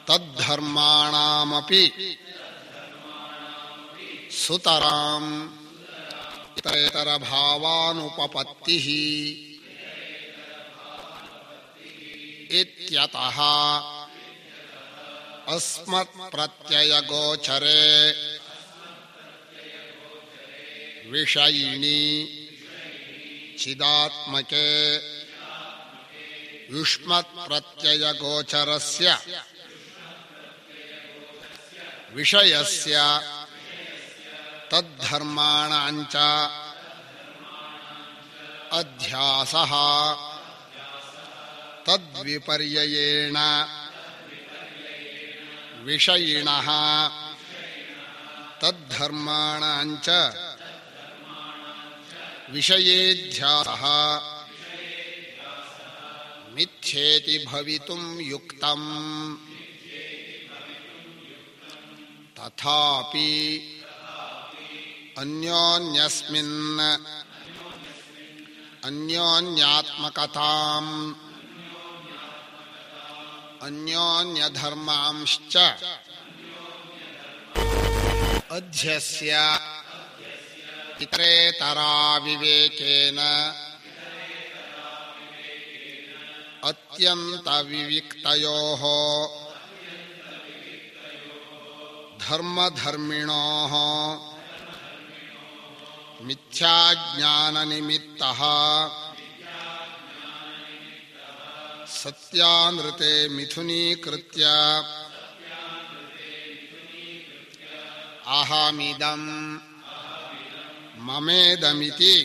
ತದ್ಧರ್ಮಾಣಾಮಪಿ ಸುತರಾಂ ಇತರೇತರ ಭಾವಾನುಪಪತ್ತಿಃ ಇತ್ಯತಃ ಅಸ್ಮತ್ ಪ್ರತ್ಯಯ ಗೋಚರೆ ವಿಷಯಿಣಿ ಚಿದಾತ್ಮಕೆ ಯುಷ್ಮತ್ ಪ್ರತ್ಯಯ ಗೋಚರಸ್ಯ ವಿಷಯಸ್ಯ ತದ್ಧರ್ಮಾಣಾಂಚ ಅಧ್ಯಾಸಃ ತದ್ವಿಪರ್ಯಯೇಣ ವಿಷಯಿಣಃ ತದ್ಧರ್ಮಾಣಾಂಚ ವಿಷಯೇಧ್ಯಾಸಃ ಮಿಥ್ಯೇತಿ ಭವಿತುಂ ಯುಕ್ತಂ ತಥಾಪಿ ಅನ್ಯೋನ್ಯಸ್ಮಿನ್ ಅನ್ಯೋನ್ಯಾತ್ಮಕತಾಂ ಅನ್ಯೋನ್ಯಧರ್ಮಾಂಶ್ಚ ಅಧ್ಯಸ್ಯ ಇತರೇತರಾ ವಿವೇಕೇನ ಅತ್ಯಂತ ವಿವಿಕ್ತಯೋಃ ಧರ್ಮಧರ್ಮಿಣೋಃ ಮಿಥ್ಯಾಜ್ಞಾನನಿಮಿತ್ತಃ ಸತ್ಯಾನೃತೆ ಮಿಥುನೀಕೃತ್ಯ ಅಹಮಿದಂ ಮಮೇದಮಿತಿ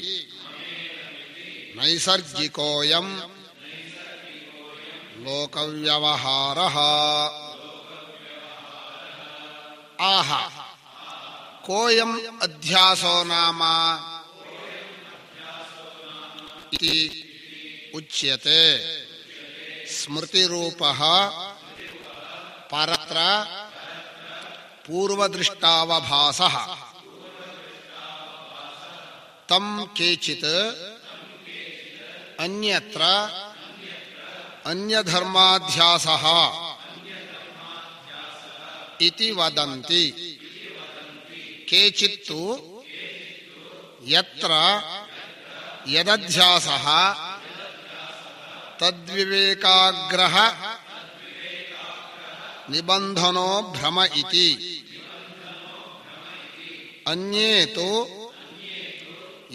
ನೈಸರ್ಗಿಕೋಯಂ ಲೋಕವ್ಯವಹಾರಃ. ಆಹ ಕೋಯಂ ಅಧ್ಯಾಸೋ ನಾಮ ಇತಿ ಉಚ್ಯತೆ. ಸ್ಮೃತಿರೂಪಃ ಪರತ್ರ ಪೂರ್ವದೃಷ್ಟಾವಭಾಸಃ ತಂ ಕೇಚಿತ್ ಅನ್ಯತ್ರ ಅನ್ಯಧರ್ಮಾಧ್ಯಾಸಃ ಇತಿ ವದಂತಿ. ಕೇಚಿತ್ತು ಯತ್ರ ಯದಧ್ಯಾಸಃ ತದ್ವಿವೇಕಾಗ್ರಹ ನಿಬಂಧನೋ ಭ್ರಮ ಇತಿ. ಅನ್ಯೇ ತು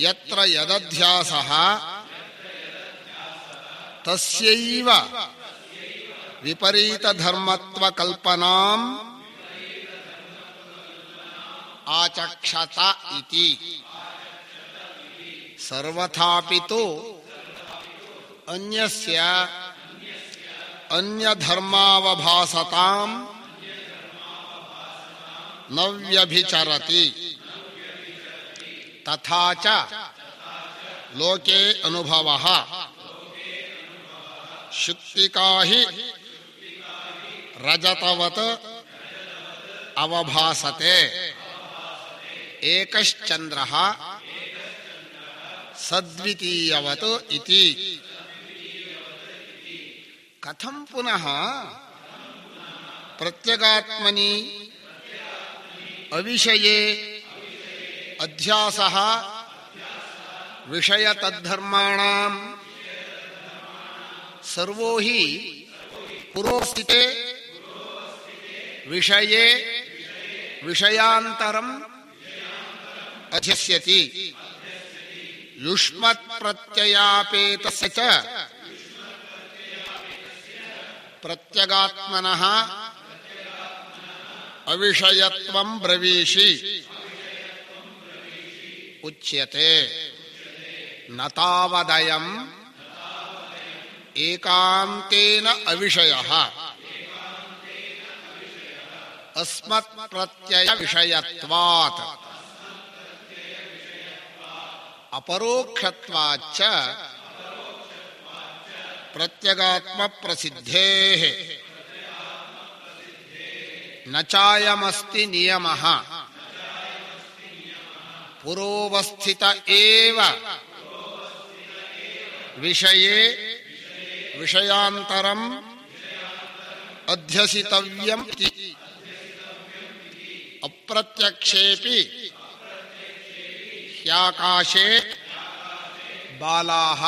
ಯತ್ರ ಯದಧ್ಯಾಸಃ ತಸ್ಯೈವ ವಿಪರೀತಧರ್ಮತ್ವಕಲ್ಪನಾಂ ಆಚಕ್ಷತ ಇತಿ. ಸರ್ವಥಾಪಿ ತು ಅನ್ಯಸ್ಯ ಅನ್ಯಧರ್ಮಾವಭಾಸತಾಂ ನ ವ್ಯಭಿಚರತಿ. ತಥಾ ಚ ಲೋಕೆ ಅನುಭವಃ ಶುಕ್ತಿಕಾ ಹಿ ರಜತವತ್ ಅವಭಾಸತೆ. ಏಕಶ್ಚಂದ್ರಃ ಸದ್ವಿತೀಯವತ್ ಇತಿ. ಕಥಂ ಪುನಃ ಪ್ರತ್ಯಗಾತ್ಮನಿ ಅವಿಷಯೇ ಅಧ್ಯಾಸಃ ವಿಷಯ ತದ್ಧರ್ಮಾಣಾಂ ಸರ್ವೋ ಹಿ ಪುರೋಸ್ಥಿತೆ ವಿಷಯೇ ವಿಷಯಾಂತರಂ ಅಧ್ಯಸ್ಯತಿ. ಯುಷ್ಮತ್ ಪ್ರತ್ಯಯಾಪೇತಸ್ಯ ಚ ಪ್ರತ್ಯಗಾತ್ಮನಃ ಅವಿಷಯತ್ವಂ ಬ್ರವೀಷಿ ಉಚ್ಯತೆ. ನ ತಾವದಯಂ ಏಕಾಂತೇನ ಅವಿಷಯಃ ಅಸ್ಮತ್ ಪ್ರತ್ಯಯ ವಿಷಯತ್ವಾತ್ ಅಪರೋಕ್ಷತ್ವಾಚ್ಚ ಪ್ರತ್ಯಗಾತ್ಮ ಪ್ರಸಿದ್ಧೇಃ ನ ಚಾಯಮಸ್ತಿ ನಿಯಮಃ ಪುರೋವಸ್ಥಿತ ಏವ ವಿಷಯೇ ವಿಷಯಾಂತರಂ ಅಧ್ಯಸಿತವ್ಯಂ ಇತಿ ಅಪ್ರತ್ಯಕ್ಷೇಪಿ ಹ್ಯಾಕಾಶೇ ಬಾಲಾಃ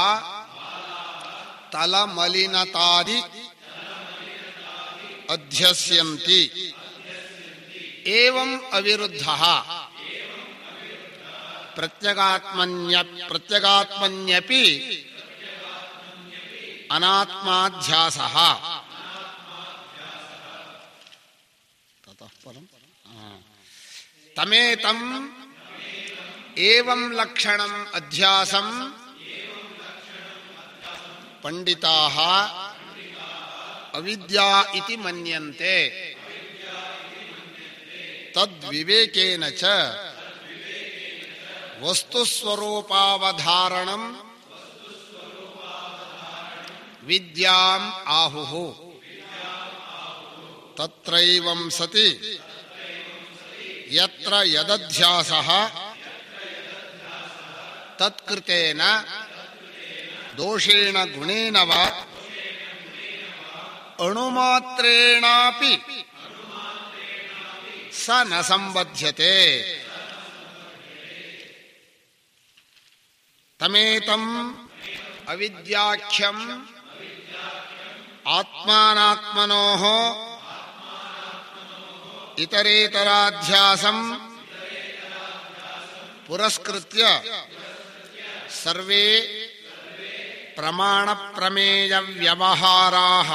ತಲಮಲಿನತಾದಿ ಅಧ್ಯಸ್ಯಂತಿ ಏವಂ ಅವಿರುದ್ಧಃ ಪ್ರತ್ಯಗಾತ್ಮನ್ಯಪಿ ಅನಾತ್ಮಾಧ್ಯಾಸಃ ತತಃ ಪರಂ ತಮೇತಂ ಏವಂ ಲಕ್ಷಣಂ ಅಧ್ಯಾಸಂ ಪಂಡಿತಾಃ ಅವಿದ್ಯಾ ಇತಿ ಮನ್ಯಂತೆ ತದ್ವಿವೇಕೇನ ಚ ವಸ್ತುಸ್ವರೂಪಾವಧಾರಣಂ ವಿದ್ಯಾಂ ಆಹುಃ ತತ್ರೈವಂ ಸತಿ ಯತ್ರ ಯದಧ್ಯಾಸಃ ತತ್ಕೃತೇನ ದೋಷೇಣ ಗುಣೇನ ವಾ ಅಣುಮಾತ್ರೇಣಾಪಿ ಸ ನ ಸಂಬಧ್ಯತೆ ತಮೇತಂ ಅವಿದ್ಯಾಖ್ಯಂ ಆತ್ಮಾನಾತ್ಮನೋಃ ಇತರೇತರಾಧ್ಯಾಸಂ ಪುರಸ್ಕೃತ್ಯ ಸರ್ವೇ ಪ್ರಮಾಣ ಪ್ರಮೇಯ ವ್ಯವಹಾರಾಃ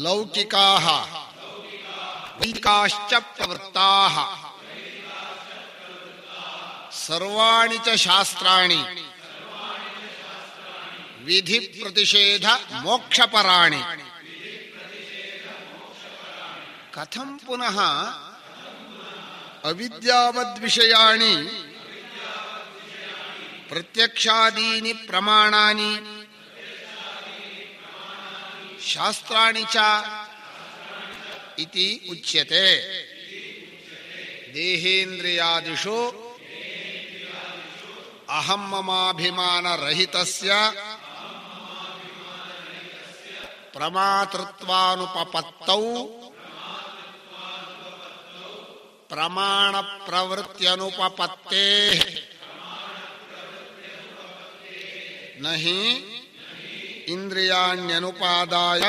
ಲೌಕಿಕಾಃ ವೈದಿಕಾಶ್ಚ ಪ್ರವೃತ್ತಾಃ ಸರ್ವಾಣಿ ಚ ಶಾಸ್ತ್ರಾಣಿ ವಿಧಿ ಪ್ರತಿಷೇಧ ಮೋಕ್ಷಪರಾಣಿ. ಕಥಂ ಪುನಃ ಅವಿದ್ಯಾವದ್ವಿಷಯಾಣಿ ಪ್ರತ್ಯಕ್ಷಾದೀನಿ ಪ್ರಮಾಣಾನಿ ಶಾಸ್ತ್ರಾಣಿ ಚ ಇತಿ ಉಚ್ಯತೆ. ದೇಹೇಂದ್ರಿಯಾದಿಷು ಅಹಂ ಮಮಾಭಿಮಾನರಹಿತಸ್ಯ ಪ್ರಮಾತೃತ್ವಾನುಪಪತ್ತೌ ಪ್ರಮಾಣ ಪ್ರವೃತ್ತ್ಯನುಪಪತ್ತೇಃ ನಹಿ ಇಂದ್ರಿಯಾಣ್ಯನುಪಾದಾಯ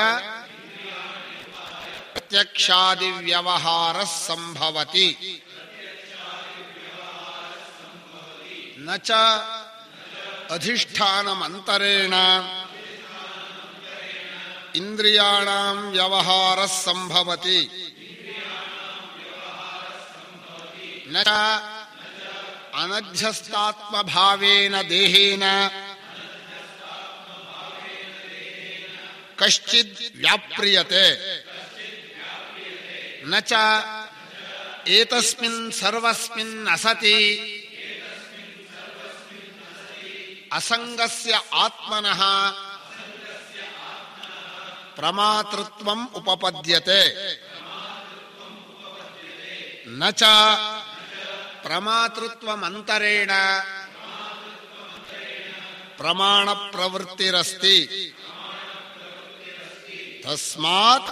ಪ್ರತ್ಯಕ್ಷಾದಿ ವ್ಯವಹಾರಃ ಸಂಭವತಿ. ನ ಚ ಅಧಿಷ್ಠಾನಮಂತರೇಣ ಇಂದ್ರಿಯಾಣಾಂ ವ್ಯವಹಾರಃ ಸಂಭವತಿ. ನ ಚ ಅನಧ್ಯಸ್ಥಾತ್ಮಭಾವೇನ ದೇಹೇನ ಕಶ್ಚಿದ್ ವ್ಯಾಪ್ರಿಯತೆ. ನ ಚ ಏತಸ್ಮಿನ್ ಸರ್ವಸ್ಮಿನ್ ಅಸತಿ ಅಸಂಗಸ್ಯ ಆತ್ಮನಃ ಪ್ರಮಾತೃತ್ವಂ ಉಪಪದ್ಯತೆ. ನ ಚ ಪ್ರಮಾತೃತ್ವಮಂತರೇಣ ಪ್ರಮಾಣ ಪ್ರವೃತ್ತಿರಸ್ತಿ. ತಸ್ಮಾತ್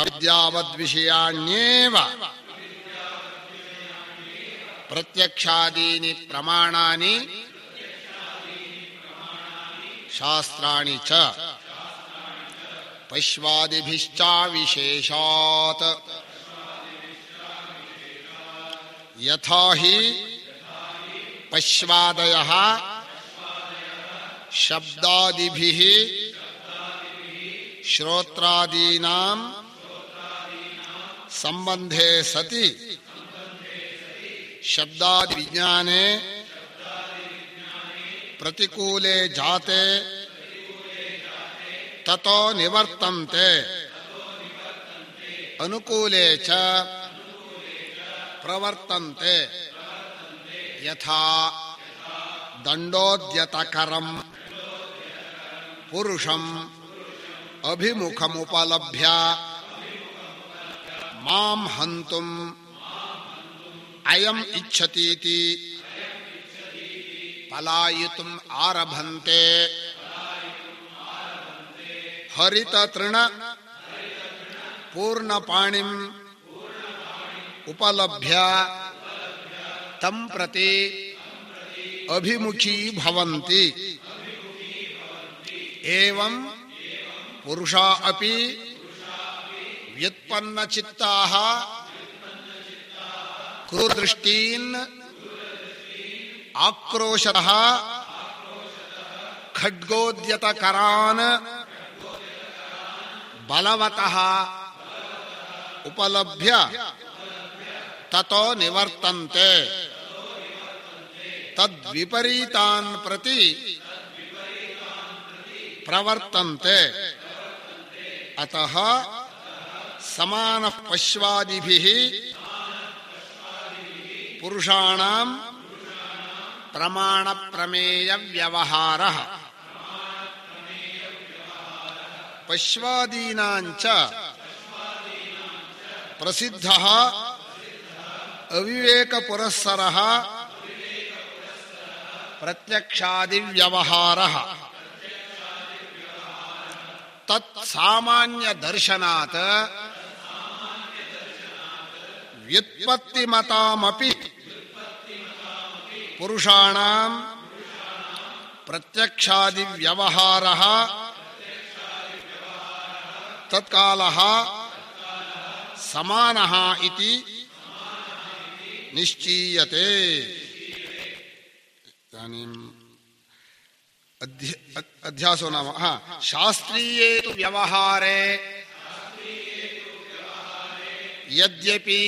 ಅವಿದ್ಯಾವದ್ವಿಷಯಾಣ್ಯೇವ ಪ್ರತ್ಯಕ್ಷಾದೀನಿ ಪ್ರಮಾಣಾನಿ ಶಾಸ್ತ್ರಾಣಿ ಚ ಪಶ್ವಾದಿಭಿಶ್ಚ ವಿಶೇಷಾತ್. ಯಥಾ ಹಿ ಪಶ್ವಾದಯಃ ಶಬ್ದಾದಿಭಿಃ ಶ್ರೋತ್ರಾದೀನಾಂ ಸಂಬಂಧೇ ಸತಿ ಶಬ್ದಾದಿ ವಿಜ್ಞಾನೆ ಪ್ರತಿಕೂಲೆ ಜಾತೆ ತತೋ ನಿವರ್ತಂತೆ ಅನುಕೂಲೆ ಚ ಪ್ರವರ್ತಂತೆ. ಯಥಾ ದಂಡೋದ್ಯತಕರಂ ಪುರುಷಂ ಅಭಿಮುಖಮುಪಲಭ್ಯ ಮಾಂ ಹಂತುಂ ಅಯಂ ಇಚ್ಛತೀತಿ ಪಲಾಯಿತುಂ ಆರಭಂತೆ ಹರಿತ ತೃಣ ಪೂರ್ಣಪಾಣಿಂ ಉಪಲಭ್ಯ ತಂ ಪ್ರತಿ ಅಭಿಮುಖೀ ಭವಂತಿ. ಏವಂ ಪುರುಷಾ ಅಪಿ ವ್ಯುತ್ಪನ್ನಚಿತ್ತಾಃ ಕ್ರೂರದೃಷ್ಟೀನ್ ಆಕ್ರೋಶತಃ ಖಡ್ಗೋದ್ಯತಕರಾನ್ ಬಲವತಃ ಉಪಲಭ್ಯ ತತೋ ನಿವರ್ತಂತೆ. ತದ್ವಿಪರೀತಾನ್ ಪ್ರತಿ ಪ್ರವರ್ತಂತೆ. ಅತಃ ಸಮಾನಃ ಪಶ್ವಾದಿಭಿಃ ಪುರುಷಾಣಾಂ ಪ್ರಮಾಣ ಪ್ರಮೇಯ ವ್ಯವಹಾರಃ. ಪಶ್ವಾದೀನಾಂಚ ಪ್ರಸಿದ್ಧಃ ಅವಿವೇಕ ಪುರಸ್ಸರಃ ಪ್ರತ್ಯಕ್ಷಾದಿ ವ್ಯವಹಾರಃ. ತತ್ ಸಾಮಾನ್ಯ ದರ್ಶನಾತ್ ವ್ಯುತ್ಪತ್ತಿಮತಾಮಪಿ ಪುರುಷಾಣಾಂ ಪ್ರತ್ಯಕ್ಷಾದಿ ವ್ಯವಹಾರಃ ತತ್ಕಾಲಃ ಸಮಾನಃ ಇತಿ ನಿಶ್ಚೀಯತೆ. ಅಧ್ಯಾಸೋ ನಾಮ ಶಾಸ್ತ್ರೀಯೇ ತು ವ್ಯವಹಾರೇ ಯದ್ಯಪಿ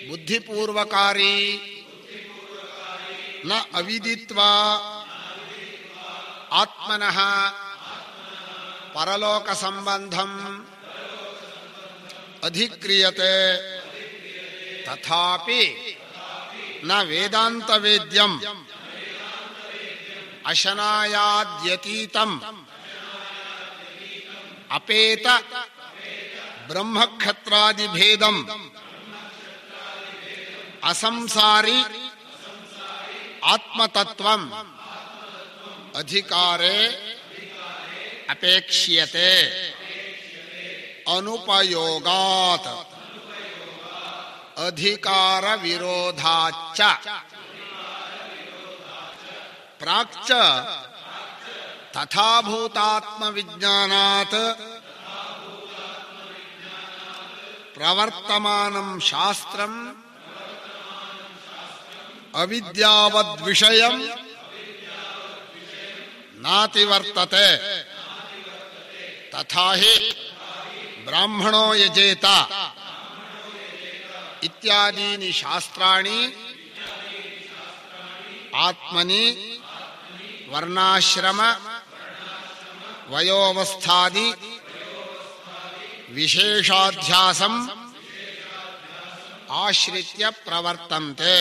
ಬುದ್ಧಿಪೂರ್ವಕಾರಿ ನ ಅವಿದಿತ್ವಾ ಆತ್ಮನಃ ಪರಲೋಕ ಸಂಬಂಧಂ ಅಧಿಕ್ರಿಯತೆ. ತಥಾಪಿ ನ ವೇದಾಂತ ವೇದ್ಯಂ ಅಶನಾಯಾದ್ಯತೀತಂ ಅಪೇತ ಬ್ರಹ್ಮಕ್ಷತ್ರಾದಿಭೇದಂ ಅಸಂಸಾರಿ ಆತ್ಮತತ್ವಂ ಅಧಿಕಾರೇ ಅಪೇಕ್ಷ್ಯತೆ. ಅನುಪಯೋಗಾತ್ ಅಧಿಕಾರ ವಿರೋಧಾಚ್ಚ ಪ್ರಾಕ್ಚ ತಥಾಭೂತಾತ್ಮ ವಿಜ್ಞಾನಾತ್ ಪ್ರವರ್ತಮಾನಂ ಶಾಸ್ತ್ರಂ ಅವಿದ್ಯಾವದ್ವಿಷಯಂ ನಾತಿವರ್ತತೆ. ತಥಾ ಹಿ ಬ್ರಾಹ್ಮಣೋ ಯಜೇತ ಇತ್ಯಾದೀನಿ ಶಾಸ್ತ್ರಾಣಿ ಆತ್ಮನಿ ವರ್ಣಾಶ್ರಮ ವಯೋವಸ್ಥಾದಿ ವಿಶೇಷಾಧ್ಯಾಸಂ ಆಶ್ರಿತ್ಯ ಪ್ರವರ್ತಂತೆ.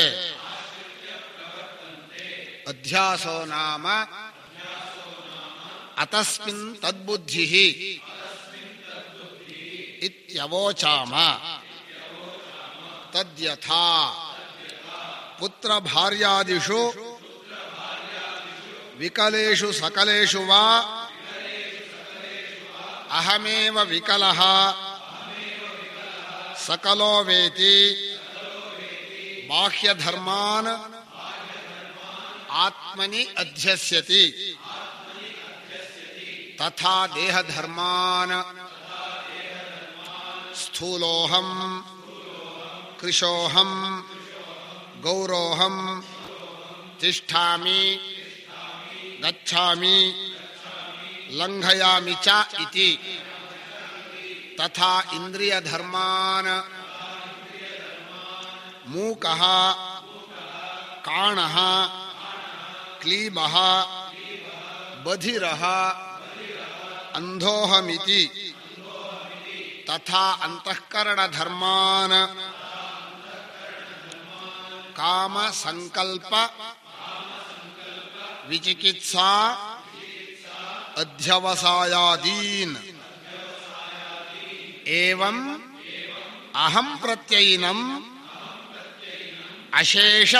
ಅಧ್ಯಾಸೋ ನಾಮ ಅತಸ್ಮಿನ್ ತದ್ಬುದ್ಧಿಃ ಇತ್ಯವೋಚಾಮ. ತದ್ಯಥಾ ಪುತ್ರ ಭಾರ್ಯಾದಿಷು ವಿಕಲೇಷು ಸಕಲೇಷು ವಾ ಅಹಮೇವ ವಿಕಲಃ ಸಕಲೋ ವೇತಿ ಬಾಹ್ಯಧರ್ಮಾನ್ ಆತ್ಮನಿ ಅಧ್ಯಸ್ಯತಿ. ತಥಾ ದೇಹಧರ್ಮಾನ್ ಸ್ಥೂಲೋಹಂ ಕೃಶೋಹಂ ಗೌರೋಹಂ ತಿಷ್ಠಾಮಿ ಗಚ್ಛಾಮಿ ಲಂಘಯಾಮಿ ಚ ಇತಿ. ತಥಾ ಇಂದ್ರಿಯಧರ್ಮಾನ್ ಮೂಕಃ ಕಾಣಃ ಕ್ಲೀಬಃ ಬಧಿರಃ ಅಂಧೋಹಮಿತಿ. ತಥಾ ಅಂತಃಕರಣಧರ್ಮಾನ್ ಕಾಮ ಸಂಕಲ್ಪ ವಿಚಿಕಿತ್ಸಾ ಅಧ್ಯವಸಾಯಾದೀನ್. ಏವಂ ಅಹಂ ಪ್ರತ್ಯಯಿನಂ ಅಶೇಷ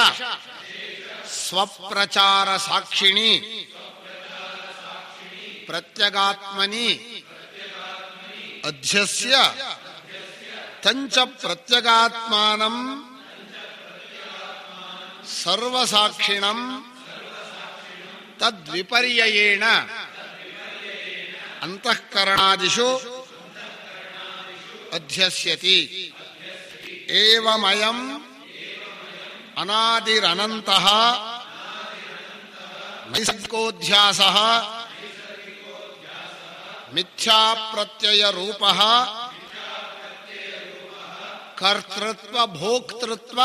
ಸ್ವಪ್ರಚಾರ ಸಾಕ್ಷಿಣಿ ಪ್ರತ್ಯಗಾತ್ಮನಿ ಅಧ್ಯಸ್ಯ ತಂಚ ಪ್ರತ್ಯಗಾತ್ಮಾನಂ ಸರ್ವಸಾಕ್ಷಿಣಂ ತದ್ವಿಪರ್ಯಯೇಣ ಅಂತಃಕರಣಾದಿಷು ಅಧ್ಯಸ್ಯತಿ. ಏವಮಯಂ ಅನಾದಿರನಂತಃ ನೈಸರ್ಗಿಕೋಧ್ಯಾಸಃ ಮಿಥ್ಯಾಪ್ರತ್ಯಯರೂಪಃ ಕರ್ತೃತ್ವ ಭೋಕ್ತೃತ್ವ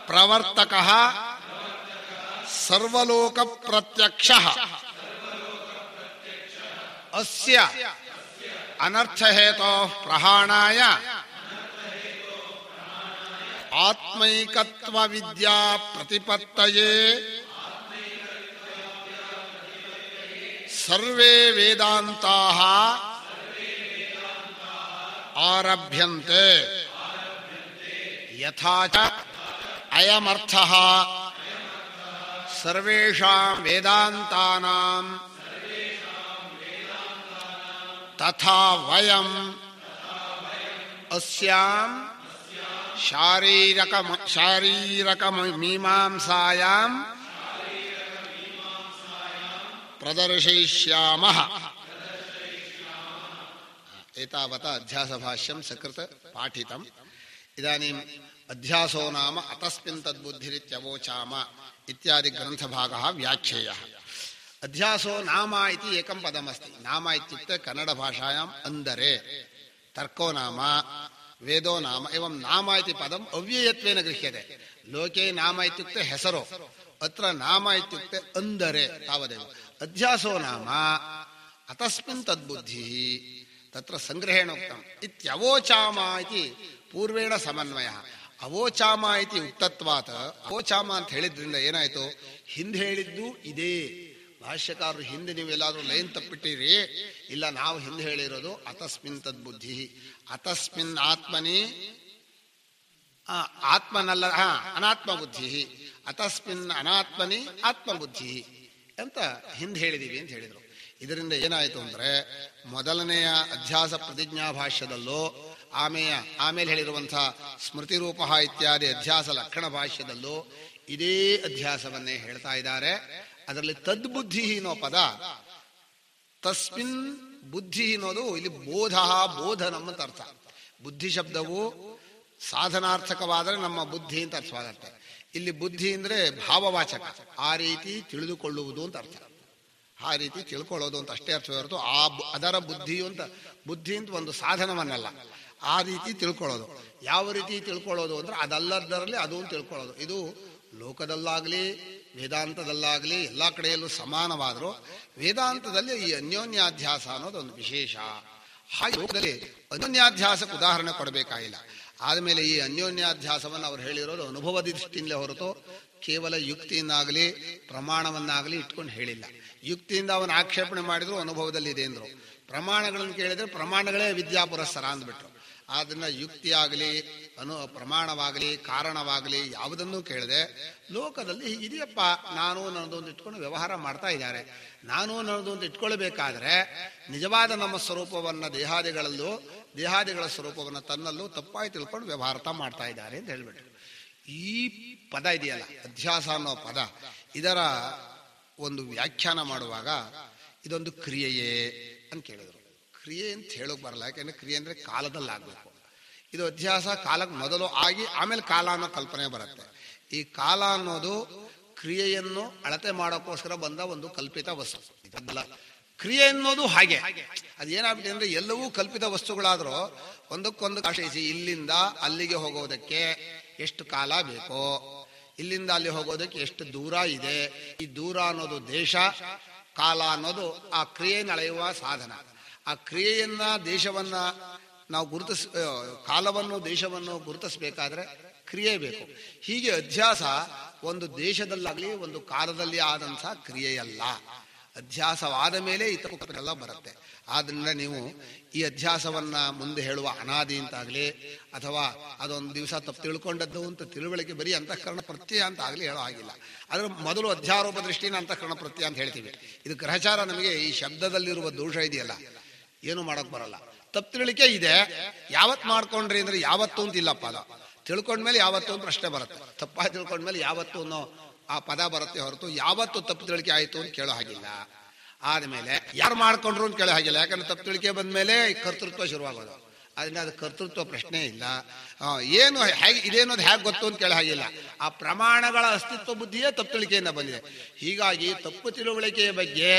ಪ್ರವರ್ತಕಃ ಸರ್ವಲೋಕ ಪ್ರತ್ಯಕ್ಷಃ ಅಸ್ಯ ಅನರ್ಥಹೇತೋಃ ಪ್ರಹಾಣಾಯ ಆತ್ಮೈಕತ್ವ ವಿದ್ಯಾ ಪ್ರತಿಪತ್ತಯೇ ಸರ್ವೇ ವೇದಾಂತಾಃ ಆರಭ್ಯಂತೆ. ಯಥಾ ಚ ಅಯಮರ್ಥಃ ಸರ್ವೇಷಾಂ ವೇದಾಂತಾನಾಂ ತಥಾ ವಯಂ ಅಸ್ಯಾಂ ಶಾರೀರಕ ಮೀಮಾಂಸಾಯಾಂ ಪ್ರದರ್ಶಯಿಷ್ಯಾಮಃ. ಏತಾವತಾ ಅಧ್ಯಾಸಭಾಷ್ಯಂ ಸಕೃತ ಪಾಠಿತಂ. ಇದಾನೀಂ ಅಧ್ಯಾಸೋ ನಾಮ ಅತಸ್ಮಿನ್ ತದ್ಬುದ್ಧಿರಿತ್ಯವೋಚಾಮ ಇತ್ಯಾದಿ ಗ್ರಂಥಭಾಗಃ ವ್ಯಾಖ್ಯೇಯಃ. ಅಧ್ಯಾಸೋ ನಾಮ ಇತಿ ಏಕಂ ಪದಮಸ್ತಿ. ನಾಮ ಇತ್ಯುಕ್ತೆ ಕನ್ನಡ ಭಾಷಾಯಾಂ ಅಂದರೆ, ತರ್ಕೋ ನಾಮ ವೇದೋ ನಾಮ ಏವಂ ನಾಮ ಇತಿ ಪದಂ ಅವ್ಯಯತ್ವೇನ ಗೃಹ್ಯತೆ. ಲೋಕೆ ನಾಮ ಇತ್ಯುಕ್ತೆ ಹೆಸರು, ಅತ್ರ ನಾಮ ಇತ್ಯುಕ್ತೆ ಅಂದರೆ ತಾವದೇವ. ಅಧ್ಯಾಸೋ ನಾಮ ಅತಸ್ಮಿನ್ ತದ್ಬುದ್ಧಿ ತತ್ರ ಸಂಗ್ರಹೇಣ ಉಕ್ತಂ ಇತ್ಯವೋಚಾಮ ಇತಿ ಪೂರ್ವೇಣ ಸಮನ್ವಯ. ಅವೋಚಾಮ ಇತಿ ಉಕ್ತತ್ವಾತ್ ಅವೋಚಾಮ ಅಂತ ಹೇಳಿದ್ರಿಂದ ಏನಾಯ್ತು, ಹಿಂದೆ ಹೇಳಿದ್ದು ಇದೇ. ಭಾಷ್ಯಕಾರರು ಹಿಂದೆ ನೀವೆಲ್ಲಾದ್ರೂ ಲೈನ್ ತಪ್ಪಿಟ್ಟಿರಿ, ಇಲ್ಲ ನಾವು ಹಿಂದೆ ಹೇಳಿರೋದು ಅತಸ್ಮಿನ್ ತದ್ಬುದ್ಧಿ. ಅತಸ್ಮಿನ್ ಆತ್ಮನಿ ಆತ್ಮನಲ್ಲ ಅನಾತ್ಮ ಬುದ್ಧಿ, ಅತಸ್ಮಿನ್ ಅನಾತ್ಮನಿ ಆತ್ಮಬುದ್ಧಿ ಅಂತ ಹಿಂದೆ ಹೇಳಿದೀವಿ ಅಂತ ಹೇಳಿದರು. ಇದರಿಂದ ಏನಾಯಿತು ಅಂದ್ರೆ, ಮೊದಲನೆಯ ಅಧ್ಯಾಸ ಪ್ರತಿಜ್ಞಾ ಭಾಷ್ಯದಲ್ಲೂ ಆಮೇಲೆ ಹೇಳಿರುವಂತಹ ಸ್ಮೃತಿ ರೂಪ ಇತ್ಯಾದಿ ಅಧ್ಯಾಸ ಲಕ್ಷಣ ಭಾಷ್ಯದಲ್ಲೂ ಇದೇ ಅಧ್ಯಾಸವನ್ನೇ ಹೇಳ್ತಾ ಇದ್ದಾರೆ. ಅದರಲ್ಲಿ ತದ್ಬುದ್ಧಿ ಅನ್ನೋ ಪದ, ತಸ್ಮಿನ್ ಬುದ್ಧಿ ಅನ್ನೋದು ಇಲ್ಲಿ ಬೋಧನಂ ಅಂತ ಅರ್ಥ. ಬುದ್ಧಿ ಶಬ್ದವು ಸಾಧನಾರ್ಥಕವಾದರೆ ನಮ್ಮ ಬುದ್ಧಿ ಅಂತ ಅರ್ಥವಾಗುತ್ತೆ. ಇಲ್ಲಿ ಬುದ್ಧಿ ಅಂದ್ರೆ ಭಾವವಾಚಕ, ಆ ರೀತಿ ತಿಳಿದುಕೊಳ್ಳುವುದು ಅಂತ ಅರ್ಥ. ಆ ರೀತಿ ತಿಳ್ಕೊಳ್ಳೋದು ಅಂತ ಅಷ್ಟೇ ಅರ್ಥ ಹೊರತು ಅದರ ಬುದ್ಧಿ ಅಂತ ಒಂದು ಸಾಧನವನ್ನಲ್ಲ, ಆ ರೀತಿ ತಿಳ್ಕೊಳ್ಳೋದು. ಯಾವ ರೀತಿ ತಿಳ್ಕೊಳ್ಳೋದು ಅಂದ್ರೆ ಅದಲ್ಲದರಲ್ಲಿ ಅದು ತಿಳ್ಕೊಳ್ಳೋದು. ಇದು ಲೋಕದಲ್ಲಾಗ್ಲಿ ವೇದಾಂತದಲ್ಲಾಗ್ಲಿ ಎಲ್ಲ ಕಡೆಯಲ್ಲೂ ಸಮಾನವಾದರೂ ವೇದಾಂತದಲ್ಲಿ ಈ ಅನ್ಯೋನ್ಯಾಧ್ಯಾಸ ಅನ್ನೋದು ಒಂದು ವಿಶೇಷ. ಹಾಗೆ ಲೋಕದಲ್ಲಿ ಅನ್ಯೋನ್ಯಾಧ್ಯಾಸಕ್ಕೆ ಉದಾಹರಣೆ ಕೊಡಬೇಕಾಗಿಲ್ಲ. ಆದಮೇಲೆ ಈ ಅನ್ಯೋನ್ಯಾಧ್ಯಾಸವನ್ನು ಅವ್ರು ಹೇಳಿರೋದು ಅನುಭವದ ದೃಷ್ಟಿಯಿಂದಲೇ ಹೊರತು ಕೇವಲ ಯುಕ್ತಿಯಿಂದಾಗಲಿ ಪ್ರಮಾಣವನ್ನಾಗಲಿ ಇಟ್ಕೊಂಡು ಹೇಳಿಲ್ಲ. ಯುಕ್ತಿಯಿಂದ ಅವನು ಆಕ್ಷೇಪಣೆ ಮಾಡಿದ್ರು ಅನುಭವದಲ್ಲಿ ಇದೆ ಅಂದ್ರು, ಪ್ರಮಾಣಗಳನ್ನು ಕೇಳಿದ್ರೆ ಪ್ರಮಾಣಗಳೇ ವಿದ್ಯಾ ಪುರಸ್ಸರ ಅಂದ್ಬಿಟ್ರು. ಆದ್ರಿಂದ ಯುಕ್ತಿಯಾಗಲಿ ಪ್ರಮಾಣವಾಗಲಿ ಕಾರಣವಾಗಲಿ ಯಾವುದನ್ನೂ ಕೇಳದೆ ಲೋಕದಲ್ಲಿ ಹೀಗಿದೆಯಪ್ಪ, ನಾನು ನನ್ನದೊಂದು ಇಟ್ಕೊಂಡು ವ್ಯವಹಾರ ಮಾಡ್ತಾ ಇದ್ದಾರೆ. ನಾನು ನನ್ನದೊಂದು ಇಟ್ಕೊಳ್ಬೇಕಾದ್ರೆ ನಿಜವಾದ ನಮ್ಮ ಸ್ವರೂಪವನ್ನು ದೇಹಾದಿಗಳ ಸ್ವರೂಪವನ್ನು ತನ್ನಲ್ಲೂ ತಪ್ಪಾಗಿ ತಿಳ್ಕೊಂಡು ವ್ಯವಹಾರ ಮಾಡ್ತಾ ಇದ್ದಾರೆ ಅಂತ ಹೇಳ್ಬಿಟ್ರು. ಈ ಪದ ಇದೆಯಲ್ಲ ಅಧ್ಯಾಸ ಅನ್ನೋ ಪದ, ಇದರ ಒಂದು ವ್ಯಾಖ್ಯಾನ ಮಾಡುವಾಗ ಇದೊಂದು ಕ್ರಿಯೆಯೇ ಅಂತ ಕೇಳಿದ್ರು. ಕ್ರಿಯೆ ಅಂತ ಹೇಳೋಕೆ ಬರಲ್ಲ, ಯಾಕೆಂದ್ರೆ ಕ್ರಿಯೆ ಅಂದ್ರೆ ಕಾಲದಲ್ಲಿ ಆಗ್ಬೇಕು. ಇದು ಅಧ್ಯಾಸ ಕಾಲಕ್ಕೆ ಮೊದಲು ಆಗಿ ಆಮೇಲೆ ಕಾಲ ಅನ್ನೋ ಕಲ್ಪನೆ ಬರುತ್ತೆ. ಈ ಕಾಲ ಅನ್ನೋದು ಕ್ರಿಯೆಯನ್ನು ಅಳತೆ ಮಾಡೋಕ್ಕೋಸ್ಕರ ಬಂದ ಒಂದು ಕಲ್ಪಿತ ವಸ್ತು. ಇದಲ್ಲ ಕ್ರಿಯೆ ಅನ್ನೋದು ಹಾಗೆ. ಅದೇನಾಗ್ಬಿಟ್ಟೆ ಅಂದ್ರೆ ಎಲ್ಲವೂ ಕಲ್ಪಿತ ವಸ್ತುಗಳಾದ್ರೂ ಒಂದಕ್ಕೊಂದು ಆಶ್ರಯಿಸಿ ಇಲ್ಲಿಂದ ಅಲ್ಲಿಗೆ ಹೋಗೋದಕ್ಕೆ ಎಷ್ಟು ಕಾಲ ಬೇಕೋ, ಇಲ್ಲಿಂದ ಅಲ್ಲಿ ಹೋಗೋದಕ್ಕೆ ಎಷ್ಟು ದೂರ ಇದೆ, ಈ ದೂರ ಅನ್ನೋದು ದೇಶ, ಕಾಲ ಅನ್ನೋದು ಆ ಕ್ರಿಯೆಯನ್ನು ಅಳೆಯುವ ಸಾಧನ. ಆ ಕ್ರಿಯೆಯನ್ನ ದೇಶವನ್ನ ನಾವು ಕಾಲವನ್ನು ದೇಶವನ್ನು ಗುರುತಿಸಬೇಕಾದ್ರೆ ಕ್ರಿಯೆ ಬೇಕು. ಹೀಗೆ ಅಧ್ಯಾಸ ಒಂದು ದೇಶದಲ್ಲಾಗ್ಲಿ ಒಂದು ಕಾಲದಲ್ಲಿ ಆದಂತಹ ಕ್ರಿಯೆಯಲ್ಲ. ಅಧ್ಯಾಸವಾದ ಮೇಲೆ ಈ ತಪ್ಪುಗಳೆಲ್ಲ ಬರುತ್ತೆ. ಆದ್ರಿಂದ ನೀವು ಈ ಅಧ್ಯಾಸವನ್ನ ಮುಂದೆ ಹೇಳುವ ಅನಾದಿ ಅಂತಾಗ್ಲಿ ಅಥವಾ ಅದೊಂದು ದಿವಸ ತಪ್ಪು ತಿಳ್ಕೊಂಡದ್ದು ಅಂತ ತಿಳುವಳಿಕೆ ಬರೀ ಅಂತಃಕರಣ ಪ್ರತ್ಯಯ ಅಂತ ಆಗ್ಲಿ ಹೇಳೋ ಆಗಿಲ್ಲ. ಅದ್ರ ಮೊದಲು ಅಧ್ಯಾರೋಪ ದೃಷ್ಟಿನ ಅಂತಃಕರಣ ಪ್ರತ್ಯಯ ಅಂತ ಹೇಳ್ತೀವಿ. ಇದು ಗ್ರಹಚಾರ. ನಮಗೆ ಈ ಶಬ್ದದಲ್ಲಿರುವ ದೋಷ ಇದೆಯಲ್ಲ, ಏನು ಮಾಡಕ್ ಬರಲ್ಲ. ತಪ್ಪು ತಿಳಿಕೆ ಇದೆ. ಯಾವತ್ ಮಾಡ್ಕೊಂಡ್ರಿ ಅಂದ್ರೆ ಯಾವತ್ತು ಅಂತ ಇಲ್ಲ ಪದ. ತಿಳ್ಕೊಂಡ್ಮೇಲೆ ಯಾವತ್ತು ಅಂತ ಪ್ರಶ್ನೆ ಬರುತ್ತೆ. ತಪ್ಪಾಗಿ ತಿಳ್ಕೊಂಡ್ಮೇಲೆ ಯಾವತ್ತು ಅನ್ನೋ ಆ ಪದ ಬರುತ್ತೆ ಹೊರತು ಯಾವತ್ತು ತಪ್ಪು ತಿಳಿಕೆ ಆಯ್ತು ಅಂತ ಕೇಳೋ ಹಾಗಿಲ್ಲ. ಆದ್ಮೇಲೆ ಯಾರು ಮಾಡ್ಕೊಂಡ್ರು ಅಂತ ಕೇಳೋ ಹಾಗಿಲ್ಲ. ಯಾಕಂದ್ರೆ ತಪ್ಪು ತಿಳಿಕೆ ಬಂದ್ಮೇಲೆ ಕರ್ತೃತ್ವ ಶುರುವಾಗೋದು. ಅದರಿಂದ ಅದು ಕರ್ತೃತ್ವ ಪ್ರಶ್ನೆ ಇಲ್ಲ. ಏನು ಹೇಗೆ ಇದೇನೋದು ಹೇಗೆ ಗೊತ್ತು ಅಂತ ಕೇಳೋ ಹಾಗಿಲ್ಲ. ಆ ಪ್ರಮಾಣಗಳ ಅಸ್ತಿತ್ವ ಬುದ್ಧಿಯೇ ತಪ್ಪು ತಿಳಿಕೆಯಿಂದ ಬಂದಿದೆ. ಹೀಗಾಗಿ ತಪ್ಪು ತಿಳುವಳಿಕೆಯ ಬಗ್ಗೆ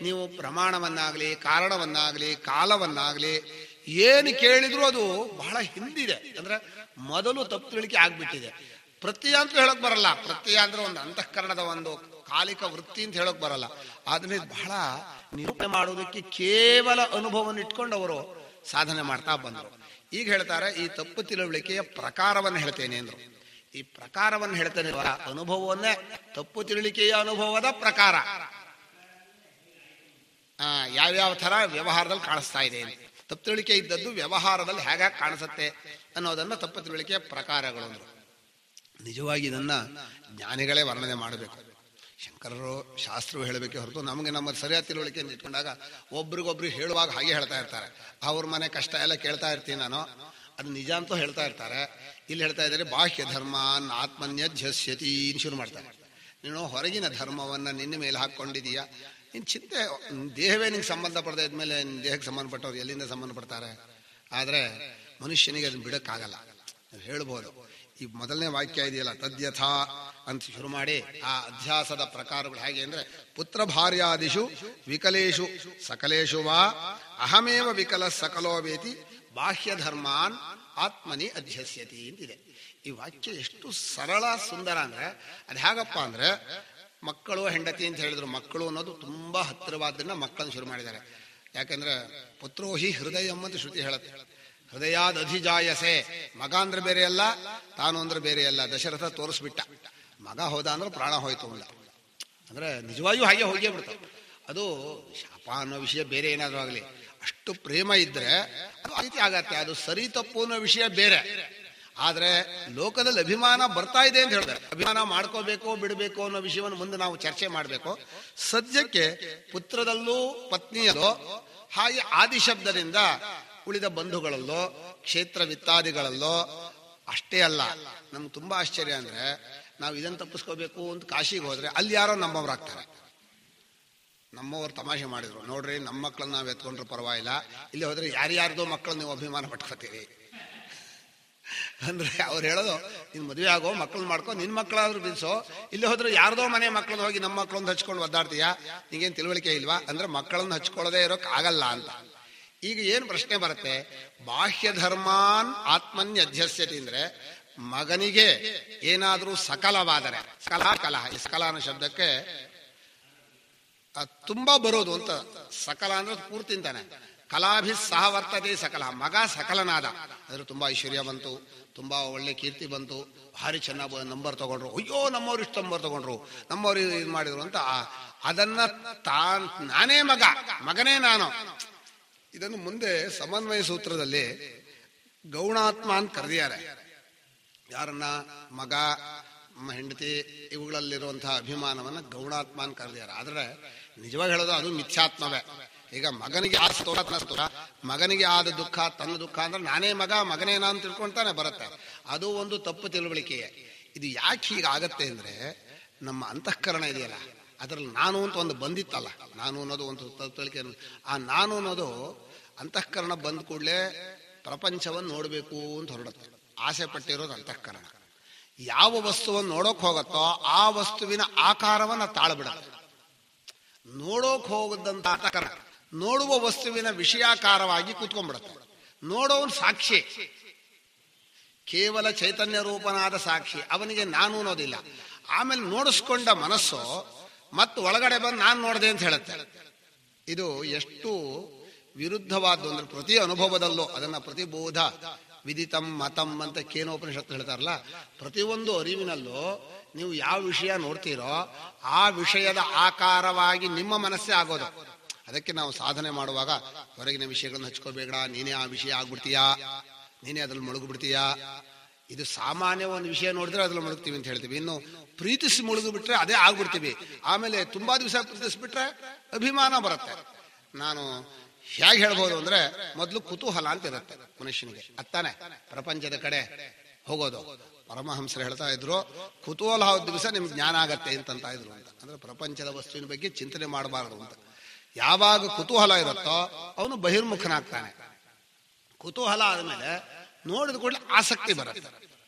ನೀವು ಪ್ರಮಾಣವನ್ನಾಗ್ಲಿ, ಕಾರಣವನ್ನಾಗ್ಲಿ, ಕಾಲವನ್ನಾಗ್ಲಿ ಏನು ಕೇಳಿದ್ರು ಅದು ಬಹಳ ಹಿಂದಿದೆ. ಅಂದ್ರೆ ಮೊದಲು ತಪ್ಪು ತಿಳಿಕೆ ಆಗ್ಬಿಟ್ಟಿದೆ. ಪ್ರತ್ಯಯ ಅಂತ ಹೇಳಕ್ ಬರಲ್ಲ. ಪ್ರತ್ಯಯ ಅಂದ್ರೆ ಒಂದು ಅಂತಃಕರಣದ ಒಂದು ಕಾಲಿಕ ವೃತ್ತಿ ಅಂತ ಹೇಳಕ್ ಬರಲ್ಲ. ಆದ್ರೆ ಬಹಳ ನಿರೂಪಣೆ ಮಾಡೋದಕ್ಕೆ ಕೇವಲ ಅನುಭವವನ್ನು ಇಟ್ಕೊಂಡು ಅವರು ಸಾಧನೆ ಮಾಡ್ತಾ ಬಂದರು. ಈಗ ಹೇಳ್ತಾರೆ ಈ ತಪ್ಪು ತಿಳುವಳಿಕೆಯ ಪ್ರಕಾರವನ್ನು ಹೇಳ್ತೇನೆ ಅಂದ್ರು. ಈ ಪ್ರಕಾರವನ್ನು ಹೇಳ್ತೇನೆ, ಅನುಭವವನ್ನೇ ತಪ್ಪು ತಿಳುವಳಿಕೆಯ ಅನುಭವದ ಪ್ರಕಾರ ಯಾವ್ಯಾವ ತರ ವ್ಯವಹಾರದಲ್ಲಿ ಕಾಣಿಸ್ತಾ ಇದೆ. ತಪ್ಪು ತಿಳುವಳಿಕೆ ಇದ್ದದ್ದು ವ್ಯವಹಾರದಲ್ಲಿ ಹೇಗಾಗಿ ಕಾಣಿಸುತ್ತೆ ಅನ್ನೋದನ್ನ ತಪ್ಪು ತಿಳುವಳಿಕೆಯ ಪ್ರಕಾರಗಳು ಅಂದ್ರು. ನಿಜವಾಗಿ ಇದನ್ನ ಜ್ಞಾನಿಗಳೇ ವರ್ಣನೆ ಮಾಡಬೇಕು. ಶಂಕರರು ಶಾಸ್ತ್ರವು ಹೇಳಬೇಕೆ ಹೊರತು ನಮಗೆ ನಮ್ಮ ಸರಿಯಾದ ತಿಳುವಳಿಕೆಯನ್ನು ಇಟ್ಕೊಂಡಾಗ ಒಬ್ರಿಗೊಬ್ರಿಗೆ ಹೇಳುವಾಗ ಹಾಗೆ ಹೇಳ್ತಾ ಇರ್ತಾರೆ. ಅವ್ರ ಮನೆ ಕಷ್ಟ ಎಲ್ಲ ಕೇಳ್ತಾ ಇರ್ತೀನಿ ನಾನು, ಅದು ನಿಜ ಅಂತೂ ಹೇಳ್ತಾ ಇರ್ತಾರೆ. ಇಲ್ಲಿ ಹೇಳ್ತಾ ಇದ್ದಾರೆ ಬಾಹ್ಯ ಧರ್ಮಾನ್ ಆತ್ಮನ್ಯಧ್ಯಸ್ಯತಿ ಶುರು ಮಾಡ್ತಾರೆ. ನೀನು ಹೊರಗಿನ ಧರ್ಮವನ್ನ ನಿನ್ನ ಮೇಲೆ ಹಾಕೊಂಡಿದೀಯಾ, ನಿನ್ ಚಿಂತೆ ದೇಹವೇ ನಿಂಗೆ ಸಂಬಂಧಪಡದೆ ಇದ್ಮೇಲೆ ನಿನ್ನ ದೇಹಕ್ಕೆ ಸಂಬಂಧಪಟ್ಟವ್ರು ಎಲ್ಲಿಂದ ಸಂಬಂಧಪಡ್ತಾರೆ. ಆದ್ರೆ ಮನುಷ್ಯನಿಗೆ ಅದನ್ನ ಬಿಡಕ್ಕಾಗಲ್ಲ. ನಾವು ಹೇಳ್ಬೋದು. ಈ ಮೊದಲನೇ ವಾಕ್ಯ ಇದೆಯಲ್ಲ, ತದ್ಯಥ ಅಂತ ಶುರು ಮಾಡಿ ಆ ಅಧ್ಯಾಸದ ಪ್ರಕಾರಗಳು ಹೇಗೆ ಅಂದ್ರೆ, ಪುತ್ರ ಭಾರ್ಯಾದಿಷು ವಿಕಲೇಶು ಸಕಲೇಶು ವಾ ಅಹಮೇವ ವಿಕಲ ಸಕಲೋ ವೇತಿ ಬಾಹ್ಯ ಧರ್ಮಾನ್ ಆತ್ಮನಿ ಅಧ್ಯಸ್ಯತಿ ಅಂತಿದೆ. ಈ ವಾಕ್ಯ ಎಷ್ಟು ಸರಳ ಸುಂದರ ಅಂದ್ರೆ, ಅದು ಹೇಗಪ್ಪ ಅಂದ್ರೆ, ಮಕ್ಕಳು ಹೆಂಡತಿ ಅಂತ ಹೇಳಿದ್ರು. ಮಕ್ಕಳು ಅನ್ನೋದು ತುಂಬಾ ಹತ್ತಿರವಾದನ್ನ ಮಕ್ಕಳನ್ನು ಶುರು ಮಾಡಿದ್ದಾರೆ. ಯಾಕಂದ್ರೆ ಪುತ್ರೋಹಿ ಹೃದಯ ಅಂತ ಶ್ರುತಿ ಹೇಳುತ್ತೆ. ಹೃದಯಾದ ಅಧಿಜಾಯಸೆ. ಮಗ ಅಂದ್ರೆ ಬೇರೆ ಅಲ್ಲ, ತಾನು ಅಂದ್ರೆ ಬೇರೆ ಅಲ್ಲ. ದಶರಥ ತೋರಿಸ್ಬಿಟ್ಟ, ಮಗ ಹೋದ ಅಂದ್ರೆ ಪ್ರಾಣ ಹೋಯ್ತು ಅಲ್ಲ. ಅಂದ್ರೆ ನಿಜವಾಗಿಯೂ ಹಾಗೆ ಹೋಗೇ ಬಿಡ್ತಾವ. ಅದು ಶಾಪ ಅನ್ನೋ ವಿಷಯ ಬೇರೆ, ಏನಾದ್ರೂ ಆಗ್ಲಿ ಅಷ್ಟು ಪ್ರೇಮ ಇದ್ರೆ ಅದು ಆ ರೀತಿ ಆಗತ್ತೆ. ಅದು ಸರಿ ತಪ್ಪು ಅನ್ನೋ ವಿಷಯ ಬೇರೆ. ಆದ್ರೆ ಲೋಕದಲ್ಲಿ ಅಭಿಮಾನ ಬರ್ತಾ ಇದೆ ಅಂತ ಹೇಳಿದ್ರೆ, ಅಭಿಮಾನ ಮಾಡ್ಕೋಬೇಕು ಬಿಡಬೇಕು ಅನ್ನೋ ವಿಷಯವನ್ನು ಮುಂದೆ ನಾವು ಚರ್ಚೆ ಮಾಡಬೇಕು. ಸದ್ಯಕ್ಕೆ ಪುತ್ರದಲ್ಲೂ ಪತ್ನಿಯಲ್ಲೋ ಹಾಗೆ ಆದಿಶಬ್ದದಿಂದ ಉಳಿದ ಬಂಧುಗಳಲ್ಲೋ ಕ್ಷೇತ್ರ ವಿತ್ತಾದಿಗಳಲ್ಲೋ ಅಷ್ಟೇ ಅಲ್ಲ. ನಮ್ಗೆ ತುಂಬಾ ಆಶ್ಚರ್ಯ ಅಂದ್ರೆ, ನಾವು ಇದನ್ನು ತಪ್ಪಿಸ್ಕೋಬೇಕು ಅಂತ ಕಾಶಿಗೆ ಹೋದ್ರೆ ಅಲ್ಲಿ ಯಾರೋ ನಮ್ಮವ್ರಾಗ್ತಾರೆ. ನಮ್ಮವ್ರು ತಮಾಷೆ ಮಾಡಿದ್ರು, ನೋಡ್ರಿ ನಮ್ಮ ಮಕ್ಕಳನ್ನ ನಾವು ಎತ್ಕೊಂಡ್ರು ಪರವಾಗಿಲ್ಲ, ಇಲ್ಲಿ ಹೋದ್ರೆ ಯಾರ್ಯಾರ್ದೋ ಮಕ್ಕಳು ನೀವು ಅಭಿಮಾನ ಪಟ್ಕೋತೀರಿ ಅಂದ್ರೆ ಅವ್ರು ಹೇಳೋದು, ನಿನ್ ಮದುವೆ ಆಗೋ ಮಕ್ಕಳನ್ನ ಮಾಡ್ಕೊ, ನಿನ್ ಮಕ್ಕಳಾದ್ರೂ ಬಿಡಿಸೋ. ಇಲ್ಲಿ ಹೋದ್ರೆ ಯಾರ್ದೋ ಮನೆ ಮಕ್ಕಳನ್ನ ಹೋಗಿ ನಮ್ಮ ಮಕ್ಕಳನ್ನ ಹಚ್ಕೊಂಡು ಒದ್ದಾಡ್ತೀಯಾ, ನಿಗೇನ್ ತಿಳುವಳಿಕೆ ಇಲ್ವಾ ಅಂದ್ರೆ ಮಕ್ಕಳನ್ನ ಹಚ್ಕೊಳ್ಳೋದೇ ಇರೋಕ್ ಆಗಲ್ಲ ಅಂತ. ಈಗ ಏನ್ ಪ್ರಶ್ನೆ ಬರುತ್ತೆ, ಬಾಹ್ಯ ಧರ್ಮಾನ್ ಆತ್ಮನ್ಯ ಅಧ್ಯಸ್ಯತೆ ಅಂದ್ರೆ ಮಗನಿಗೆ ಏನಾದ್ರೂ ಸಕಲವಾದರೆ, ಕಲಹ ಈ ಸಕಲ ಅನ್ನೋ ಶಬ್ದಕ್ಕೆ ತುಂಬಾ ಬರೋದು ಅಂತ. ಸಕಲ ಅಂದ್ರೆ ಪೂರ್ತಿ ಅಂತಾನೆ. ಕಲಾಭಿ ಸಹ ವರ್ತತೆ ಸಕಲ. ಮಗ ಸಕಲನಾದ, ಅದ್ರ ತುಂಬಾ ಐಶ್ವರ್ಯ ಬಂತು, ತುಂಬಾ ಒಳ್ಳೆ ಕೀರ್ತಿ ಬಂತು, ಭಾರಿ ಚೆನ್ನಾಗಿ ನಂಬರ್ ತಗೊಂಡ್ರು. ಅಯ್ಯೋ ನಮ್ಮವ್ರು ಇಷ್ಟು ನಂಬರ್ ತಗೊಂಡ್ರು, ನಮ್ಮವ್ರು ಇದು ಮಾಡಿದ್ರು ಅಂತ ಅದನ್ನ ನಾನೇ ಮಗನೇ ನಾನು. ಇದನ್ನು ಮುಂದೆ ಸಮನ್ವಯ ಸೂತ್ರದಲ್ಲಿ ಗೌಣಾತ್ಮ ಅಂತ ಕರೆದಿದ್ದಾರೆ. ಯಾರನ್ನ? ಮಗ, ಹೆಂಡತಿ, ಇವುಗಳಲ್ಲಿರುವಂತಹ ಅಭಿಮಾನವನ್ನ ಗೌಣಾತ್ಮ ಅಂತ ಕರೆದಿದ್ದಾರೆ. ಆದ್ರೆ ನಿಜವಾಗಿ ಹೇಳೋದು ಅದು ಮಿಥ್ಯಾತ್ಮವೇ. ಈಗ ಮಗನಿಗೆ ಮಗನಿಗೆ ಆದ ದುಃಖ ತನ್ನ ದುಃಖ ಅಂದ್ರೆ ನಾನೇ ಮಗನೇ ನಾನು ತಿಳ್ಕೊಂತಾನೆ ಬರುತ್ತೆ. ಅದು ಒಂದು ತಪ್ಪು ತಿಳುವಳಿಕೆಯೇ. ಇದು ಯಾಕೆ ಹೀಗಾಗತ್ತೆ ಅಂದ್ರೆ, ನಮ್ಮ ಅಂತಃಕರಣ ಇದೆಯಲ್ಲ ಅದರಲ್ಲಿ ನಾನು ಅಂತ ಒಂದು ಬಂದಿತ್ತಲ್ಲ, ನಾನು ಅನ್ನೋದು ಒಂದು ತಿಳುವಳಿಕೆ. ಆ ನಾನು ಅನ್ನೋದು ಅಂತಃಕರಣ ಬಂದ ಕೂಡಲೇ ಪ್ರಪಂಚವನ್ನು ನೋಡಬೇಕು ಅಂತ ಹೊರಡುತ್ತೆ. ಆಸೆ ಪಟ್ಟಿರೋದು ಅಂತಃಕರಣ. ಯಾವ ವಸ್ತುವನ್ನು ನೋಡೋಕ್ ಹೋಗತ್ತೋ ಆ ವಸ್ತುವಿನ ಆಕಾರವನ್ನ ತಾಳ್ಬಿಡುತ್ತೆ. ನೋಡೋಕ್ ಹೋಗದಂತ ಅಂತಃಕರಣ ನೋಡುವ ವಸ್ತುವಿನ ವಿಷಯಾಕಾರವಾಗಿ ಕೂತ್ಕೊಂಡ್ಬಿಡುತ್ತೆ. ನೋಡೋನ್ ಸಾಕ್ಷಿ, ಕೇವಲ ಚೈತನ್ಯ ರೂಪನಾದ ಸಾಕ್ಷಿ, ಅವನಿಗೆ ನಾನು ಅನ್ನೋದಿಲ್ಲ. ಆಮೇಲೆ ನೋಡಿಸ್ಕೊಂಡ ಮನಸ್ಸು ಮತ್ತು ಒಳಗಡೆ ಬಂದು ನಾನು ನೋಡಿದೆ ಅಂತ ಹೇಳುತ್ತೆ. ಇದು ಎಷ್ಟು ವಿರುದ್ಧವಾದ್ದು ಅಂದ್ರೆ, ಪ್ರತಿ ಅನುಭವದಲ್ಲೂ ಅದನ್ನ ಪ್ರತಿಬೋಧ ವಿದಿತಂ ಮತಂ ಅಂತ ಕೇನೋಪನಿಷತ್ತು ಹೇಳ್ತಾರಲ್ಲ, ಪ್ರತಿಯೊಂದು ಅರಿವಿನಲ್ಲೂ ನೀವು ಯಾವ ವಿಷಯ ನೋಡ್ತೀರೋ ಆ ವಿಷಯದ ಆಕಾರವಾಗಿ ನಿಮ್ಮ ಮನಸ್ಸೇ ಆಗೋದು. ಅದಕ್ಕೆ ನಾವು ಸಾಧನೆ ಮಾಡುವಾಗ ಹೊರಗಿನ ವಿಷಯಗಳನ್ನು ಹಚ್ಕೋಬೇಡ, ನೀನೇ ಆ ವಿಷಯ ಆಗ್ಬಿಡ್ತೀಯಾ, ನೀನೇ ಅದ್ರಲ್ಲಿ ಮುಳುಗ್ಬಿಡ್ತೀಯಾ. ಇದು ಸಾಮಾನ್ಯ ಒಂದು ವಿಷಯ ನೋಡಿದ್ರೆ ಅದ್ರಲ್ಲಿ ಮುಳುಗ್ತೀವಿ ಅಂತ ಹೇಳ್ತೀವಿ. ಇನ್ನು ಪ್ರೀತಿಸಿ ಮುಳುಗಿಬಿಟ್ರೆ ಅದೇ ಆಗ್ಬಿಡ್ತೀವಿ. ಆಮೇಲೆ ತುಂಬಾ ದಿವಸ ಪ್ರೀತಿಸ್ಬಿಟ್ರೆ ಅಭಿಮಾನ ಬರುತ್ತೆ. ನಾನು ಹೇಗೆ ಹೇಳ್ಬೋದು ಅಂದ್ರೆ, ಮೊದಲು ಕುತೂಹಲ ಅಂತ ಇರುತ್ತೆ ಮನುಷ್ಯನಿಗೆ, ಅತ್ತಾನೆ ಪ್ರಪಂಚದ ಕಡೆ ಹೋಗೋದು. ಪರಮಹಂಸರು ಹೇಳ್ತಾ ಇದ್ರು, ಕುತೂಹಲ ಹೋದ ದಿವಸ ನಿಮ್ಗೆ ಜ್ಞಾನ ಆಗತ್ತೆ ಅಂತ ಇದ್ರು ಅಂತ. ಅಂದ್ರೆ ಪ್ರಪಂಚದ ವಸ್ತುವಿನ ಬಗ್ಗೆ ಚಿಂತನೆ ಮಾಡಬಾರದು ಅಂತ. ಯಾವಾಗ ಕುತೂಹಲ ಇರುತ್ತೋ ಅವನು ಬಹಿರ್ಮುಖನಾಗ್ತಾನೆ. ಕುತೂಹಲ ಆದ್ಮೇಲೆ ನೋಡಿದ ಕೂಡಲೇ ಆಸಕ್ತಿ ಬರುತ್ತೆ.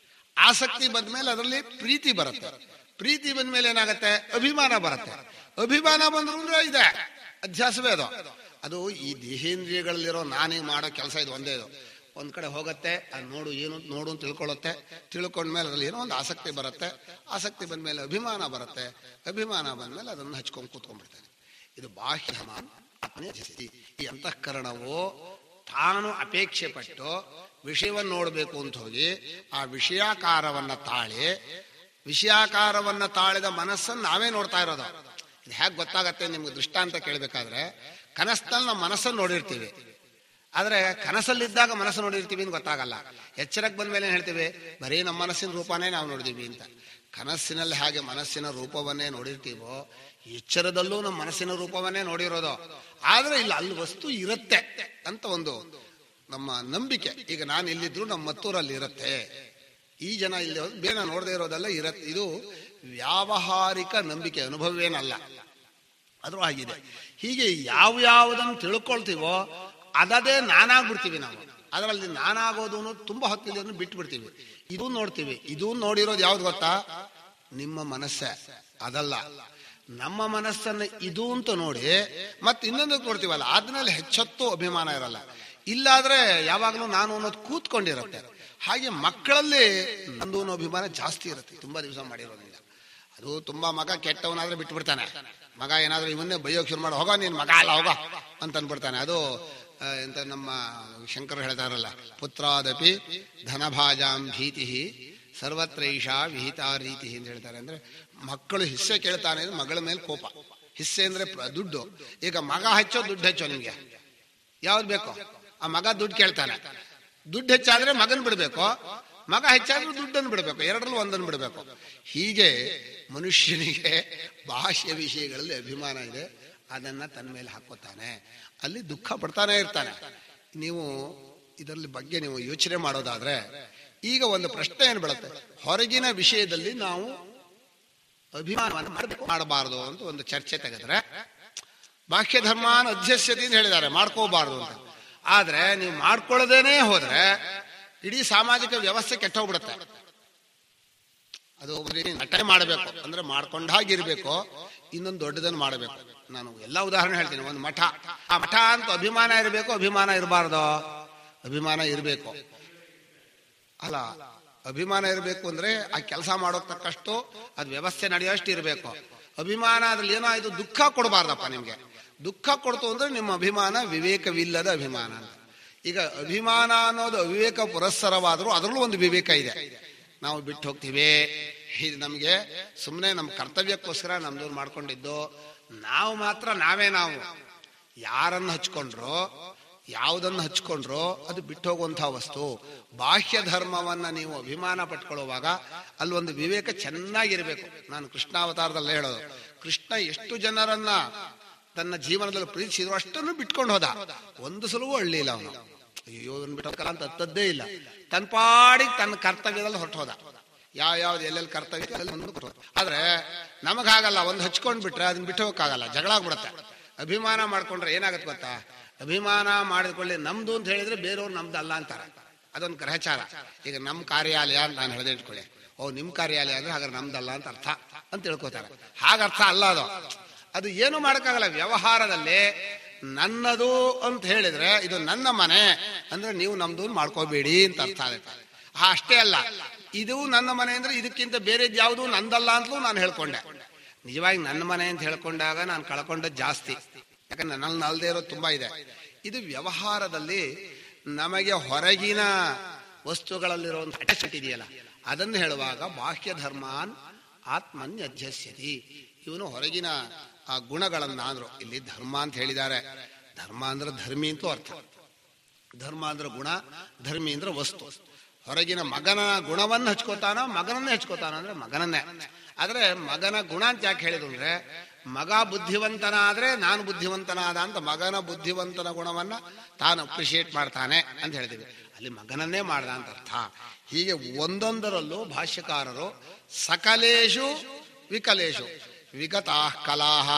ಆಸಕ್ತಿ ಬಂದ್ಮೇಲೆ ಅದರಲ್ಲಿ ಪ್ರೀತಿ ಬರುತ್ತೆ. ಪ್ರೀತಿ ಬಂದ್ಮೇಲೆ ಏನಾಗತ್ತೆ, ಅಭಿಮಾನ ಬರುತ್ತೆ. ಅಭಿಮಾನ ಬಂದ್ರು ಇದೆ ಅಧ್ಯಾಸವೇ ಅದು. ಅದು ಈ ದೇಹೇಂದ್ರಿಯಗಳಲ್ಲಿರೋ ನಾನೇ ಮಾಡೋ ಕೆಲಸ ಇದು ಒಂದೇ. ಇದು ಒಂದ್ ಕಡೆ ಹೋಗುತ್ತೆ, ಅದು ನೋಡು ಏನು ನೋಡು ಅಂತ ತಿಳ್ಕೊಳ್ಳುತ್ತೆ. ತಿಳ್ಕೊಂಡ್ಮೇಲೆ ಅದ್ರಲ್ಲಿ ಏನೋ ಒಂದು ಆಸಕ್ತಿ ಬರುತ್ತೆ. ಆಸಕ್ತಿ ಬಂದ್ಮೇಲೆ ಅಭಿಮಾನ ಬರುತ್ತೆ. ಅಭಿಮಾನ ಬಂದ್ಮೇಲೆ ಅದನ್ನು ಹಚ್ಕೊಂಡು ಕೂತ್ಕೊಂಡ್ಬಿಡ್ತಾನೆ. ಇದು ಬಾಹ್ಯ ಈ ಅಂತಃಕರಣವು ತಾನು ಅಪೇಕ್ಷೆ ಪಟ್ಟು ವಿಷಯವನ್ನು ನೋಡಬೇಕು ಅಂತ ಹೋಗಿ ಆ ವಿಷಯಾಕಾರವನ್ನ ತಾಳಿ, ವಿಷಯಾಕಾರವನ್ನ ತಾಳಿದ ಮನಸ್ಸನ್ನು ನಾವೇ ನೋಡ್ತಾ ಇರೋದು. ಇದು ಹೇಗೆ ಗೊತ್ತಾಗತ್ತೆ ನಿಮ್ಗೆ ದೃಷ್ಟಾಂತ ಕೇಳಬೇಕಾದ್ರೆ, ಕನಸಲ್ಲಿ ನಾವು ಮನಸ್ಸನ್ನು ನೋಡಿರ್ತೀವಿ, ಆದ್ರೆ ಕನಸಲ್ಲಿದ್ದಾಗ ಮನಸ್ಸು ನೋಡಿರ್ತೀವಿ ಅಂತ ಗೊತ್ತಾಗಲ್ಲ. ಎಚ್ಚರಕ್ಕೆ ಬಂದ್ಮೇಲೆ ಏನ್ ಹೇಳ್ತೀವಿ, ಬರೀ ನಮ್ಮ ಮನಸ್ಸಿನ ರೂಪನೇ ನಾವು ನೋಡಿದೀವಿ ಅಂತ. ಕನಸಿನಲ್ಲಿ ಹಾಗೆ ಮನಸ್ಸಿನ ರೂಪವನ್ನೇ ನೋಡಿರ್ತೀವೋ, ಎಚ್ಚರದಲ್ಲೂ ನಮ್ಮ ಮನಸ್ಸಿನ ರೂಪವನ್ನೇ ನೋಡಿರೋದು. ಆದ್ರೆ ಇಲ್ಲ, ಅಲ್ಲಿ ವಸ್ತು ಇರುತ್ತೆ ಅಂತ ಒಂದು ನಮ್ಮ ನಂಬಿಕೆ. ಈಗ ನಾನು ಇಲ್ಲಿದ್ರು ನಮ್ಮ ಮತ್ತೂರಲ್ಲಿ ಇರುತ್ತೆ, ಈ ಜನ ಇಲ್ಲಿ ಬೇರೆ ನೋಡದೇ ಇರೋದೆಲ್ಲ ಇರತ್ತೆ. ಇದು ವ್ಯಾವಹಾರಿಕ ನಂಬಿಕೆ, ಅನುಭವವೇನಲ್ಲ. ಅದು ಆಗಿದೆ. ಹೀಗೆ ಯಾವ್ಯಾವುದನ್ನು ತಿಳ್ಕೊಳ್ತೀವೋ ಅದೇ ನಾನಾಗ್ಬಿಡ್ತೀವಿ ನಾವು. ಅದರಲ್ಲಿ ನಾನಾಗೋದು ತುಂಬಾ ಹೊತ್ತಿಲ್ಲ ಬಿಟ್ಟು ಬಿಡ್ತೀವಿ. ಇದು ನೋಡ್ತೀವಿ, ಇದು ನೋಡಿರೋದು ಯಾವ್ದು ಗೊತ್ತಾ, ನಿಮ್ಮ ಮನಸ್ಸೇ. ಅದಲ್ಲ, ನಮ್ಮ ಮನಸ್ಸನ್ನು ಇದು ಅಂತ ನೋಡಿ ಮತ್ತೆ ಇನ್ನೊಂದಕ್ಕೆ ನೋಡ್ತೀವಲ್ಲ, ಆದ್ಮೇಲೆ ಹೆಚ್ಚೊತ್ತು ಅಭಿಮಾನ ಇರಲ್ಲ. ಇಲ್ಲಾದ್ರೆ ಯಾವಾಗಲೂ ನಾನು ಅನ್ನೋದು ಕೂತ್ಕೊಂಡಿರುತ್ತೆ. ಹಾಗೆ ಮಕ್ಕಳಲ್ಲಿ ನಂದು ಅನ್ನೋ ಅಭಿಮಾನ ಜಾಸ್ತಿ ಇರುತ್ತೆ, ತುಂಬಾ ದಿವಸ ಮಾಡಿರೋದ್ರಿಂದ. ಅದು ತುಂಬಾ ಮಗ ಕೆಟ್ಟವನಾದ್ರೆ ಬಿಟ್ಟು ಬಿಡ್ತಾನೆ. ಮಗ ಏನಾದ್ರೂ ಇವನ್ನೇ ಬೈಯೋಕ್ ಶುರು ಮಾಡಿ, ಹೋಗ ನೀನ್ ಮಗ ಅಲ್ಲ ಹೋಗ ಅಂತ ಅನ್ಬಿಡ್ತಾನೆ. ಅದು ಎಂತ ನಮ್ಮ ಶಂಕರ್ ಹೇಳ್ತಾರಲ್ಲ, ಪುತ್ರಾದಪಿ ಧನಭಾಜಾಂ ಭೀತಿ ಸರ್ವತ್ರೈಷಾ ವಿಹಿತಾ ರೀತಿ ಅಂತ ಹೇಳ್ತಾರೆ. ಅಂದ್ರೆ ಮಕ್ಕಳು ಹಿಸ್ಸೆ ಕೇಳ್ತಾನೆ ಅಂದ್ರೆ ಮಗಳ ಮೇಲೆ ಕೋಪ. ಹಿಸ್ಸೆ ಅಂದ್ರೆ ದುಡ್ಡು. ಈಗ ಮಗ ಹೆಚ್ಚೋ ದುಡ್ಡು ಹೆಚ್ಚೋ, ನಿಮ್ಗೆ ಯಾವ್ದು ಬೇಕೋ ಆ ಮಗ ದುಡ್ಡು ಕೇಳ್ತಾನೆ. ದುಡ್ಡು ಹೆಚ್ಚಾದ್ರೆ ಮಗನ್ ಬಿಡ್ಬೇಕು, ಮಗ ಹೆಚ್ಚಾದ್ರೂ ದುಡ್ಡನ್ನು ಬಿಡ್ಬೇಕು, ಎರಡರಲ್ಲೂ ಒಂದನ್ನು ಬಿಡ್ಬೇಕು. ಹೀಗೆ ಮನುಷ್ಯನಿಗೆ ಬಾಹ್ಯ ವಿಷಯಗಳಲ್ಲಿ ಅಭಿಮಾನ ಇದೆ, ಅದನ್ನ ತನ್ನ ಮೇಲೆ ಹಾಕೋತಾನೆ, ಅಲ್ಲಿ ದುಃಖ ಪಡ್ತಾನೆ ಇರ್ತಾನೆ. ನೀವು ಇದರಲ್ಲಿ ಬಗ್ಗೆ ನೀವು ಯೋಚನೆ ಮಾಡೋದಾದ್ರೆ, ಈಗ ಒಂದು ಪ್ರಶ್ನೆ ಏನು ಬೀಳುತ್ತೆ, ಹೊರಗಿನ ವಿಷಯದಲ್ಲಿ ನಾವು ಅಭಿಮಾನವನ್ನು ಮಾಡಬೇಕು ಮಾಡಬಾರದು ಅಂತ ಒಂದು ಚರ್ಚೆ ತೆಗೆದ್ರೆ, ಬಾಹ್ಯ ಧರ್ಮಾನ ಅಧ್ಯಸ್ಯತೆ ಅಂತ ಹೇಳಿದ್ದಾರೆ, ಮಾಡ್ಕೋಬಾರ್ದು ಅಂತ. ಆದ್ರೆ ನೀವು ಮಾಡ್ಕೊಳ್ಳದೇನೆ ಹೋದ್ರೆ ಇಡೀ ಸಾಮಾಜಿಕ ವ್ಯವಸ್ಥೆ ಕೆಟ್ಟೋಗ್ಬಿಡುತ್ತೆ. ಅದು ನಟನೆ ಮಾಡಬೇಕು ಅಂದ್ರೆ ಮಾಡ್ಕೊಂಡ ಹಾಗಿರ್ಬೇಕು, ಇನ್ನೊಂದು ದೊಡ್ಡದನ್ನು ಮಾಡಬೇಕು. ನಾನು ಎಲ್ಲ ಉದಾಹರಣೆ ಹೇಳ್ತೀನಿ. ಒಂದು ಮಠ, ಆ ಮಠ ಅಂತ ಅಭಿಮಾನ ಇರಬೇಕು, ಅಭಿಮಾನ ಇರಬಾರ್ದು? ಅಭಿಮಾನ ಇರಬೇಕು ಅಲ್ಲ. ಅಭಿಮಾನ ಇರಬೇಕು ಅಂದ್ರೆ ಆ ಕೆಲಸ ಮಾಡೋಕ್ ತಕ್ಕಷ್ಟು ಅದು ವ್ಯವಸ್ಥೆ ನಡೆಯೋಷ್ಟು ಇರಬೇಕು. ಅಭಿಮಾನ ಅದ್ರಲ್ಲಿ ಏನೋ ಇದು ದುಃಖ ಕೊಡಬಾರ್ದಪ್ಪ. ನಿಮ್ಗೆ ದುಃಖ ಕೊಡ್ತು ಅಂದ್ರೆ ನಿಮ್ಮ ಅಭಿಮಾನ ವಿವೇಕವಿಲ್ಲದ ಅಭಿಮಾನ ಅಂತ. ಈಗ ಅಭಿಮಾನ ಅನ್ನೋದು ಅವಿವೇಕ ಪುರಸ್ಸರವಾದ್ರೂ ಅದರಲ್ಲೂ ಒಂದು ವಿವೇಕ ಇದೆ. ನಾವು ಬಿಟ್ಟು ಹೋಗ್ತೀವಿ, ಇದು ನಮ್ಗೆ ಸುಮ್ಮನೆ ನಮ್ಮ ಕರ್ತವ್ಯಕ್ಕೋಸ್ಕರ ನಮ್ದವ್ರು ಮಾಡ್ಕೊಂಡಿದ್ದು. ನಾವು ಮಾತ್ರ ನಾವೇ ನಾವು. ಯಾರನ್ನು ಹಚ್ಕೊಂಡ್ರೋ ಯಾವುದನ್ನು ಹಚ್ಕೊಂಡ್ರೋ ಅದು ಬಿಟ್ಟು ಹೋಗುವಂತಹ ವಸ್ತು. ಬಾಹ್ಯ ಧರ್ಮವನ್ನ ನೀವು ಅಭಿಮಾನ ಪಟ್ಕೊಳ್ಳುವಾಗ ಅಲ್ಲಿ ಒಂದು ವಿವೇಕ ಚೆನ್ನಾಗಿರ್ಬೇಕು. ನಾನು ಕೃಷ್ಣಾವತಾರದಲ್ಲೇ ಹೇಳೋದು, ಕೃಷ್ಣ ಎಷ್ಟು ಜನರನ್ನ ತನ್ನ ಜೀವನದಲ್ಲಿ ಪ್ರೀತಿಸಿದ್ರು ಅಷ್ಟನ್ನು ಬಿಟ್ಕೊಂಡು ಹೋದ. ಒಂದು ಸಲವೂ ಅಳ್ಳಿಲ್ಲ ಅವನು. ಅಯ್ಯೋ ಬಿಟ್ಟೋಕಲ್ಲ ಅಂತ ಹತ್ತದ್ದೇ ಇಲ್ಲ. ತನ್ನ ಪಾಡಿಗೆ ತನ್ನ ಕರ್ತವ್ಯದಲ್ಲಿ ಹೊರಟೋದ. ಯಾವ್ದು ಎಲ್ಲೆಲ್ಲಿ ಕರ್ತವ್ಯ ಆದ್ರೆ ನಮಗಾಗಲ್ಲ. ಒಂದು ಹಚ್ಕೊಂಡ್ ಬಿಟ್ರೆ ಅದನ್ನ ಬಿಟ್ಟು ಹೋಗಕ್ಕಾಗಲ್ಲ, ಜಗಳ ಆಗ್ಬಿಡತ್ತೆ. ಅಭಿಮಾನ ಮಾಡ್ಕೊಂಡ್ರೆ ಏನಾಗತ್ತೆ ಗೊತ್ತಾ, ಅಭಿಮಾನ ಮಾಡಿಕೊಳ್ಳಿ ನಮ್ದು ಅಂತ ಹೇಳಿದ್ರೆ ಬೇರೆಯವ್ರು ನಮ್ದು ಅಲ್ಲ ಅಂತಾರೆ. ಅದೊಂದು ಗ್ರಹಚಾರ. ಈಗ ನಮ್ಮ ಕಾರ್ಯಾಲಯ ಅಂತ ನಾನು ಹೇಳ್ದೆ ಇಟ್ಕೊಳ್ಳಿ, ಓ ನಿಮ್ ಕಾರ್ಯಾಲಯ ಅಂದ್ರೆ ಹಾಗಾದ್ರೆ ನಮ್ದಲ್ಲ ಅಂತ ಅರ್ಥ ಅಂತ ತಿಳ್ಕೊತಾರೆ. ಹಾಗರ್ಥ ಅಲ್ಲ ಅದು. ಅದು ಏನು ಮಾಡಕ್ಕಾಗಲ್ಲ. ವ್ಯವಹಾರದಲ್ಲಿ ನನ್ನದು ಅಂತ ಹೇಳಿದ್ರೆ ಇದು ನನ್ನ ಮನೆ ಅಂದ್ರೆ ನೀವು ನಮ್ದು ಮಾಡ್ಕೋಬೇಡಿ ಅಂತ ಅರ್ಥ ಆಗುತ್ತೆ. ಅಷ್ಟೇ ಅಲ್ಲ, ಇದು ನನ್ನ ಮನೆ ಅಂದ್ರೆ ಇದಕ್ಕಿಂತ ಬೇರೆದ್ ಯಾವುದು ನಂದಲ್ಲ ಅಂತಲೂ ನಾನು ಹೇಳ್ಕೊಂಡೆ. ನಿಜವಾಗಿ ನನ್ನ ಮನೆ ಅಂತ ಹೇಳ್ಕೊಂಡಾಗ ನಾನು ಕಳ್ಕೊಂಡದ್ದು ಜಾಸ್ತಿ. ಯಾಕಂದ್ರೆ ನನ್ನಲ್ಲಿ ಅಲ್ದೇ ಇರೋದು ತುಂಬಾ ಇದೆ. ಇದು ವ್ಯವಹಾರದಲ್ಲಿ ನಮಗೆ ಹೊರಗಿನ ವಸ್ತುಗಳಲ್ಲಿರುವಂಥ ಅಟ್ಯಾಚ್ಮೆಂಟ್ ಇದೆಯಲ್ಲ, ಅದನ್ನು ಹೇಳುವಾಗ ಬಾಹ್ಯ ಧರ್ಮಾನ್ ಆತ್ಮನ್ಯಧ್ಯಸ್ಯತಿ. ಇವನು ಹೊರಗಿನ ಆ ಗುಣಗಳನ್ನ ಅಂದ್ರು. ಇಲ್ಲಿ ಧರ್ಮ ಅಂತ ಹೇಳಿದ್ದಾರೆ. ಧರ್ಮ ಅಂದ್ರೆ ಧರ್ಮಿ ಅಂತಲೂ ಅರ್ಥ. ಧರ್ಮ ಅಂದ್ರೆ ಗುಣ, ಧರ್ಮಿ ಅಂದ್ರೆ ವಸ್ತು. ಹೊರಗಿನ ಮಗನ ಗುಣವನ್ನು ಹಚ್ಕೋತಾನ, ಮಗನನ್ನೇ ಹಚ್ಕೋತಾನ ಅಂದ್ರೆ ಮಗನನ್ನೇ. ಆದ್ರೆ ಮಗನ ಗುಣ ಅಂತ ಯಾಕೆ ಹೇಳಿದ್ರು ಅಂದ್ರೆ, ಮಗ ಬುದ್ಧಿವಂತನಾದ್ರೆ ನಾನು ಬುದ್ಧಿವಂತನಾದ ಅಂತ ಮಗನ ಬುದ್ಧಿವಂತನ ಗುಣವನ್ನ ತಾನು ಅಪ್ರಿಶಿಯೇಟ್ ಮಾಡ್ತಾನೆ ಅಂತ ಹೇಳ್ತೀವಿ. ಅಲ್ಲಿ ಮಗನನ್ನೇ ಮಾಡ್ದ ಅಂತ ಅರ್ಥ. ಹೀಗೆ ಒಂದೊಂದರಲ್ಲೂ ಭಾಷ್ಯಕಾರರು ಸಕಲೇಶು ವಿಕಲೇಶು ವಿಗತಾ ಕಲಾಹ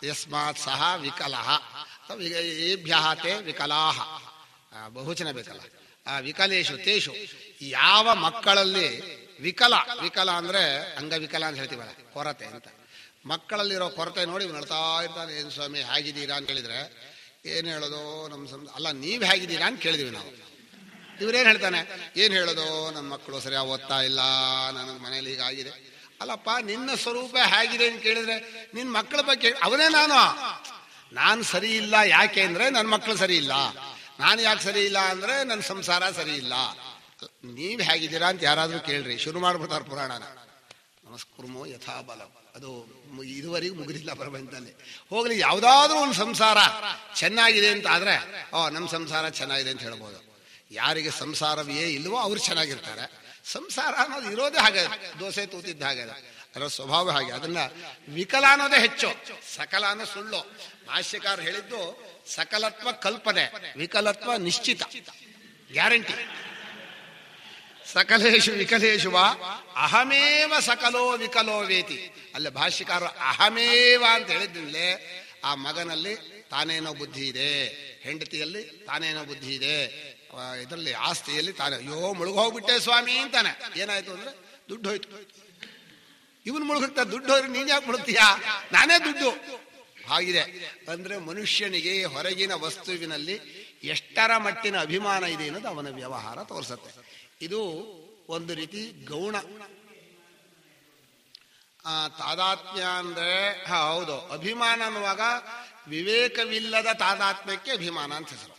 ಯಸ್ಮಾತ್ ಸಹ ವಿಕಲಃ ಏಭ್ಯಃ ತೇ ವಿಕಲಾಹ, ಬಹುವಚನ ಬೇಕಲ್ಲ. ಆ ವಿಕಲೇಶು ತೇಷು, ಯಾವ ಮಕ್ಕಳಲ್ಲಿ ವಿಕಲ, ವಿಕಲ ಅಂದ್ರೆ ಅಂಗವಿಕಲ ಅಂತ ಹೇಳ್ತೀವಲ್ಲ, ಕೊರತೆ ಅಂತ. ಮಕ್ಕಳಲ್ಲಿರೋ ಕೊರತೆ ನೋಡಿ ಇವ್ನು ಹೇಳ್ತಾ ಇರ್ತಾನೆ, ಏನು ಸ್ವಾಮಿ ಹೇಗಿದ್ದೀರಾ ಅಂತ ಕೇಳಿದ್ರೆ ಏನು ಹೇಳೋದು ನಮ್ಮ ಅಲ್ಲ ನೀವು ಹೇಗಿದ್ದೀರಾ ಅಂತ ಕೇಳಿದೀವಿ ನಾವು. ಇವ್ರೇನು ಹೇಳ್ತಾನೆ, ಏನು ಹೇಳೋದು ನಮ್ಮ ಮಕ್ಕಳು ಸರಿಯಾಗಿ ಓದ್ತಾ ಇಲ್ಲ, ನನ್ನ ಮನೇಲಿ ಹೀಗಾಗಿದೆ. ಅಲ್ಲಪ್ಪ, ನಿನ್ನ ಸ್ವರೂಪ ಹೇಗಿದೆ ಅಂತ ಕೇಳಿದ್ರೆ ನಿನ್ನ ಮಕ್ಕಳ ಬಗ್ಗೆ ಅವನೇ ನಾನು ಸರಿ ಇಲ್ಲ. ಯಾಕೆ ಅಂದ್ರೆ ನನ್ನ ಮಕ್ಕಳು ಸರಿ ಇಲ್ಲ. ನಾನು ಯಾಕೆ ಸರಿ ಇಲ್ಲ ಅಂದ್ರೆ ನನ್ನ ಸಂಸಾರ ಸರಿ ಇಲ್ಲ. ನೀವ್ ಹೇಗಿದ್ದೀರಾ ಅಂತ ಯಾರಾದ್ರೂ ಕೇಳ್ರಿ, ಶುರು ಮಾಡ್ಬಿಡ್ತಾರೆ ಪುರಾಣನ. ನಮಸ್ಕುರ್ಮೋ ಯಥಾಬಲ, ಅದು ಇದುವರೆಗೂ ಮುಗಿದಿಲ್ಲ ಪ್ರಪಂಚದಲ್ಲಿ. ಹೋಗ್ಲಿ, ಯಾವ್ದಾದ್ರೂ ಒಂದು ಸಂಸಾರ ಚೆನ್ನಾಗಿದೆ ಅಂತ ಆದ್ರೆ ನಮ್ಮ ಸಂಸಾರ ಚೆನ್ನಾಗಿದೆ ಅಂತ ಹೇಳ್ಬೋದು. ಯಾರಿಗೆ ಸಂಸಾರವೇ ಇಲ್ವೋ ಅವ್ರು ಚೆನ್ನಾಗಿರ್ತಾರೆ. ಸಂಸಾರ ಅನ್ನೋದು ಇರೋದೇ ಹಾಗೆ, ದೋಸೆ ತೂತಿದ್ದ ಹಾಗೆ, ಅದರ ಸ್ವಭಾವ ಹಾಗೆ. ಅದನ್ನ ವಿಕಲ ಅನ್ನೋದೇ ಹೆಚ್ಚು, ಸಕಲ ಅನ್ನೋ ಸುಳ್ಳು. ಭಾಷ್ಯಕಾರ ಹೇಳಿದ್ದು ಸಕಲತ್ವ ಕಲ್ಪನೆ, ವಿಕಲತ್ವ ನಿಶ್ಚಿತ, ಗ್ಯಾರಂಟಿ. ಸಕಲೇಶು ವಿಕಲೇಶು ವಾ ಅಹಮೇವ ಸಕಲೋ ವಿಕಲೋ ವೇತಿ. ಅಲ್ಲ ಭಾಷ್ಯಕಾರ ಅಹಮೇವ ಅಂತ ಹೇಳಿದ್ರಿಂದಲೇ ಆ ಮಗನಲ್ಲಿ ತಾನೇನೋ ಬುದ್ಧಿ ಇದೆ, ಹೆಂಡತಿಯಲ್ಲಿ ತಾನೇನೋ ಬುದ್ಧಿ ಇದೆ, ಇದರಲ್ಲಿ ಆಸ್ತಿಯಲ್ಲಿ ತಾನೇ ಅಯ್ಯೋ ಮುಳುಗೋಗ್ಬಿಟ್ಟೆ ಸ್ವಾಮಿ ಅಂತಾನೆ. ಏನಾಯ್ತು ಅಂದ್ರೆ ದುಡ್ಡು ಹೋಯ್ತು. ಇವನು ಮುಳುಗ್ತಾ, ದುಡ್ಡು ಹೋದ್ರೆ ನೀನ್ ಯಾಕೆ ಮುಳುಗ್ತೀಯಾ, ನಾನೇ ದುಡ್ಡು. ಹಾಗಿದೆ ಅಂದ್ರೆ ಮನುಷ್ಯನಿಗೆ ಹೊರಗಿನ ವಸ್ತುವಿನಲ್ಲಿ ಎಷ್ಟರ ಮಟ್ಟಿನ ಅಭಿಮಾನ ಇದೆ ಅನ್ನೋದು ಅವನ ವ್ಯವಹಾರ ತೋರಿಸುತ್ತೆ. ಇದು ಒಂದು ರೀತಿ ಗೌಣ ತಾದಾತ್ಮ್ಯ ಅಂದ್ರೆ. ಹೌದು, ಅಭಿಮಾನ ಅನ್ನುವಾಗ ವಿವೇಕವಿಲ್ಲದ ತಾದಾತ್ಮ್ಯಕ್ಕೆ ಅಭಿಮಾನ ಅಂತ ಹೆಸರು.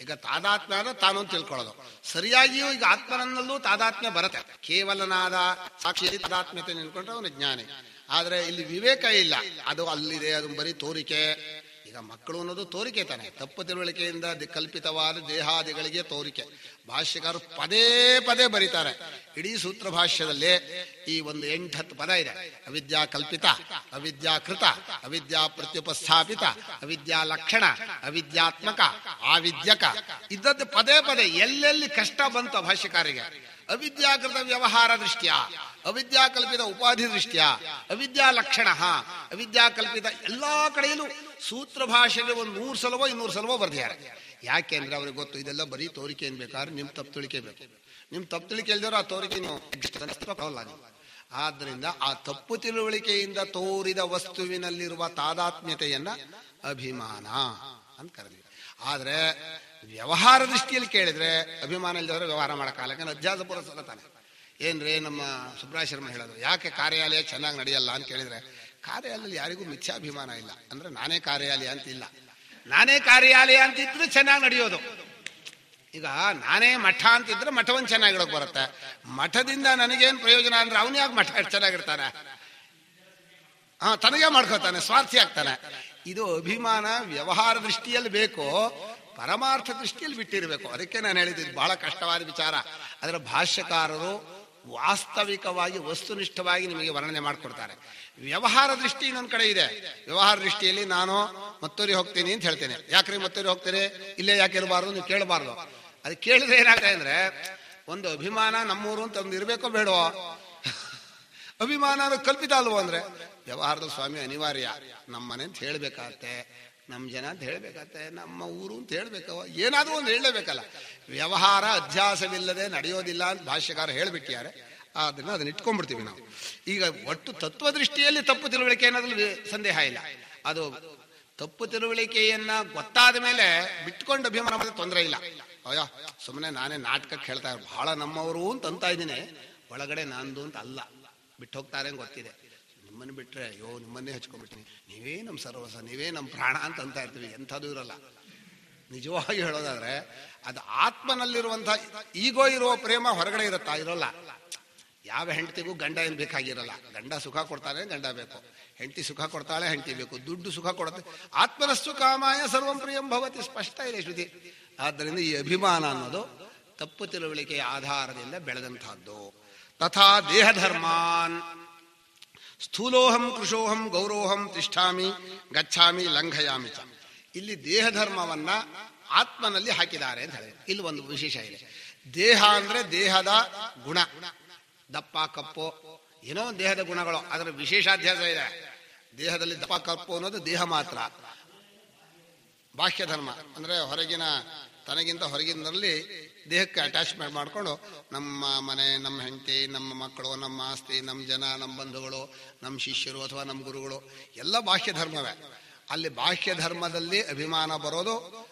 ಈಗ ತಾದಾತ್ಮ್ಯ ಅಂದ್ರೆ ತಾನು ಅಂತ ತಿಳ್ಕೊಳ್ಳೋದು. ಸರಿಯಾಗಿಯೂ ಈಗ ಆತ್ಮನಲ್ಲೂ ತಾದಾತ್ಮ್ಯ ಬರುತ್ತೆ. ಕೇವಲನಾದ ಸಾಕ್ಷಿ ತಾದಾತ್ಮ್ಯತೆ ನಿಲ್ಕೊಂಡ್ರೆ ಅವನು ಜ್ಞಾನಿ. ಆದ್ರೆ ಇಲ್ಲಿ ವಿವೇಕ ಇಲ್ಲ, ಅದು ಅಲ್ಲಿದೆ, ಅದು ಬರೀ ತೋರಿಕೆ. ಈಗ ಮಕ್ಕಳು ಅನ್ನೋದು ತೋರಿಕೆ ತಾನೆ, ತಪ್ಪು ತಿಳುವಳಿಕೆಯಿಂದ ಕಲ್ಪಿತವಾದ ದೇಹಾದಿಗಳಿಗೆ ತೋರಿಕೆ. ಭಾಷ್ಯಕಾರರು ಪದೇ ಪದೇ ಬರೀತಾರೆ. ಇಡೀ ಸೂತ್ರ ಭಾಷ್ಯದಲ್ಲಿ ಈ ಒಂದು 8-10 ಪದ ಇದೆ. ಅವಿದ್ಯಾ ಕಲ್ಪಿತ, ಅವಿದ್ಯಾಕೃತ, ಅವಿದ್ಯಾ ಪ್ರತ್ಯುಪಸ್ಥಾಪಿತ, ಅವಿದ್ಯಾ ಲಕ್ಷಣ, ಅವಿದ್ಯಾತ್ಮಕ, ಆವಿದ್ಯಕ. ಇದ್ದದ್ದು ಪದೇ ಪದೇ. ಎಲ್ಲೆಲ್ಲಿ ಕಷ್ಟ ಬಂತು ಭಾಷ್ಯಕಾರಿಗೆ, ಅವಿದ್ಯಾಕೃತ ವ್ಯವಹಾರ ದೃಷ್ಟ್ಯ, ಅವಿದ್ಯಾಕಲ್ಪಿತ ಉಪಾಧಿ ದೃಷ್ಟ್ಯ, ಅವಿದ್ಯಾ ಲಕ್ಷಣ, ಅವಿದ್ಯಾಕಲ್ಪಿತ, ಎಲ್ಲಾ ಕಡೆಯಲ್ಲೂ ಸೂತ್ರ ಭಾಷೆಯಲ್ಲಿ 100 ಸಲವೋ 200 ಸಲವೋ ಬರ್ದಿದ್ದಾರೆ. ಯಾಕೆ ಅಂದ್ರೆ ಅವ್ರಿಗೆ ಗೊತ್ತು ಇದೆಲ್ಲ ಬರೀ ತೋರಿಕೆ ಏನ್ ಬೇಕಾದ್ರೆ ನಿಮ್ ತಪ್ಪು ತಿಳಿಕೆ ಬೇಕು. ನಿಮ್ ತಪ್ಪು ತಿಳಿಕೆ ಇಲ್ದಿರೋ ಆ ತೋರಿಕೆ ನೀವು. ಆದ್ರಿಂದ ಆ ತಪ್ಪು ತಿಳುವಳಿಕೆಯಿಂದ ತೋರಿದ ವಸ್ತುವಿನಲ್ಲಿರುವ ತಾದಾತ್ಮ್ಯತೆಯನ್ನ ಅಭಿಮಾನ ಅಂತ ಕರೆದ್ವಿ. ಆದ್ರೆ ವ್ಯವಹಾರ ದೃಷ್ಟಿಯಲ್ಲಿ ಕೇಳಿದ್ರೆ ಅಭಿಮಾನ ಇಲ್ದವ್ರೆ ವ್ಯವಹಾರ ಮಾಡಕ್ಕಾಗಲ್ಲ. ಯಾಕಂದ್ರೆ ಅಧ್ಯಾಸ ಪುರಸ್ಕಾರ ತಾನೆ. ಏನ್ರಿ ನಮ್ಮ ಸುಬ್ರಾಯ ಶರ್ಮ ಹೇಳೋದು, ಯಾಕೆ ಕಾರ್ಯಾಲಯ ಚೆನ್ನಾಗಿ ನಡೆಯಲ್ಲ ಅಂತ ಕೇಳಿದ್ರೆ, ಕಾರ್ಯಾಲಯದಲ್ಲಿ ಯಾರಿಗೂ ಮಿಥ್ಯಾಭಿಮಾನ ಇಲ್ಲ. ಅಂದ್ರೆ ನಾನೇ ಕಾರ್ಯಾಲಯ ಅಂತಿಲ್ಲ, ನಾನೇ ಕಾರ್ಯಾಲಯ ಅಂತಿದ್ರೆ ಚೆನ್ನಾಗಿ ನಡೆಯೋದು. ಈಗ ನಾನೇ ಮಠ ಅಂತಿದ್ರೆ ಮಠವನ್ನು ಚೆನ್ನಾಗಿಡೋಕೆ ಬರುತ್ತೆ. ಮಠದಿಂದ ನನಗೇನು ಪ್ರಯೋಜನ ಅಂದ್ರೆ ಅವನು ಯಾಕೆ ಮಠ ಚೆನ್ನಾಗಿರ್ತಾನೆ? ತನಗೇ ಮಾಡ್ಕೋತಾನೆ, ಸ್ವಾರ್ಥಿ ಆಗ್ತಾನೆ. ಇದು ಅಭಿಮಾನ ವ್ಯವಹಾರ ದೃಷ್ಟಿಯಲ್ಲಿ ಬೇಕು, ಪರಮಾರ್ಥ ದೃಷ್ಟಿಯಲ್ಲಿ ಬಿಟ್ಟಿರಬೇಕು. ಅದಕ್ಕೆ ನಾನು ಹೇಳಿದ್ದು ಬಹಳ ಕಷ್ಟವಾದ ವಿಚಾರ. ಅದರ ಭಾಷ್ಯಕಾರರು ವಾಸ್ತವಿಕವಾಗಿ ವಸ್ತುನಿಷ್ಠವಾಗಿ ನಿಮಗೆ ವರ್ಣನೆ ಮಾಡಿಕೊಡ್ತಾರೆ. ವ್ಯವಹಾರ ದೃಷ್ಟಿ ಇನ್ನೊಂದು ಕಡೆ ಇದೆ. ವ್ಯವಹಾರ ದೃಷ್ಟಿಯಲ್ಲಿ ನಾನು ಮತ್ತೂರಿಗೆ ಹೋಗ್ತೀನಿ ಅಂತ ಹೇಳ್ತೇನೆ. ಯಾಕ್ರಿ ಮತ್ತೂರಿಗೆ ಹೋಗ್ತೇನೆ, ಇಲ್ಲೇ ಯಾಕೆ ಇರಬಾರ್ದು, ನೀವು ಕೇಳಬಾರ್ದು. ಅದು ಕೇಳಿದ್ರೆ ಏನಾಗ್ತದೆ ಅಂದ್ರೆ, ಒಂದು ಅಭಿಮಾನ ನಮ್ಮೂರು ಅಂತ ಒಂದು ಇರಬೇಕೋ ಬೇಡವೋ, ಅಭಿಮಾನ ಕಲ್ಪಿತ ಅಲ್ವೋ ಅಂದ್ರೆ ವ್ಯವಹಾರದ ಸ್ವಾಮಿ ಅನಿವಾರ್ಯ. ನಮ್ಮನೆ ಅಂತ ಹೇಳ್ಬೇಕಾಗತ್ತೆ, ನಮ್ಮ ಜನ ಅಂತ ಹೇಳ್ಬೇಕಾಗತ್ತೆ, ನಮ್ಮ ಊರು ಅಂತ ಹೇಳ್ಬೇಕವ, ಏನಾದ್ರೂ ಒಂದು ಹೇಳಲೇಬೇಕಲ್ಲ. ವ್ಯವಹಾರ ಅಧ್ಯಾಸವಿಲ್ಲದೆ ನಡೆಯೋದಿಲ್ಲ ಅಂತ ಭಾಷ್ಯಕಾರ ಹೇಳ್ಬಿಟ್ಟಿದ್ದಾರೆ. ಅದನ್ನ ಇಟ್ಕೊಂಡ್ಬಿಡ್ತೀವಿ ನಾವು. ಈಗ ಒಟ್ಟು ತತ್ವದೃಷ್ಟಿಯಲ್ಲಿ ತಪ್ಪು ತಿಳುವಳಿಕೆ ಅನ್ನೋದ್ರಲ್ಲಿ ಸಂದೇಹ ಇಲ್ಲ. ಅದು ತಪ್ಪು ತಿಳುವಳಿಕೆಯನ್ನ ಗೊತ್ತಾದ ಮೇಲೆ ಬಿಟ್ಕೊಂಡು ಅಭಿಮಾನ ಮಾಡಿದ್ರೆ ತೊಂದರೆ ಇಲ್ಲ. ಅಯ್ಯೋ ಸುಮ್ಮನೆ ನಾನೇ ನಾಟಕಕ್ಕೆ ಹೇಳ್ತಾ ಇರೋ ಬಹಳ ನಮ್ಮವರು ಅಂತ ಇದ್ದೀನಿ, ಒಳಗಡೆ ನಂದು ಅಂತ ಅಲ್ಲ. ಬಿಟ್ಟು ಹೋಗ್ತಾರೆ ಗೊತ್ತಿದೆ. ನಿಮ್ಮನ್ನು ಬಿಟ್ರೆ ಅಯ್ಯೋ ನಿಮ್ಮನ್ನೇ ಹಚ್ಕೊಂಡ್ಬಿಡ್ತೀನಿ, ನೀವೇ ನಮ್ಮ ಸರ್ವಸ, ನೀವೇ ನಮ್ಮ ಪ್ರಾಣ ಅಂತ ಇರ್ತೀವಿ. ಎಂಥದ್ದು ಇರಲ್ಲ. ನಿಜವಾಗಿ ಹೇಳೋದಾದ್ರೆ ಅದು ಆತ್ಮನಲ್ಲಿರುವಂತಹ ಈಗೋ ಇರುವ ಪ್ರೇಮ ಹೊರಗಡೆ ಇರುತ್ತಾ? ಇರೋಲ್ಲ. ಯಾವ ಹೆಂಡತಿಗೂ ಗಂಡ ಏನು ಬೇಕಾಗಿರಲ್ಲ. ಗಂಡ ಸುಖ ಕೊಡ್ತಾನೆ, ಗಂಡ ಬೇಕು. ಹೆಂಡತಿ ಸುಖ ಕೊಡ್ತಾಳೆ, ಹೆಂಡತಿ ಬೇಕು. ದುಡ್ಡು ಸುಖ ಕೊಡುತ್ತೆ. ಆತ್ಮನಸ್ಸು ಕಾಮಾಯ ಸರ್ವಂ ಪ್ರಿಯಂ ಭವತಿ, ಸ್ಪಷ್ಟ ಇದೆ ಶ್ರುತಿ. ಆದ್ದರಿಂದ ಈ ಅಭಿಮಾನ ಅನ್ನೋದು ತಪ್ಪು ತಿಳುವಳಿಕೆಯ ಆಧಾರದಿಂದ ಬೆಳೆದಂತಹದ್ದು. ತಥಾ ದೇಹಧರ್ಮಾನ್ ಸ್ಥೂಲೋಹಂ ಕೃಶೋಹಂ ಗೌರೋಹಂ ತಿಷ್ಠಾಮಿ ಗಚ್ಛಾಮಿ ಲಂಘಯಾಮಿ ಚ. ಇಲ್ಲಿ ದೇಹಧರ್ಮವನ್ನ ಆತ್ಮನಲ್ಲಿ ಹಾಕಿದ್ದಾರೆ ಅಂತ ಹೇಳಿದ್ರು. ಇಲ್ಲಿ ಒಂದು ವಿಶೇಷ ಇದೆ. ದೇಹ ಅಂದ್ರೆ ದೇಹದ ಗುಣ, ದಪ್ಪ ಕಪ್ಪು ಏನೋ ದೇಹದ ಗುಣಗಳು, ಅದರ ವಿಶೇಷಾಧ್ಯಾಸ ಇದೆ. ದೇಹದಲ್ಲಿ ದಪ್ಪ ಕಪ್ಪು ಅನ್ನೋದು ದೇಹ ಮಾತ್ರ. ಬಾಹ್ಯ ಧರ್ಮ ಅಂದ್ರೆ ಹೊರಗಿನ, ತನಗಿಂತ ಹೊರಗಿನಲ್ಲಿ ದೇಹಕ್ಕೆ ಅಟ್ಯಾಚ್ಮೆಂಟ್ ಮಾಡಿಕೊಂಡು ನಮ್ಮ ಮನೆ, ನಮ್ಮ ಹೆಂಡತಿ, ನಮ್ಮ ಮಕ್ಕಳು, ನಮ್ಮ ಆಸ್ತಿ, ನಮ್ಮ ಜನ, ನಮ್ಮ ಬಂಧುಗಳು, ನಮ್ಮ ಶಿಷ್ಯರು ಅಥವಾ ನಮ್ಮ ಗುರುಗಳು ಎಲ್ಲ ಬಾಹ್ಯ ಧರ್ಮವೇ. ಅಲ್ಲಿ ಬಾಹ್ಯ ಧರ್ಮದಲ್ಲಿ ಅಭಿಮಾನ ಬರೋದು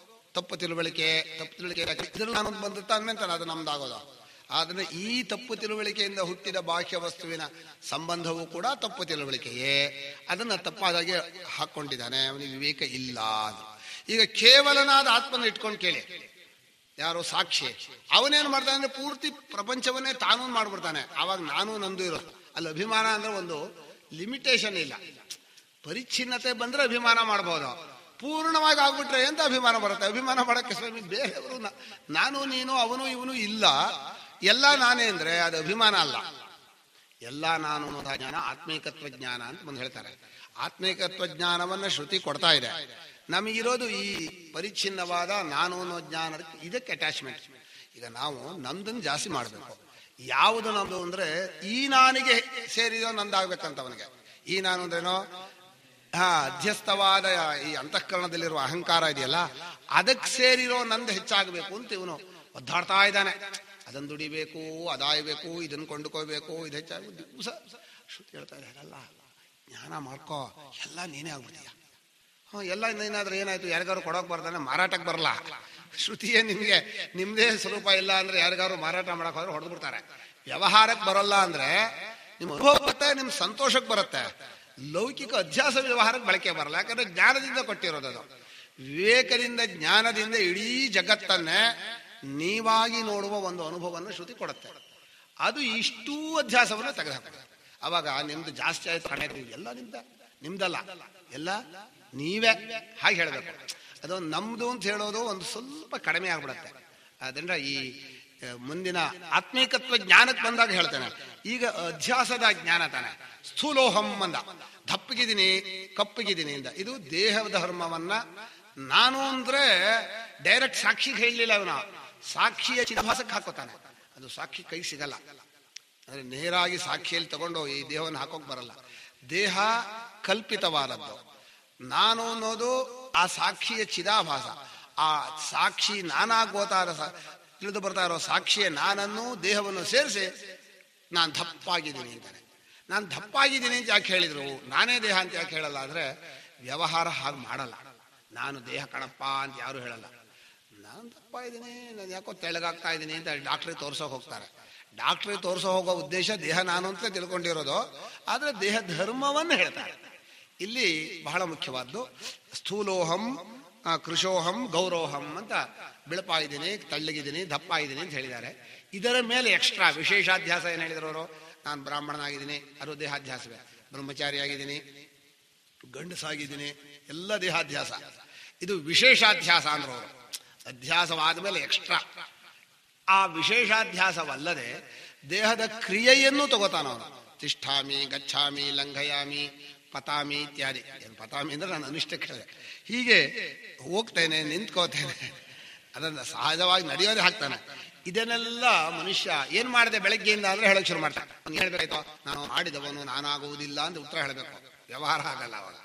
ತಪ್ಪು ತಿಳುವಳಿಕೆ. ಇದ್ರಲ್ಲಿ ನಾನು ಬಂದಿರ್ತಾ ಅಂದ್ಮೇಲೆ ಅದು ನಮ್ದಾಗೋದು. ಆದರೆ ಈ ತಪ್ಪು ತಿಳುವಳಿಕೆಯಿಂದ ಹುಟ್ಟಿದ ಬಾಹ್ಯ ವಸ್ತುವಿನ ಸಂಬಂಧವೂ ಕೂಡ ತಪ್ಪು ತಿಳುವಳಿಕೆಯೇ. ಅದನ್ನು ತಪ್ಪಾದಾಗೆ ಹಾಕ್ಕೊಂಡಿದ್ದಾನೆ. ಅವನಿಗೆ ವಿವೇಕ ಇಲ್ಲ. ಈಗ ಕೇವಲನಾದ ಆತ್ಮನ ಇಟ್ಕೊಂಡು ಕೇಳಿ, ಯಾರೋ ಸಾಕ್ಷಿ, ಅವನೇನು ಮಾಡ್ತಾನೆ ಅಂದ್ರೆ ಪೂರ್ತಿ ಪ್ರಪಂಚವನ್ನೇ ತಾನೂ ಮಾಡ್ಬಿಡ್ತಾನೆ. ಆವಾಗ ನಾನು ನಂದು ಇರೋದು. ಅಲ್ಲಿ ಅಭಿಮಾನ ಅಂದ್ರೆ ಒಂದು ಲಿಮಿಟೇಷನ್ ಇಲ್ಲ. ಪರಿಚ್ಛಿನ್ನತೆ ಬಂದ್ರೆ ಅಭಿಮಾನ ಮಾಡ್ಬೋದು. ಪೂರ್ಣವಾಗಿ ಆಗ್ಬಿಟ್ರೆ ಎಂತ ಅಭಿಮಾನ ಬರುತ್ತೆ? ಅಭಿಮಾನ ಮಾಡಕ್ಕೆ ಸ್ವಾಮಿ ಬೇರೆಯವರು, ನಾನು ನೀನು ಅವನು ಇವನು ಇಲ್ಲ, ಎಲ್ಲ ನಾನೇ ಅಂದ್ರೆ ಅದು ಅಭಿಮಾನ ಅಲ್ಲ. ಎಲ್ಲ ನಾನು ಅನ್ನೋದ ಜ್ಞಾನ ಆತ್ಮೀಕತ್ವ ಜ್ಞಾನ ಅಂತ ಬಂದು ಹೇಳ್ತಾರೆ. ಆತ್ಮೀಕತ್ವ ಜ್ಞಾನವನ್ನ ಶ್ರುತಿ ಕೊಡ್ತಾ ಇದೆ. ನಮಗಿರೋದು ಈ ಪರಿಚ್ಛಿನ್ನವಾದ ನಾನು ಅನ್ನೋ ಜ್ಞಾನ, ಇದಕ್ಕೆ ಅಟ್ಯಾಚ್ಮೆಂಟ್. ಈಗ ನಾವು ನಮ್ದನ್ನು ಜಾಸ್ತಿ ಮಾಡಬೇಕು. ಯಾವುದು ನಮ್ದು ಅಂದ್ರೆ ಈ ನಾನಿಗೆ ಸೇರಿದೋ ನಂದಾಗ್ಬೇಕಂತ ಅವನಿಗೆ. ಈ ನಾನು ಅಂದ್ರೇನೋ ಅಧ್ಯಸ್ಥವಾದ ಈ ಅಂತಃಕರಣದಲ್ಲಿರುವ ಅಹಂಕಾರ ಇದೆಯಲ್ಲ, ಅದಕ್ಕೆ ಸೇರಿರೋ ನಂದು ಹೆಚ್ಚಾಗಬೇಕು ಅಂತ ಇವನು ಒದ್ದಾಡ್ತಾ ಇದ್ದಾನೆ. ಅದನ್ನು ದುಡಿಬೇಕು, ಅದಾಯಬೇಕು, ಇದನ್ನು ಕೊಂಡುಕೋಬೇಕು, ಇದು ಹೆಚ್ಚಾಗಬೇಕು. ದಿವಸ ಶ್ರುತಿ ಹೇಳ್ತಾ ಇದೆ, ಅಲ್ಲ ಜ್ಞಾನ ಮಾಡ್ಕೋ, ಎಲ್ಲ ನೀನೇ ಆಗ್ಬಿಡ್ತೀಯ. ಎಲ್ಲ ಏನಾದ್ರೆ ಏನಾಯ್ತು? ಯಾರಿಗಾರು ಕೊಡೋಕೆ ಬರ್ತಾನೆ, ಮಾರಾಟಕ್ಕೆ ಬರಲ್ಲ. ಶ್ರುತಿಯೇ ನಿಮ್ಗೆ ನಿಮ್ದೇ ಸ್ವರೂಪ ಇಲ್ಲ ಅಂದ್ರೆ ಯಾರಿಗಾರು ಮಾರಾಟ ಮಾಡಕ್ ಹೋದ್ರೆ ಹೊಡೆದು ಬಿಡ್ತಾರೆ. ವ್ಯವಹಾರಕ್ಕೆ ಬರಲ್ಲ ಅಂದ್ರೆ ನಿಮ್ ಅನುಭವ ಬರುತ್ತೆ, ನಿಮ್ ಸಂತೋಷಕ್ಕೆ ಬರುತ್ತೆ. ಲೌಕಿಕ ಅಧ್ಯಾಸ ವ್ಯವಹಾರಕ್ಕೆ ಬಳಕೆ ಬರಲ್ಲ. ಯಾಕಂದ್ರೆ ಜ್ಞಾನದಿಂದ ಕೊಟ್ಟಿರೋದು. ವಿವೇಕದಿಂದ, ಜ್ಞಾನದಿಂದ ಇಡೀ ಜಗತ್ತನ್ನೇ ನೀವಾಗಿ ನೋಡುವ ಒಂದು ಅನುಭವವನ್ನು ಶ್ರುತಿ ಕೊಡುತ್ತೆ. ಅದು ಇಷ್ಟೂ ಅಧ್ಯಾಸವನ್ನು ತೆಗೆದುಹಾಕುತ್ತೆ. ಅವಾಗ ನಿಮ್ದು ಜಾಸ್ತಿ ಆಯ್ತು ಕಡಿಮೆ, ಎಲ್ಲ ನಿಮ್ದಲ್ಲ, ಎಲ್ಲ ನೀವೇ ಹಾಗೆ ಹೇಳಬೇಕು. ಅದು ನಮ್ದು ಅಂತ ಹೇಳೋದು ಒಂದು ಸ್ವಲ್ಪ ಕಡಿಮೆ ಆಗ್ಬಿಡತ್ತೆ. ಅದರಿಂದ ಈ ಮುಂದಿನ ಆತ್ಮೀಕತ್ವ ಜ್ಞಾನಕ್ಕೆ ಬಂದಾಗ ಹೇಳ್ತೇನೆ. ಈಗ ಅಧ್ಯಾಸದ ಜ್ಞಾನ ತಾನೆ. ಸ್ಥೂಲೋಹಂ ಅಂದ, ದಪ್ಪಗಿದ್ದೀನಿ ಕಪ್ಪಗಿದ್ದೀನಿ ಅಂದ. ಇದು ದೇಹ ಧರ್ಮವನ್ನ ನಾನು ಅಂದ್ರೆ ಡೈರೆಕ್ಟ್ ಸಾಕ್ಷಿಗೆ ಹೇಳಲಿಲ್ಲ. ಅವನ ಸಾಕ್ಷಿಯ ಚಿದಾಭಾಸಕ್ಕೆ ಹಾಕೋತಾನೆ. ಅದು ಸಾಕ್ಷಿ ಕೈ ಸಿಗಲ್ಲ. ಅಂದ್ರೆ ನೇರಾಗಿ ಸಾಕ್ಷಿಯಲ್ಲಿ ತಗೊಂಡು ಈ ದೇಹವನ್ನು ಹಾಕೋಕ್ ಬರಲ್ಲ. ದೇಹ ಕಲ್ಪಿತವಾದದ್ದು. ನಾನು ಅನ್ನೋದು ಆ ಸಾಕ್ಷಿಯ ಚಿದಾಭಾಸ. ಆ ಸಾಕ್ಷಿ ನಾನಾಗೋತಾರ ತಿಳಿದು ಬರ್ತಾ ಇರೋ ಸಾಕ್ಷಿಯ ನಾನನ್ನು ದೇಹವನ್ನು ಸೇರಿಸಿ ನಾನು ದಪ್ಪಾಗಿದ್ದೀನಿ ಅಂತಾನೆ. ನಾನು ದಪ್ಪಾಗಿದ್ದೀನಿ ಅಂತ ಯಾಕೆ ಹೇಳಿದ್ರು? ನಾನೇ ದೇಹ ಅಂತ ಯಾಕೆ ಹೇಳಲ್ಲ ಅಂದ್ರೆ ವ್ಯವಹಾರ ಹಾಗೆ ಮಾಡಲ್ಲ. ನಾನು ದೇಹ ಕಣಪ್ಪ ಅಂತ ಯಾರು ಹೇಳಲ್ಲ. ನಾನು ದಪ್ಪ ಇದ್ದೀನಿ, ನಾನು ಯಾಕೋ ತೆಳಗಾಗ್ತಾ ಇದ್ದೀನಿ ಅಂತ ಡಾಕ್ಟ್ರಿಗೆ ತೋರ್ಸೋಕೆ ಹೋಗ್ತಾರೆ. ಡಾಕ್ಟ್ರಿಗೆ ತೋರ್ಸೋ ಹೋಗೋ ಉದ್ದೇಶ ದೇಹ ನಾನು ಅಂತ ತಿಳ್ಕೊಂಡಿರೋದು. ಆದ್ರೆ ದೇಹ ಧರ್ಮವನ್ನು ಹೇಳ್ತಾರೆ. ಇಲ್ಲಿ ಬಹಳ ಮುಖ್ಯವಾದ್ದು ಸ್ಥೂಲೋಹಂ ಕೃಶೋಹಂ ಗೌರೋಹಂ ಅಂತ ಬಿಳಪಾಗಿದ್ದೀನಿ, ತಳ್ಳಗಿದ್ದೀನಿ, ದಪ್ಪ ಇದ್ದೀನಿ ಅಂತ ಹೇಳಿದ್ದಾರೆ. ಇದರ ಮೇಲೆ ಎಕ್ಸ್ಟ್ರಾ ವಿಶೇಷಾಧ್ಯಾಸ ಏನು ಹೇಳಿದ್ರು ಅವರು? ನಾನು ಬ್ರಾಹ್ಮಣನಾಗಿದ್ದೀನಿ, ಅದು ದೇಹಾಧ್ಯಾಸವೇ. ಬ್ರಹ್ಮಚಾರಿಯಾಗಿದ್ದೀನಿ, ಗಂಡಸಾಗಿದ್ದೀನಿ, ಎಲ್ಲ ದೇಹಾಧ್ಯಾಸ. ಇದು ವಿಶೇಷಾಧ್ಯಾಸ ಅಂದ್ರು ಅವರು. ಅಧ್ಯಾಸವಾದ ಮೇಲೆ ಎಕ್ಸ್ಟ್ರಾ. ಆ ವಿಶೇಷಾಧ್ಯಾಸವಲ್ಲದೆ ದೇಹದ ಕ್ರಿಯೆಯನ್ನು ತಗೋತಾನವನು. ತಿಷ್ಠಾಮಿ ಗಚ್ಛಾಮಿ ಲಂಘಯಾಮಿ ಪತಾಮಿ ಇತ್ಯಾದಿ. ಪತಾಮಿ ಅಂದ್ರೆ ನಾನು ಅನಿಷ್ಟಕ್ಕೆ ಹೇಳಿದೆ. ಹೀಗೆ ಹೋಗ್ತೇನೆ, ನಿಂತ್ಕೋತೇನೆ, ಅದನ್ನ ಸಹಜವಾಗಿ ನಡೆಯೋದೇ ಹಾಕ್ತಾನೆ. ಇದನ್ನೆಲ್ಲ ಮನುಷ್ಯ ಏನ್ ಮಾಡಿದೆ ಬೆಳಗ್ಗೆಯಿಂದ ಅಂದ್ರೆ ಹೇಳಕ್ ಶುರು ಮಾಡ್ತಾನೆ. ಹೇಳ್ಬೇಕಾಯ್ತು, ನಾನು ಮಾಡಿದವನು ನಾನಾಗುವುದಿಲ್ಲ ಅಂತ ಉತ್ತರ ಹೇಳಬೇಕು. ವ್ಯವಹಾರ ಆಗಲ್ಲ. ಅವಾಗ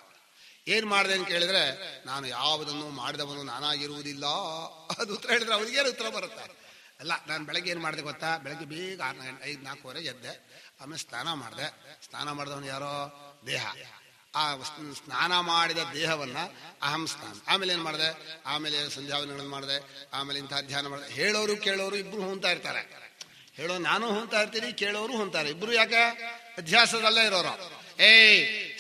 ಏನ್ ಮಾಡಿದೆ ಅಂತ ಕೇಳಿದ್ರೆ ನಾನು ಯಾವುದನ್ನು ಮಾಡಿದವನು ನಾನಾಗಿರುವುದಿಲ್ಲ ಅದು ಉತ್ತರ ಹೇಳಿದ್ರೆ ಅವ್ರಿಗೇನು ಉತ್ತರ ಬರುತ್ತೆ? ಅಲ್ಲ, ನಾನು ಬೆಳಗ್ಗೆ ಏನು ಮಾಡಿದೆ ಗೊತ್ತಾ? ಬೆಳಗ್ಗೆ ಬೇಗ 5-4 ಎದ್ದೆ, ಆಮೇಲೆ ಸ್ನಾನ ಮಾಡಿದೆ. ಸ್ನಾನ ಮಾಡಿದವನು ಯಾರೋ? ದೇಹ. ಆ ಸ್ನಾನ ಮಾಡಿದ ದೇಹವನ್ನ ಅಹಂ ಸ್ನಾನ. ಆಮೇಲೆ ಏನ್ ಮಾಡಿದೆ? ಆಮೇಲೆ ಸಂಧ್ಯಾವನಗಳನ್ನು ಮಾಡಿದೆ, ಆಮೇಲೆ ಇಂಥ ಧ್ಯಾನ ಮಾಡಿದೆ. ಹೇಳೋರು ಕೇಳೋರು ಇಬ್ರು ಹೊಂತಾ ಇರ್ತಾರೆ. ಹೇಳೋ ನಾನು ಹೊಂತಾ ಇರ್ತೀನಿ, ಕೇಳೋರು ಹೊಂತಾರೆ. ಇಬ್ರು ಯಾಕೆ? ಅಧ್ಯಾಸದಲ್ಲೇ ಇರೋರು.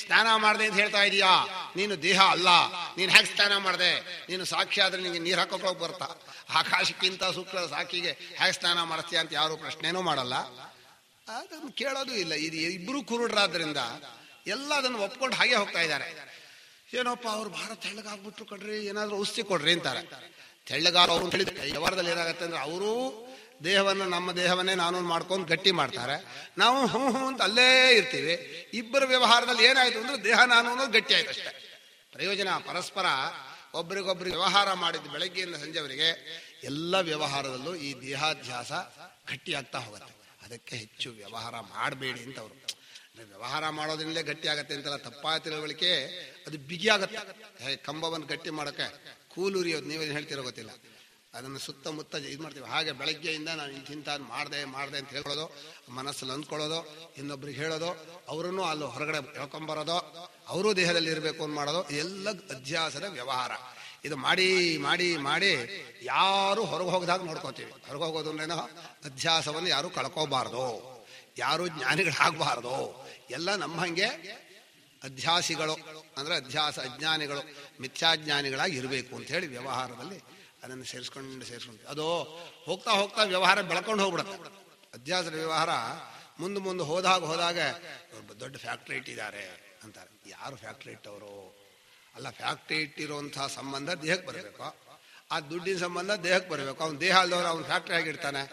ಸ್ನಾನ ಮಾಡಿದೆ ಅಂತ ಹೇಳ್ತಾ ಇದೀಯಾ, ನೀನು ದೇಹ ಅಲ್ಲ, ನೀನು ಹೇಗೆ ಸ್ನಾನ ಮಾಡಿದೆ, ನೀನು ಸಾಕ್ಷಿ ಆದ್ರೆ ನಿಂಗೆ ನೀರು ಹಾಕೋಕೆ ಬರ್ತಾ, ಆಕಾಶಕ್ಕಿಂತ ಶುಕ್ಲ ಸಾಕ್ಷಿಗೆ ಹೇಗೆ ಸ್ನಾನ ಮಾಡಿಸ್ತೀಯ ಅಂತ ಯಾರು ಪ್ರಶ್ನೆನೂ ಮಾಡಲ್ಲ, ಅದನ್ನು ಕೇಳೋದು ಇಲ್ಲ. ಇದು ಇಬ್ರು ಕುರುಡ್ರಾದ್ರಿಂದ ಎಲ್ಲ ಅದನ್ನು ಒಪ್ಕೊಂಡು ಹಾಗೆ ಹೋಗ್ತಾ ಇದ್ದಾರೆ. ಏನೋಪ್ಪ ಅವ್ರು ಭಾಳ ತೆಳ್ಳಗಾಗ್ಬಿಟ್ರು ಕಣ್ರಿ, ಏನಾದ್ರು ಔಷಧಿ ಕೊಡ್ರಿ ಅಂತಾರೆ. ತೆಳ್ಳಗಾರ ಅವ್ರು ಹೇಳಿದ್ರೆ ವ್ಯವಹಾರದಲ್ಲಿ ಏನಾಗುತ್ತೆ ಅಂದ್ರೆ ಅವರು ದೇಹವನ್ನು, ನಮ್ಮ ದೇಹವನ್ನೇ ನಾನು ಮಾಡ್ಕೊಂಡು ಗಟ್ಟಿ ಮಾಡ್ತಾರೆ, ನಾವು ಹ್ಞೂ ಅಂತ ಅಲ್ಲೇ ಇರ್ತೀವಿ. ಇಬ್ಬರ ವ್ಯವಹಾರದಲ್ಲಿ ಏನಾಯ್ತು ಅಂದ್ರೆ ದೇಹ ನಾನು ಅನ್ನೋದು ಗಟ್ಟಿ ಆಯ್ತು ಅಷ್ಟೇ. ಪ್ರಯೋಜನ ಪರಸ್ಪರ ಒಬ್ರಿಗೊಬ್ರಿಗೆ ವ್ಯವಹಾರ ಮಾಡಿದ್ದು ಬೆಳಗ್ಗೆಯಿಂದ ಸಂಜೆವರೆಗೆ ಎಲ್ಲ ವ್ಯವಹಾರದಲ್ಲೂ ಈ ದೇಹಾಧ್ಯಾಸ ಗಟ್ಟಿಯಾಗ್ತಾ ಹೋಗುತ್ತೆ. ಅದಕ್ಕೆ ಹೆಚ್ಚು ವ್ಯವಹಾರ ಮಾಡಬೇಡಿ ಅಂತ ಅವರು. ವ್ಯವಹಾರ ಮಾಡೋದ್ರಿಂದಲೇ ಗಟ್ಟಿ ಆಗತ್ತೆ ಅಂತಲ್ಲ, ತಪ್ಪಾದ ತಿಳುವಳಿಕೆ ಅದು ಬಿಗಿ ಆಗತ್ತೆ. ಕಂಬವನ್ನು ಗಟ್ಟಿ ಮಾಡೋಕ್ಕೆ ಕೂಲೂರಿಯೋದು, ನೀವೇನು ಹೇಳ್ತಿರೋ ಗೊತ್ತಿಲ್ಲ, ಅದನ್ನು ಸುತ್ತಮುತ್ತ ಇದು ಮಾಡ್ತೀವಿ. ಹಾಗೆ ಬೆಳಗ್ಗೆಯಿಂದ ನಾನು ಇಂಥ ಮಾಡಿದೆ ಅಂತ ಹೇಳ್ಕೊಳ್ಳೋದು, ಮನಸ್ಸಲ್ಲಿ ಅಂದ್ಕೊಳ್ಳೋದು, ಇನ್ನೊಬ್ರಿಗೆ ಹೇಳೋದು, ಅವರನ್ನು ಅಲ್ಲಿ ಹೊರಗಡೆ ಹೇಳ್ಕೊಂಬರೋದು, ಅವರೂ ದೇಹದಲ್ಲಿ ಇರಬೇಕು ಅಂತ ಮಾಡೋದು, ಎಲ್ಲ ಅಧ್ಯಾಸದ ವ್ಯವಹಾರ. ಇದು ಮಾಡಿ ಮಾಡಿ ಮಾಡಿ ಯಾರು ಹೊರಗೆ ಹೋಗದಾಗ ನೋಡ್ಕೋತೀವಿ. ಹೊರಗೆ ಹೋಗೋದು ಅಂದ್ರೇನೋ ಅಧ್ಯಾಸವನ್ನು ಯಾರು ಕಳ್ಕೋಬಾರ್ದು, ಯಾರು ಜ್ಞಾನಿಗಳಾಗಬಾರ್ದು. ಎಲ್ಲ ನಮ್ಮ ಹಂಗೆ ಅಧ್ಯಾಸಿಗಳು ಅಂದ್ರೆ ಅಜ್ಞಾನಿಗಳು, ಮಿಥ್ಯಾಜ್ಞಾನಿಗಳಾಗಿ ಇರಬೇಕು ಅಂತ ಹೇಳಿ ವ್ಯವಹಾರದಲ್ಲಿ ಅದನ್ನು ಸೇರಿಸ್ಕೊಂಡು ಅದು ಹೋಗ್ತಾ ಹೋಗ್ತಾ ವ್ಯವಹಾರ ಬೆಳ್ಕೊಂಡು ಹೋಗ್ಬಿಡುತ್ತೆ. ಅಧ್ಯಾಸದ ವ್ಯವಹಾರ ಮುಂದೆ ಹೋದಾಗ ದೊಡ್ಡ ಫ್ಯಾಕ್ಟ್ರಿ ಇಟ್ಟಿದ್ದಾರೆ ಅಂತಾರೆ. ಯಾರು ಫ್ಯಾಕ್ಟ್ರಿ ಇಟ್ಟವರು ಅಲ್ಲ, ಫ್ಯಾಕ್ಟ್ರಿ ಇಟ್ಟಿರುವಂತಹ ಸಂಬಂಧ ದೇಹಕ್ಕೆ ಬರಬೇಕು, ಆ ದುಡ್ಡಿನ ಸಂಬಂಧ ದೇಹಕ್ಕೆ ಬರಬೇಕು. ಅವ್ನು ದೇಹ ಅಲ್ಲದವ್ರು ಅವ್ನು ಫ್ಯಾಕ್ಟ್ರಿ ಆಗಿರ್ತಾನೆ.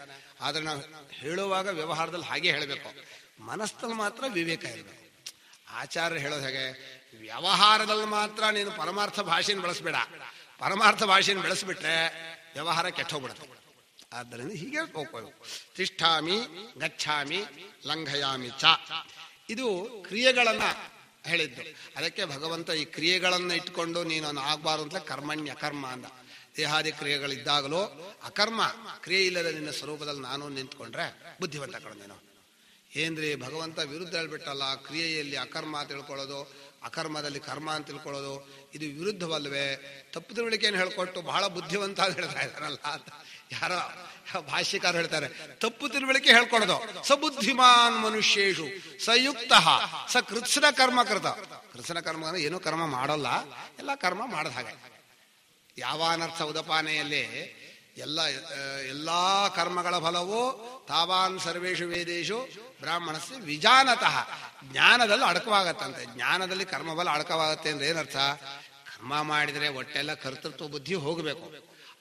ಆದರೆ ನಾವು ಹೇಳುವಾಗ ವ್ಯವಹಾರದಲ್ಲಿ ಹಾಗೆ ಹೇಳಬೇಕು, ಮನಸ್ಸಲ್ಲಿ ಮಾತ್ರ ವಿವೇಕ ಇರಬೇಕು. ಆಚಾರ್ಯ ಹೇಳೋದು ಹೇಗೆ, ವ್ಯವಹಾರದಲ್ಲಿ ಮಾತ್ರ ನೀನು ಪರಮಾರ್ಥ ಭಾಷೆನ ಬಳಸಬೇಡ, ಪರಮಾರ್ಥ ಭಾಷೆಯನ್ನು ಬೆಳೆಸ್ಬಿಟ್ರೆ ವ್ಯವಹಾರ ಕೆಟ್ಟೋಗ್ಬಿಡುತ್ತೆ. ಆದ್ದರಿಂದ ಹೀಗೆ ಹೋಗ್ಬೇಕು. ತಿಷ್ಠಾಮಿ ಗಚ್ಛಾಮಿ ಲಂಘಯಾಮಿ ಚ, ಇದು ಕ್ರಿಯೆಗಳನ್ನ ಹೇಳಿದ್ದು. ಅದಕ್ಕೆ ಭಗವಂತ ಈ ಕ್ರಿಯೆಗಳನ್ನ ಇಟ್ಕೊಂಡು ನೀನು ಆಗಬಾರ್ದು ಅಂತ ಕರ್ಮಣ್ಯ ಅಕರ್ಮ ಅಂದ. ದೇಹಾದಿ ಕ್ರಿಯೆಗಳಿದ್ದಾಗಲೂ ಅಕರ್ಮ ಕ್ರಿಯೆ ಇಲ್ಲದ ನಿನ್ನ ಸ್ವರೂಪದಲ್ಲಿ ನಾನು ನಿಂತ್ಕೊಂಡ್ರೆ ಬುದ್ಧಿವಂತ ಕಣ ನೀನು. ಏನ್ರಿ ಭಗವಂತ ವಿರುದ್ಧ ಹೇಳ್ಬಿಟ್ಟಲ್ಲ, ಕ್ರಿಯೆಯಲ್ಲಿ ಅಕರ್ಮ ತಿಳ್ಕೊಳ್ಳೋದು, ಅಕರ್ಮದಲ್ಲಿ ಕರ್ಮ ಅಂತ ತಿಳ್ಕೊಳ್ಳೋದು, ಇದು ವಿರುದ್ಧವಲ್ವೇ? ತಪ್ಪು ತಿಳುವಳಿಕೆಯನ್ನು ಹೇಳ್ಕೊಟ್ಟು ಬಹಳ ಬುದ್ಧಿವಂತ ಅಂತ ಹೇಳ್ತಾ ಇದ್ದಾರಲ್ಲ ಅಂತ ಯಾರೋ ಭಾಷ್ಯಕಾರ ಹೇಳ್ತಾರೆ. ತಪ್ಪು ತಿಳುವಳಿಕೆ ಹೇಳ್ಕೊಡೋದು. ಸಬುದ್ಧಿಮಾನ್ ಮನುಷ್ಯೇಶು ಸಯುಕ್ತ ಸ ಕೃತ್ಸ್ನ ಕರ್ಮ ಕೃತ. ಕೃತ್ಸ್ನ ಕರ್ಮ ಅಂದ್ರೆ ಏನೂ ಕರ್ಮ ಮಾಡೋಲ್ಲ, ಎಲ್ಲ ಕರ್ಮ ಮಾಡದ ಹಾಗೆ. ಯಾವಾನರ್ಥ ಉದಪಾನೆಯಲ್ಲಿ ಎಲ್ಲಾ ಕರ್ಮಗಳ ಫಲವು ತಾವಾನ್ ಸರ್ವೇಶು ವೇದೇಶು ಬ್ರಾಹ್ಮಣಸ್ಯ ವಿಜಾನತಃ, ಜ್ಞಾನದಲ್ಲಿ ಅಡಕವಾಗತ್ತಂತೆ. ಜ್ಞಾನದಲ್ಲಿ ಕರ್ಮಬಲ ಅಡಕವಾಗತ್ತೆ ಅಂದ್ರೆ ಏನರ್ಥ? ಕರ್ಮ ಮಾಡಿದರೆ ಒಟ್ಟೆಲ್ಲ ಕರ್ತೃತ್ವ ಬುದ್ಧಿ ಹೋಗಬೇಕು.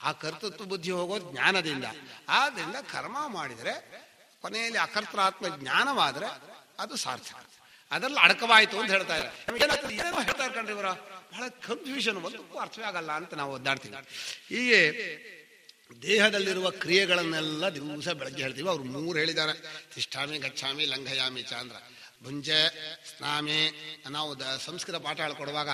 ಆ ಕರ್ತೃತ್ವ ಬುದ್ಧಿ ಹೋಗೋದು ಜ್ಞಾನದಿಂದ. ಆದ್ರಿಂದ ಕರ್ಮ ಮಾಡಿದರೆ ಕೊನೆಯಲ್ಲಿ ಅಕರ್ತೃತ್ವ ಜ್ಞಾನವಾದ್ರೆ ಅದು ಸಾರ್ಥಕ. ಅದರಲ್ಲಿ ಅಡಕವಾಯಿತು ಅಂತ ಹೇಳ್ತಾ ಇದ್ದಾರೆ. ಏನೇನೋ ಹೇಳ್ತಾ ಇರ್ಕೊಂಡ್ರಿ ಇವರ, ಬಹಳ ಕನ್ಫ್ಯೂಷನ್, ಒಂದಕ್ಕೂ ಅರ್ಥವೇ ಆಗಲ್ಲ ಅಂತ ನಾವು ಒದ್ದಾಡ್ತೀವಿ. ಹೀಗೆ ದೇಹದಲ್ಲಿರುವ ಕ್ರಿಯೆಗಳನ್ನೆಲ್ಲ ದಿವಸ ಬೆಳಗ್ಗೆ ಹೇಳ್ತೀವಿ. ಅವ್ರು 3 ಹೇಳಿದ್ದಾರೆ, ತಿಷ್ಠಾಮಿ ಗಚ್ಛಾಮಿ ಲಂಘಯಾಮಿ ಚಾಂದ್ರ. ಭುಂಜೆ ಸ್ನಾಮಿ. ನಾವು ಸಂಸ್ಕೃತ ಪಾಠ ಹೇಳ್ಕೊಡುವಾಗ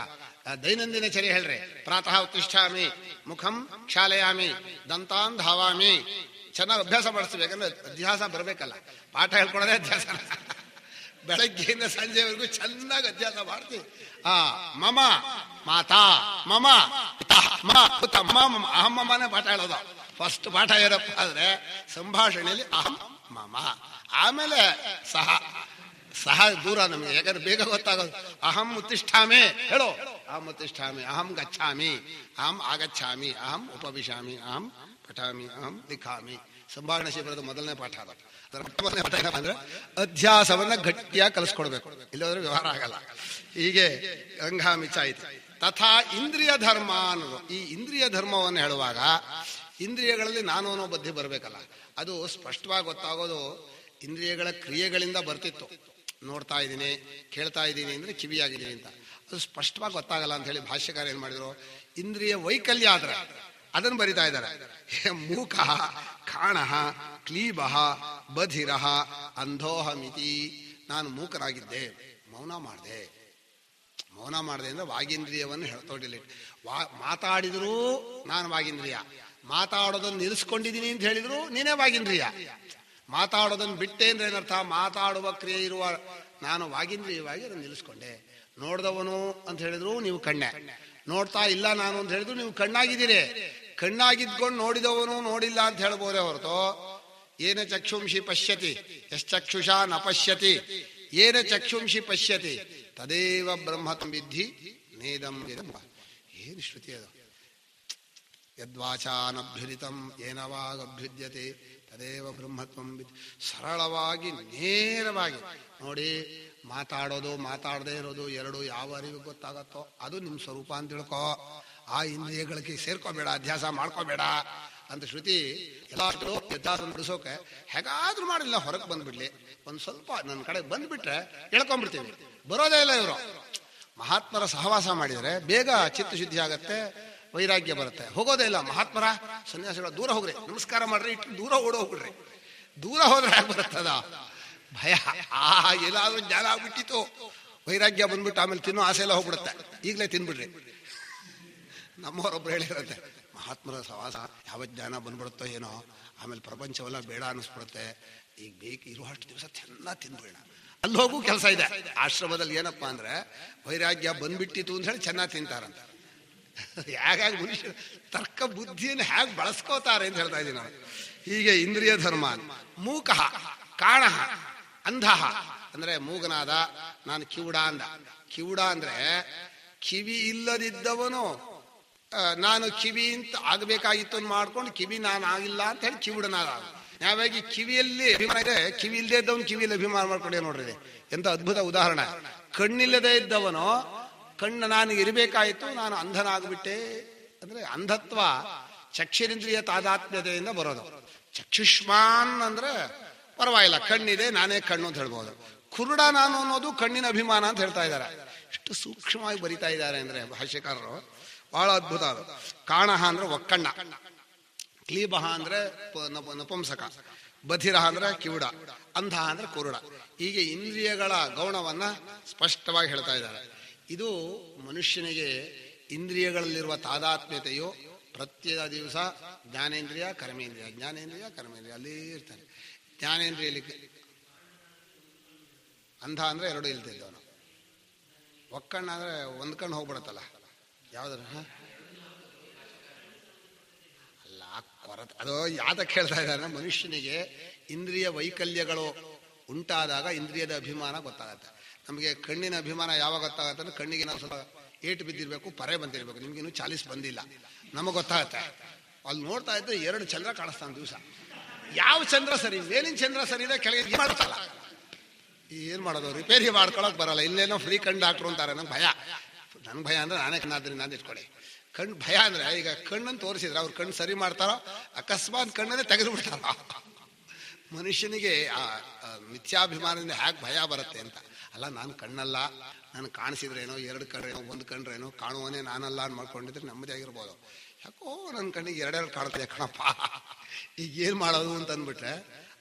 ದೈನಂದಿನ ಚರ್ಯ ಹೇಳ್ರಿ. ಪ್ರಾತಃ ಉತ್ತಿಷ್ಠಾಮಿ, ಮುಖಂ ಕ್ಷಾಲಯಾಮಿ, ದಂತಾನ್ ಧಾವಾಮಿ. ಚೆನ್ನಾಗಿ ಅಭ್ಯಾಸ ಮಾಡಿಸ್ತೀವಿ, ಯಾಕಂದ್ರೆ ಅಧ್ಯಾಸ ಬರಬೇಕಲ್ಲ. ಪಾಠ ಹೇಳ್ಕೊಡೋದೇ ಅಧ್ಯಾಸ. ಬೆಳಗ್ಗೆಯಿಂದ ಸಂಜೆವರೆಗೂ ಚೆನ್ನಾಗಿ ಅಧ್ಯಾಸ ಮಾಡ್ತೀವಿ. ಮಮ ಮಾತಾ, ಮಮ ಅಹಂ ಮಮನೇ ಪಾಠ ಹೇಳೋದು. ಫಸ್ಟ್ ಪಾಠ ಏನಪ್ಪ ಆದ್ರೆ ಸಂಭಾಷಣೆಯಲ್ಲಿ ಅಹಂ ಮಮ, ಆಮೇಲೆ ಸಹ ದೂರ ನಮಗೆ, ಯಾಕಂದ್ರೆ ಬೇಗ ಗೊತ್ತಾಗೋದು. ಅಹಂ ಉತ್ತಿಷ್ಠಾಮಿ ಹೇಳೋ, ಅಹಂ ಉತ್ತಿಷ್ಠಾಮಿ, ಅಹಂ ಗಚ್ಛಾಮಿ, ಅಹಂ ಆಗಚ್ಛಾಮಿ, ಅಹಂ ಉಪವಿಶಾಮಿ, ಅಹಂ ಪಠಾಮಿ, ಅಹಂ ಲಿಖಾಮಿ. ಸಂಭಾಷಣೆ ಶಿಬಿರದ ಮೊದಲನೇ ಪಾಠ ಅದು. ಅಂದ್ರೆ ಅಧ್ಯಾಸವನ್ನ ಗಟ್ಟಿಯಾಗಿ ಕಲಿಸ್ಕೊಡ್ಬೇಕು, ಇಲ್ಲದ್ರೆ ವ್ಯವಹಾರ ಆಗಲ್ಲ. ಹೀಗೆ ರಂಘಾಮಿಚ ಆಯ್ತು. ತಥಾ ಇಂದ್ರಿಯ ಧರ್ಮ ಅನ್ನೋದು. ಈ ಇಂದ್ರಿಯ ಧರ್ಮವನ್ನು ಹೇಳುವಾಗ ಇಂದ್ರಿಯಗಳಲ್ಲಿ ನಾನು ಅನ್ನೋ ಬುದ್ಧಿ ಬರಬೇಕಲ್ಲ. ಅದು ಸ್ಪಷ್ಟವಾಗಿ ಗೊತ್ತಾಗೋದು ಇಂದ್ರಿಯಗಳ ಕ್ರಿಯೆಗಳಿಂದ ಬರ್ತಿತ್ತು. ನೋಡ್ತಾ ಇದ್ದೀನಿ, ಕೇಳ್ತಾ ಇದ್ದೀನಿ ಅಂದ್ರೆ ಕಿವಿಯಾಗಿದ್ದೀನಿ ಅಂತ, ಅದು ಸ್ಪಷ್ಟವಾಗಿ ಗೊತ್ತಾಗಲ್ಲ ಅಂತ ಹೇಳಿ ಭಾಷ್ಯಕಾರ ಏನ್ ಮಾಡಿದ್ರು, ಇಂದ್ರಿಯ ವೈಕಲ್ಯ ಆದ್ರೆ ಅದನ್ನು ಬರಿತಾ ಇದ್ದಾರೆ. ಮೂಕ ಕಾಣ ಕ್ಲೀಬ ಬಧಿರ ಅಂಧೋಹಮಿತಿ. ನಾನು ಮೂಕರಾಗಿದ್ದೆ, ಮೌನ ಮಾಡಿದೆ ಅಂದ್ರೆ ವಾಗೀಂದ್ರಿಯವನ್ನು ಹೇಳ್ತೋಡಿಲ್ಲ. ಮಾತಾಡಿದ್ರು ನಾನು ವಾಗೀಂದ್ರಿಯ, ಮಾತಾಡೋದನ್ನು ನಿಲ್ಲಿಸ್ಕೊಂಡಿದ್ದೀನಿ ಅಂತ ಹೇಳಿದ್ರು ನೀನೇ ವಾಗೀಂದ್ರಿಯ. ಮಾತಾಡೋದನ್ನು ಬಿಟ್ಟೆ ಅಂದ್ರೆ ಏನರ್ಥ? ಮಾತಾಡುವ ಕ್ರಿಯೆ ಇರುವ ನಾನು ವಾಗೀಂದ್ರಿಯವಾಗಿ ಅದನ್ನು ನಿಲ್ಲಿಸ್ಕೊಂಡೆ. ನೋಡ್ದವನು ಅಂತ ಹೇಳಿದ್ರು ನೀವು ಕಣ್ಣೆ, ನೋಡ್ತಾ ಇಲ್ಲ ನಾನು ಅಂತ ಹೇಳಿದ್ರು ನೀವು ಕಣ್ಣಾಗಿದ್ದೀರಿ. ಕಣ್ಣಾಗಿದ್ಕೊಂಡು ನೋಡಿದವನು ನೋಡಿಲ್ಲ ಅಂತ ಹೇಳ್ಬೋದೇ ಹೊರತು ಏನ ಚಕ್ಷುಂಷಿ ಪಶ್ಯತಿ ಯಶ್ಚಕ್ಷುಷಾ ನ ಪಶ್ಯತಿ ಏನ ಚಕ್ಷುಂಷಿ ಪಶ್ಯತಿ ತದೇವ ಬ್ರಹ್ಮತ್ವಂ ವಿದ್ಧಿ ನೇದಂ ಇದಂ. ಏನು ಶ್ರುತಿ ಅದು? ಯದ್ವಾಚಾನಭ್ಯುದಿತಂ ಏನ ವಾಗಭ್ಯುದ್ಯತೆ ತದೇವ ಬ್ರಹ್ಮತ್ವಂ ವಿದ್ಧಿ. ಸರಳವಾಗಿ ನೇರವಾಗಿ ನೋಡಿ, ಮಾತಾಡೋದು ಮಾತಾಡದೇ ಇರೋದು ಎರಡು ಯಾವ ಅರಿವು ಗೊತ್ತಾಗತ್ತೋ ಅದು ನಿಮ್ಮ ಸ್ವರೂಪ ಅಂತ ತಿಳ್ಕೊ. ಆ ಇಂದ್ರಿಯಗಳಿಗೆ ಸೇರ್ಕೋಬೇಡ, ಅಧ್ಯಾಸ ಮಾಡ್ಕೋಬೇಡ ಅಂತ ಶ್ರುತಿ ಎಲ್ಲಾದ್ರೂ ವ್ಯತ್ಯಾಸ ನಡೆಸೋಕೆ ಹೇಗಾದ್ರೂ ಮಾಡಿಲ್ಲ. ಹೊರಗೆ ಬಂದ್ಬಿಡ್ಲಿ, ಒಂದು ಸ್ವಲ್ಪ ನನ್ನ ಕಡೆ ಬಂದ್ಬಿಟ್ರೆ ಎಳ್ಕೊಂಡ್ಬಿಡ್ತೀವಿ. ಬರೋದೇ ಇಲ್ಲ ಇವರು. ಮಹಾತ್ಮರ ಸಹವಾಸ ಮಾಡಿದರೆ ಬೇಗ ಚಿತ್ತಶುದ್ಧಿ ಆಗತ್ತೆ, ವೈರಾಗ್ಯ ಬರುತ್ತೆ. ಹೋಗೋದೇ ಇಲ್ಲ. ಮಹಾತ್ಮರ ಸನ್ಯಾಸಿಗಳ ದೂರ ಹೋಗ್ರಿ, ನಮಸ್ಕಾರ ಮಾಡ್ರಿ, ಇಟ್ಟು ದೂರ ಓಡೋ ಹೋಗ್ಬಿಡ್ರಿ. ದೂರ ಹೋದ್ರೆ ಹೇಗೆ ಬರುತ್ತದ ಭಯ. ಎಲ್ಲಾದ್ರೂ ಜ್ಞಾನ ಆಗ್ಬಿಟ್ಟಿತ್ತು, ವೈರಾಗ್ಯ ಬಂದ್ಬಿಟ್ಟು ಆಮೇಲೆ ತಿನ್ನೋ ಆಸೆ ಎಲ್ಲ ಹೋಗ್ಬಿಡುತ್ತೆ. ಈಗಲೇ ತಿನ್ಬಿಡ್ರಿ. ನಮ್ಮವರೊಬ್ರು ಹೇಳಿರುತ್ತೆ, ಮಹಾತ್ಮರ ಸಹವಾಸ ಯಾವ ಜ್ಞಾನ ಬಂದ್ಬಿಡುತ್ತೋ ಏನೋ, ಆಮೇಲೆ ಪ್ರಪಂಚವೆಲ್ಲ ಬೇಡ ಅನ್ನಿಸ್ಬಿಡುತ್ತೆ, ಈಗ ಬೇಕು ಇರುವಷ್ಟು ದಿವಸ ಚೆನ್ನಾಗಿ ತಿನ್ಬೇಡ. ಅಲ್ಲಿ ಹೋಗು ಕೆಲಸ ಇದೆ. ಆಶ್ರಮದಲ್ಲಿ ಏನಪ್ಪ ಅಂದ್ರೆ ವೈರಾಗ್ಯ ಬಂದ್ಬಿಟ್ಟಿತ್ತು ಅಂತ ಹೇಳಿ ಚೆನ್ನಾಗಿ ತಿಂತಾರಂತ. ಹೇಗಾಗಿ ಮನುಷ್ಯ ತರ್ಕ ಬುದ್ಧಿಯನ್ನು ಹೇಗೆ ಬಳಸ್ಕೋತಾರೆ ಅಂತ ಹೇಳ್ತಾ ಇದ್ದೀನಿ ನಾನು. ಹೀಗೆ ಇಂದ್ರಿಯ ಧರ್ಮ. ಮೂಕಃ ಕಾಣಃ ಅಂಧಃ ಅಂದ್ರೆ ಮೂಗನಾದ, ನಾನು ಕಿವುಡ ಅಂದ. ಕಿವುಡ ಅಂದ್ರೆ ಕಿವಿ ಇಲ್ಲದಿದ್ದವನು ನಾನು ಕಿವಿ ಅಂತ ಆಗಬೇಕಾಗಿತ್ತು ಅಂತ ಮಾಡ್ಕೊಂಡು ಕಿವಿ ನಾನು ಆಗಿಲ್ಲ ಅಂತ ಹೇಳಿ ಕಿವುಡನಾದ. ನಾವಾಗಿ ಕಿವಿಯಲ್ಲಿ ಅಭಿಮಾನ ಇದೆ, ಕಿವಿ ಇಲ್ಲದೆ ಇದ್ದವನು ಕಿವಿಯಲ್ಲಿ ಅಭಿಮಾನ ಮಾಡ್ಕೊಂಡೆ ನೋಡ್ರಿ. ಎಂತ ಅದ್ಭುತ ಉದಾಹರಣೆ. ಕಣ್ಣಿಲ್ಲದೆ ಇದ್ದವನು ಕಣ್ಣು ನಾನು ಇರಬೇಕಾಯಿತು, ನಾನು ಅಂಧನಾಗ್ಬಿಟ್ಟೆ ಅಂದ್ರೆ ಅಂಧತ್ವ ಚಕ್ಷುರೇಂದ್ರಿಯ ತಾದಾತ್ಮ್ಯತೆಯಿಂದ ಬರೋದು. ಚಕ್ಷುಷ್ಮಾನ್ ಅಂದ್ರೆ ಪರವಾಗಿಲ್ಲ, ಕಣ್ಣಿದೆ ನಾನೇ ಕಣ್ಣು ಅಂತ ಹೇಳ್ಬೋದು. ಕುರುಡ ನಾನು ಅನ್ನೋದು ಕಣ್ಣಿನ ಅಭಿಮಾನ ಅಂತ ಹೇಳ್ತಾ ಇದ್ದಾರೆ. ಎಷ್ಟು ಸೂಕ್ಷ್ಮವಾಗಿ ಬರಿತಾ ಇದ್ದಾರೆ ಅಂದ್ರೆ ಭಾಷ್ಯಕಾರರು, ಬಹಳ ಅದ್ಭುತ ಅದು. ಕಾಣಃ ಅಂದ್ರೆ ಒಕ್ಕಣ್ಣ, ಕ್ಲೀಬಹ ಅಂದ್ರೆ ನಪುಂಸಕ, ಬಧಿರ ಅಂದ್ರೆ ಕಿವುಡ, ಅಂಧ ಅಂದ್ರೆ ಕುರುಡ. ಹೀಗೆ ಇಂದ್ರಿಯಗಳ ಗೌಣವನ್ನ ಸ್ಪಷ್ಟವಾಗಿ ಹೇಳ್ತಾ ಇದ್ದಾರೆ. ಇದು ಮನುಷ್ಯನಿಗೆ ಇಂದ್ರಿಯಗಳಲ್ಲಿರುವ ತಾದಾತ್ಮ್ಯತೆಯು ಪ್ರತ್ಯೇಕ ದಿವಸ ಜ್ಞಾನೇಂದ್ರಿಯ ಕರ್ಮೇಂದ್ರಿಯ, ಜ್ಞಾನೇಂದ್ರಿಯ ಕರ್ಮೇಂದ್ರಿಯ ಅಲ್ಲೇ ಇರ್ತಾನೆ. ಜ್ಞಾನೇಂದ್ರಿಯಲ್ಲಿ ಅಂಧ ಅಂದ್ರೆ ಎರಡು ಇಲ್ತಿದ್ದವನು, ಒಕ್ಕಣ್ಣ ಅಂದ್ರೆ ಒಂದ್ ಕಣ್ಣು ಹೋಗ್ಬಿಡತ್ತಲ್ಲ. ಯಾವ್ದಾರ ಅಲ್ಲ ಕೊರತೆ ಅದು ಯಾತಕ್ಕೆ ಹೇಳ್ತಾ ಇದ್ದಾರೆ? ಮನುಷ್ಯನಿಗೆ ಇಂದ್ರಿಯ ವೈಕಲ್ಯಗಳು ಉಂಟಾದಾಗ ಇಂದ್ರಿಯದ ಅಭಿಮಾನ ಗೊತ್ತಾಗತ್ತೆ. ನಮಗೆ ಕಣ್ಣಿನ ಅಭಿಮಾನ ಯಾವಾಗ ಗೊತ್ತಾಗತ್ತೆ ಅಂದ್ರೆ ಕಣ್ಣಿಗೆ ನಾವು ಸ್ವಲ್ಪ ಏಟು ಬಿದ್ದಿರ್ಬೇಕು, ಪರೆ ಬಂದಿರ್ಬೇಕು. ನಿಮ್ಗಿನ್ನೂ 40 ಬಂದಿಲ್ಲ, ನಮಗೆ ಗೊತ್ತಾಗತ್ತೆ. ಅಲ್ಲಿ ನೋಡ್ತಾ ಇದ್ರೆ 2 ಚಂದ್ರ ಕಾಣಿಸ್ತಾನೆ ದಿವಸ. ಯಾವ ಚಂದ್ರ ಸರಿ? ಮೇಲಿನ ಚಂದ್ರ ಸರಿ ಇದೆ, ಕೆಳಗೆ ಮಾಡ್ತಲ್ಲ. ಏನ್ ಮಾಡೋದು? ರಿಪೇರಿ ಮಾಡ್ಕೊಳಕ್ ಬರಲ್ಲ. ಇಲ್ಲೇನೋ ಫ್ರೀ ಕಣ್ ಡಾಕ್ಟ್ರು ಅಂತಾರೆ. ನಂಗೆ ಭಯ. ನನ್ ಭಯ ಅಂದ್ರೆ ನಾನೇ ಕಣ್ಣಾದ್ರಿಂದ ನಾನು ಇಟ್ಕೊಳ್ಳಿ. ಕಣ್ಣು ಭಯ ಅಂದ್ರೆ ಈಗ ಕಣ್ಣನ್ನು ತೋರಿಸಿದ್ರೆ ಅವ್ರು ಕಣ್ಣು ಸರಿ ಮಾಡ್ತಾರೋ, ಅಕಸ್ಮಾತ್ ಕಣ್ಣನ್ನೇ ತೆಗೆದು ಬಿಡ್ತಾರ. ಮನುಷ್ಯನಿಗೆ ಆ ಮಿಥ್ಯಾಭಿಮಾನದಿಂದ ಹ್ಯಾಕ್ ಭಯ ಬರುತ್ತೆ ಅಂತ. ಅಲ್ಲ, ನಾನು ಕಣ್ಣಲ್ಲ, ನಾನು ಕಾಣಿಸಿದ್ರೇನೋ, 2 ಕಣ್ರೇನೋ, 1 ಕಣ್ರೇನೋ, ಕಾಣುವನೇ ನಾನಲ್ಲ ಅಂತ ಮಾಡ್ಕೊಂಡಿದ್ರೆ ನೆಮ್ಮದಿ ಆಗಿರ್ಬೋದು. ಯಾಕೋ ನನ್ನ ಕಣ್ಣಿಗೆ 2 ಕಾಣ್ತದೆ ಕಣಪ್ಪ, ಈಗ ಏನ್ ಮಾಡೋದು ಅಂತ ಅಂದ್ಬಿಟ್ರೆ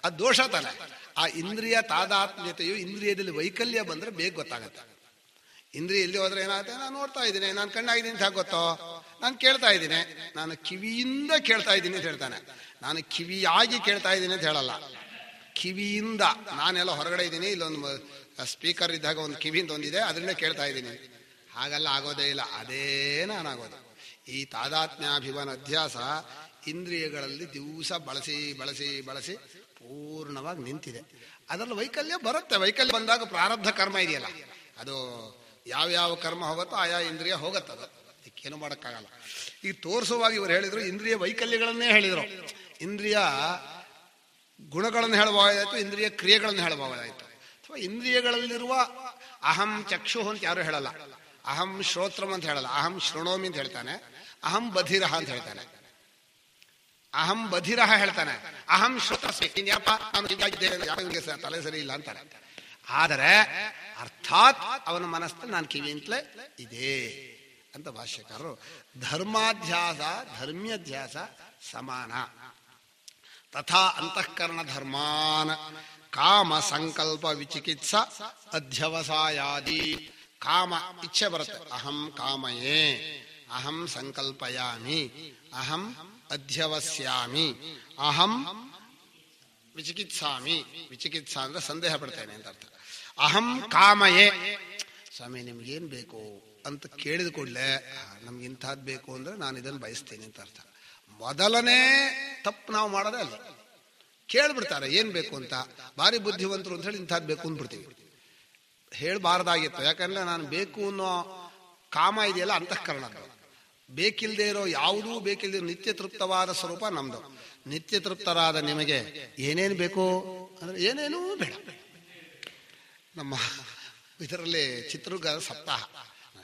ಅದು ದೋಷ ತಾನೆ. ಆ ಇಂದ್ರಿಯ ತಾದಾತ್ಮ್ಯತೆಯು ಇಂದ್ರಿಯದಲ್ಲಿ ವೈಕಲ್ಯ ಬಂದ್ರೆ ಬೇಗ ಗೊತ್ತಾಗತ್ತೆ. ಇಂದ್ರಿಯ ಎಲ್ಲಿ ಹೋದ್ರೆ ಏನಾಗುತ್ತೆ? ನಾನು ನೋಡ್ತಾ ಇದ್ದೀನಿ, ನಾನು ಕಣ್ಣಾಗಿದ್ದೀನಿ ಅಂತ ಹೇಗೆ ಗೊತ್ತೋ? ನಾನು ಕೇಳ್ತಾ ಇದ್ದೀನಿ, ನಾನು ಕಿವಿಯಿಂದ ಕೇಳ್ತಾ ಇದ್ದೀನಿ ಅಂತ ಹೇಳ್ತಾನೆ. ನಾನು ಕಿವಿಯಾಗಿ ಕೇಳ್ತಾ ಇದ್ದೀನಿ ಅಂತ ಹೇಳಲ್ಲ, ಕಿವಿಯಿಂದ. ನಾನೆಲ್ಲ ಹೊರಗಡೆ ಇದ್ದೀನಿ, ಇಲ್ಲೊಂದು ಸ್ಪೀಕರ್ ಇದ್ದಾಗ ಒಂದು ಕಿವಿಯಿಂದ ಒಂದಿದೆ, ಅದರಿಂದ ಕೇಳ್ತಾ ಇದ್ದೀನಿ. ಹಾಗೆಲ್ಲ ಆಗೋದೇ ಇಲ್ಲ, ಅದೇ ನಾನಾಗೋದು. ಈ ತಾದಾತ್ಮ್ಯಾಭಿಮಾನ ಅಧ್ಯಾಸ ಇಂದ್ರಿಯಗಳಲ್ಲಿ ದಿವಸ ಬಳಸಿ ಬಳಸಿ ಬಳಸಿ ಪೂರ್ಣವಾಗಿ ನಿಂತಿದೆ. ಅದರಲ್ಲಿ ವೈಕಲ್ಯ ಬರುತ್ತೆ. ವೈಕಲ್ಯ ಬಂದಾಗ ಪ್ರಾರಬ್ಧ ಕರ್ಮ ಇದೆಯಲ್ಲ, ಅದು ಯಾವ್ಯಾವ ಕರ್ಮ ಹೋಗುತ್ತೋ ಆಯಾ ಇಂದ್ರಿಯ ಹೋಗುತ್ತದು, ಅದಕ್ಕೇನು ಮಾಡೋಕ್ಕಾಗಲ್ಲ. ಈಗ ತೋರಿಸುವಾಗ ಇವರು ಹೇಳಿದ್ರು, ಇಂದ್ರಿಯ ವೈಕಲ್ಯಗಳನ್ನೇ ಹೇಳಿದರು. ಇಂದ್ರಿಯ ಗುಣಗಳನ್ನು ಹೇಳಬಹುದಾಯ್ತು, ಇಂದ್ರಿಯ ಕ್ರಿಯೆಗಳನ್ನು ಹೇಳಬಹುದಾಯ್ತು. ಅಥವಾ ಇಂದ್ರಿಯಗಳಲ್ಲಿರುವ ಅಹಂ ಚಕ್ಷು ಅಂತ ಯಾರು ಹೇಳಲ್ಲ, ಅಹಂ ಶ್ರೋತ್ರಂ ಅಂತ ಹೇಳಲ್ಲ, ಅಹಂ ಶೃಣೋಮಿ ಅಂತ ಹೇಳ್ತಾನೆ, ಅಹಂ ಬಧಿರಹ ಅಂತ ಹೇಳ್ತಾನೆ, ಅಹಂ ಬಧಿರಹ ಹೇಳ್ತಾನೆ, ಅಹಂ ಶ್ರೋತ್ರಸ್ಮಿ. ತಲೆ ಸರಿ ಇಲ್ಲ ಅಂತಾನೆ. ಆದರೆ ಅರ್ಥಾತ್ ಅವನ ಮನಸ್ಸು ನಾನು ಕಿವಿ ಅಂತಲೇ ಇದೆ ಅಂತ ಭಾಷ್ಯಕಾರರು. ಧರ್ಮಾಧ್ಯಾಸ ಧರ್ಮ್ಯಧ್ಯಾಸ ಸಮಾನ. ತಥಾ ಅಂತಃಕರಣ ಧರ್ಮಾನ್ ಕಾಮ ಸಂಕಲ್ಪ ವಿಚಿಕಿತ್ಸ ಅಧ್ಯವಸಾಯಾದಿ. ಕಾಮ ಇಚ್ಛೆ ಬರುತ್ತೆ, ಅಹಂ ಕಾಮಯೇ, ಅಹಂ ಸಂಕಲ್ಪಯಾಮಿ, ಅಹಂ ಅಧ್ಯವಸ್ಯಾಮಿ, ಅಹಂ ವಿಚಿಕಿತ್ಸಾಮಿ. ವಿಚಿಕಿತ್ಸಾ ಅಂದ್ರೆ ಸಂದೇಹ ಪಡ್ತೇನೆ ಅಂತ ಅರ್ಥ. ಅಹಂ ಕಾಮಯೇ, ಸ್ವಾಮಿ ನಿಮ್ಗೇನ್ ಬೇಕು ಅಂತ ಕೇಳಿದ ಕೂಡಲೇ ನಮ್ಗೆ ಇಂಥದ್ದು ಬೇಕು ಅಂದ್ರೆ ನಾನು ಇದನ್ನು ಬಯಸ್ತೇನೆ ಅಂತ ಅರ್ಥ. ಮೊದಲನೇ ತಪ್ಪು ನಾವು ಮಾಡೋದೇ ಅಲ್ಲ. ಕೇಳ್ಬಿಡ್ತಾರೆ ಏನ್ ಬೇಕು ಅಂತ, ಭಾರಿ ಬುದ್ಧಿವಂತರು ಅಂತ ಹೇಳಿ ಇಂಥದ್ದು ಬೇಕು ಅಂದ್ಬಿಡ್ತೀವಿ. ಹೇಳಬಾರ್ದಾಗಿತ್ತು. ಯಾಕಂದ್ರೆ ನಾನು ಬೇಕು ಅನ್ನೋ ಕಾಮ ಇದೆಯಲ್ಲ ಅಂತಃಕರಣದ್ದು. ಬೇಕಿಲ್ಲದೆ ಇರೋ ಯಾವುದೂ ಬೇಕಿಲ್ಲದೆ ನಿತ್ಯ ತೃಪ್ತವಾದ ಸ್ವರೂಪ ನಮ್ದು. ನಿತ್ಯ ತೃಪ್ತರಾದ ನಿಮಗೆ ಏನೇನು ಬೇಕು ಅಂದ್ರೆ ಏನೇನೂ ಬೇಡ. ನಮ್ಮ ಇದರಲ್ಲಿ ಚಿತ್ರದುರ್ಗ ಸಪ್ತಾಹ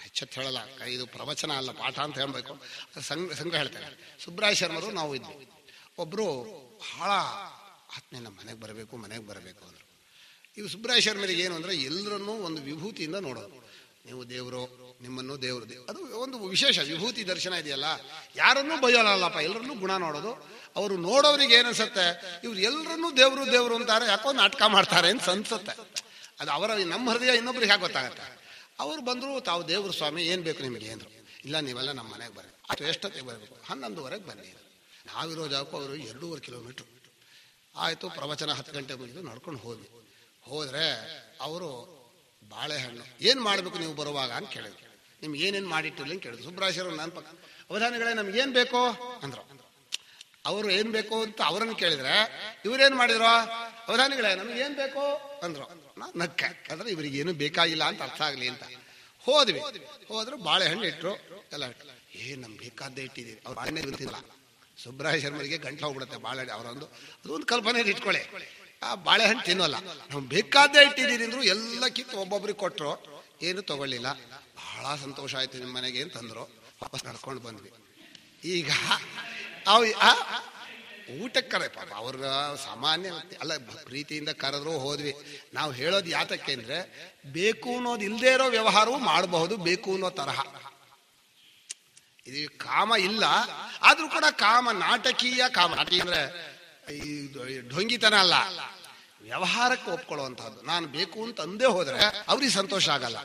ಹೆಚ್ಚೆತ್ತು ಹೇಳಲ್ಲ, ಇದು ಪ್ರವಚನ ಅಲ್ಲ, ಪಾಠ ಅಂತ ಹೇಳಬೇಕು, ಸಂಘ ಹೇಳ್ತಾರೆ. ಸುಬ್ರಾಯ ಶರ್ಮರು ನಾವು ಇದ್ವಿ. ಒಬ್ಬರು ಬಹಳ ಆತ್ಮೀಯ ನಮ್ಮ ಮನೆಗೆ ಬರಬೇಕು ಅಂದರು. ಇವು ಸುಬ್ರಾಯ ಶರ್ಮರಿಗೆ ಏನು ಅಂದರೆ ಎಲ್ಲರನ್ನೂ ಒಂದು ವಿಭೂತಿಯಿಂದ ನೋಡೋದು. ನೀವು ದೇವರು, ನಿಮ್ಮನ್ನು ದೇವರು, ಅದು ಒಂದು ವಿಶೇಷ ವಿಭೂತಿ ದರ್ಶನ ಇದೆಯಲ್ಲ. ಯಾರನ್ನೂ ಬೈಯೋಲ್ಲಪ್ಪ, ಎಲ್ಲರನ್ನೂ ಗುಣ ನೋಡೋದು. ಅವರು ನೋಡೋರಿಗೆ ಏನನ್ಸುತ್ತೆ, ಇವ್ರು ಎಲ್ಲರನ್ನೂ ದೇವರು ದೇವರು ಅಂತಾರೆ, ಯಾಕೋ ನಾಟಕ ಮಾಡ್ತಾರೆ ಅಂತ ಅನ್ಸುತ್ತೆ. ಅದು ಅವರ ನಮ್ಮ ಹೃದಯ ಇನ್ನೊಬ್ರಿಗೆ ಹೇಗೆ ಗೊತ್ತಾಗತ್ತೆ. ಅವ್ರು ಬಂದರು, ತಾವು ದೇವರು ಸ್ವಾಮಿ ಏನು ಬೇಕು ನಿಮಗೆ ಅಂದರು. ಇಲ್ಲ ನೀವೆಲ್ಲ ನಮ್ಮ ಮನೆಗೆ ಬರ್ರಿ. ಅದು ಎಷ್ಟೊತ್ತಿಗೆ ಬರಬೇಕು? 11:30 ಬನ್ನಿ. ನಾವಿರೋ ಜಾಗಕ್ಕೂ ಅವರು 2.5 ಕಿಲೋಮೀಟ್ರ್. ಆಯಿತು, ಪ್ರವಚನ 10 ಗಂಟೆ ಮುಗಿದು ನಡ್ಕೊಂಡು ಹೋದರೆ ಅವರು ಬಾಳೆಹಣ್ಣು ಏನು ಮಾಡಬೇಕು ನೀವು ಬರುವಾಗ ಅಂತ ಕೇಳಿದ್ರು. ನಿಮ್ಗೆ ಏನೇನು ಮಾಡಿಟ್ಟಿರಲಿ ಅಂತ ಕೇಳಿದ್ರು. ಸುಬ್ರಾಯರು ನನ್ನ ಪಕ್ಕ ಅವಧಾನಿಗಳೇ ನಮ್ಗೇನು ಬೇಕೋ ಅಂದರು. ಅವರು ಏನು ಬೇಕು ಅಂತ ಅವರನ್ನು ಕೇಳಿದ್ರೆ ಇವ್ರೇನು ಮಾಡಿದ್ರು, ಅವಧಾನಿಗಳೇ ನಮಗೇನು ಬೇಕೋ ಅಂದರು. ನಕ್ಕ ಅಂದ್ರೆ ಇವ್ರಿಗೇನು ಬೇಕಾಗಿಲ್ಲ ಅಂತ ಅರ್ಥ ಆಗಲಿ ಅಂತ ಹೋದ್ರು. ಬಾಳೆಹಣ್ಣು ಇಟ್ಟರು, ಎಲ್ಲ ಇಟ್ಟರು. ನಮ್ಗೆ ಬೇಕಾದ್ದೇ ಇಟ್ಟಿದ್ದೀರಿ. ಅವ್ರು ಬಾಳೆಹಣ್ಣೆ ಗೊತ್ತಿಲ್ಲ. ಸುಬ್ರಾಯ ಶರ್ಮರಿಗೆ ಗಂಟಲು ಹೋಗ್ಬಿಡುತ್ತೆ ಬಾಳೆಹಣ್ಣು. ಅದೊಂದು ಕಲ್ಪನೆ ಇಟ್ಕೊಳ್ಳಿ. ಆ ಬಾಳೆಹಣ್ಣು ತಿನ್ನೋಲ್ಲ, ನಾವು ಬೇಕಾದ್ದೇ ಇಟ್ಟಿದ್ದೀರಿ ಅಂದ್ರು. ಎಲ್ಲ ಕಿತ್ತು ಒಬ್ಬೊಬ್ರಿಗೆ ಕೊಟ್ಟರು, ಏನು ತಗೊಳ್ಳಿಲ್ಲ. ಬಹಳ ಸಂತೋಷ ಆಯ್ತು ನಿಮ್ಮ ಮನೆಗೆ ಅಂತಂದ್ರು. ವಾಪಸ್ ನಡ್ಕೊಂಡು ಬಂದ್ವಿ. ಈಗ ಊಟಕ್ಕೆ ಕರೆ ಪಾಪ ಅವ್ರ ಸಾಮಾನ್ಯ ಅಲ್ಲ, ಪ್ರೀತಿಯಿಂದ ಕರೆದ್ರು ಹೋದ್ವಿ. ನಾವು ಹೇಳೋದು ಯಾತಕ್ಕೆ ಅಂದ್ರೆ, ಬೇಕು ಅನ್ನೋದು ಇಲ್ಲದೆ ಇರೋ ವ್ಯವಹಾರವೂ ಮಾಡಬಹುದು ಬೇಕು ಅನ್ನೋ ತರಹ. ಇದು ಕಾಮ ಇಲ್ಲ, ಆದ್ರೂ ಕೂಡ ಕಾಮ ನಾಟಕೀಯ ಕಾಮ. ನಾಟಕೀಯ ಅಂದ್ರೆ ಈ ಢೊಂಗಿತನ ಅಲ್ಲ, ವ್ಯವಹಾರಕ್ಕೆ ಒಪ್ಕೊಳ್ಳುವಂತಹದ್ದು. ನಾನು ಬೇಕು ಅಂತ ಅಂದೇ ಹೋದ್ರೆ ಅವ್ರಿಗೆ ಸಂತೋಷ ಆಗಲ್ಲ.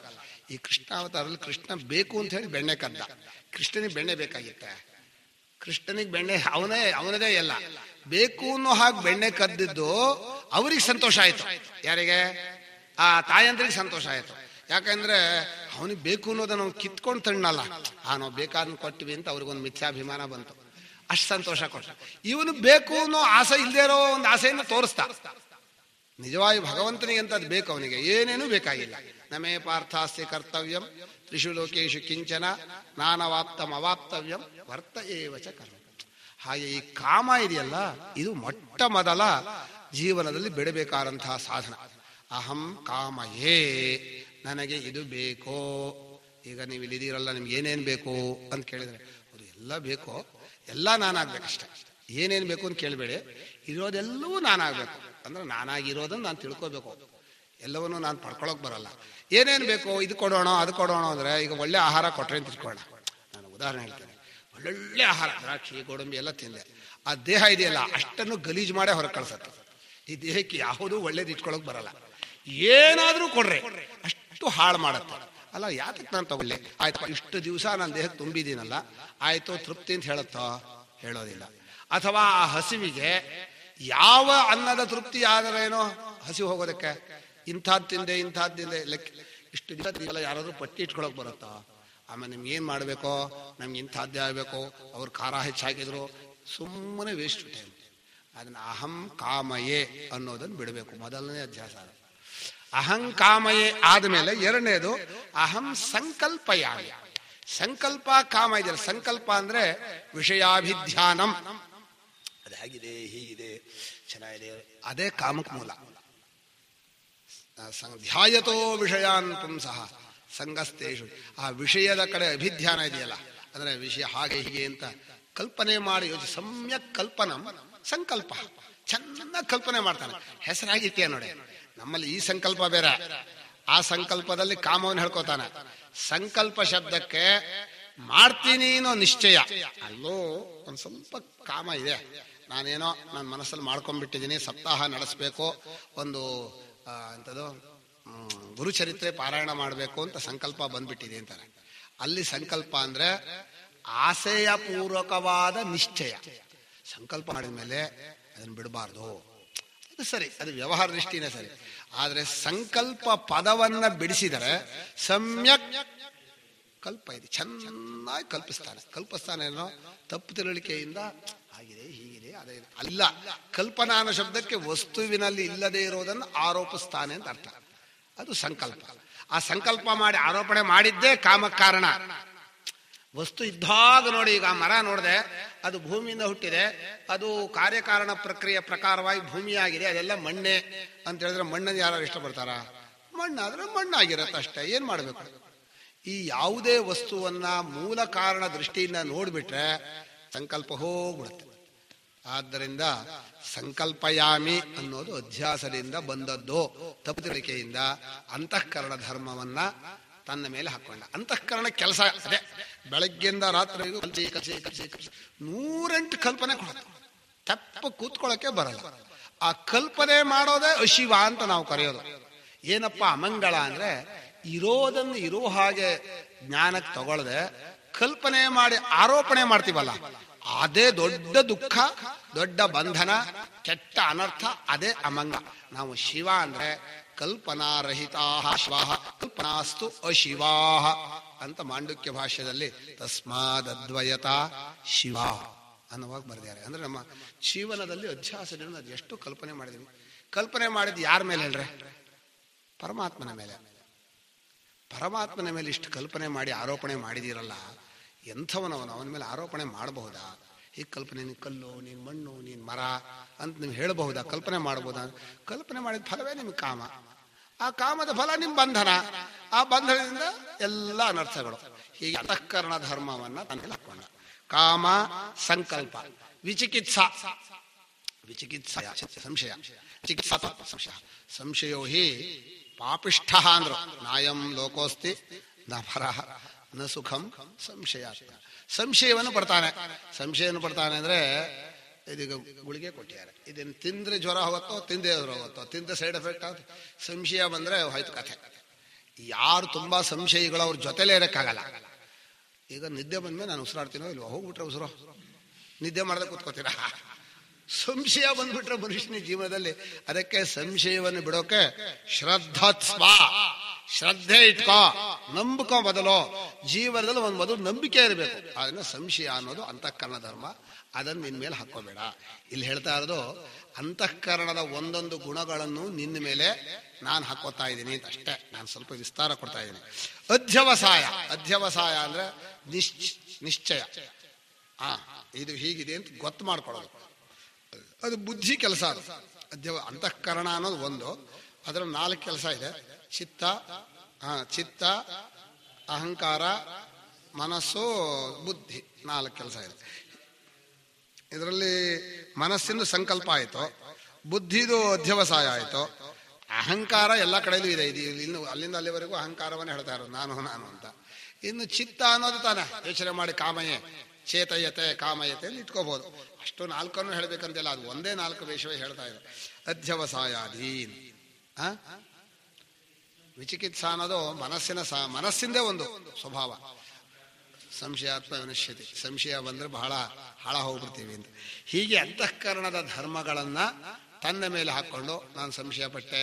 ಈ ಕೃಷ್ಣಾವತಾರದಲ್ಲಿ ಕೃಷ್ಣ ಬೇಕು ಅಂತ ಹೇಳಿ ಬೆಣ್ಣೆ ಕದ್ದ. ಕೃಷ್ಣನಿಗೆ ಬೆಣ್ಣೆ ಬೇಕಾಗಿತ್ತೆ. ಕೃಷ್ಣನಿಗೆ ಬೆಣ್ಣೆ ಅವನದೇ ಎಲ್ಲ ಬೇಕು ಅನ್ನೋ ಹಾಗೆ ಬೆಣ್ಣೆ ಕದ್ದಿದ್ದು ಅವ್ರಿಗೆ ಸಂತೋಷ ಆಯ್ತು. ಯಾರಿಗೆ? ಆ ತಾಯಂದ್ರಿಗೆ ಸಂತೋಷ ಆಯ್ತು. ಯಾಕಂದ್ರೆ ಅವನಿಗೆ ಬೇಕು ಅನ್ನೋದನ್ನ ನಾವು ಕಿತ್ಕೊಂಡು ತಣ್ಣಲ್ಲ, ನಾವು ಬೇಕಾದನ್ನು ಕೊಟ್ಟಿವಿ ಅಂತ ಅವ್ರಿಗೊಂದು ಮಿಥ್ಯಾಭಿಮಾನ ಬಂತು. ಅಷ್ಟು ಸಂತೋಷ ಕೊಟ್ಟ. ಇವನು ಬೇಕು ಅನ್ನೋ ಆಸೆ ಇಲ್ಲದೆ ಇರೋ ಒಂದು ಆಸೆಯನ್ನು ತೋರಿಸ್ತಾ. ನಿಜವಾಗಿ ಭಗವಂತನಿಗೆ ಅಂತ ಅದು ಬೇಕು, ಅವನಿಗೆ ಏನೇನೂ ಬೇಕಾಗಿಲ್ಲ. ನಮೇ ಪಾರ್ಥಾಸ್ಯ ಕರ್ತವ್ಯಂ ತ್ರಿಷು ಲೋಕೇಶು ಕಿಂಚನ ನಾನವಾಪ್ತಂ ಅವಾಪ್ತವ್ಯಂ ವರ್ತ ಏವಚ ಕರ್ಮ. ಹಾಗೆ ಈ ಕಾಮ ಇದೆಯಲ್ಲ, ಇದು ಮೊಟ್ಟ ಮೊದಲ ಜೀವನದಲ್ಲಿ ಬಿಡಬೇಕಾದಂತಹ ಸಾಧನ. ಅಹಂ ಕಾಮಯೇ, ನನಗೆ ಇದು ಬೇಕೋ. ಈಗ ನೀವು ಇಲ್ಲಿದ್ದೀರಲ್ಲ, ನಿಮ್ಗೆ ಏನೇನು ಬೇಕು ಅಂತ ಕೇಳಿದ್ರೆ ಅವ್ರು ಎಲ್ಲ ಬೇಕೋ, ಎಲ್ಲ ನಾನಾಗ್ಬೇಕಷ್ಟೆ. ಏನೇನು ಬೇಕು ಅಂತ ಕೇಳಬೇಡಿ, ಇರೋದೆಲ್ಲವೂ ನಾನಾಗಬೇಕು. ಅಂದ್ರೆ ನಾನಾಗಿರೋದನ್ನು ನಾನು ತಿಳ್ಕೋಬೇಕು. ಎಲ್ಲವನ್ನೂ ನಾನು ಪಡ್ಕೊಳಕ್ ಬರಲ್ಲ. ಏನೇನು ಬೇಕು, ಇದು ಕೊಡೋಣ ಅದು ಕೊಡೋಣ ಅಂದ್ರೆ, ಈಗ ಒಳ್ಳೆ ಆಹಾರ ಕೊಟ್ರೆ ಅಂತ ತಿಳ್ಕೊಳ್ಳೋಣ. ನಾನು ಉದಾಹರಣೆ ಹೇಳ್ತೇನೆ. ಒಳ್ಳೊಳ್ಳೆ ಆಹಾರ, ದ್ರಾಕ್ಷಿ ಗೋಡಂಬಿ ಎಲ್ಲ ತಿಂದೆ. ಆ ದೇಹ ಇದೆಯಲ್ಲ, ಅಷ್ಟನ್ನು ಗಲೀಜು ಮಾಡೇ ಹೊರಗೆ ಕಳ್ಸತ್ತೆ. ಈ ದೇಹಕ್ಕೆ ಯಾವುದೂ ಒಳ್ಳೇದು ಇಟ್ಕೊಳಕ್ ಬರಲ್ಲ. ಏನಾದ್ರೂ ಕೊಡ್ರೆ ಅಷ್ಟು ಹಾಳು ಮಾಡತ್ತೆ. ಅಲ್ಲ, ಯಾತಕ್ಕೆ ನಾನು ತಗೊಳ್ಳಿ? ಆಯ್ತು, ಇಷ್ಟು ದಿವಸ ನನ್ನ ದೇಹಕ್ಕೆ ತುಂಬಿದ್ದೀನಲ್ಲ, ಆಯ್ತು ತೃಪ್ತಿ ಅಂತ ಹೇಳುತ್ತೋ? ಹೇಳೋದಿಲ್ಲ. ಅಥವಾ ಆ ಹಸಿವಿಗೆ ಯಾವ ಅನ್ನದ ತೃಪ್ತಿ ಆದರೇನೋ ಹಸಿವು ಹೋಗೋದಕ್ಕೆ, ಇಂಥದ್ದು ತಿಂದೆ ಲೆಕ್ಕ ಇಷ್ಟು ದಿವಸ ಯಾರಾದ್ರೂ ಪಟ್ಟಿ ಇಟ್ಕೊಳಕ್ ಬರುತ್ತಾ? ಆಮೇಲೆ ನಿಮ್ಗೆ ಏನ್ ಮಾಡ್ಬೇಕೋ, ನಮ್ಗೆ ಇಂಥದ್ದೇ ಆಗ್ಬೇಕು, ಅವ್ರು ಖಾರ ಹೆಚ್ಚಾಕಿದ್ರು, ಸುಮ್ಮನೆ ವೇಸ್ಟ್ ಟೈಮ್. ಅದನ್ನ ಅಹಂ ಕಾಮಯೇ ಅನ್ನೋದನ್ನು ಬಿಡಬೇಕು. ಮೊದಲನೇ ಅಧ್ಯಾಸ. ಅಹಂ ಕಾಮಯೇ ಆದ್ಮೇಲೆ ಎರಡನೇದು ಅಹಂ ಸಂಕಲ್ಪಯಾಮಿ. ಸಂಕಲ್ಪ ಕಾಮ ಇದೆಯಲ್ಲ, ಸಂಕಲ್ಪ ಅಂದ್ರೆ ವಿಷಯಾಭಿಧ್ಯಾನಂ. ಅದಾಗಿದೆ, ಹೀಗಿದೆ, ಚೆನ್ನಾಗಿದೆ, ಅದೇ ಕಾಮಕ್ ಮೂಲ. ಧ್ಯಾಯತೋ ವಿಷಯಾನ್ ಪುಂಸಃ ಸಂಗಸ್ತೇಷು. ಆ ವಿಷಯದ ಕಡೆ ಅಭಿಧ್ಯಾನ ಇದೆಯಲ್ಲ, ಅಂದ್ರೆ ವಿಷಯ ಹಾಗೆ ಹೀಗೆ ಅಂತ ಕಲ್ಪನೆ ಮಾಡಿ ಯೋಚನೆ. ಸಮ್ಯಕ್ ಕಲ್ಪನಂ ಸಂಕಲ್ಪ. ಚೆನ್ನಾಗಿ ಕಲ್ಪನೆ ಮಾಡ್ತಾನೆ. ಹೆಸರಾಗಿತ್ತೀಯ ನೋಡಿ. ನಮ್ಮಲ್ಲಿ ಈ ಸಂಕಲ್ಪ ಬೇರೆ, ಆ ಸಂಕಲ್ಪದಲ್ಲಿ ಕಾಮವನ್ನು ಹೇಳ್ಕೊತಾನೆ. ಸಂಕಲ್ಪ ಶಬ್ದಕ್ಕೆ ಮಾಡ್ತೀನಿ ಅನ್ನೋ ನಿಶ್ಚಯ, ಅಲ್ಲೋ ಒಂದ್ ಸ್ವಲ್ಪ ಕಾಮ ಇದೆ. ನಾನೇನೋ ನನ್ನ ಮನಸ್ಸಲ್ಲಿ ಮಾಡ್ಕೊಂಡ್ಬಿಟ್ಟಿದ್ದೀನಿ, ಸಪ್ತಾಹ ನಡೆಸ್ಬೇಕು, ಒಂದು ಎಂಥದ್ದು ಗುರುಚರಿತ್ರೆ ಪಾರಾಯಣ ಮಾಡಬೇಕು ಅಂತ ಸಂಕಲ್ಪ ಬಂದ್ಬಿಟ್ಟಿದೆ ಅಂತಾರೆ. ಅಲ್ಲಿ ಸಂಕಲ್ಪ ಅಂದ್ರೆ ಆಸೆಯ ಪೂರ್ವಕವಾದ ನಿಶ್ಚಯ. ಸಂಕಲ್ಪ ಮಾಡಿದ ಮೇಲೆ ಅದನ್ನು ಬಿಡಬಾರ್ದು. ಅದು ಸರಿ, ಅದು ವ್ಯವಹಾರ ದೃಷ್ಟಿನೇ ಸರಿ. ಆದ್ರೆ ಸಂಕಲ್ಪ ಪದವನ್ನ ಬಿಡಿಸಿದರೆ ಸಮ್ಯಕ್ ಕಲ್ಪ ಇದೆ, ಚೆನ್ನಾಗಿ ಕಲ್ಪಿಸ್ತಾನೆ ಏನೋ ತಪ್ಪು ತಿಳುವಳಿಕೆಯಿಂದ ಆಗಿದೆ, ಹೀಗಿದೆ, ಅದೇ ಅಲ್ಲ. ಕಲ್ಪನಾ ಅನ್ನೋ ಶಬ್ದಕ್ಕೆ ವಸ್ತುವಿನಲ್ಲಿ ಇಲ್ಲದೆ ಇರೋದನ್ನು ಆರೋಪಿಸ್ತಾನೆ ಅಂತ ಅರ್ಥ. ಅದು ಸಂಕಲ್ಪ. ಆ ಸಂಕಲ್ಪ ಮಾಡಿ ಆರೋಪಣೆ ಮಾಡಿದ್ದೇ ಕಾಮಕ್ಕೆ ಕಾರಣ. ವಸ್ತು ಇದ್ದಾಗ ನೋಡಿ, ಈಗ ಮರ ನೋಡಿದೆ, ಅದು ಭೂಮಿಯಿಂದ ಹುಟ್ಟಿದೆ, ಅದು ಕಾರ್ಯಕಾರಣ ಪ್ರಕ್ರಿಯೆ ಪ್ರಕಾರವಾಗಿ ಭೂಮಿಯಾಗಿದೆ, ಅದೆಲ್ಲ ಮಣ್ಣೆ ಅಂತ ಹೇಳಿದ್ರೆ ಮಣ್ಣನ್ನು ಯಾರು ಇಷ್ಟಪಡ್ತಾರ? ಮಣ್ಣಾದ್ರೆ ಮಣ್ಣಾಗಿರತ್ತೆ ಅಷ್ಟೇ, ಏನ್ ಮಾಡ್ಬೇಕು? ಈ ಯಾವುದೇ ವಸ್ತುವನ್ನ ಮೂಲ ಕಾರಣ ದೃಷ್ಟಿಯಿಂದ ನೋಡ್ಬಿಟ್ರೆ ಸಂಕಲ್ಪ ಹೋಗ್ಬಿಡುತ್ತೆ. ಆದ್ದರಿಂದ ಸಂಕಲ್ಪಯಾಮಿ ಅನ್ನೋದು ಅಧ್ಯಾಸದಿಂದ ಬಂದದ್ದು, ತಪ್ಪುತಿಳಿಕೆಯಿಂದ ಅಂತಃಕರಣ ಧರ್ಮವನ್ನ ತನ್ನ ಮೇಲೆ ಹಾಕೊಂಡ. ಅಂತಃಕರಣ ಕೆಲಸ ಅದೇ, ಬೆಳಗ್ಗೆಯಿಂದ ರಾತ್ರಿಗೂ ಕಲ್ಸಿ 108 ಕಲ್ಪನೆ ಕೊಡುತ್ತೆ, ತಪ್ಪ ಕೂತ್ಕೊಳ್ಳೋಕೆ ಬರಲ್ಲ. ಆ ಕಲ್ಪನೆ ಮಾಡೋದೇ ಅಶಿವ ಅಂತ ನಾವು ಕರೆಯೋದು. ಏನಪ್ಪ ಅಮಂಗಳ ಅಂದ್ರೆ, ಇರೋದನ್ನು ಇರೋ ಹಾಗೆ ಜ್ಞಾನಕ್ಕೆ ತಗೊಳ್ಳದೆ ಕಲ್ಪನೆ ಮಾಡಿ ಆರೋಪಣೆ ಮಾಡ್ತೀವಲ್ಲ, ಅದೇ ದೊಡ್ಡ ದುಃಖ, ದೊಡ್ಡ ಬಂಧನ, ಕೆಟ್ಟ ಅನರ್ಥ, ಅದೇ ಅಮಂಗ. ನಾವು ಶಿವ ಅಂದ್ರೆ ಕಲ್ಪನಾರಹಿತಾ ಶಿವಾಹ ಕಲ್ಪನಾಸ್ತು ಅಶಿವಾಹ ಅಂತ ಮಾಂಡುಕ್ಯ ಭಾಷ್ಯದಲ್ಲಿ ತಸ್ಮಾದದ್ವಯತ ಶಿವ ಅನ್ನುವಾಗ ಬರೆದಿದ್ದಾರೆ. ಅಂದ್ರೆ ನಮ್ಮ ಜೀವನದಲ್ಲಿ ಅಧ್ಯಾಸದಿಂದ ಅದು ಎಷ್ಟು ಕಲ್ಪನೆ ಮಾಡಿದೀವಿ. ಕಲ್ಪನೆ ಮಾಡಿದ್ ಯಾರ ಮೇಲೆ ಹೇಳ್ರೆ? ಪರಮಾತ್ಮನ ಮೇಲೆ. ಪರಮಾತ್ಮನ ಮೇಲೆ ಇಷ್ಟು ಕಲ್ಪನೆ ಮಾಡಿ ಆರೋಪಣೆ ಮಾಡಿದಿರಲ್ಲ, ಎಂಥವನವನು, ಅವನ ಮೇಲೆ ಆರೋಪಣೆ ಮಾಡಬಹುದಾ? ಈ ಕಲ್ಪನೆ, ನೀನು ಕಲ್ಲು, ನೀನು ಮಣ್ಣು, ನೀನು ಮರ ಅಂತ ನೀವು ಹೇಳಬಹುದಾ? ಕಲ್ಪನೆ ಮಾಡಬಹುದಾ? ಕಲ್ಪನೆ ಮಾಡಿದ ಫಲವೇ ನಿಮ್ಗೆ ಕಾಮ, ಆ ಕಾಮದ ಫಲ ನಿಮ್ ಬಂಧನ, ಆ ಬಂಧನದಿಂದ ಎಲ್ಲ ಅನರ್ಥಗಳು. ಹೀಗೆ ಅಂತಃಕರಣ ಧರ್ಮವನ್ನ ತನ್ನಲ್ಲಿ ಹಾಕೊಂಡ. ಕಾಮ ಸಂಕಲ್ಪ, ವಿಚಿಕಿತ್ಸಾ, ವಿಚಿಕಿತ್ಸಾ ಸಂಶಯ, ಚಿಕಿತ್ಸಾ ಸಂಶಯ, ಸಂಶಯೋ ಹಿ ಪಾಪಿಷ್ಠ ಅಂದ್ರು. ನಾಯಂ ಲೋಕೋಸ್ತಿ ನ ಪರಃ ನ ಸುಖಂ ಸಂಶಯ. ಸಂಶಯವನ್ನು ಪಡ್ತಾನೆ. ಸಂಶಯವನ್ನು ಪಡ್ತಾನೆ ಅಂದ್ರೆ ಇದೀಗ ಗುಳಿಗೆ ಕೊಟ್ಟಿದ್ದಾರೆ, ಇದನ್ನು ತಿಂದ್ರೆ ಜ್ವರ ಹೋಗುತ್ತೋ, ತಿಂದೇ ಜ್ವರ ಹೋಗುತ್ತೋ, ತಿಂದ ಸೈಡ್ ಎಫೆಕ್ಟ್ ಆಗುತ್ತೆ. ಸಂಶಯ ಬಂದ್ರೆ ಹೋಯ್ತು ಕಥೆ. ಯಾರು ತುಂಬಾ ಸಂಶಯಿಗಳು ಅವ್ರ ಜೊತೆಲೇ ಇರಕ್ಕಾಗಲ್ಲ. ಈಗ ನಿದ್ದೆ ಬಂದ್ಮೇಲೆ ನಾನು ಉಸಿರಾಡ್ತೀನೋ ಇಲ್ವೋ, ಹೋಗ್ಬಿಟ್ರೆ ಉಸಿರು, ನಿದ್ದೆ ಮಾಡದೆ ಕೂತ್ಕೋತೀರಾ? ಸಂಶಯ ಬಂದ್ಬಿಟ್ರೆ ಮನುಷ್ಯನ ಜೀವನದಲ್ಲಿ. ಅದಕ್ಕೆ ಸಂಶಯವನ್ನು ಬಿಡೋಕೆ ಶ್ರದ್ಧತ್ಸ್ವ, ಶ್ರದ್ಧೆ ಇಟ್ಕೋ, ನಂಬಿಕೋ. ಮೊದಲು ಜೀವನದಲ್ಲಿ ಒಂದು ಮೊದಲು ನಂಬಿಕೆ ಇರಬೇಕು. ಅದನ್ನ ಸಂಶಯ ಅನ್ನೋದು ಅಂತಃಕರಣ ಧರ್ಮ, ಅದನ್ನು ನಿನ್ ಮೇಲೆ ಹಾಕೋಬೇಡ. ಇಲ್ಲಿ ಹೇಳ್ತಾ ಇರೋದು ಅಂತಃಕರಣದ ಒಂದೊಂದು ಗುಣಗಳನ್ನು ನಿನ್ನ ಮೇಲೆ ನಾನು ಹಾಕೋತಾ ಇದ್ದೀನಿ ಅಂತ ಅಷ್ಟೇ. ನಾನು ಸ್ವಲ್ಪ ವಿಸ್ತಾರ ಕೊಡ್ತಾ ಇದ್ದೀನಿ. ಅಧ್ಯವಸಾಯ, ಅಧ್ಯವಸಾಯ ಅಂದ್ರೆ ನಿಶ್ಚಯ. ಇದು ಹೀಗಿದೆ ಅಂತ ಗೊತ್ತು ಮಾಡ್ಕೊಳ್ಳೋದು, ಅದು ಬುದ್ಧಿ ಕೆಲಸ. ಅದು ಅಂತಃಕರಣ ಅನ್ನೋದು ಒಂದು, ಅದರ 4 ಕೆಲಸ ಇದೆ. ಚಿತ್ತ, ಚಿತ್ತ, ಅಹಂಕಾರ, ಮನಸ್ಸು, ಬುದ್ಧಿ, 4 ಕೆಲಸ ಇದೆ. ಇದರಲ್ಲಿ ಮನಸ್ಸಿಂದು ಸಂಕಲ್ಪ ಆಯಿತು, ಬುದ್ಧಿದು ಅಧ್ಯವಸಾಯ ಆಯಿತು, ಅಹಂಕಾರ ಎಲ್ಲ ಕಡೆಯಲ್ಲೂ ಇದೆ. ಇದು ಇನ್ನು ಅಲ್ಲಿಂದ ಅಲ್ಲಿವರೆಗೂ ಅಹಂಕಾರವನ್ನೇ ಹೇಳ್ತಾ ಇರೋದು, ನಾನು ನಾನು ಅಂತ. ಇನ್ನು ಚಿತ್ತ ಅನ್ನೋದು ತಾನೆ ಯೋಚನೆ ಮಾಡಿ ಕಾಮಯೇ ಚೇತಯತೆ ಕಾಮಯತೆ ಅಂತ ಇಟ್ಕೋಬಹುದು. ಅಷ್ಟು 4 ಹೇಳ್ಬೇಕಂತಿಲ್ಲ, ಅದು ಒಂದೇ 4 ವಿಷಯವೇ ಹೇಳ್ತಾ ಇದೆ. ಅಧ್ಯವಸಾಯಾಧೀನ್. ವಿಚಿಕಿತ್ಸಾ ಅನ್ನೋದು ಮನಸ್ಸಿಂದೇ ಒಂದು ಸ್ವಭಾವ. ಸಂಶಯಾತ್ಮ ವಿನಶ್ಯತಿ, ಸಂಶಯ ಬಂದ್ರೆ ಬಹಳ ಹಾಳ ಹೋಗ್ಬಿಡ್ತೀವಿ ಅಂತ. ಹೀಗೆ ಅಂತಃಕರಣದ ಧರ್ಮಗಳನ್ನ ತನ್ನ ಮೇಲೆ ಹಾಕೊಂಡು, ನಾನು ಸಂಶಯ ಪಟ್ಟೆ,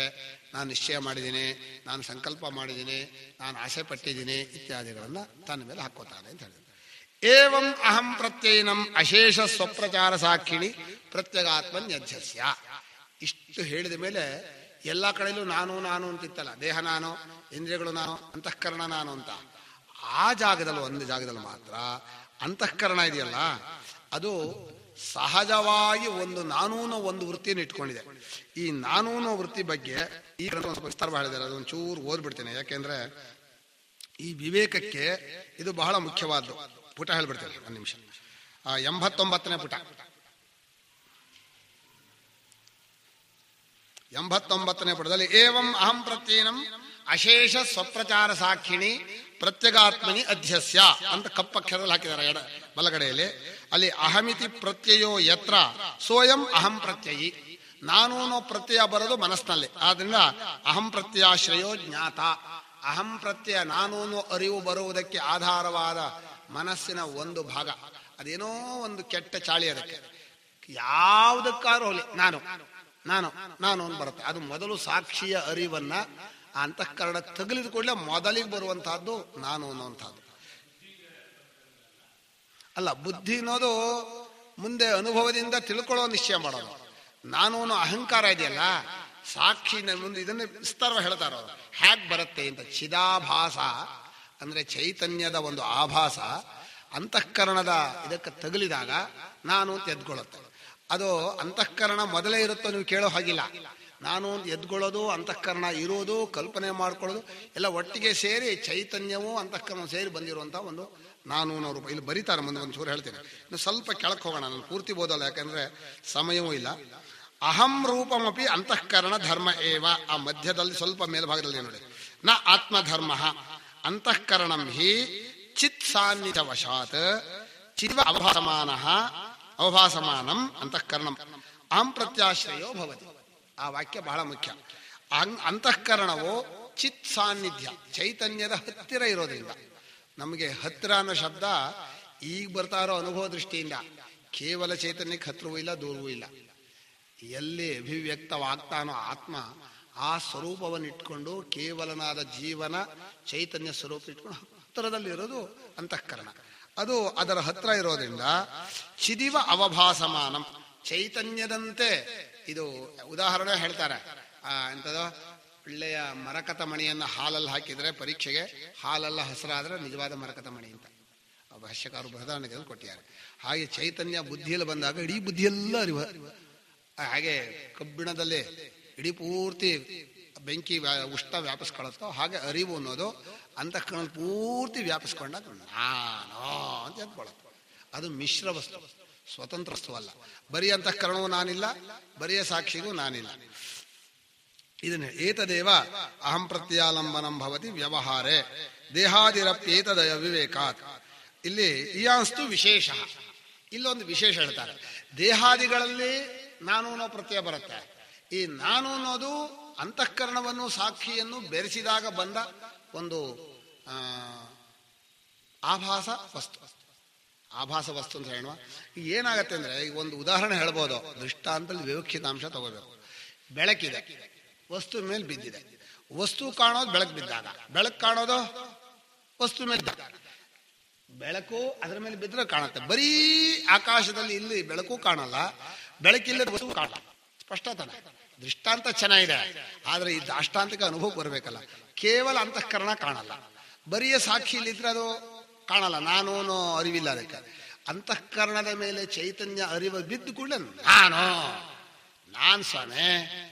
ನಾನು ನಿಶ್ಚಯ ಮಾಡಿದ್ದೀನಿ, ನಾನು ಸಂಕಲ್ಪ ಮಾಡಿದ್ದೀನಿ, ನಾನು ಆಸೆ ಪಟ್ಟಿದ್ದೀನಿ ಇತ್ಯಾದಿಗಳನ್ನ ತನ್ನ ಮೇಲೆ ಹಾಕೋತಾನೆ ಅಂತ ಹೇಳಿದ್ರು. ಏವಂ ಅಹಂ ಪ್ರತ್ಯಯನಂ ಅಶೇಷ ಸ್ವಪ್ರಚಾರ ಸಾಕ್ಷಿಣಿ ಪ್ರತ್ಯಗಾತ್ಮನ್ಯಧ್ಯಸ್ಯ. ಇಷ್ಟು ಹೇಳಿದ ಮೇಲೆ ಎಲ್ಲ ಕಡೆಯಲ್ಲೂ ನಾನು ನಾನು ಅಂತಿತ್ತಲ್ಲ, ದೇಹ ನಾನು, ಇಂದ್ರಿಯಗಳು ನಾನು, ಅಂತಃಕರಣ ನಾನು ಅಂತ. ಆ ಜಾಗದಲ್ಲಿ, ಒಂದು ಜಾಗದಲ್ಲಿ ಮಾತ್ರ ಅಂತಃಕರಣ ಇದೆಯಲ್ಲ, ಅದು ಸಹಜವಾಗಿ ಒಂದು ನಾನೂನೋ ಒಂದು ವೃತ್ತಿಯನ್ನು ಇಟ್ಕೊಂಡಿದೆ. ಈ ನಾನೂನೋ ವೃತ್ತಿ ಬಗ್ಗೆ ಈ ವಿಸ್ತಾರ ಮಾಡಿದ್ದಾರೆ, ಅದೊಂದು ಚೂರು ಓದ್ಬಿಡ್ತೇನೆ. ಯಾಕೆಂದ್ರೆ ಈ ವಿವೇಕಕ್ಕೆ ಇದು ಬಹಳ ಮುಖ್ಯವಾದ್ದು. ಪುಟ ಹೇಳ್ಬಿಡ್ತೇನೆ, ಒಂದು ನಿಮಿಷ. 89ನೇ ಪುಟ, 89ನೇ ಪುಟದಲ್ಲಿ ಏವಂ ಅಹಂ ಪ್ರತ್ಯಯನಂ ಅಶೇಷ ಸ್ವಪ್ರಚಾರ ಸಾಕ್ಷಿಣಿ ಪ್ರತ್ಯಗಾತ್ಮನಿ ಅಧ್ಯಸ್ಯ ಅಂತ ಕಪ್ಪಕ್ಷರದಲ್ಲಿ ಹಾಕಿದ್ದಾರೆ ಬಲಗಡೆಯಲ್ಲಿ. ಅಲ್ಲಿ ಅಹಮಿತಿ ಪ್ರತ್ಯಯೋ ಯತ್ರ ಸೋಯಂ ಅಹಂ ಪ್ರತ್ಯಯಿ, ನಾನು ಅನ್ನೋ ಪ್ರತ್ಯಯ ಬರೋದು ಮನಸ್ಸಿನಲ್ಲಿ. ಆದ್ರಿಂದ ಅಹಂ ಪ್ರತ್ಯಯಾಶ್ರಯೋ ಜ್ಞಾತ. ಅಹಂ ಪ್ರತ್ಯಯ, ನಾನು ಅನ್ನೋ ಅರಿವು ಬರುವುದಕ್ಕೆ ಆಧಾರವಾದ ಮನಸ್ಸಿನ ಒಂದು ಭಾಗ, ಅದೇನೋ ಒಂದು ಕೆಟ್ಟ ಚಾಳಿ. ಅದಕ್ಕೆ ಯಾವುದಕ್ಕಾದ್ರೂ ಹೋಗ್ಲಿ ನಾನು ನಾನು ನಾನು ಅಂತ ಬರುತ್ತೆ. ಅದು ಮೊದಲು ಸಾಕ್ಷಿಯ ಅರಿವನ್ನ ಅಂತಃಕರಣ ತಗಲಿದ ಕೂಡಲೇ ಮೊದಲಿಗೆ ಬರುವಂತಹದ್ದು ನಾನು ಅನ್ನುವಂಥದ್ದು ಅಲ್ಲ. ಬುದ್ಧಿ ಅನ್ನೋದು ಮುಂದೆ ಅನುಭವದಿಂದ ತಿಳ್ಕೊಳ್ಳೋ ನಿಶ್ಚಯ ಮಾಡೋದು. ನಾನು ಅನ್ನೋ ಅಹಂಕಾರ ಇದೆಯಲ್ಲ, ಸಾಕ್ಷಿ ಮುಂದೆ ಇದನ್ನೇ ವಿಸ್ತಾರವಾಗಿ ಹೇಳ್ತಾರ ಅವರು ಹ್ಯಾಕ್ ಬರುತ್ತೆ ಅಂತ. ಚಿದಾಭಾಸ ಅಂದ್ರೆ ಚೈತನ್ಯದ ಒಂದು ಆಭಾಸ ಅಂತಃಕರಣದ ಇದಕ್ಕೆ ತಗುಲಿದಾಗ ನಾನು ಅಂತ ಎದ್ಕೊಳ್ಳುತ್ತೆ. ಅದು ಅಂತಃಕರಣ ಮೊದಲೇ ಇರುತ್ತೋ ನೀವು ಕೇಳೋ ಹಾಗಿಲ್ಲ. ನಾನು ಎದ್ಕೊಳ್ಳೋದು, ಅಂತಃಕರಣ ಇರೋದು, ಕಲ್ಪನೆ ಮಾಡ್ಕೊಳ್ಳೋದು ಎಲ್ಲ ಒಟ್ಟಿಗೆ ಸೇರಿ ಚೈತನ್ಯವೂ ಅಂತಃಕರಣ ಸೇರಿ ಬಂದಿರುವಂಥ ಒಂದು ನಾನು ರೂಪ. ಇಲ್ಲಿ ಬರೀತಾರೆ, ಮುಂದೆ ಒಂದು ಚೂರು ಹೇಳ್ತೀನಿ. ಇನ್ನು ಸ್ವಲ್ಪ ಕೆಳಕ್ಕೆ ಹೋಗೋಣ, ನಾನು ಪೂರ್ತಿ ಓದಲ್ಲ ಯಾಕಂದ್ರೆ ಸಮಯವೂ ಇಲ್ಲ. ಅಹಂ ರೂಪಮಪಿ ಅಂತಃಕರಣ ಧರ್ಮ ಏವ. ಆ ಮಧ್ಯದಲ್ಲಿ ಸ್ವಲ್ಪ ಮೇಲ್ಭಾಗದಲ್ಲಿ ನೋಡಿ, ನ ಆತ್ಮಧರ್ಮ ಅಂತಃಕರಣಂ ಹಿ ಚಿತ್ ಸಾನ್ನಿಧ್ಯವಶಾತ್ ಚಿವ ಅವಭಾಸಮಾನಂ ಅಂತಃಕರಣಂ ಅಹಂ ಪ್ರತ್ಯಾಶ್ರಯೋ ಭವತಿ. ಆ ವಾಕ್ಯ ಬಹಳ ಮುಖ್ಯ. ಅಂತಃಕರಣವು ಚಿತ್ ಸಾನ್ನಿಧ್ಯ, ಚೈತನ್ಯದ ಹತ್ತಿರ ಇರೋದ್ರಿಂದ. ನಮಗೆ ಹತ್ತಿರ ಅನ್ನೋ ಶಬ್ದ ಈಗ ಬರ್ತಾ ಇರೋ ಅನುಭವ ದೃಷ್ಟಿಯಿಂದ ಕೇವಲ ಚೈತನ್ಯಕ್ಕೆ ಹತ್ತಿರವೂ ಇಲ್ಲ, ದೂರವೂ ಇಲ್ಲ. ಎಲ್ಲಿ ಅಭಿವ್ಯಕ್ತವಾಗ್ತಾನೋ ಆತ್ಮ, ಆ ಸ್ವರೂಪವನ್ನು ಇಟ್ಕೊಂಡು ಕೇವಲನಾದ ಜೀವನ ಚೈತನ್ಯ ಸ್ವರೂಪ ಇಟ್ಕೊಂಡು ಹತ್ತಿರದಲ್ಲಿರೋದು ಅಂತಃಕರಣ. ಅದು ಅದರ ಹತ್ರ ಇರೋದ್ರಿಂದ ಚಿದಿವ ಅವಭಾಸಮಾನಂ, ಚೈತನ್ಯದಂತೆ ಇದು. ಉದಾಹರಣೆ ಹೇಳ್ತಾರೆ, ಎಂಥದೋ ಒಳ್ಳೆಯ ಮರಕತ ಮಣಿಯನ್ನು ಹಾಲಲ್ಲಿ ಹಾಕಿದರೆ ಪರೀಕ್ಷೆಗೆ ಹಾಲೆಲ್ಲ ಹಸಿರಾದ್ರೆ ನಿಜವಾದ ಮರಕತ ಮಣಿ ಅಂತ ಭಾಷ್ಯಕಾರರು ಬೃಹದಾರಣ್ಯಕ ಕೊಟ್ಟಿದ್ದಾರೆ. ಹಾಗೆ ಚೈತನ್ಯ ಬುದ್ಧಿಯಲ್ಲಿ ಬಂದಾಗ ಇಡೀ ಬುದ್ಧಿಯೆಲ್ಲ ಅರಿವು. ಹಾಗೆ ಕಬ್ಬಿಣದಲ್ಲಿ ಇಡೀ ಪೂರ್ತಿ ಬೆಂಕಿ ಉಷ್ಣ ವ್ಯಾಪಿಸ್ಕೊಳ್ಳುತ್ತೋ ಹಾಗೆ ಅರಿವು ಅನ್ನೋದು ಅಂತಃಕರಣ ಪೂರ್ತಿ ವ್ಯಾಪಿಸ್ಕೊಂಡಾಗ ನಾನೋ ಅಂತ ಎದ್ಕೊಳ್ಳುತ್ತೆ. ಅದು ಮಿಶ್ರ ವಸ್ತು, ಸ್ವತಂತ್ರ ವಸ್ತು ಅಲ್ಲ. ಬರೀ ಅಂತಃಕರಣವೂ ನಾನಿಲ್ಲ, ಬರಿಯ ಸಾಕ್ಷಿಗೂ ನಾನಿಲ್ಲ. ಇದನ್ನೇ ಏತದೇವ ಅಹಂ ಪ್ರತ್ಯಾಲಂಬನಂ ಭವತಿ ವ್ಯವಹಾರೇ ದೇಹಾದಿರಪ್ಯೇತದಯ ವಿವೇಕಾತ್. ಇಲ್ಲಿ ಇಯಾಸ್ತು ವಿಶೇಷ, ಇಲ್ಲೊಂದು ವಿಶೇಷ ಹೇಳ್ತಾರೆ. ದೇಹಾದಿಗಳಲ್ಲಿ ನಾನು ಅನ್ನೋ ಪ್ರತ್ಯಯ ಬರುತ್ತೆ. ಈ ನಾನು ಅನ್ನೋದು ಅಂತಃಕರಣವನ್ನು ಸಾಕ್ಷಿಯನ್ನು ಬೆರೆಸಿದಾಗ ಬಂದ ಒಂದು ಆಭಾಸ ವಸ್ತು. ಆಭಾಸ ವಸ್ತು ಅಂತ ಹೇಳುವ ಏನಾಗತ್ತೆ ಅಂದ್ರೆ, ಈಗ ಒಂದು ಉದಾಹರಣೆ ಹೇಳ್ಬೋದು. ದೃಷ್ಟಾಂತದಲ್ಲಿ ವಿವಕ್ಷಿತಾಂಶ ತಗೋಬೇಕು. ಬೆಳಕಿದೆ, ವಸ್ತು ಮೇಲೆ ಬಿದ್ದಿದೆ. ವಸ್ತು ಕಾಣೋದು ಬೆಳಕು ಬಿದ್ದಾಗ, ಬೆಳಕು ಕಾಣೋದು ವಸ್ತು ಮೇಲೆ ಬಿದ್ದಾಗ. ಬೆಳಕು ಅದರ ಮೇಲೆ ಬಿದ್ದರೆ ಕಾಣುತ್ತೆ. ಬರೀ ಆಕಾಶದಲ್ಲಿ ಇಲ್ಲಿ ಬೆಳಕು ಕಾಣಲ್ಲ, ಬೆಳಕಿಲ್ಲದ ವಸ್ತು ಕಾಣಲ್ಲ. ಸ್ಪಷ್ಟ ತಾನೆ? ದೃಷ್ಟಾಂತ ಚೆನ್ನಾಗಿದೆ, ಆದ್ರೆ ಈ ದಾಷ್ಟಾಂತಿಕ ಅನುಭವ ಬರಬೇಕಲ್ಲ. ಕೇವಲ ಅಂತಃಕರಣ ಕಾಣಲ್ಲ, ಬರಿಯ ಸಾಕ್ಷಿ ಇಲ್ಲಿದ್ರೆ ಅದು ಕಾಣಲ್ಲ, ನಾನು ಅರಿವಿಲ್ಲ ಅದಕ್ಕೆ. ಅಂತಃಕರಣದ ಮೇಲೆ ಚೈತನ್ಯ ಅರಿವು ಬಿದ್ದು ಕೂಡಲೇ ನಾನ್ ಸ್ವಾಮಿ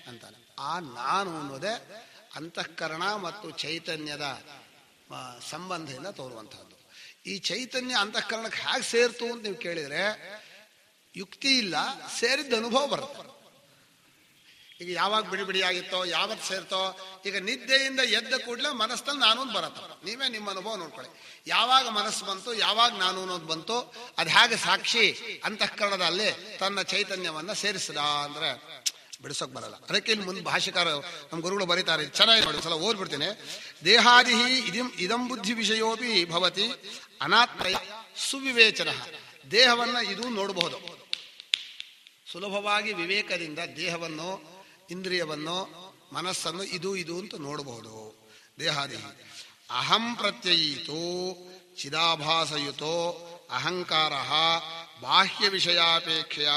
ಅಂತಾನೆ. ಆ ನಾನು ಅನ್ನೋದೇ ಅಂತಃಕರಣ ಮತ್ತು ಚೈತನ್ಯದ ಸಂಬಂಧದಿಂದ ತೋರುವಂತಹದ್ದು. ಈ ಚೈತನ್ಯ ಅಂತಃಕರಣಕ್ಕೆ ಹೇಗೆ ಸೇರ್ತು ಅಂತ ನೀವು ಕೇಳಿದ್ರೆ ಯುಕ್ತಿ ಇಲ್ಲ, ಸೇರಿದ್ದ ಅನುಭವ ಬರುತ್ತೆ. ಈಗ ಯಾವಾಗ ಬಿಡಿ ಬಿಡಿಯಾಗಿತ್ತೋ, ಯಾವತ್ತು ಸೇರ್ತೋ, ಈಗ ನಿದ್ದೆಯಿಂದ ಎದ್ದ ಕೂಡಲೇ ಮನಸ್ಸಲ್ಲಿ ನಾನು ಬರತ್ತ. ನೀವೇ ನಿಮ್ಮ ಅನುಭವ ನೋಡ್ಕೊಳ್ಳಿ. ಯಾವಾಗ ಮನಸ್ಸು ಬಂತು, ಯಾವಾಗ ನಾನು ಅನ್ನೋದು ಬಂತು, ಅದು ಹೇಗೆ ಸಾಕ್ಷಿ ಅಂತಃಕರಣದಲ್ಲಿ ತನ್ನ ಚೈತನ್ಯವನ್ನ ಸೇರಿಸಿದ ಅಂದ್ರೆ ಬಿಡಿಸೋಕ್ ಬರಲ್ಲ. ಅದಕ್ಕೆ ಇಲ್ಲಿ ಮುಂದೆ ಭಾಷ್ಯಕಾರ ನಮ್ಮ ಗುರುಗಳು ಬರೀತಾರೆ, ಚೆನ್ನಾಗಿ ನೋಡಿ, ಸಲ ಓದ್ಬಿಡ್ತೀನಿ. ದೇಹಾದಿ ಇದಂ ಬುದ್ಧಿ ವಿಷಯೋಪಿ ಭವತಿ ಅನಾತ್ಮಯ ಸುವಿವೇಚನ. ದೇಹವನ್ನ ಇದು ನೋಡಬಹುದು ಸುಲಭವಾಗಿ, ವಿವೇಕದಿಂದ ದೇಹವನ್ನು, ಇಂದ್ರಿಯವನ್ನು, ಮನಸ್ಸನ್ನು ಇದು ಅಂತ ನೋಡಬಹುದು. ದೇಹಾದಿ ಅಹಂ ಪ್ರತ್ಯಯಿತೋ ಚಿದಾಭಾಸಯುತೋ ಅಹಂಕಾರ ಬಾಹ್ಯ ವಿಷಯಾಪೇಕ್ಷೆಯ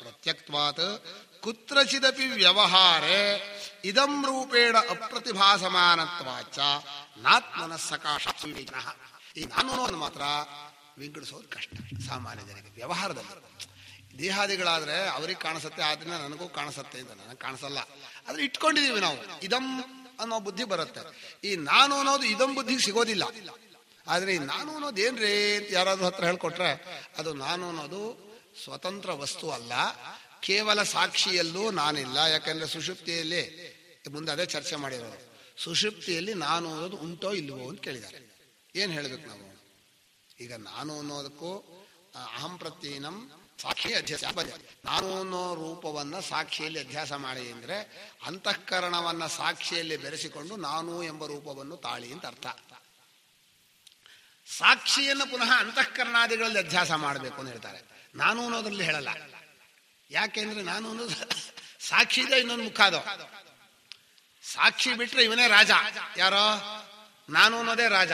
ಪ್ರತ್ಯಕ್ತ್ವಾತ್ ಕುತ್ರಚಿದಪಿ ವ್ಯವಹಾರೇ ಇದಂ ರೂಪೇಣ ಅಪ್ರತಿಭಾಸಮಾನತ್ವಾಚ ನಾತ್ಮನಸ್ಸಕಾಶ ವಿವೇಚನ. ಈ ನಾನು ಮಾತ್ರ ವಿಂಗಡಿಸೋದು ಕಷ್ಟ ಸಾಮಾನ್ಯ ಜನರಿಗೆ ವ್ಯವಹಾರದಲ್ಲಿ. ದೇಹಾದಿಗಳಾದ್ರೆ ಅವ್ರಿಗೆ ಕಾಣಿಸುತ್ತೆ, ಆದ್ರಿಂದ ನನಗೂ ಕಾಣಿಸುತ್ತೆ ಅಂತ. ನನಗೆ ಕಾಣಿಸಲ್ಲ, ಆದ್ರೆ ಇಟ್ಕೊಂಡಿದೀವಿ ನಾವು. ಇದಂ ಅನ್ನೋ ಬುದ್ಧಿ ಬರುತ್ತೆ. ಈ ನಾನು ಅನ್ನೋದು ಇದಂ ಬುದ್ಧಿಗೆ ಸಿಗೋದಿಲ್ಲ. ಆದ್ರೆ ಈ ನಾನು ಅನ್ನೋದು ಏನ್ರಿ ಅಂತ ಯಾರಾದ್ರೂ ಹತ್ರ ಹೇಳ್ಕೊಟ್ರೆ, ಅದು ನಾನು ಅನ್ನೋದು ಸ್ವತಂತ್ರ ವಸ್ತು ಅಲ್ಲ, ಕೇವಲ ಸಾಕ್ಷಿಯಲ್ಲೂ ನಾನಿಲ್ಲ. ಯಾಕಂದ್ರೆ ಸುಷುಪ್ತಿಯಲ್ಲಿ, ಮುಂದೆ ಅದೇ ಚರ್ಚೆ ಮಾಡಿರೋದು, ಸುಷುಪ್ತಿಯಲ್ಲಿ ನಾನು ಅನ್ನೋದು ಉಂಟೋ ಇಲ್ವೋ ಅಂತ ಕೇಳಿದ್ದಾರೆ. ಏನ್ ಹೇಳ್ಬೇಕು ನಾವು? ಈಗ ನಾನು ಅನ್ನೋದಕ್ಕೂ ಅಹಂ ಪ್ರತ್ಯಯನಂ ಸಾಕ್ಷಿ ಅಧ್ಯಾಸ. ನಾನು ಅನ್ನೋ ರೂಪವನ್ನ ಸಾಕ್ಷಿಯಲ್ಲಿ ಅಧ್ಯಾಸ ಮಾಡಿ ಅಂದ್ರೆ ಅಂತಃಕರಣವನ್ನ ಸಾಕ್ಷಿಯಲ್ಲಿ ಬೆರೆಸಿಕೊಂಡು ನಾನು ಎಂಬ ರೂಪವನ್ನು ತಾಳಿ ಅಂತ ಅರ್ಥ. ಸಾಕ್ಷಿಯನ್ನು ಪುನಃ ಅಂತಃಕರಣಾದಿಗಳಲ್ಲಿ ಅಧ್ಯಾಸ ಮಾಡಬೇಕು ಅಂತ ಹೇಳ್ತಾರೆ. ನಾನು ಅನ್ನೋದ್ರಲ್ಲಿ ಹೇಳಲ್ಲ. ಯಾಕೆಂದ್ರೆ ನಾನು ಅನ್ನೋದು ಸಾಕ್ಷಿ ಇದೆ, ಇನ್ನೊಂದು ಮುಖ ಅದು. ಸಾಕ್ಷಿ ಬಿಟ್ರೆ ಇವನೇ ರಾಜ. ಯಾರೋ ನಾನು ಅನ್ನೋದೇ ರಾಜ.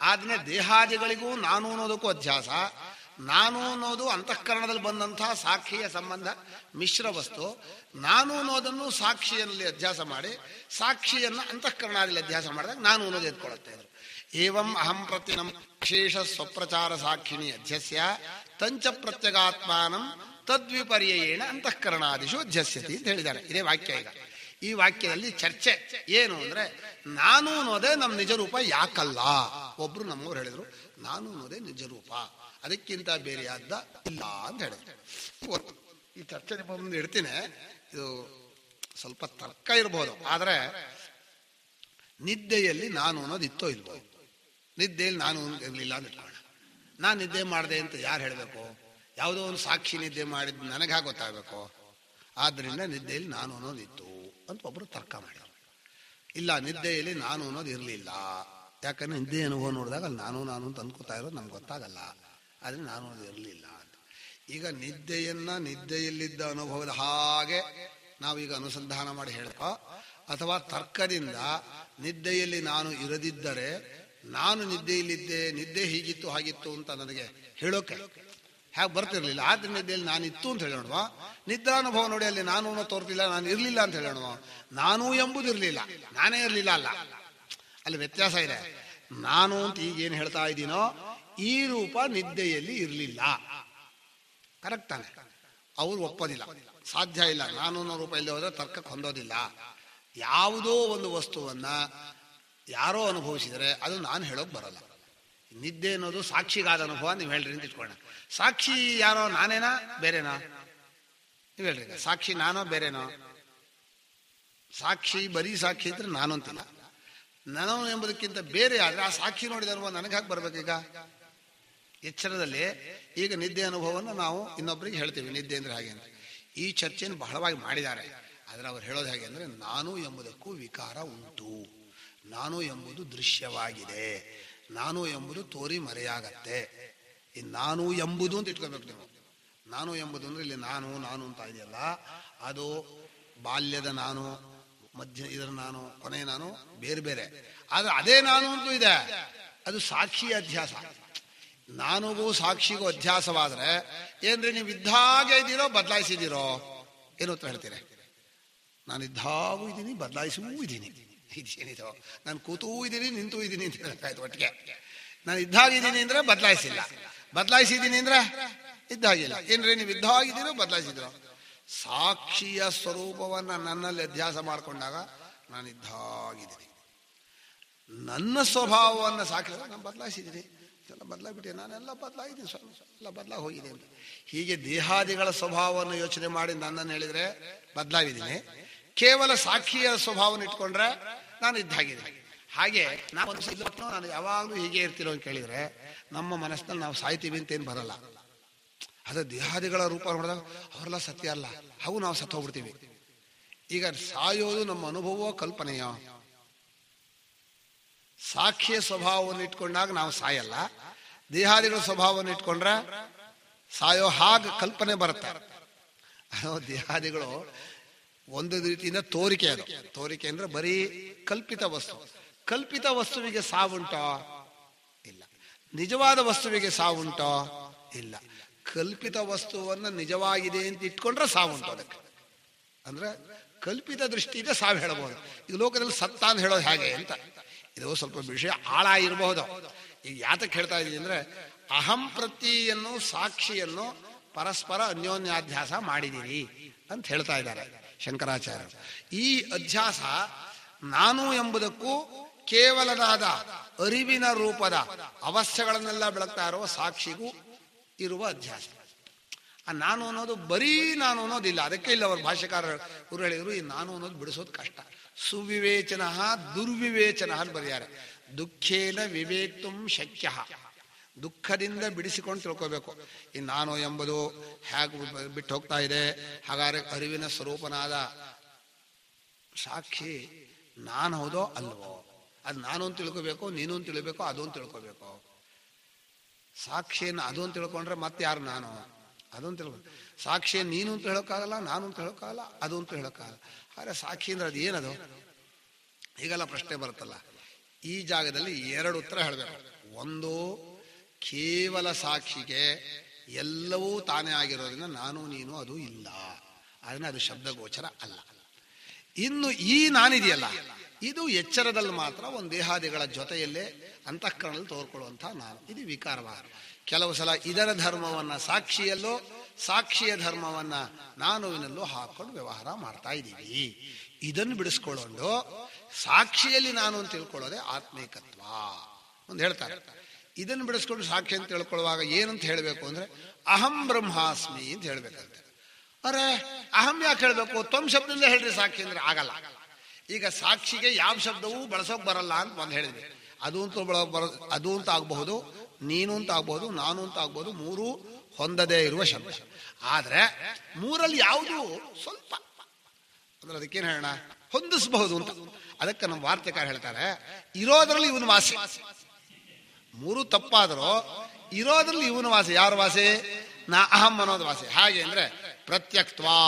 ಆದ್ರೆ ದೇಹಾದಿಗಳಿಗೂ ನಾನು ಅನ್ನೋದಕ್ಕೂ ಅಧ್ಯಾಸ, ನಾನು ಅನ್ನೋದು ಅಂತಃಕರಣದಲ್ಲಿ ಬಂದಂತಹ ಸಾಕ್ಷಿಯ ಸಂಬಂಧ ಮಿಶ್ರ ವಸ್ತು. ನಾನು ಅನ್ನೋದನ್ನು ಸಾಕ್ಷಿಯಲ್ಲಿ ಅಧ್ಯಾಸ ಮಾಡಿ ಸಾಕ್ಷಿಯನ್ನು ಅಂತಃಕರಣದಲ್ಲಿ ಅಧ್ಯಾಸ ಮಾಡಿದಾಗ ನಾನು ಅನ್ನೋದು ಎತ್ಕೊಳ್ಳುತ್ತೆ. ಏವಂ ಅಹಂ ಪ್ರತಿ ನಮ್ಮ ವಿಶೇಷ ಸ್ವಪ್ರಚಾರ ಸಾಕ್ಷಿಣಿ ಅಧ್ಯಸ್ಯ ತಂಚ ಪ್ರತ್ಯಗಾತ್ಮಾನಂ ತದ್ವಿಪರ್ಯೇಣ ಅಂತಃಕರಣಾದಿಶು ಅಧ್ಯಸ್ಯತಿ ಅಂತ ಹೇಳಿದ್ದಾರೆ. ಇದೇ ವಾಕ್ಯ. ಈಗ ಈ ವಾಕ್ಯದಲ್ಲಿ ಚರ್ಚೆ ಏನು ಅಂದ್ರೆ, ನಾನು ಅನ್ನೋದೇ ನಮ್ಮ ನಿಜ ರೂಪ ಯಾಕಲ್ಲ. ಒಬ್ರು ನಮ್ಮವ್ರು ಹೇಳಿದ್ರು, ನಾನು ಅನ್ನೋದೇ ನಿಜ ರೂಪ, ಅದಕ್ಕಿಂತ ಬೇರೆಯಾದ ಇಲ್ಲ ಅಂತ ಹೇಳಿದ್ರು. ಈ ಚರ್ಚೆ ನಿಮ್ಮ ಮುಂದೆ ಇಡ್ತೀನಿ. ಇದು ಸ್ವಲ್ಪ ತರ್ಕ ಇರಬಹುದು, ಆದರೆ ನಿದ್ದೆಯಲ್ಲಿ ನಾನು ಅನ್ನೋದು ಇತ್ತೋ ಇಲ್ವೋ? ನಿದ್ದೆಯಲ್ಲಿ ನಾನು ಇರಲಿಲ್ಲ ಅಂತ ಇಟ್ಕೋಣ. ನಾನು ನಿದ್ದೆ ಮಾಡಿದೆ ಅಂತ ಯಾರು ಹೇಳಬೇಕು? ಯಾವುದೋ ಒಂದು ಸಾಕ್ಷಿ ನಿದ್ದೆ ಮಾಡಿದ್ದು ನನಗೆ ಹಾಗೆ ಗೊತ್ತಾಗಬೇಕು. ಆದ್ದರಿಂದ ನಿದ್ದೆಯಲ್ಲಿ ನಾನು ಅನ್ನೋದಿತ್ತು ಅಂತ ಒಬ್ಬರು ತರ್ಕ ಮಾಡಿದರು. ಇಲ್ಲ, ನಿದ್ದೆಯಲ್ಲಿ ನಾನು ಅನ್ನೋದು ಇರಲಿಲ್ಲ. ಯಾಕಂದ್ರೆ ನಿದ್ದೆ ಅನುಭವ ನೋಡಿದಾಗ ಅಲ್ಲಿ ನಾನು ಅಂತ ಅಂದ್ಕೋತಾ ಇರೋದು ನಮ್ಗೆ ಗೊತ್ತಾಗಲ್ಲ. ಆದರೆ ನಾನು ಅನ್ನೋದು ಇರಲಿಲ್ಲ ಅಂತ. ಈಗ ನಿದ್ದೆಯಲ್ಲಿದ್ದ ಅನುಭವದ ಹಾಗೆ ನಾವೀಗ ಅನುಸಂಧಾನ ಮಾಡಿ ಹೇಳ್ಕೋ, ಅಥವಾ ತರ್ಕದಿಂದ ನಿದ್ದೆಯಲ್ಲಿ ನಾನು ಇರದಿದ್ದರೆ ನಾನು ನಿದ್ದೆಯಲ್ಲಿದ್ದೆ, ನಿದ್ದೆ ಹೀಗಿತ್ತು ಹಾಗಿತ್ತು ಅಂತ ನನಗೆ ಹೇಳೋಕೆ ಹೇಗೆ ಬರ್ತಿರ್ಲಿಲ್ಲ. ಆದ್ರೆ ನಿದ್ದೆಯಲ್ಲಿ ನಾನು ಇತ್ತು ಅಂತ ಹೇಳೋಣ. ನಿದ್ರಾನುಭವ ನೋಡಿ ಅಲ್ಲಿ ನಾನು ಅನ್ನೋ ತೋರ್ತಿಲ್ಲ, ನಾನು ಇರಲಿಲ್ಲ ಅಂತ ಹೇಳೋಣ. ನಾನು ಎಂಬುದು ಇರಲಿಲ್ಲ, ನಾನೇ ಇರಲಿಲ್ಲ ಅಲ್ಲ. ಅಲ್ಲಿ ವ್ಯತ್ಯಾಸ ಇದೆ. ನಾನು ಅಂತ ಈಗೇನು ಹೇಳ್ತಾ ಇದ್ದೀನೋ ಈ ರೂಪ ನಿದ್ದೆಯಲ್ಲಿ ಇರಲಿಲ್ಲ. ಕರೆಕ್ಟ್ ತಾನೆ? ಅವ್ರು ಒಪ್ಪೋದಿಲ್ಲ, ಸಾಧ್ಯ ಇಲ್ಲ. ನಾನು ಅನ್ನೋ ರೂಪ ಇಲ್ಲಿ ಹೋದ್ರೆ ತರ್ಕಕ್ಕೆ ಹೊಂದೋದಿಲ್ಲ. ಯಾವುದೋ ಒಂದು ವಸ್ತುವನ್ನ ಯಾರೋ ಅನುಭವಿಸಿದರೆ ಅದು ನಾನು ಹೇಳೋಕೆ ಬರಲ್ಲ. ನಿದ್ದೆ ಅನ್ನೋದು ಸಾಕ್ಷಿಗಾದ ಅನುಭವ. ನೀವು ಹೇಳ್ರಿ ಅಂತ ಇಟ್ಕೊಳ್ಳೋಣ. ಸಾಕ್ಷಿ ಯಾರೋ ನಾನೇನಾ ಬೇರೆನಾ? ನೀವು ಹೇಳ್ರಿ, ಸಾಕ್ಷಿ ನಾನೋ ಬೇರೆನೋ? ಸಾಕ್ಷಿ ಬರೀ ಸಾಕ್ಷಿ ಇದ್ರೆ ನಾನು ಅಂತಿಲ್ಲ. ನಾನು ಎಂಬುದಕ್ಕಿಂತ ಬೇರೆ ಆದ್ರೆ ಆ ಸಾಕ್ಷಿ ನೋಡಿದ ಅನುಭವ ನನಗೆ ಹಾಗೆ ಬರ್ಬೇಕೀಗ? ಎಚ್ಚರದಲ್ಲಿ ಈಗ ನಿದ್ದೆ ಅನುಭವವನ್ನು ನಾವು ಇನ್ನೊಬ್ಬರಿಗೆ ಹೇಳ್ತೀವಿ, ನಿದ್ದೆ ಅಂದ್ರೆ ಹಾಗೆ ಅಂತ. ಈ ಚರ್ಚೆಯನ್ನು ಬಹಳವಾಗಿ ಮಾಡಿದ್ದಾರೆ. ಆದರೆ ಅವ್ರು ಹೇಳೋದು ಹೇಗೆ ಅಂದರೆ, ನಾನು ಎಂಬುದಕ್ಕೂ ವಿಕಾರ ಉಂಟು. ನಾನು ಎಂಬುದು ದೃಶ್ಯವಾಗಿದೆ, ನಾನು ಎಂಬುದು ತೋರಿ ಮರೆಯಾಗತ್ತೆ. ಈ ನಾನು ಎಂಬುದು ಅಂತ ಇಟ್ಕೋಬೇಕು ನೀವು. ನಾನು ಎಂಬುದು ಅಂದ್ರೆ ಇಲ್ಲಿ ನಾನು ಅಂತ ಇದೆಯಲ್ಲ, ಅದು ಬಾಲ್ಯದ ನಾನು, ಮಧ್ಯ ಇದರ ನಾನು, ಕೊನೆಯ ನಾನು ಬೇರೆ ಬೇರೆ. ಆದ್ರೆ ಅದೇ ನಾನು ಅಂತೂ ಇದೆ, ಅದು ಸಾಕ್ಷಿಯ ಅಧ್ಯಾಸ. ನಾನಿಗೂ ಸಾಕ್ಷಿಗೂ ಅಧ್ಯಾಸವಾದ್ರೆ ಏನ್ರಿ, ನೀವು ಇದ್ದಾಗೆ ಇದ್ದೀರೋ ಬದಲಾಯಿಸಿದ್ದೀರೋ? ಏನು ಉತ್ತರ ಹೇಳ್ತೀರಿ? ನಾನು ಇದ್ದಾಗೂ ಇದ್ದೀನಿ, ಬದಲಾಯಿಸೂ ಇದ್ದೀನಿ. ಇದೇನಿದು, ನಾನು ಕೂತೂ ಇದ್ದೀನಿ, ನಿಂತೂ ಇದ್ದೀನಿ ಅಂತ ಹೇಳ್ತಾಯ್ತು ಒಟ್ಟಿಗೆ. ನಾನು ಇದ್ದಾಗಿದ್ದೀನಿ ಅಂದ್ರೆ ಬದಲಾಯಿಸಿಲ್ಲ, ಬದಲಾಯಿಸಿದ್ದೀನಿ ಅಂದ್ರೆ ಇದ್ದಾಗಿಲ್ಲ. ಏನ್ರಿ, ನೀವು ಇದ್ದಾಗಿದ್ದೀರೋ ಬದಲಾಯಿಸಿದ್ರು? ಸಾಕ್ಷಿಯ ಸ್ವರೂಪವನ್ನ ನನ್ನಲ್ಲಿ ಅಧ್ಯಾಸ ಮಾಡಿಕೊಂಡಾಗ ನಾನು ಇದ್ದಾಗಿದ್ದೀನಿ. ನನ್ನ ಸ್ವಭಾವವನ್ನು ಸಾಕ್ಷಿ ನಾನು ಬದಲಾಯಿಸಿದ್ದೀನಿ, ಎಲ್ಲ ಬದಲಾಗ್ಬಿಟ್ಟಿದೆ, ನಾನೆಲ್ಲ ಬದಲಾಗಿದ್ದೀನಿ, ಎಲ್ಲ ಬದಲಾಗಿ ಹೋಗಿದೆ ಅಂತ. ಹೀಗೆ ದೇಹಾದಿಗಳ ಸ್ವಭಾವವನ್ನು ಯೋಚನೆ ಮಾಡಿ ನನ್ನನ್ನು ಹೇಳಿದ್ರೆ ಬದಲಾಗಿದ್ದೀನಿ. ಕೇವಲ ಸಾಕ್ಷಿಯ ಸ್ವಭಾವವನ್ನು ಇಟ್ಕೊಂಡ್ರೆ ನಾನು ಇದ್ದಾಗಿದ್ದೀನಿ. ಹಾಗೆ ನಾನು ಯಾವಾಗಲೂ ಹೀಗೆ ಇರ್ತೀರೋ ಅಂತ ಕೇಳಿದ್ರೆ ನಮ್ಮ ಮನಸ್ಸಿನಲ್ಲಿ ನಾವು ಸಾಯ್ತೀವಿ ಅಂತ ಏನು ಬರಲ್ಲ. ಅದೇ ದೇಹಾದಿಗಳ ರೂಪ ನೋಡಿದಾಗ ಅವರೆಲ್ಲ ಸತ್ಯ ಅಲ್ಲ, ಅವು ನಾವು ಸತ್ತು ಹೋಗ್ಬಿಡ್ತೀವಿ. ಈಗ ಸಾಯೋದು ನಮ್ಮ ಅನುಭವವೋ ಕಲ್ಪನೆಯೋ? ಸಾಕ್ಷಿಯ ಸ್ವಭಾವವನ್ನು ಇಟ್ಕೊಂಡಾಗ ನಾವು ಸಾಯಲ್ಲ, ದೇಹಾದಿಗಳ ಸ್ವಭಾವವನ್ನು ಇಟ್ಕೊಂಡ್ರೆ ಸಾಯೋ ಹಾಗೆ ಕಲ್ಪನೆ ಬರುತ್ತೆ. ದೇಹಾದಿಗಳು ಒಂದು ರೀತಿಯಿಂದ ತೋರಿಕೆ. ಅದು ತೋರಿಕೆ ಅಂದ್ರೆ ಬರೀ ಕಲ್ಪಿತ ವಸ್ತು. ಕಲ್ಪಿತ ವಸ್ತುವಿಗೆ ಸಾವುಂಟೋ? ಇಲ್ಲ. ನಿಜವಾದ ವಸ್ತುವಿಗೆ ಸಾವುಂಟೋ? ಇಲ್ಲ. ಕಲ್ಪಿತ ವಸ್ತುವನ್ನು ನಿಜವಾಗಿದೆ ಅಂತ ಇಟ್ಕೊಂಡ್ರೆ ಸಾವುಂಟು ಅದಕ್ಕೆ. ಅಂದ್ರೆ ಕಲ್ಪಿತ ದೃಷ್ಟಿಯಿಂದ ಸಾವು ಹೇಳಬಹುದು. ಈಗ ಲೋಕದಲ್ಲಿ ಸತ್ತ ಅಂತ ಹೇಳೋದು ಹೇಗೆ ಅಂತ, ಇದು ಸ್ವಲ್ಪ ವಿಷಯ ಆಳ ಇರಬಹುದು. ಈಗ ಯಾತಕ್ಕೆ ಹೇಳ್ತಾ ಇದ್ದೀನಿ ಅಂದ್ರೆ, ಅಹಂ ಪ್ರತಿಯನ್ನು ಸಾಕ್ಷಿಯನ್ನು ಪರಸ್ಪರ ಅನ್ಯೋನ್ಯಾಧ್ಯಾಸ ಮಾಡಿದ್ದೀರಿ ಅಂತ ಹೇಳ್ತಾ ಇದ್ದಾರೆ ಶಂಕರಾಚಾರ್ಯರು. ಈ ಅಧ್ಯಾಸ ನಾನು ಎಂಬುದಕ್ಕೂ ಕೇವಲನಾದ ಅರಿವಿನ ರೂಪದ ಅವಸ್ಥೆಗಳನ್ನೆಲ್ಲ ಬೆಳಗ್ತಾ ಇರುವ ಸಾಕ್ಷಿಗೂ ಇರುವ ಅಧ್ಯಾಸ. ಆ ನಾನು ಅನ್ನೋದು ಬರೀ ನಾನು ಅನ್ನೋದಿಲ್ಲ. ಅದಕ್ಕೆ ಇಲ್ಲ ಅವರು ಭಾಷ್ಯಕಾರರು ಇವರು ಹೇಳಿದ್ರು, ಈ ನಾನು ಅನ್ನೋದು ಬಿಡಿಸೋದು ಕಷ್ಟ. ಸುವಿವೇಚನ ದುರ್ವಿವೇಚನ ಅಂತ ಬರೆಯಾರೆ. ದುಃಖೇನ ವಿವೇಕ್ತುಂ ಶಕ್ಯ. ದುಃಖದಿಂದ ಬಿಡಿಸಿಕೊಂಡು ತಿಳ್ಕೋಬೇಕು. ಈ ನಾನು ಎಂಬುದು ಹೇಗೆ ಬಿಟ್ಟು ಹೋಗ್ತಾ ಇದೆ. ಹಾಗಾದ್ರೆ ಅರಿವಿನ ಸ್ವರೂಪನಾದ ಸಾಕ್ಷಿ ನಾನು ಹೌದೋ ಅಲ್ವೋ? ಅದು ನಾನು ಅಂತ ತಿಳ್ಕೋಬೇಕು, ನೀನು ಅಂತ ತಿಳ್ಬೇಕು, ಅದು ಅಂತ ತಿಳ್ಕೋಬೇಕು. ಸಾಕ್ಷಿಯನ್ನು ಅದು ಅಂತ ತಿಳ್ಕೊಂಡ್ರೆ ಮತ್ತೆ ಯಾರು ನಾನು? ಅದು ಅಂತ ತಿಳ್ಕೊ. ಸಾಕ್ಷಿಯನ್ನು ನೀನು ಅಂತ ಹೇಳೋಕ್ಕಾಗಲ್ಲ, ನಾನು ಅಂತ ಹೇಳೋಕ್ಕಾಗಲ್ಲ, ಅದು ಅಂತ ಹೇಳೋಕ್ಕಾಗಲ್ಲ. ಆದರೆ ಸಾಕ್ಷಿ ಅಂದ್ರೆ ಅದು ಏನದು? ಹೀಗೆಲ್ಲ ಪ್ರಶ್ನೆ ಬರುತ್ತಲ್ಲ. ಈ ಜಾಗದಲ್ಲಿ ಎರಡು ಉತ್ತರ ಹೇಳಬೇಕು. ಒಂದು, ಕೇವಲ ಸಾಕ್ಷಿಗೆ ಎಲ್ಲವೂ ತಾನೇ ಆಗಿರೋದ್ರಿಂದ ನಾನು ನೀನು ಅದು ಇಲ್ಲ, ಅದನ್ನ ಅದು ಶಬ್ದಗೋಚರ ಅಲ್ಲ. ಇನ್ನು ಈ ನಾನಿದೆಯಲ್ಲ, ಇದು ಎಚ್ಚರದಲ್ಲಿ ಮಾತ್ರ ಒಂದು ದೇಹಾದಿಗಳ ಜೊತೆಯಲ್ಲೇ ಅಂತಃಕರಣದಲ್ಲಿ ತೋರ್ಕೊಳ್ಳುವಂತಹ ನಾನು. ಇದು ವಿಕಾರವಾದ. ಕೆಲವು ಸಲ ಇದರ ಧರ್ಮವನ್ನ ಸಾಕ್ಷಿಯಲ್ಲೋ, ಸಾಕ್ಷಿಯ ಧರ್ಮವನ್ನ ನಾನುವಿನಲ್ಲೋ ಹಾಕೊಂಡು ವ್ಯವಹಾರ ಮಾಡ್ತಾ ಇದ್ದೀವಿ. ಇದನ್ನು ಬಿಡಿಸ್ಕೊಳ್ಳೋದು ಸಾಕ್ಷಿಯಲ್ಲಿ ನಾನು ಅಂತ ತಿಳ್ಕೊಳ್ಳೋದೆ ಆತ್ಮೀಕತ್ವ ಅಂತ ಹೇಳ್ತಾರೆ. ಇದನ್ನು ಬಿಡಿಸ್ಕೊಂಡು ಸಾಕ್ಷಿ ಅಂತ ತಿಳ್ಕೊಳ್ಳುವಾಗ ಏನಂತ ಹೇಳಬೇಕು ಅಂದ್ರೆ ಅಹಂ ಬ್ರಹ್ಮಾಸ್ಮಿ ಅಂತ ಹೇಳ್ಬೇಕಂತೆ. ಅರೆ ಅಹಂ ಯಾಕೆ ಹೇಳ್ಬೇಕು? ತ್ವಂ ಶಬ್ದದಿಂದ ಹೇಳ್ರಿ ಸಾಕ್ಷಿ ಅಂದ್ರೆ ಆಗಲ್ಲ. ಈಗ ಸಾಕ್ಷಿಗೆ ಯಾವ ಶಬ್ದವೂ ಬಳಸೋಕ್ ಬರಲ್ಲ ಅಂತ ಒಂದು ಹೇಳಿದ್ವಿ. ಅದು ಅಂತ ಆಗಬಹುದು, ನೀನು ಅಂತ ಆಗ್ಬಹುದು, ನಾನು ಅಂತ ಆಗ್ಬಹುದು, ಮೂರು ಹೊಂದದೇ ಇರುವ ಶಬ್ದ. ಆದ್ರೆ ಮೂರಲ್ಲಿ ಯಾವುದು ಸ್ವಲ್ಪ ಅಂದ್ರೆ ಅದಕ್ಕೇನು ಹೇಳೋಣ, ಹೊಂದಿಸಬಹುದು ಅಂತ. ಅದಕ್ಕೆ ನಮ್ಮ ವಾರ್ತೆಕಾರ ಹೇಳ್ತಾರೆ, ಇರೋದ್ರಲ್ಲಿ ಇವನು ವಾಸಿ. ಮೂರು ತಪ್ಪಾದರೂ ಇರೋದ್ರಲ್ಲಿ ಇವನು ವಾಸಿ. ಯಾರು ವಾಸಿ? ನಾ ಅಹಂ ಅನ್ನೋದು ವಾಸಿ. ಹಾಗೆ ಅಂದ್ರೆ ಪ್ರತ್ಯಕ್ತ್ವಾ.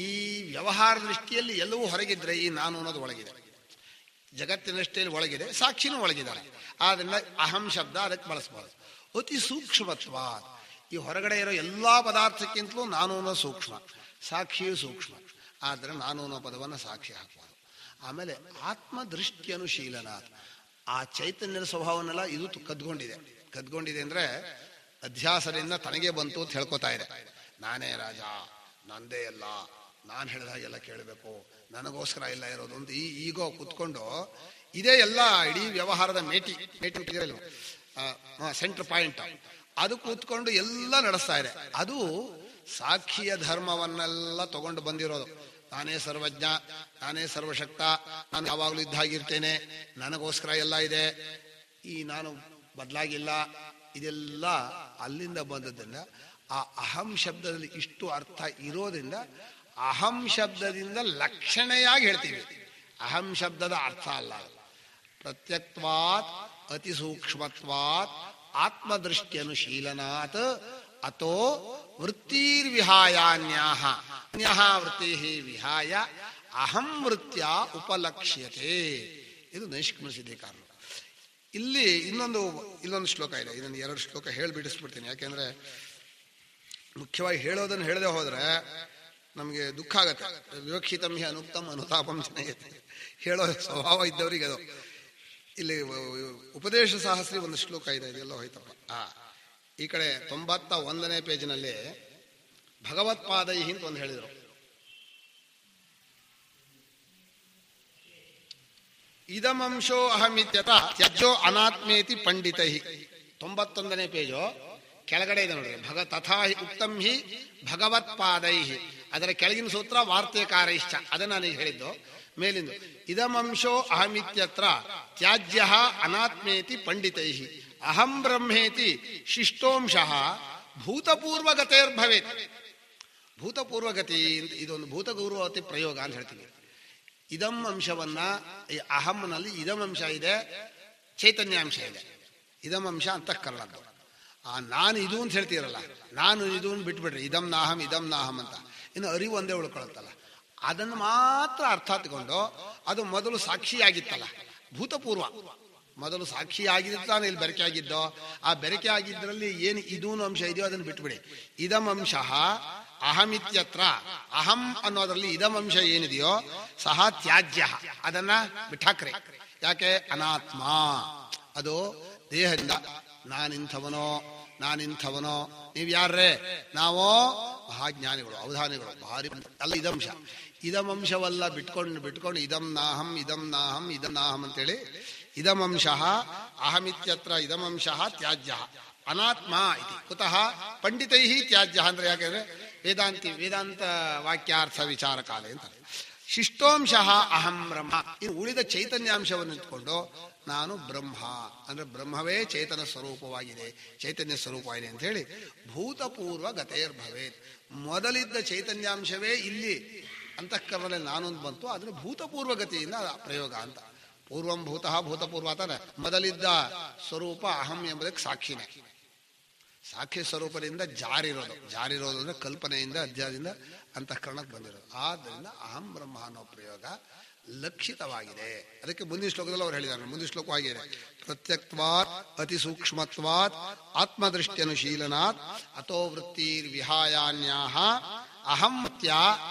ಈ ವ್ಯವಹಾರ ದೃಷ್ಟಿಯಲ್ಲಿ ಎಲ್ಲವೂ ಹೊರಗಿದ್ರೆ ಈ ನಾನು ಅನ್ನೋದು ಒಳಗಿದೆ. ಜಗತ್ತಿನ ದೃಷ್ಟಿಯಲ್ಲಿ ಒಳಗಿದೆ, ಸಾಕ್ಷಿನೂ ಒಳಗಿದ್ದಾರೆ. ಆದ್ರಿಂದ ಅಹಂ ಶಬ್ದ ಅದಕ್ಕೆ ಬಳಸಬಾರದು. ಅತಿ ಸೂಕ್ಷ್ಮತ್ವ. ಈ ಹೊರಗಡೆ ಇರೋ ಎಲ್ಲಾ ಪದಾರ್ಥಕ್ಕಿಂತಲೂ ನಾನು ಅನ್ನೋ ಸೂಕ್ಷ್ಮ, ಸಾಕ್ಷಿಯು ಸೂಕ್ಷ್ಮ. ಆದ್ರೆ ನಾನು ಅನ್ನೋ ಪದವನ್ನು ಸಾಕ್ಷಿ ಹಾಕಬಾರದು. ಆಮೇಲೆ ಆತ್ಮದೃಷ್ಟಿ ಅನುಶೀಲನ. ಆ ಚೈತನ್ಯದ ಸ್ವಭಾವನೆಲ್ಲ ಇದು ಕದ್ಕೊಂಡಿದೆ ಅಂದ್ರೆ ಅಧ್ಯಾಸದಿಂದ ತನಗೆ ಬಂತು ಅಂತ ಹೇಳ್ಕೊತಾ ಇದೆ. ನಾನೇ ರಾಜ, ನಂದೇ ಎಲ್ಲ, ನಾನು ಹೇಳಿದಾಗೆಲ್ಲ ಕೇಳಬೇಕು, ನನಗೋಸ್ಕರ ಎಲ್ಲ ಇರೋದು ಅಂತ ಈ ಈಗೋ ಕೂತ್ಕೊಂಡು ಇದೇ ಎಲ್ಲ ಇಡೀ ವ್ಯವಹಾರದ ಮೇಟಿ ಸೆಂಟರ್ ಪಾಯಿಂಟ್ ಅದು ಕೂತ್ಕೊಂಡು ಎಲ್ಲ ನಡೆಸ್ತಾ ಇದೆ. ಅದು ಸಾಕ್ಷಿಯ ಧರ್ಮವನ್ನೆಲ್ಲ ತಗೊಂಡು ಬಂದಿರೋದು. ನಾನೇ ಸರ್ವಜ್ಞ, ನಾನೇ ಸರ್ವಶಕ್ತ, ನಾನು ಯಾವಾಗಲೂ ಇದ್ದಾಗಿರ್ತೇನೆ, ನನಗೋಸ್ಕರ ಎಲ್ಲ ಇದೆ, ಈ ನಾನು ಬದಲಾಗಿಲ್ಲ, ಇದೆಲ್ಲ ಅಲ್ಲಿಂದ ಬಂದದ್ರಿಂದ ಆ ಅಹಂ ಶಬ್ದದಲ್ಲಿ ಇಷ್ಟು ಅರ್ಥ ಇರೋದ್ರಿಂದ ಅಹಂ ಶಬ್ದದಿಂದ ಲಕ್ಷಣೆಯಾಗಿ ಹೇಳ್ತೀವಿ. ಅಹಂ ಶಬ್ದದ ಅರ್ಥ ಅಲ್ಲ. ಪ್ರತ್ಯಕ್ತ್ವಾತ್ ಅತಿ ಸೂಕ್ಷ್ಮತ್ವಾತ್ ಆತ್ಮದೃಷ್ಟಿ ಅನುಶೀಲನಾತ್ ಅಥೋ ವೃತ್ತಿರ್ವಿಹಾಯಾನ್ಯಾಹ ಅನ್ಯಃ ವೃತ್ತಿ ವಿಹಾಯ ಅಹಂ ವೃತ್ಯ ಉಪಲಕ್ಷ್ಯತೆ. ಇದು ನೈಷ್ಕರ್ಮ್ಯ ಸಿದ್ಧಿಕಾರರು. ಇಲ್ಲಿ ಇಲ್ಲೊಂದು ಶ್ಲೋಕ ಇದೆ. ಇದನ್ನು 2 ಶ್ಲೋಕ ಹೇಳಿಬಿಡಿಸ್ಬಿಡ್ತೀನಿ. ಯಾಕೆಂದ್ರೆ ಮುಖ್ಯವಾಗಿ ಹೇಳೋದನ್ನು ಹೇಳದೆ ಹೋದ್ರೆ ನಮಗೆ ದುಃಖ ಆಗತ್ತೆ. ವಿವಕ್ಷಿತಂ ಹಿ ಅನುಕ್ತಂ ಅನುತಾಪಂ ಜನಯತೆ. ಹೇಳೋ ಸ್ವಭಾವ ಇದ್ದವರಿಗೆ ಅದು. ಇಲ್ಲಿ ಉಪದೇಶ ಸಹಸ್ರಿ ಒಂದು ಶ್ಲೋಕ ಇದೆ, ಇದೆಲ್ಲ ಹೋಯ್ತಪ್ಪ. ಈ ಕಡೆ 91ನೇ ಪೇಜಿನಲ್ಲಿ ಭಗವತ್ಪಾದೈ ಅಂತ ಒಂದು ಹೇಳಿದರು. ಇದಮಂಶೋ ಅಹಮಿತ್ಯತ ತ್ಯಜೋ ಅನಾತ್ಮೇತಿ ಪಂಡಿತೈ. 91ನೇ ಪೇಜು ಕೆಳಗಡೆ ಇದೆ ನೋಡ್ರಿ. ತಥಾ ಉಕ್ತಂ ಹಿ ಭಗವತ್ಪಾದೈ. ಅದರ ಕೆಳಗಿನ ಸೂತ್ರ ವಾರ್ತೆಕಾರೈಶ್ಚ. ಅದನ್ನ ನಾನು ಹೇಳಿದ್ದು. ಮೇಲಿಂದು ಇದಮಂಶೋ ಅಹಮಿತ್ಯತ್ರ ತ್ಯಾಜ್ಯ ಅನಾತ್ಮೇತಿ ಪಂಡಿತೈ ಅಹಂ ಬ್ರಹ್ಮೇತಿ ಶಿಷ್ಟೋಂಶಃ ಭೂತಪೂರ್ವಗತೇರ್ಭವೇತ್. ಭೂತಪೂರ್ವಗತಿ ಅಂತ ಇದೊಂದು ಭೂತಪೂರ್ವಗತಿ ಪ್ರಯೋಗ ಅಂತ ಹೇಳ್ತೀವಿ. ಇದಂ ಅಂಶವನ್ನ, ಈ ಅಹಂನಲ್ಲಿ ಇದಂ ಅಂಶ ಇದೆ, ಚೈತನ್ಯಾಂಶ ಇದೆ. ಇದಂ ಅಂಶ ಅಂತಃಕರಣದ್ದು. ನಾನು ಇದು ಅಂತ ಹೇಳ್ತೀರಲ್ಲ, ನಾನು ಇದು ಬಿಟ್ಬಿಡ್ರಿ, ಇದಂ ನಾಹಂ ಇದಂ ನಾಹಂ ಅಂತ. ಇನ್ನು ಅರಿವು ಒಂದೇ ಉಳ್ಕೊಳತ್ತಲ್ಲ, ಅದನ್ನು ಮಾತ್ರ ಅರ್ಥ ತಗೊಂಡು ಅದು ಮೊದಲು ಸಾಕ್ಷಿಯಾಗಿತ್ತಲ್ಲ, ಭೂತಪೂರ್ವ ಮೊದಲು ಸಾಕ್ಷಿಯಾಗಿದ್ದಾನೆ ಇಲ್ಲಿ ಬೆರಕೆ ಆಗಿದ್ದೋ, ಆ ಬೆರಕೆ ಆಗಿದ್ದರಲ್ಲಿ ಏನು ಇದೂನು ಅಂಶ ಇದೆಯೋ ಅದನ್ನು ಬಿಟ್ಬಿಡಿ. ಇದಂ ಅಂಶ ಅಹಮಿತ್ಯತ್ರ, ಅಹಂ ಅನ್ನೋದ್ರಲ್ಲಿ ಇದಂ ಅಂಶ ಏನಿದೆಯೋ ಸಹ ತ್ಯಾಜ್ಯ, ಅದನ್ನ ಬಿಟ್ಟಾಕ್ರಿ. ಯಾಕೆ? ಅನಾತ್ಮ. ಅದು ದೇಹದಿಂದ ನಾನಿಂಥವನೋ ನೀವ್ ಯಾರ್ರೇ? ನಾವೋ ಮಹಾಜ್ಞಾನಿಗಳು, ಅವಧಾನಿಗಳು, ಭಾರಿ ಅಲ್ಲ ಇದಂಶ. ಇದಮಂಶವಲ್ಲ ಬಿಟ್ಕೊಂಡು ಇದಂ ನಾಹಂ ಅಂತೇಳಿ ಇದಮಂಶ ಅಹಮಿತ್ಯತ್ರ ಇದಮಂಶ ತ್ಯಾಜ್ಯ ಅನಾತ್ಮ ಇತಿ. ಕುತಃ ಪಂಡಿತೈ ತ್ಯಾಜ್ಯ ಅಂದ್ರೆ ಯಾಕೆಂದ್ರೆ ವೇದಾಂತ ವಾಕ್ಯಾರ್ಥ ವಿಚಾರ ಕಾಲ ಅಂತ. ಶಿಷ್ಟೋಂಶ ಅಹಂ ಬ್ರಹ್ಮ. ಇನ್ನು ಉಳಿದ ಚೈತನ್ಯಾಂಶವನ್ನು ಇಟ್ಕೊಂಡು ನಾನು ಬ್ರಹ್ಮ ಅಂದ್ರೆ ಬ್ರಹ್ಮವೇ ಚೇತನ ಸ್ವರೂಪವಾಗಿದೆ, ಚೈತನ್ಯ ಸ್ವರೂಪವಾಗಿದೆ ಅಂತ ಹೇಳಿ ಭೂತಪೂರ್ವ ಗತೇರ್ಭವೇತ್. ಮೊದಲಿದ್ದ ಚೈತನ್ಯಾಂಶವೇ ಇಲ್ಲಿ ಅಂತಃಕರಣದಲ್ಲಿ ನಾನೊಂದು ಬಂತು, ಅದನ್ನು ಭೂತಪೂರ್ವ ಗತಿಯಿಂದ ಪ್ರಯೋಗ ಅಂತ. ಪೂರ್ವಂ ಭೂತಃ ಭೂತಪೂರ್ವ ಅಂತಾನೆ. ಮೊದಲಿದ್ದ ಸ್ವರೂಪ ಅಹಂ ಎಂಬುದಕ್ಕೆ ಸಾಕ್ಷಿನೇ. ಸಾಕ್ಷಿ ಸ್ವರೂಪದಿಂದ ಜಾರಿರೋದು ಅಂದ್ರೆ ಕಲ್ಪನೆಯಿಂದ ಅಧ್ಯಾಯದಿಂದ ಅಂತಃಕರಣಕ್ಕೆ ಬಂದಿರೋದು. ಆದ್ದರಿಂದ ಅಹಂ ಬ್ರಹ್ಮ ಅನ್ನೋ ಪ್ರಯೋಗ ಲಕ್ಷಿತವಾಗಿದೆ. ಅದಕ್ಕೆ ಮುಂದಿನ ಶ್ಲೋಕದಲ್ಲಿ ಅವ್ರು ಹೇಳಿದ್ದಾರೆ, ಮುಂದಿನ ಶ್ಲೋಕ ಆಗಿದೆ, ಪ್ರತ್ಯಕ್ವಾತ್ ಅತಿ ಸೂಕ್ಷ್ಮತ್ವಾತ್ ಆತ್ಮದೃಷ್ಟ್ಯನುಶೀಲನಾತ್ ಅಥೋ ವೃತ್ತಿರ್ ವಿಹಾಯಾನ್ಯಾಹ ಅಹಂ ತ್ಯಾ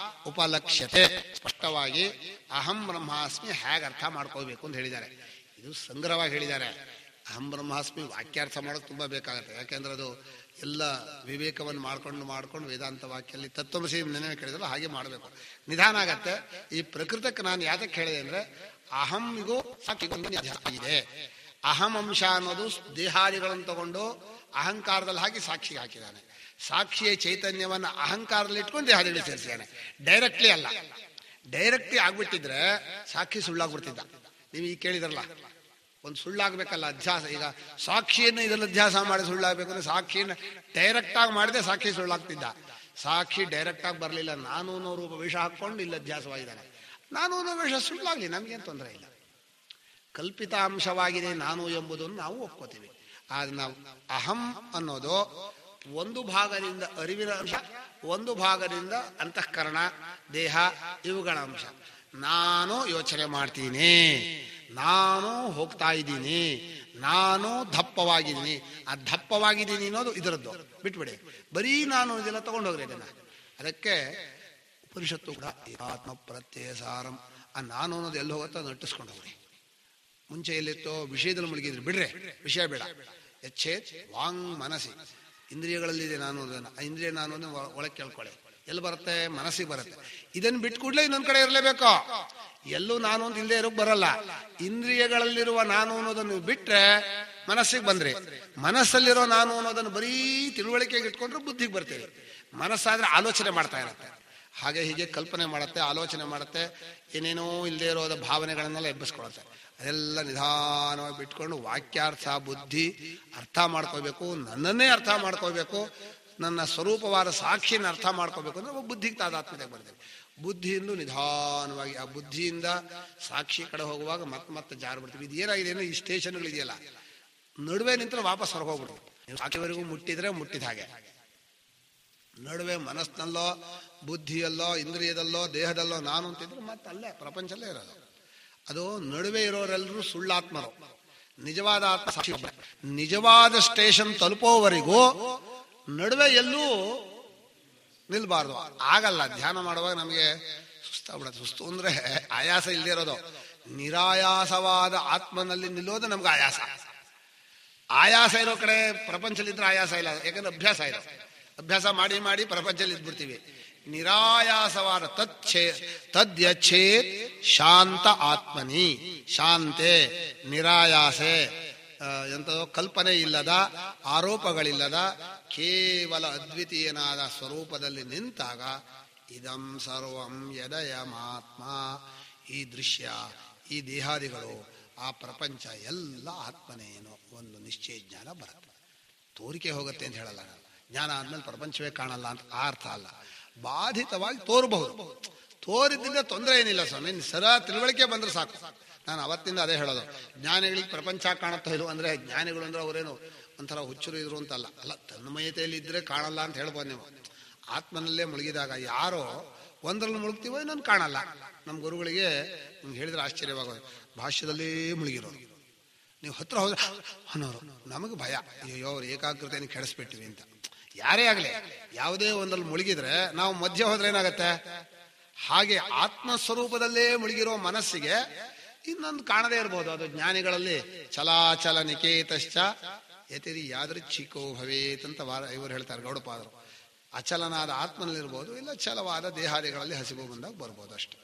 ಉಪಲಕ್ಷ್ಯತೆ. ಸ್ಪಷ್ಟವಾಗಿ ಅಹಂ ಬ್ರಹ್ಮಾಸ್ಮಿ ಹೇಗೆ ಅರ್ಥ ಮಾಡ್ಕೋಬೇಕು ಅಂತ ಹೇಳಿದ್ದಾರೆ. ಇದು ಸಂಗ್ರಹವಾಗಿ ಹೇಳಿದ್ದಾರೆ. ಅಹಂ ಬ್ರಹ್ಮಾಸ್ಮಿ ವಾಕ್ಯಾರ್ಥ ಮಾಡೋದು ತುಂಬ ಬೇಕಾಗುತ್ತೆ. ಯಾಕೆಂದ್ರೆ ಅದು ಎಲ್ಲ ವಿವೇಕವನ್ನು ಮಾಡ್ಕೊಂಡು ವೇದಾಂತ ವಾಕ್ಯಲ್ಲಿ ತತ್ವಮಸಿ ನೆನಪು ಕೇಳಿದ್ರು ಹಾಗೆ ಮಾಡಬೇಕು, ನಿಧಾನ ಆಗತ್ತೆ. ಈ ಪ್ರಕೃತಕ್ಕೆ ನಾನು ಯಾತಕ್ಕೆ ಹೇಳಿದೆ ಅಂದ್ರೆ ಅಹಂಗೂ ಇದೆ. ಅಹಂ ಅಂಶ ಅನ್ನೋದು ದೇಹಾದಿಗಳನ್ನು ತಗೊಂಡು ಅಹಂಕಾರದಲ್ಲಿ ಹಾಕಿ ಸಾಕ್ಷಿಗೆ ಹಾಕಿದ್ದಾನೆ. ಸಾಕ್ಷಿಯ ಚೈತನ್ಯವನ್ನು ಅಹಂಕಾರದಲ್ಲಿ ಇಟ್ಕೊಂಡು ದೇಹಾದಿಗಳು ಸೇರಿಸಿದ್ದಾನೆ. ಡೈರೆಕ್ಟ್ಲಿ ಅಲ್ಲ. ಡೈರೆಕ್ಟ್ಲಿ ಆಗ್ಬಿಟ್ಟಿದ್ರೆ ಸಾಕ್ಷಿ ಸುಳ್ಳಾಗ್ಬಿಡ್ತಿದ್ದ. ನೀವು ಈಗ ಕೇಳಿದ್ರಲ್ಲ, ಒಂದು ಸುಳ್ಳಾಗಬೇಕಲ್ಲ ಅಧ್ಯಾಸ. ಈಗ ಸಾಕ್ಷಿಯನ್ನು ಇದರಲ್ಲಿ ಅಧ್ಯಾಸ ಮಾಡಿ ಸುಳ್ಳಾಗಬೇಕಂದ್ರೆ ಸಾಕ್ಷಿಯನ್ನು ಡೈರೆಕ್ಟ್ ಆಗಿ ಮಾಡಿದೆ ಸಾಕ್ಷಿ ಸುಳ್ಳಾಗ್ತಿದ್ದ. ಸಾಕ್ಷಿ ಡೈರೆಕ್ಟ್ ಆಗಿ ಬರಲಿಲ್ಲ, ನಾನು ರೂಪ ವಿಷ ಹಾಕೊಂಡು ಇಲ್ಲಿ ಅಧ್ಯಾಸವಾಗಿದ್ದಾನೆ. ನಾನು ವಿಷ ಸುಳ್ಳಾಗ್ಲಿ, ನಮ್ಗೇನು ತೊಂದರೆ ಇಲ್ಲ. ಕಲ್ಪಿತಾಂಶವಾಗಿದೆ ನಾನು ಎಂಬುದನ್ನು ನಾವು ಒಪ್ಕೋತೀವಿ. ಆದ್ರೆ ನಾವು ಅಹಂ ಅನ್ನೋದು ಒಂದು ಭಾಗದಿಂದ ಅರಿವಿನ ಅಂಶ, ಒಂದು ಭಾಗದಿಂದ ಅಂತಃಕರಣ ದೇಹ ಇವುಗಳ ಅಂಶ. ನಾನು ಯೋಚನೆ ಮಾಡ್ತೀನಿ, ನಾನು ಹೋಗ್ತಾ ಇದ್ದೀನಿ, ನಾನು ದಪ್ಪವಾಗಿದ್ದೀನಿ. ಆ ದಪ್ಪವಾಗಿದ್ದೀನಿ ಅನ್ನೋದು ಇದರದ್ದು ಬಿಟ್ಬಿಡಿ. ಬರೀ ನಾನು ಇದೆಲ್ಲ ತಗೊಂಡೋಗ್ರಿ ಇದನ್ನ. ಅದಕ್ಕೆ ಉಪನಿಷತ್ತು ಕೂಡ ಆತ್ಮ ಪ್ರತ್ಯಯ ಸಾರಂ, ಆ ನಾನು ಅನ್ನೋದು ಎಲ್ಲಿ ಹೋಗುತ್ತೋ ನಟ್ಟಿಸ್ಕೊಂಡು ಹೋಗ್ರಿ. ಮುಂಚೆ ಎಲ್ಲಿತ್ತೋ ವಿಷಯದಲ್ಲಿ ಮುಳುಗಿದ್ರಿ, ಬಿಡ್ರೆ ವಿಷಯ ಬೇಡ. ಯಚ್ಚೇತ್ ವಾಂಗ್ ಮನಸ್ಸಿ, ಇಂದ್ರಿಯಗಳಲ್ಲಿದೆ ನಾನು ಅನ್ನೋದನ್ನ. ಇಂದ್ರಿಯ ನಾನು ಅನ್ನೋದನ್ನ ಒಳಗೆ ಕೇಳ್ಕೊಳ್ಳಿ. ಎಲ್ಲಿ ಬರುತ್ತೆ? ಮನಸ್ಸಿಗೆ ಬರುತ್ತೆ. ಇದನ್ನು ಬಿಟ್ಟು ಕೂಡಲೇ ಇನ್ನೊಂದ್ ಕಡೆ ಇರಲೇಬೇಕು. ಎಲ್ಲೂ ನಾನು ಅಂತ ಇಲ್ಲದೆ ಇರೋಕ್ ಬರಲ್ಲ. ಇಂದ್ರಿಯಗಳಲ್ಲಿರುವ ನಾನು ಅನ್ನೋದನ್ನು ಬಿಟ್ರೆ ಮನಸ್ಸಿಗೆ ಬಂದ್ರಿ. ಮನಸ್ಸಲ್ಲಿರೋ ನಾನು ಅನ್ನೋದನ್ನು ಬರೀ ತಿಳುವಳಿಕೆಗೆ ಇಟ್ಕೊಂಡ್ರೆ ಬುದ್ಧಿಗೆ ಬರ್ತೀವಿ. ಮನಸ್ಸಾದ್ರೆ ಆಲೋಚನೆ ಮಾಡ್ತಾ ಇರುತ್ತೆ, ಹಾಗೆ ಹೀಗೆ ಕಲ್ಪನೆ ಮಾಡುತ್ತೆ, ಆಲೋಚನೆ ಮಾಡುತ್ತೆ, ಏನೇನೋ ಇಲ್ಲದೆ ಇರೋದ ಭಾವನೆಗಳನ್ನೆಲ್ಲ ಎಬ್ಬಿಸ್ಕೊಳುತ್ತೆ. ಅದೆಲ್ಲ ನಿಧಾನವಾಗಿ ಬಿಟ್ಕೊಂಡು ವಾಕ್ಯಾರ್ಥ ಬುದ್ಧಿ ಅರ್ಥ ಮಾಡ್ಕೋಬೇಕು. ನನ್ನನ್ನೇ ಅರ್ಥ ಮಾಡ್ಕೋಬೇಕು, ನನ್ನ ಸ್ವರೂಪವಾದ ಸಾಕ್ಷಿಯನ್ನು ಅರ್ಥ ಮಾಡ್ಕೋಬೇಕು ಅಂದ್ರೆ ಬುದ್ಧಿಗೆ ತಾದಾತ್ಮ್ಯತೆ ಬರ್ತೇವೆ. ಬುದ್ಧಿಯಿಂದ ನಿಧಾನವಾಗಿ ಆ ಬುದ್ಧಿಯಿಂದ ಸಾಕ್ಷಿ ಕಡೆ ಹೋಗುವಾಗ ಮತ್ತೆ ಜಾರು ಬಿಡ್ತೀವಿ. ಇದು ಏನಾಗಿದೆ ಅಂದ್ರೆ ಈ ಸ್ಟೇಷನ್ಗಳಿದೆಯಲ್ಲ, ನಡುವೆ ನಿಂತರೆ ವಾಪಸ್ ಹೊರಗೋಗ್ಬಿಡ್ತೀವಿ. ಸಾಕ್ಷಿವರೆಗೂ ಮುಟ್ಟಿದ್ರೆ ಮುಟ್ಟಿದ ಹಾಗೆ. ನಡುವೆ ಮನಸ್ಸಿನಲ್ಲೋ ಬುದ್ಧಿಯಲ್ಲೋ ಇಂದ್ರಿಯದಲ್ಲೋ ದೇಹದಲ್ಲೋ ನಾನು ಅಂತಿದ್ರೆ ಮತ್ತೆ ಅಲ್ಲೇ ಪ್ರಪಂಚಲ್ಲೇ ಇರೋದು. ಅದು ನಡುವೆ ಇರೋರೆಲ್ಲರೂ ಸುಳ್ಳಾತ್ಮರು. ನಿಜವಾದ ಆತ್ಮ ಸಾಕ್ಷಿ. ನಿಜವಾದ ಸ್ಟೇಷನ್ ತಲುಪೋವರೆಗೂ ನಡುವೆ ಎಲ್ಲೂ ನಿಲ್ಬಾರ್ದು. ಆಗಲ್ಲ. ಧ್ಯಾನ ಮಾಡುವಾಗ ನಮಗೆ ಸುಸ್ತಾಗ್ಬಿಡುತ್ತೆ. ಸುಸ್ತು ಅಂದ್ರೆ ಆಯಾಸ ಇಲ್ಲದೆ ಇರೋದು. ನಿರಾಯಾಸವಾದ ಆತ್ಮನಲ್ಲಿ ನಿಲ್ಲೋದು ನಮ್ಗೆ ಆಯಾಸ. ಆಯಾಸ ಇರೋ ಕಡೆ ಪ್ರಪಂಚದಲ್ಲಿದ್ರೆ ಆಯಾಸ ಇಲ್ಲ, ಯಾಕಂದ್ರೆ ಅಭ್ಯಾಸ ಇದೆ. ಅಭ್ಯಾಸ ಮಾಡಿ ಮಾಡಿ ಪ್ರಪಂಚದಲ್ಲಿ ಇದ್ಬಿಡ್ತೀವಿ. ನಿರಾಯಾಸವಾದ ತದ್ಯಚ್ಛೇತ್ ಶಾಂತ ಆತ್ಮನಿ, ಶಾಂತೆ ನಿರಾಯಾಸೆ, ಎಂಥದೋ ಕಲ್ಪನೆ ಇಲ್ಲದ ಆರೋಪಗಳಿಲ್ಲದ ಕೇವಲ ಅದ್ವಿತೀಯನಾದ ಸ್ವರೂಪದಲ್ಲಿ ನಿಂತಾಗ ಇದಂ ಸರ್ವಂ ಯದಯಮಾತ್ಮ, ಈ ದೃಶ್ಯ, ಈ ದೇಹಾದಿಗಳು, ಆ ಪ್ರಪಂಚ ಎಲ್ಲ ಆತ್ಮನೇನೋ ಒಂದು ನಿಶ್ಚಯ ಜ್ಞಾನ ಬರುತ್ತೆ. ತೋರಿಕೆ ಹೋಗುತ್ತೆ ಅಂತ ಹೇಳಲ್ಲ ನಾನು. ಜ್ಞಾನ ಆದ್ಮೇಲೆ ಪ್ರಪಂಚವೇ ಕಾಣಲ್ಲ ಅಂತ ಆ ಅರ್ಥ ಅಲ್ಲ. ಬಾಧಿತವಾಗಿ ತೋರಬಹುದು. ತೋರಿದ್ರಿಂದ ತೊಂದರೆ ಏನಿಲ್ಲ ಸ್ವಾಮಿ, ಸದಾ ತಿಳುವಳಿಕೆ ಬಂದ್ರೆ ಸಾಕು. ನಾನು ಅವತ್ತಿಂದ ಅದೇ ಹೇಳೋದು. ಜ್ಞಾನಿಗಳಿಗೆ ಪ್ರಪಂಚ ಕಾಣುತ್ತಾ ಇರು ಅಂದ್ರೆ, ಜ್ಞಾನಿಗಳು ಅಂದ್ರೆ ಅವರೇನು ಒಂಥರ ಹುಚ್ಚರು ಇದ್ರು ಅಂತಲ್ಲ. ಅಲ್ಲ, ತನ್ಮಯತೆಯಲ್ಲಿ ಇದ್ರೆ ಕಾಣಲ್ಲ ಅಂತ ಹೇಳ್ಬೋದು ನೀವು. ಆತ್ಮನಲ್ಲೇ ಮುಳುಗಿದಾಗ ಯಾರೋ ಒಂದ್ರಲ್ಲಿ ಮುಳುಗ್ತೀವೋ ಇನ್ನೊಂದು ಕಾಣಲ್ಲ. ನಮ್ಮ ಗುರುಗಳಿಗೆ ನಿಮ್ಗೆ ಹೇಳಿದ್ರೆ ಆಶ್ಚರ್ಯವಾಗೋದು, ಭಾಷ್ಯದಲ್ಲೇ ಮುಳುಗಿರೋರು. ನೀವು ಹತ್ರ ಹೋದ್ರೆ ಅನ್ನೋರು. ನಮಗೆ ಭಯ, ಅಯ್ಯೋ ಅವ್ರು ಏಕಾಗ್ರತೆಯನ್ನು ಕೆಡಿಸ್ಬಿಟ್ಟಿವಿ ಅಂತ. ಯಾರೇ ಆಗಲಿ ಯಾವುದೇ ಒಂದಲ್ಲಿ ಮುಳುಗಿದ್ರೆ ನಾವು ಮಧ್ಯ ಹೋದ್ರೆ ಏನಾಗತ್ತೆ? ಹಾಗೆ ಆತ್ಮಸ್ವರೂಪದಲ್ಲೇ ಮುಳುಗಿರೋ ಮನಸ್ಸಿಗೆ ಇನ್ನೊಂದು ಕಾಣದೇ ಇರಬಹುದು. ಅದು ಜ್ಞಾನಿಗಳಲ್ಲಿ ಚಲಾಚಲ ನಿಕೇತಶ್ಚ ಯತಿರಿ ಯಾದೃಚ್ಛಿಕೋ ಭವೇತ್ ಅಂತ ಇವರು ಹೇಳ್ತಾರೆ, ಗೌಡಪಾದರು. ಅಚಲನಾದ ಆತ್ಮನಲ್ಲಿರ್ಬೋದು, ಇಲ್ಲ ಚಲವಾದ ದೇಹಾದಿಗಳಲ್ಲಿ ಹಸಿವು ಬಂದಾಗ ಬರ್ಬೋದು ಅಷ್ಟೇ.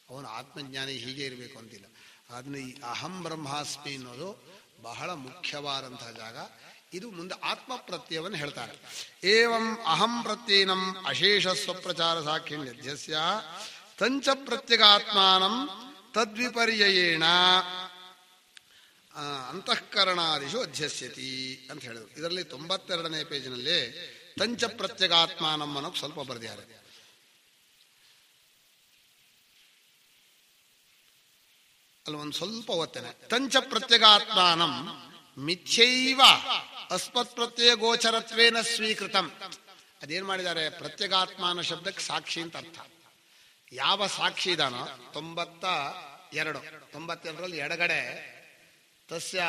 ಅವನು ಆತ್ಮಜ್ಞಾನಿ ಹೀಗೆ ಇರಬೇಕು ಅಂತಿಲ್ಲ. ಅದನ್ನ ಈ ಅಹಂ ಬ್ರಹ್ಮಾಸ್ಮಿ ಅನ್ನೋದು ಬಹಳ ಮುಖ್ಯವಾದಂತಹ ಜಾಗ. ಇದು ಮುಂದೆ ಆತ್ಮ ಪ್ರತ್ಯಯವನ್ನು ಹೇಳ್ತಾರೆ. ಏವಂ ಅಹಂ ಪ್ರತ್ಯೇನಂ ಅಶೇಷ ಸ್ವಪ್ರಚಾರ ಸಾಕ್ಷಿಣ್ಯಸ್ಯ ತಂಚ ಪ್ರತ್ಯಗಾತ್ಮಾನಂ ತದ್ವಿಪರ್ಯಯೇಣ ಅಂತಃಕರಣಾದಿಷು ಅಧ್ಯಸ್ಯತಿ ಅಂತ ಹೇಳಿದ್ರು. ಇದರಲ್ಲಿ 92ನೇ ಪೇಜಿನಲ್ಲಿ ತಂಚ ಪ್ರತ್ಯಗಾತ್ಮಾನಂ ಅನ್ನೋಕೆ ಸ್ವಲ್ಪ ಬರೆದಿದ್ದಾರೆ. ಅಲ್ಲಿ ಒಂದು ಸ್ವಲ್ಪ ಓದ್ತೇನೆ. ತಂಚ ಪ್ರತ್ಯಗಾತ್ಮಾನಂ ಮಿಥ್ಯೈವ ಅಸ್ಮತ್ ಪ್ರತ್ಯಯ ಗೋಚರತ್ವೇನ ಸ್ವೀಕೃತಂ. ಅದೇನು ಮಾಡಿದ್ದಾರೆ, ಪ್ರತ್ಯಗಾತ್ಮ ಅನ್ನೋ ಶಬ್ದಕ್ಕೆ ಸಾಕ್ಷಿ ಅಂತ ಅರ್ಥ. ಯಾವ ಸಾಕ್ಷಿ ಇದಾನೋ 92ರಲ್ಲಿ ಎಡಗಡೆ ತಸ್ಯ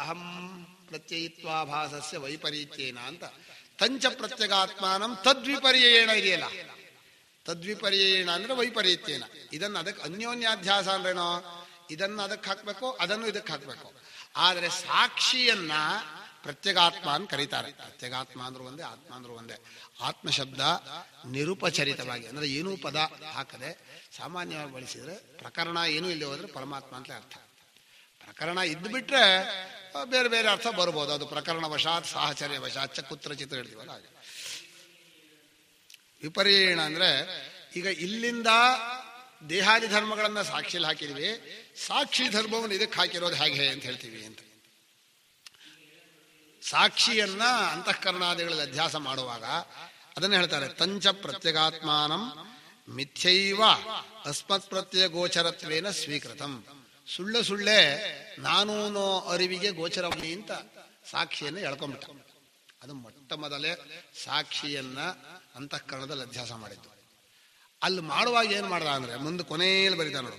ಅಹಂ ಪ್ರತ್ಯಯಿತ್ವಾಭಾಸಸ್ಯ ವೈಪರೀತ್ಯೇನ ಅಂತ ತಂಚ ಪ್ರತ್ಯಗಾತ್ಮಾನಂ ತದ್ವಿಪರ್ಯೇಣ ಇದೆಯಲ್ಲ, ತದ್ವಿಪರ್ಯೇಣ ಅಂದ್ರೆ ವೈಪರೀತ್ಯೇನ. ಇದನ್ನು ಅದಕ್ಕೆ ಅನ್ಯೋನ್ಯಾಧ್ಯಾಸ ಅಂದ್ರೇನೋ, ಇದನ್ನು ಅದಕ್ಕೆ ಹಾಕ್ಬೇಕು, ಅದನ್ನು ಇದಕ್ಕೆ ಹಾಕ್ಬೇಕು. ಆದರೆ ಸಾಕ್ಷಿಯನ್ನ ಪ್ರತ್ಯಗಾತ್ಮ ಅಂತ ಕರೀತಾರೆ. ಪ್ರತ್ಯಗಾತ್ಮ ಅಂದ್ರೂ ಒಂದೇ, ಆತ್ಮ ಅಂದ್ರೂ ಒಂದೇ. ಆತ್ಮಶಬ್ದ ನಿರುಪಚರಿತವಾಗಿ ಅಂದ್ರೆ ಏನೂ ಪದ ಹಾಕದೆ ಸಾಮಾನ್ಯವಾಗಿ ಬಳಸಿದ್ರೆ, ಪ್ರಕರಣ ಏನೂ ಇಲ್ಲಿ ಹೋದ್ರೆ ಪರಮಾತ್ಮ ಅಂತ ಅರ್ಥ. ಪ್ರಕರಣ ಇದ್ದು ಬಿಟ್ರೆ ಬೇರೆ ಬೇರೆ ಅರ್ಥ ಬರ್ಬೋದು. ಅದು ಪ್ರಕರಣ ವಶಾತ್, ಸಾಹಚರ್ಯ ವಶಾತ್, ಕುತ್ರಚಿತ್ರ ಹೇಳ್ತೀವಲ್ಲ ಹಾಗೆ. ವಿಪರ್ಯೇಣ ಅಂದ್ರೆ ಈಗ ಇಲ್ಲಿಂದ ದೇಹಾದಿ ಧರ್ಮಗಳನ್ನ ಸಾಕ್ಷಿಲಿ ಹಾಕಿದ್ವಿ, ಸಾಕ್ಷಿ ಧರ್ಮವನ್ನು ಇದಕ್ಕೆ ಹಾಕಿರೋದು ಹೇಗೆ ಅಂತ ಹೇಳ್ತೀವಿ ಅಂತ. ಸಾಕ್ಷಿಯನ್ನ ಅಂತಃಕರಣಾದಿಗಳಲ್ಲಿ ಅಧ್ಯಾಸ ಮಾಡುವಾಗ ಅದನ್ನ ಹೇಳ್ತಾರೆ, ತಂಚ ಪ್ರತ್ಯಗಾತ್ಮಾನಂ ಮಿಥ್ಯೈವ ಅಸ್ಮತ್ ಪ್ರತ್ಯಯ ಗೋಚರತ್ವೇನ ಸ್ವೀಕೃತಂ. ಸುಳ್ಳೆ ನಾನು ಅರಿವಿಗೆ ಗೋಚರವನಿ ಅಂತ ಸಾಕ್ಷಿಯನ್ನು ಎಳ್ಕೊಂಡ್ಬಿಟ್ಟ. ಅದು ಮೊಟ್ಟ ಮೊದಲೇ ಸಾಕ್ಷಿಯನ್ನ ಅಂತಃಕರಣದಲ್ಲಿ ಅಧ್ಯಾಸ ಮಾಡಿದ್ದು. ಅಲ್ಲಿ ಮಾಡುವಾಗ ಏನ್ ಮಾಡ್ದ ಅಂದ್ರೆ, ಮುಂದೆ ಕೊನೆಯಲ್ಲಿ ಬರೀತಾ ನೋಡು,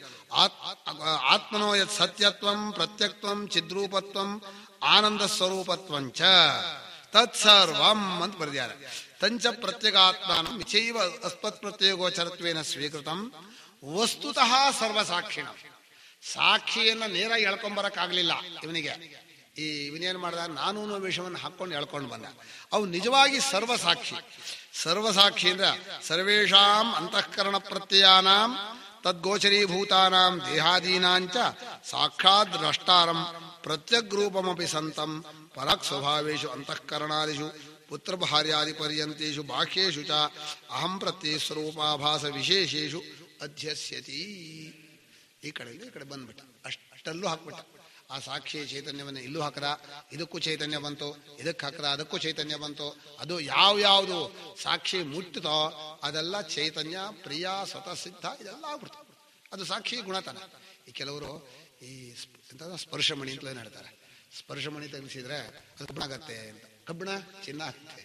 ಆತ್ಮನೋ ಯತ್ ಸತ್ಯತ್ವಂ ಪ್ರತ್ಯಕ್ತ್ವಂ ಚಿದ್ರೂಪತ್ವಂ ಆನಂದ ಸ್ವರೂಪತ್ವಂಚ ತತ್ಸರ್ವಂ ಅಂತ ಬರೆದಿದ್ದಾರೆ. ತಂಚ ಪ್ರತ್ಯಗಾತ್ಮಾನಂ ಮಿಥ್ಯೈವ ಅಸ್ಮತ್ ಪ್ರತ್ಯಯ ಗೋಚರತ್ವೇನ ಸ್ವೀಕೃತಂ ವಸ್ತುತಃ ಸರ್ವಸಾಕ್ಷಿಣ. ಸಾಕ್ಷಿಯನ್ನ ನೇರ ಎಳ್ಕೊಂಬರಕ್ಕಾಗ್ಲಿಲ್ಲ ಇವನಿಗೆ. ಇವನೇನ್ ಮಾಡ್ದ, ನಾನು ವಿಷಯವನ್ನು ಹಾಕೊಂಡು ಎಳ್ಕೊಂಡು ಬಂದ. ಅವು ನಿಜವಾಗಿ ಸರ್ವಸಾಕ್ಷಿ. ಸರ್ವಸಾಕ್ಷಿ ಅಂದ್ರೆ ಸರ್ವೇಷಾಂ ಅಂತಃಕರಣ ಪ್ರತ್ಯಯಾನಾಂ ತದ್ಗೋಚರೀಭೂತಾನಾಂ ದೇಹಾದೀನಾಂಚ ಸಾಕ್ಷಾತ್ ದ್ರಷ್ಟಾರಂ ಪ್ರತ್ಯಗ್ರೂಪಮಪಿ ಸಂತಂ ಪರಾಕ್ ಸ್ವಭಾವೇಷು ಅಂತಃಕರಣಾದಿಷು ಪುತ್ರ ಭಾರ್ಯಾದಿ ಪರ್ಯಂತೇಷು ಬಾಹ್ಯೇಷು ಚ ಅಹಂ ಪ್ರತ್ಯಯ ಸ್ವರೂಪಾಭಾಸ ವಿಶೇಷೇಷು ಅಧ್ಯಸ್ಯತಿ. ಈ ಕಡೆಯಿಂದ ಈ ಕಡೆ ಬಂದ್ಬಿಟ್ಟ, ಅಷ್ಟಲ್ಲೂ ಹಾಕ್ಬಿಟ್ಟ. ಆ ಸಾಕ್ಷಿಯ ಚೈತನ್ಯವನ್ನು ಇಲ್ಲೂ ಹಾಕದ, ಇದಕ್ಕೂ ಚೈತನ್ಯ ಬಂತು, ಇದಕ್ಕೆ ಹಾಕದ ಅದಕ್ಕೂ ಚೈತನ್ಯ ಬಂತು. ಅದು ಯಾವ್ಯಾವುದು ಸಾಕ್ಷಿ ಮುಟ್ಟುತ್ತೋ ಅದೆಲ್ಲ ಚೈತನ್ಯ ಪ್ರಿಯ ಸ್ವತಃ ಸಿದ್ಧ ಇದೆಲ್ಲ ಆಗ್ಬಿಡ್ತು. ಅದು ಸಾಕ್ಷಿ ಗುಣತನ. ಈ ಕೆಲವರು ಈ ಸ್ಪರ್ಶಮಣಿ ಅಂತಲೇ ಹೇಳ್ತಾರೆ. ಸ್ಪರ್ಶಮಣಿ ತೆಗೆಸಿದ್ರೆ ಅದು ಕಬ್ಬಣ ಆಗತ್ತೆ ಅಂತ. ಕಬ್ಬಣ ಚಿನ್ನ ಆಗತ್ತೆ,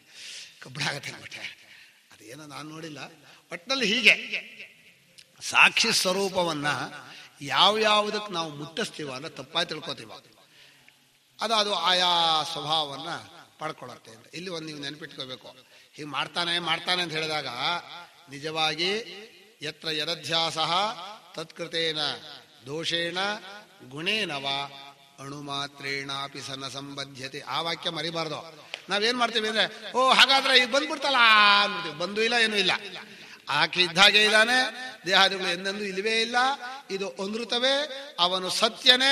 ಕಬ್ಬಣ ಆಗತ್ತೆ ಅಂದ್ಬಿಟ್ಟೆ. ಅದೇನೋ ನಾನು ನೋಡಿಲ್ಲ. ಒಟ್ಟಿನಲ್ಲಿ ಹೀಗೆ ಸಾಕ್ಷಿ ಸ್ವರೂಪವನ್ನ ಯಾವ್ಯಾವುದಕ್ಕೆ ನಾವು ಮುಟ್ಟಿಸ್ತೀವ ಅಂದ್ರೆ ತಪ್ಪಾಗಿ ತಿಳ್ಕೊತೀವ, ಅದು ಆಯಾ ಸ್ವಭಾವವನ್ನ ಪಡ್ಕೊಳತ್ತೆ ಅಂತ. ಇಲ್ಲಿ ಒಂದು ನೀವು ನೆನಪಿಟ್ಕೋಬೇಕು. ಹೀಗೆ ಮಾಡ್ತಾನೆ ಅಂತ ಹೇಳಿದಾಗ ನಿಜವಾಗಿ ಯತ್ರ ಯದಧ್ಯಾಸ ತತ್ಕೃತೇನ ದೋಷೇಣ ಗುಣೇನವ ಅಣುಮಾತ್ರೇಣಾಪಿ ಸನ ಸಂಬದ್ಧತೆ. ಆ ವಾಕ್ಯ ಮರಿಬಾರ್ದು. ನಾವೇನ್ ಮಾಡ್ತೀವಿ ಅಂದ್ರೆ, ಹಾಗಾದ್ರೆ ಈಗ ಬಂದ್ಬಿಡ್ತಲ್ಲ ಅಂದ್ಬಿಡ್ತೀವಿ. ಬಂದು ಇಲ್ಲ, ಏನೂ ಇಲ್ಲ. ಆಕೆ ಇದ್ದಾಗೆ ಇದ್ದಾನೆ, ದೇಹಾದಿಗಳು ಎಂದೆಂದೂ ಇಲ್ಲವೇ ಇಲ್ಲ. ಇದು ಅನೃತವೇ, ಅವನು ಸತ್ಯನೇ.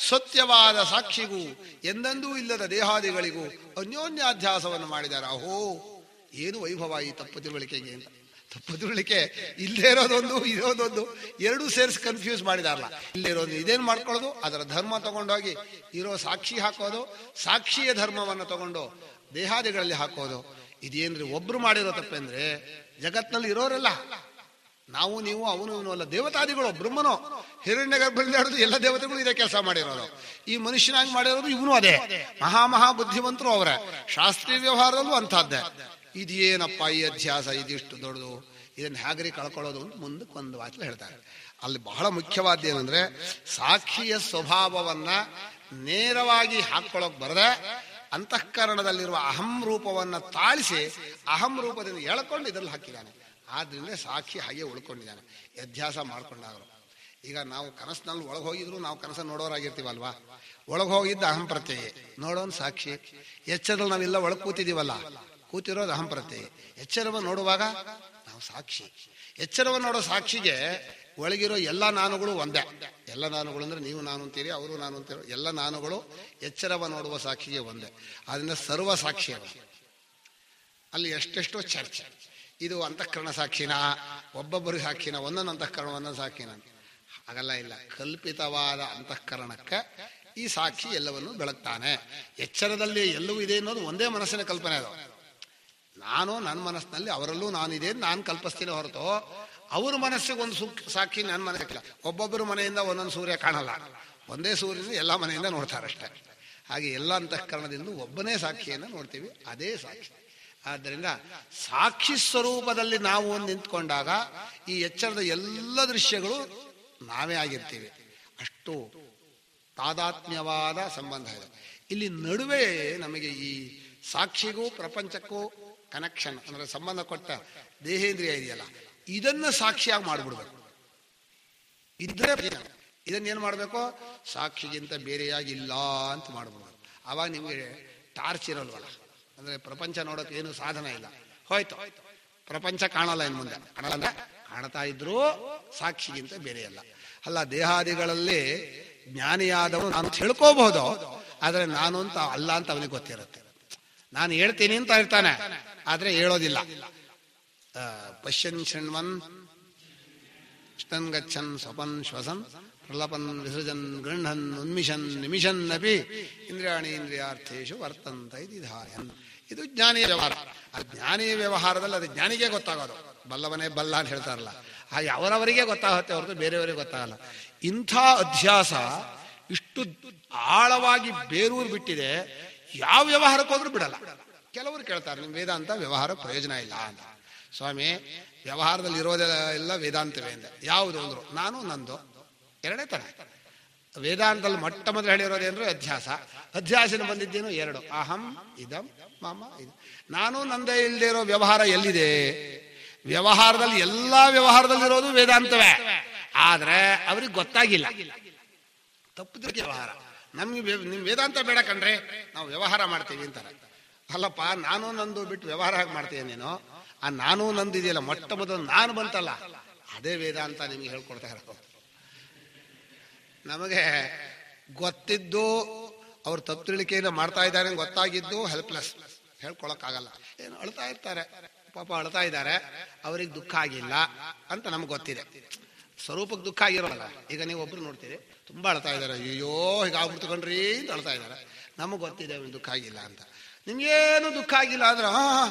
ಸತ್ಯವಾದ ಸಾಕ್ಷಿಗೂ ಎಂದೆಂದೂ ಇಲ್ಲದ ದೇಹಾದಿಗಳಿಗೂ ಅನ್ಯೋನ್ಯಾಧ್ಯಾಸವನ್ನು ಮಾಡಿದ್ದಾರೆ. ಅಹೋ, ಏನು ವೈಭವ ಈ ತಪ್ಪು ತಿಳುವಳಿಕೆಗೆ ಅಂತ. ತಪ್ಪು ತಿಳುವಳಿಕೆ ಇಲ್ಲೇ ಇರೋದೊಂದು ಎರಡೂ ಸೇರಿಸಿ ಕನ್ಫ್ಯೂಸ್ ಮಾಡಿದಾರಲ್ಲ. ಇಲ್ಲೇ ಇರೋದು ಇದೇನು ಮಾಡ್ಕೊಳ್ಳೋದು, ಅದರ ಧರ್ಮ ತಗೊಂಡೋಗಿ ಇರೋ ಸಾಕ್ಷಿ ಹಾಕೋದು, ಸಾಕ್ಷಿಯ ಧರ್ಮವನ್ನು ತಗೊಂಡು ದೇಹಾದಿಗಳಲ್ಲಿ ಹಾಕೋದು. ಇದೇನ್ರಿ ಒಬ್ರು ಮಾಡಿರೋ ತಪ್ಪೇಂದ್ರೆ ಜಗತ್ನಲ್ಲಿ ಇರೋರೆಲ್ಲ, ನಾವು ನೀವು ಅವನು ಇವನು ಅಲ್ಲ, ದೇವತಾದಿಗಳು. ಬ್ರಹ್ಮನು ಹಿರಣ್ಯ ಗರ್ಭದಲ್ಲಿ ಆಡೋದು ಎಲ್ಲ ದೇವತೆಗಳು ಇದೇ ಕೆಲಸ ಮಾಡಿರೋದು. ಈ ಮನುಷ್ಯನಾಗಿ ಮಾಡಿರೋದು ಇವನು ಅದೇ. ಮಹಾ ಬುದ್ಧಿವಂತರು ಅವರೇ. ಶಾಸ್ತ್ರೀಯ ವ್ಯವಹಾರದಲ್ಲೂ ಅಂತಹದ್ದೇ. ಇದೇನಪ್ಪ ಈ ಅಧ್ಯಾಸ, ಇದಿಷ್ಟು ದೊಡ್ಡದು, ಇದನ್ನ ಹೇಗ್ರಿ ಕಳ್ಕೊಳ್ಳೋದು ಅಂತ ಮುಂದಕ್ಕೆ ಒಂದು ವಾಕ್ಯ ಹೇಳ್ತಾರೆ. ಅಲ್ಲಿ ಬಹಳ ಮುಖ್ಯವಾದ ಏನಂದ್ರೆ, ಸಾಕ್ಷಿಯ ಸ್ವಭಾವವನ್ನ ನೇರವಾಗಿ ಹಾಕೊಳ್ಳೋಕ್ ಬರದೆ ಅಂತಃಕರಣದಲ್ಲಿರುವ ಅಹಂ ರೂಪವನ್ನ ತಾಳಿಸಿ ಅಹಂ ರೂಪದಿಂದ ಎಳ್ಕೊಂಡು ಇದರಲ್ಲಿ ಹಾಕಿದ್ದಾನೆ. ಆದ್ರಿಂದ ಸಾಕ್ಷಿ ಹಾಗೆ ಉಳ್ಕೊಂಡಿದ್ದಾನೆ, ಅಧ್ಯಾಸ ಮಾಡ್ಕೊಂಡಾದ್ರು. ಈಗ ನಾವು ಕನಸಿನಲ್ಲಿ ಒಳಗೆ ಹೋಗಿದ್ರು ನಾವು ಕನಸನ್ನು ನೋಡೋರಾಗಿರ್ತೀವಲ್ವಾ, ಒಳಗೆ ಹೋಗಿದ್ದ ಅಹಂ ಪ್ರತ್ಯಯ, ನೋಡೋನ್ ಸಾಕ್ಷಿ. ಎಚ್ಚರದಲ್ಲಿ ನಾವೆಲ್ಲ ಒಳಗೆ ಕೂತಿದ್ದೀವಲ್ಲ, ಕೂತಿರೋದು ಅಹಂ ಪ್ರತ್ಯಯ. ಎಚ್ಚರವನ್ನು ನೋಡುವಾಗ ನಾವು ಸಾಕ್ಷಿ. ಎಚ್ಚರವನ್ನು ನೋಡೋ ಸಾಕ್ಷಿಗೆ ಒಳಗಿರೋ ಎಲ್ಲ ನಾನುಗಳು ಒಂದೇ. ಎಲ್ಲ ನಾನುಗಳು ಅಂದ್ರೆ ನೀವು ನಾನು ಅಂತೀರಿ, ಅವರು ನಾನು ಅಂತೀರೋ ಎಲ್ಲ ನಾನುಗಳು ಎಚ್ಚರವ ನೋಡುವ ಸಾಕ್ಷಿಗೆ ಒಂದೇ. ಆದ್ರಿಂದ ಸರ್ವ ಸಾಕ್ಷಿ ಅವ. ಅಲ್ಲಿ ಎಷ್ಟೆಷ್ಟೋ ಚರ್ಚೆ. ಇದು ಅಂತಃಕರಣ ಸಾಕ್ಷಿನ, ಒಬ್ಬೊಬ್ಬರು ಸಾಕ್ಷಿನ, ಒಂದೊಂದು ಅಂತಃಕರಣ ಒಂದೊಂದು ಸಾಕ್ಷಿನ. ಹಾಗಲ್ಲ, ಇಲ್ಲ. ಕಲ್ಪಿತವಾದ ಅಂತಃಕರಣಕ್ಕೆ ಈ ಸಾಕ್ಷಿ ಎಲ್ಲವನ್ನು ಬೆಳಗ್ತಾನೆ. ಎಚ್ಚರದಲ್ಲಿ ಎಲ್ಲವೂ ಇದೆ ಅನ್ನೋದು ಒಂದೇ ಮನಸ್ಸಿನ ಕಲ್ಪನೆ. ಅದು ನಾನು ನನ್ನ ಮನಸ್ಸಿನಲ್ಲಿ ಅವರಲ್ಲೂ ನಾನಿದೆ ನಾನು ಕಲ್ಪಿಸ್ತೀನಿ ಹೊರತು ಅವ್ರ ಮನಸ್ಸಿಗೆ ಒಂದು ಸಾಕ್ಷಿ ನನ್ನ ಮನಸ್ಸಿಲ್ಲ. ಒಬ್ಬೊಬ್ಬರು ಮನೆಯಿಂದ ಒಂದೊಂದು ಸೂರ್ಯ ಕಾಣಲ್ಲ, ಒಂದೇ ಸೂರ್ಯನ ಎಲ್ಲ ಮನೆಯಿಂದ ನೋಡ್ತಾರಷ್ಟೇ. ಹಾಗೆ ಎಲ್ಲ ಅಂತಃಕರಣದಿಂದ ಒಬ್ಬನೇ ಸಾಕ್ಷಿಯನ್ನು ನೋಡ್ತೀವಿ, ಅದೇ ಸಾಕ್ಷಿ. ಆದ್ದರಿಂದ ಸಾಕ್ಷಿ ಸ್ವರೂಪದಲ್ಲಿ ನಾವು ನಿಂತ್ಕೊಂಡಾಗ ಈ ಎಚ್ಚರದ ಎಲ್ಲ ದೃಶ್ಯಗಳು ನಾವೇ ಆಗಿರ್ತೀವಿ. ಅಷ್ಟು ತಾದಾತ್ಮ್ಯವಾದ ಸಂಬಂಧ ಇದೆ. ಇಲ್ಲಿ ನಡುವೆ ನಮಗೆ ಈ ಸಾಕ್ಷಿಗೂ ಪ್ರಪಂಚಕ್ಕೂ ಕನೆಕ್ಷನ್ ಅಂದ್ರೆ ಸಂಬಂಧ ಕೊಟ್ಟ ದೇಹೇಂದ್ರಿಯ ಇದೆಯಲ್ಲ, ಇದನ್ನ ಸಾಕ್ಷಿಯಾಗಿ ಮಾಡ್ಬಿಡ್ಬೇಕು. ಇದ್ರೆ ಇದನ್ನೇನು ಮಾಡಬೇಕು, ಸಾಕ್ಷಿಗಿಂತ ಬೇರೆಯಾಗಿಲ್ಲ ಅಂತ ಮಾಡ್ಬಿಡ್ಬೇಕು. ಆವಾಗ ನಿಮಗೆ ಟಾರ್ಚ್ ಇರಲ್ವಲ್ಲ, ಅಂದ್ರೆ ಪ್ರಪಂಚ ನೋಡೋಕೆ ಏನು ಸಾಧನ ಇಲ್ಲ, ಹೋಯ್ತು, ಪ್ರಪಂಚ ಕಾಣಲ್ಲ. ಇನ್ನು ಮುಂದೆ ಕಾಣಲ್ಲ ಅಂದ್ರೆ ಕಾಣ್ತಾ ಇದ್ರೂ ಸಾಕ್ಷಿಗಿಂತ ಬೇರೆಯಲ್ಲ. ಅಲ್ಲ, ದೇಹಾದಿಗಳಲ್ಲಿ ಜ್ಞಾನಿಯಾದವನು ನಾನು ತಿಳ್ಕೋಬಹುದು, ಆದ್ರೆ ನಾನು ಅಂತ ಅಲ್ಲ ಅಂತ ಅವನಿಗೆ ಗೊತ್ತಿರುತ್ತೆ. ನಾನು ಹೇಳ್ತೀನಿ ಅಂತ ಇರ್ತಾನೆ, ಆದ್ರೆ ಹೇಳೋದಿಲ್ಲ. ಪಶ್ಯನ್ ಶೃಣ್ವನ್ ಗಚ್ಚನ್ ಸ್ವಪನ್ ಶ್ವಸನ್ ಪ್ರಲಪನ್ ವಿಸೃಜನ್ ಗೃಹನ್ ಉನ್ಮಿಷನ್ ನಿಮಿಷನ್ ಅಪಿ ಇಂದ್ರಿಯಾಣಿ ಇಂದ್ರಿಯಾರ್ಥೇಶು ವರ್ತಂತ ಇದಾಯನ್. ಇದು ಜ್ಞಾನಿಯ ವ್ಯವಹಾರ. ಆ ಜ್ಞಾನಿಯ ವ್ಯವಹಾರದಲ್ಲಿ ಅದು ಜ್ಞಾನಿಗೆ ಗೊತ್ತಾಗೋದು. ಬಲ್ಲವನೇ ಬಲ್ಲ ಅಂತ ಹೇಳ್ತಾರಲ್ಲ, ಹಾಗೆ ಅವರವರಿಗೆ ಗೊತ್ತಾಗುತ್ತೆ, ಹೊರತು ಬೇರೆಯವರಿಗೆ ಗೊತ್ತಾಗಲ್ಲ. ಇಂಥ ಅಧ್ಯಾಸ ಇಷ್ಟು ಆಳವಾಗಿ ಬೇರೂರು ಬಿಟ್ಟಿದೆ, ಯಾವ ವ್ಯವಹಾರಕ್ಕೆ ಹೋದ್ರೂ ಬಿಡಲ್ಲ. ಕೆಲವರು ಕೇಳ್ತಾರೆ, ನಿಮ್ ವೇದಾಂತ ವ್ಯವಹಾರ ಪ್ರಯೋಜನ ಇಲ್ಲ ಅಂತ. ಸ್ವಾಮಿ, ವ್ಯವಹಾರದಲ್ಲಿ ಇರೋದೆಲ್ಲ ವೇದಾಂತವೇ ಅಂದೆ. ಯಾವುದು ಅಂದ್ರು, ನಾನು ನಂದು ಎರಡೇ ತರ. ವೇದಾಂತದಲ್ಲಿ ಮೊಟ್ಟ ಮೊದಲು ಹೇಳಿರೋದೇ ಅಂದ್ರೆ ಅಧ್ಯಾಸ. ಅಧ್ಯಾಸನ ಬಂದಿದ್ದೇನು ಎರಡು, ಅಹಂ ಇದಂ ಮಮ ಇದು. ನಾನು ನಂದೇ ಇಲ್ಲದೆ ಇರೋ ವ್ಯವಹಾರ ಎಲ್ಲಿದೆ? ವ್ಯವಹಾರದಲ್ಲಿ ಎಲ್ಲಾ ವ್ಯವಹಾರದಲ್ಲಿರೋದು ವೇದಾಂತವೇ, ಆದ್ರೆ ಅವ್ರಿಗೆ ಗೊತ್ತಾಗಿಲ್ಲ. ತಪ್ಪುದಕ್ಕೆ ವ್ಯವಹಾರ. ನಮ್ಗೆ ನಿಮ್ ವೇದಾಂತ ಬೇಡ ಕಣ್ರೆ, ನಾವು ವ್ಯವಹಾರ ಮಾಡ್ತೀವಿ ಅಂತಾರೆ. ಅಲ್ಲಪ್ಪ, ನಾನು ನಂದು ಬಿಟ್ಟು ವ್ಯವಹಾರ ಹೇಗೆ ಮಾಡ್ತೀಯ ನೀನು? ಆ ನಾನು ನಂದು ಇದೆಯಲ್ಲ, ಮೊಟ್ಟ ಮೊದಲು ನಾನು ಬಂತಲ್ಲ, ಅದೇ ವೇದಾಂತ ನಿಮ್ಗೆ ಹೇಳ್ಕೊಡ್ತಾ ಇರೋದು. ನಮಗೆ ಗೊತ್ತಿದ್ದು ಅವ್ರು ತಪ್ಪು ತಿಳಿಕೆಯನ್ನು ಮಾಡ್ತಾ ಇದ್ದಾರೆ ಗೊತ್ತಾಗಿದ್ದು ಹೆಲ್ಪ್ಲೆಸ್, ಹೇಳ್ಕೊಳಕ್ಕಾಗಲ್ಲ. ಏನು ಅಳ್ತಾ ಇರ್ತಾರೆ, ಪಾಪ ಅಳ್ತಾ ಇದ್ದಾರೆ, ಅವ್ರಿಗೆ ದುಃಖ ಆಗಿಲ್ಲ ಅಂತ ನಮ್ಗೆ ಗೊತ್ತಿದೆ. ಸ್ವರೂಪಕ್ಕೆ ದುಃಖ ಆಗಿರೋಲ್ಲ. ಈಗ ನೀವು ಒಬ್ರು ನೋಡ್ತೀರಿ, ತುಂಬಾ ಅಳ್ತಾ ಇದ್ದಾರೆ, ಅಯ್ಯೋ ಹೀಗಾಗ್ಬಿಡ್ತುಕೊಂಡ್ರಿ ಅಂತ ಅಳ್ತಾ ಇದ್ದಾರೆ, ನಮಗೆ ಗೊತ್ತಿದೆ ಅವ್ನಿಗೆ ದುಃಖ ಆಗಿಲ್ಲ ಅಂತ. ನಿಮ್ಗೇನು ದುಃಖ ಆಗಿಲ್ಲ ಅಂದ್ರೆ,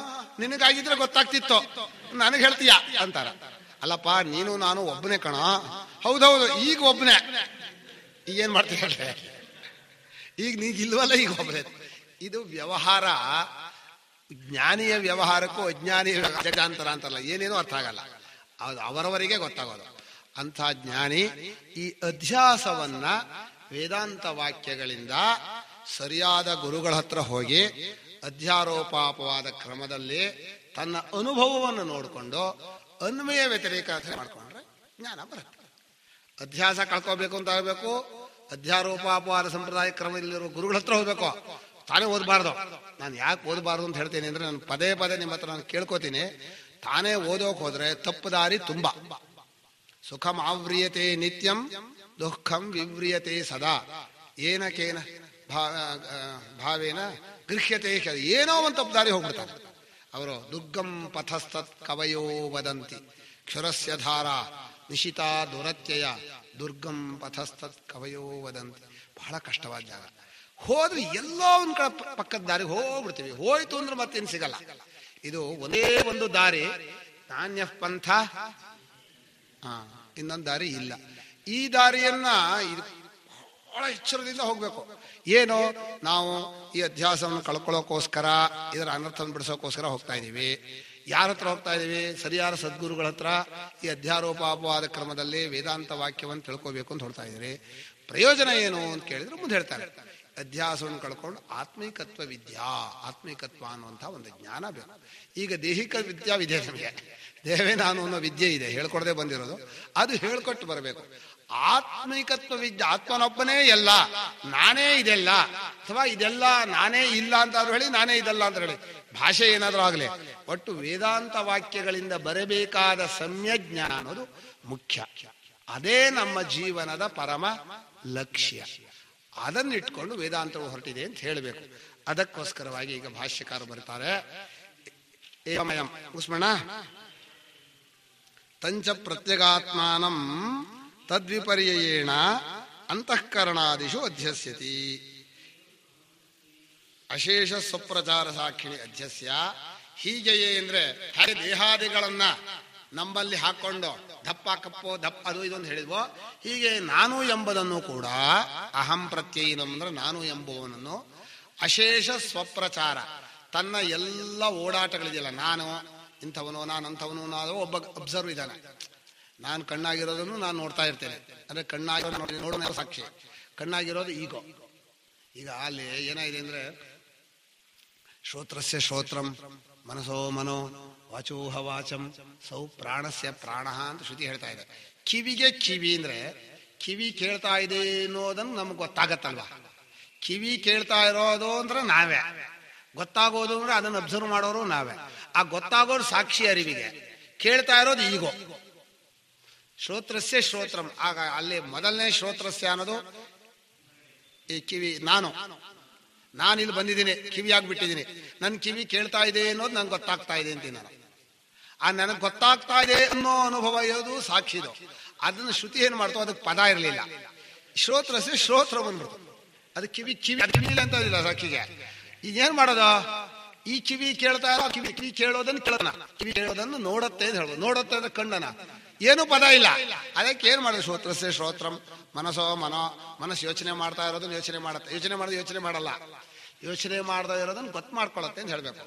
ನಿನಗಾಗಿದ್ರೆ ಗೊತ್ತಾಗ್ತಿತ್ತು, ನನಗೆ ಹೇಳ್ತೀಯ ಅಂತಾರ. ಅಲ್ಲಪ್ಪ, ನೀನು ನಾನು ಒಬ್ಬನೇ ಕಣ. ಹೌದೌದು, ಈಗ ಒಬ್ಬನೇ. ಈಗ ಏನ್ ಮಾಡ್ತೀಯ ಹೇಳ್ರೆ, ಈಗ ನೀಗಿಲ್ವಲ್ಲ, ಈಗ ಒಬ್ಬನೇ. ಇದು ವ್ಯವಹಾರ. ಜ್ಞಾನಿಯ ವ್ಯವಹಾರಕ್ಕೂ ಅಜ್ಞಾನಿಯ ಜಗಾಂತರ ಅಂತಾರಲ್ಲ, ಏನೇನೋ ಅರ್ಥ ಆಗಲ್ಲ, ಅದು ಅವರವರಿಗೆ ಗೊತ್ತಾಗೋದು. ಅಂಥ ಜ್ಞಾನಿ ಈ ಅಧ್ಯಾಸವನ್ನ ವೇದಾಂತ ವಾಕ್ಯಗಳಿಂದ ಸರಿಯಾದ ಗುರುಗಳ ಹತ್ರ ಹೋಗಿ ಅಧ್ಯಾರೋಪಾಪವಾದ ಕ್ರಮದಲ್ಲಿ ತನ್ನ ಅನುಭವವನ್ನು ನೋಡಿಕೊಂಡು ಅನ್ವಯ ವ್ಯತಿರೇಕ ಮಾಡ್ಕೊಂಡ್ರೆ ಜ್ಞಾನ ಬರುತ್ತೆ. ಅಧ್ಯಾಸ ಕಳ್ಕೋಬೇಕು ಅಂತ ಆಗಬೇಕು, ಅಧ್ಯಾರೋಪಾಪವಾದ ಸಂಪ್ರದಾಯ ಕ್ರಮದಲ್ಲಿರೋ ಗುರುಗಳ ಹತ್ರ ಹೋಗ್ಬೇಕು, ತಾನೇ ಓದಬಾರ್ದು. ನಾನು ಯಾಕೆ ಓದಬಾರ್ದು ಅಂತ ಹೇಳ್ತೀನಿ ಅಂದ್ರೆ, ನಾನು ಪದೇ ಪದೇ ನಿಮ್ಮ ಹತ್ರ ನಾನು ಕೇಳ್ಕೋತೀನಿ, ತಾನೇ ಓದೋಕ್ ಹೋದ್ರೆ ತಪ್ಪು ದಾರಿ ತುಂಬಾ. ಸುಖಂ ಆವ್ರಿಯತೆ ನಿತ್ಯಂ ದುಃಖಂ ವಿವ್ರಿಯತೆ ಸದಾ ಏನಕೇನ ಭಾವೇನ ಗೃಹ್ಯತೆ. ಏನೋ ಒಂದು ತಪ್ಪು ದಾರಿ ಹೋಗ್ಬಿಡ್ತಾರೆ ಅವರು. ದುರ್ಗಂ ಪಥಸ್ತತ್ ಕವಯೋ ವದಂತಿ ಕ್ಷುರಸ್ಯ ಧಾರ ನಿಶಿತಾ ದುರತ್ಯಯ ದುರ್ಗಂ ಪಥಸ್ತತ್ ಕವಯೋ ವದಂತಿ. ಬಹಳ ಕಷ್ಟವಾದ ಜಾಗ. ಹೋದ್ರೆ ಎಲ್ಲೋ ಒಂದ್ ಕಡೆ ಪಕ್ಕದ ದಾರಿಗೆ ಹೋಗ್ಬಿಡ್ತೀವಿ. ಹೋಯ್ತು ಅಂದ್ರೆ ಮತ್ತೇನು ಸಿಗಲ್ಲ. ಇದು ಒಂದೇ ಒಂದು ದಾರಿ, ನಾಣ್ಯ ಪಂಥ, ಇನ್ನೊಂದು ದಾರಿ ಇಲ್ಲ. ಈ ದಾರಿಯನ್ನ ಬಹಳ ಎಚ್ಚರದಿಂದ ಹೋಗ್ಬೇಕು. ಏನು, ನಾವು ಈ ಅಧ್ಯಾಸವನ್ನು ಕಳ್ಕೊಳ್ಳೋಕೋಸ್ಕರ, ಇದರ ಅನರ್ಥವನ್ನು ಬಿಡಿಸೋಕೋಸ್ಕರ ಹೋಗ್ತಾ ಇದೀವಿ. ಯಾರ ಹತ್ರ ಹೋಗ್ತಾ ಇದೀವಿ? ಸರಿಯಾದ ಸದ್ಗುರುಗಳ ಹತ್ರ. ಈ ಅಧ್ಯಾರೋಪಾಪವಾದ ಕ್ರಮದಲ್ಲಿ ವೇದಾಂತ ವಾಕ್ಯವನ್ನು ತಿಳ್ಕೋಬೇಕು ಅಂತ ಹೊಡ್ತಾ ಇದೀರಿ. ಪ್ರಯೋಜನ ಏನು ಅಂತ ಕೇಳಿದ್ರೆ ಮುಂದೆ ಹೇಳ್ತಾರೆ, ಅಧ್ಯಾಸವನ್ನು ಕಳ್ಕೊಂಡು ಆತ್ಮೀಕತ್ವ ವಿದ್ಯಾ, ಆತ್ಮೀಕತ್ವ ಅನ್ನುವಂಥ ಒಂದು ಜ್ಞಾನ ಬೇಕು. ಈಗ ದೈಹಿಕ ವಿದ್ಯಾವಿದೆ, ನಮಗೆ ದೇವೇ ನಾನು ಅನ್ನೋ ವಿದ್ಯೆ ಇದೆ, ಹೇಳ್ಕೊಡದೆ ಬಂದಿರೋದು, ಅದು ಹೇಳ್ಕೊಟ್ಟು ಬರಬೇಕು. ಆತ್ಮೀಕತ್ವ ವಿದ್ಯೆ, ಆತ್ಮನೊಬ್ಬನೇ ಎಲ್ಲ, ನಾನೇ ಇದೆಲ್ಲ, ಅಥವಾ ಇದೆಲ್ಲ ನಾನೇ ಇಲ್ಲ ಅಂತಾದ್ರೂ ಹೇಳಿ, ನಾನೇ ಇದೆಲ್ಲ ಅಂತ ಹೇಳಿ, ಭಾಷೆ ಏನಾದ್ರೂ ಆಗ್ಲಿ, ಒಟ್ಟು ವೇದಾಂತ ವಾಕ್ಯಗಳಿಂದ ಬರಬೇಕಾದ ಸಮ್ಯಜ್ಞಾನ ಅನ್ನೋದು ಮುಖ್ಯ. ಅದೇ ನಮ್ಮ ಜೀವನದ ಪರಮ ಲಕ್ಷ್ಯ. ಅದನ್ನಿಟ್ಕೊಂಡು ವೇದಾಂತವು ಹೊರಟಿದೆ ಅಂತ ಹೇಳಬೇಕು. ಅದಕ್ಕೋಸ್ಕರವಾಗಿ ಈಗ ಭಾಷ್ಯಕಾರ ಬರ್ತಾರೆ, ಏಕಮಯಂ ಉಸ್ಮಣ ತಂಚ ಪ್ರತ್ಯಗಾತ್ಮಾನಂ ತದ್ವಿಪರ್ಯಯೇಣ ಅಂತಃಕರಣಾದಿಷು ಅಧ್ಯಸ್ಯತಿ. ಅಶೇಷ ಸ್ವಪ್ರಚಾರ ಸಾಕ್ಷಿಣಿ ಅಧ್ಯಸ್ಯ. ಹೀಗೆಯೇ ಅಂದ್ರೆ ಹಾಗೆ ದೇಹಾದಿಗಳನ್ನ ನಮ್ಮಲ್ಲಿ ಹಾಕೊಂಡು ದಪ್ಪ ಕಪ್ಪೋ ದಪ್ಪ ಅದು ಇದೊಂದು ಹೇಳಿದ್ವೋ, ಹೀಗೆ ನಾನು ಎಂಬುದನ್ನು ಕೂಡ ಅಹಂ ಪ್ರತ್ಯಯಿನಂ ಅಂದ್ರೆ ನಾನು ಎಂಬುವನನ್ನು ಅಶೇಷ ಸ್ವಪ್ರಚಾರ, ತನ್ನ ಎಲ್ಲ ಓಡಾಟಗಳಿದೆಯಲ್ಲ, ನಾನು ಇಂಥವನು, ನಾನು ಅಂಥವನು ಅನ್ನೋ ಒಬ್ಬ ಅಬ್ಸರ್ವ್ ಇದ್ದಾನೆ. ನಾನು ಕಣ್ಣಾಗಿರೋದನ್ನು ನಾನು ನೋಡ್ತಾ ಇರ್ತೇನೆ, ಅಂದರೆ ಕಣ್ಣಾಗಿರೋ ನೋಡೋ ಸಾಕ್ಷಿ. ಕಣ್ಣಾಗಿರೋದು ಈಗೋ. ಈಗ ಅಲ್ಲಿ ಏನಾಗಿದೆ ಅಂದರೆ, ಶ್ರೋತ್ರಸ್ಯ ಶ್ರೋತ್ರಂ ಮನಸೋ ಮನೋ ವಾಚೋಹ ವಾಚಂ ಸೌ ಪ್ರಾಣಸ್ಯ ಪ್ರಾಣ ಅಂತ ಶ್ರುತಿ ಹೇಳ್ತಾ ಇದೆ. ಕಿವಿಗೆ ಕಿವಿ ಅಂದರೆ ಕಿವಿ ಕೇಳ್ತಾ ಇದೆ ಅನ್ನೋದನ್ನು ನಮ್ಗೆ ಗೊತ್ತಾಗತ್ತಲ್ವ. ಕಿವಿ ಕೇಳ್ತಾ ಇರೋದು ಅಂದ್ರೆ ನಾವೇ, ಗೊತ್ತಾಗೋದು ಅಂದ್ರೆ ಅದನ್ನು ಅಬ್ಸರ್ವ್ ಮಾಡೋರು ನಾವೇ. ಆ ಗೊತ್ತಾಗೋರು ಸಾಕ್ಷಿ ಅರಿವಿಗೆ, ಕೇಳ್ತಾ ಇರೋದು ಈಗೋ. ಶ್ರೋತ್ರಸ್ಯ ಶ್ರೋತ್ರಂ, ಆಗ ಅಲ್ಲಿ ಮೊದಲನೇ ಶ್ರೋತ್ರಸ್ಯ ಅನ್ನೋದು ಈ ಕಿವಿ. ನಾನು ಇಲ್ಲಿ ಬಂದಿದ್ದೀನಿ, ಕಿವಿ ಆಗ್ಬಿಟ್ಟಿದ್ದೀನಿ, ನನ್ನ ಕಿವಿ ಕೇಳ್ತಾ ಇದೆ ಅನ್ನೋದು ನಂಗೆ ಗೊತ್ತಾಗ್ತಾ ಇದೆ ಅಂತೀನಿ ನಾನು. ಆ ನನಗೆ ಗೊತ್ತಾಗ್ತಾ ಇದೆ ಅನ್ನೋ ಅನುಭವ ಇರೋದು ಸಾಕ್ಷಿದು. ಅದನ್ನು ಶ್ರುತಿ ಏನು ಮಾಡ್ತೋ, ಅದಕ್ಕೆ ಪದ ಇರಲಿಲ್ಲ. ಶ್ರೋತ್ರಸ್ಯ ಶ್ರೋತ್ರ ಬಂದ್ಬಿಡ್ತು, ಅದು ಕಿವಿ ಕಿವಿ ಅಂತ ಇಲ್ಲ ಸಾಕ್ಷಿಗೆ. ಈಗೇನು ಮಾಡೋದು, ಈ ಕಿವಿ ಕೇಳ್ತಾ ಇರೋ ಕಿವಿ ಕೇಳೋದನ್ನು ಕೇಳೋಣ, ಕಿವಿ ಕೇಳೋದನ್ನು ನೋಡತ್ತೆ ಅಂತ ಹೇಳ್ಬೋದು. ನೋಡತ್ತೆ ಅಂದ್ರೆ ಕಣ್ಣನ, ಏನು ಪದ ಇಲ್ಲ. ಅದಕ್ಕೆ ಏನು ಮಾಡೋದು, ಶ್ರೋತ್ರಸ್ಯ ಶ್ರೋತ್ರಂ ಮನಸೋ ಮನೋ, ಮನಸ್ಸು ಯೋಚನೆ ಮಾಡ್ತಾ ಇರೋದನ್ನು ಯೋಚನೆ ಮಾಡುತ್ತೆ, ಯೋಚನೆ ಮಾಡೋದು ಯೋಚನೆ ಮಾಡಲ್ಲ, ಯೋಚನೆ ಮಾಡದೇ ಇರೋದನ್ನು ಗೊತ್ತು ಮಾಡ್ಕೊಳತ್ತೆ ಅಂತ ಹೇಳಬೇಕು,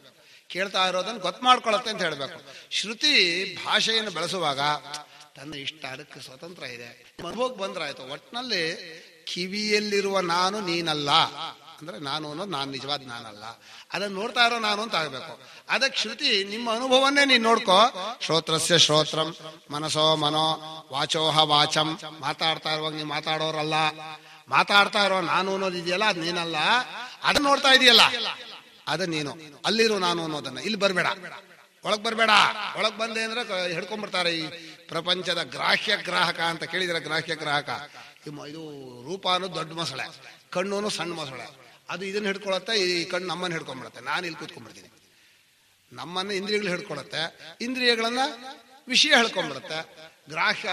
ಕೇಳ್ತಾ ಇರೋದನ್ನು ಗೊತ್ತು ಮಾಡ್ಕೊಳತ್ತೆ ಅಂತ ಹೇಳಬೇಕು. ಶ್ರುತಿ ಭಾಷೆಯನ್ನು ಬೆಳೆಸುವಾಗ ತನ್ನ ಇಷ್ಟ ಅದಕ್ಕೆ ಸ್ವತಂತ್ರ ಇದೆ. ಅನುಭವಕ್ಕೆ ಬಂದ್ರಾಯ್ತು. ಒಟ್ಟಿನಲ್ಲಿ ಕಿವಿಯಲ್ಲಿರುವ ನಾನು ನೀನಲ್ಲ ಅಂದ್ರೆ, ನಾನು ಅನ್ನೋದು ನಾನು ನಿಜವಾದ ನಾನಲ್ಲ, ಅದನ್ನು ನೋಡ್ತಾ ಇರೋ ನಾನು ಅಂತ ಆಗಬೇಕು. ಅದಕ್ಕೆ ಶ್ರುತಿ ನಿಮ್ಮ ಅನುಭವನ್ನೇ ನೀನು ನೋಡ್ಕೋ. ಶ್ರೋತ್ರಸ್ಯ ಶ್ರೋತ್ರಂ ಮನಸೋ ಮನೋ ವಾಚೋಹ ವಾಚಂ, ಮಾತಾಡ್ತಾ ಇರುವಾಗ ನೀವು ಮಾತಾಡೋರಲ್ಲ, ಮಾತಾಡ್ತಾ ಇರೋ ನಾನು ಅನ್ನೋದು ಇದೆಯಲ್ಲ ಅದು ನೀನಲ್ಲ, ಅದನ್ನ ನೋಡ್ತಾ ಇದೆಯಲ್ಲ ಅದು ನೀನು. ಅಲ್ಲಿರೋ ನಾನು ಅನ್ನೋದನ್ನ ಇಲ್ಲಿ ಬರಬೇಡ, ಒಳಗ್ ಬರಬೇಡ. ಒಳಗ್ ಬಂದೆ ಅಂದ್ರೆ ಹಿಡ್ಕೊಂಡ್ಬಿಡ್ತಾರೆ ಈ ಪ್ರಪಂಚದ ಗ್ರಾಹ್ಯ ಗ್ರಾಹಕ ಅಂತ ಕೇಳಿದ್ರೆ, ಗ್ರಾಹ್ಯ ಗ್ರಾಹಕ ಇದು ರೂಪ ಅನ್ನೋದು ದೊಡ್ಡ ಮೊಸಳೆ, ಕಣ್ಣು ಅನ್ನೋ ಸಣ್ಣ ಮೊಸಳೆ. ಅದು ಇದನ್ನ ಹಿಡ್ಕೊಳತ್ತೆ, ಈ ಕಣ್ಣು ನಮ್ಮನ್ನು ಹಿಡ್ಕೊಂಡ್ಬಿಡುತ್ತೆ. ನಾನು ಇಲ್ಲಿ ಕೂತ್ಕೊಂಡ್ಬಿಡ್ತೀನಿ, ನಮ್ಮನ್ನ ಇಂದ್ರಿಯಗಳು ಹಿಡ್ಕೊಳತ್ತೆ, ಇಂದ್ರಿಯಗಳನ್ನ ವಿಷಯ ಹೇಳ್ಕೊಂಡ್ಬಿಡುತ್ತೆ. ಗ್ರಾಹಕ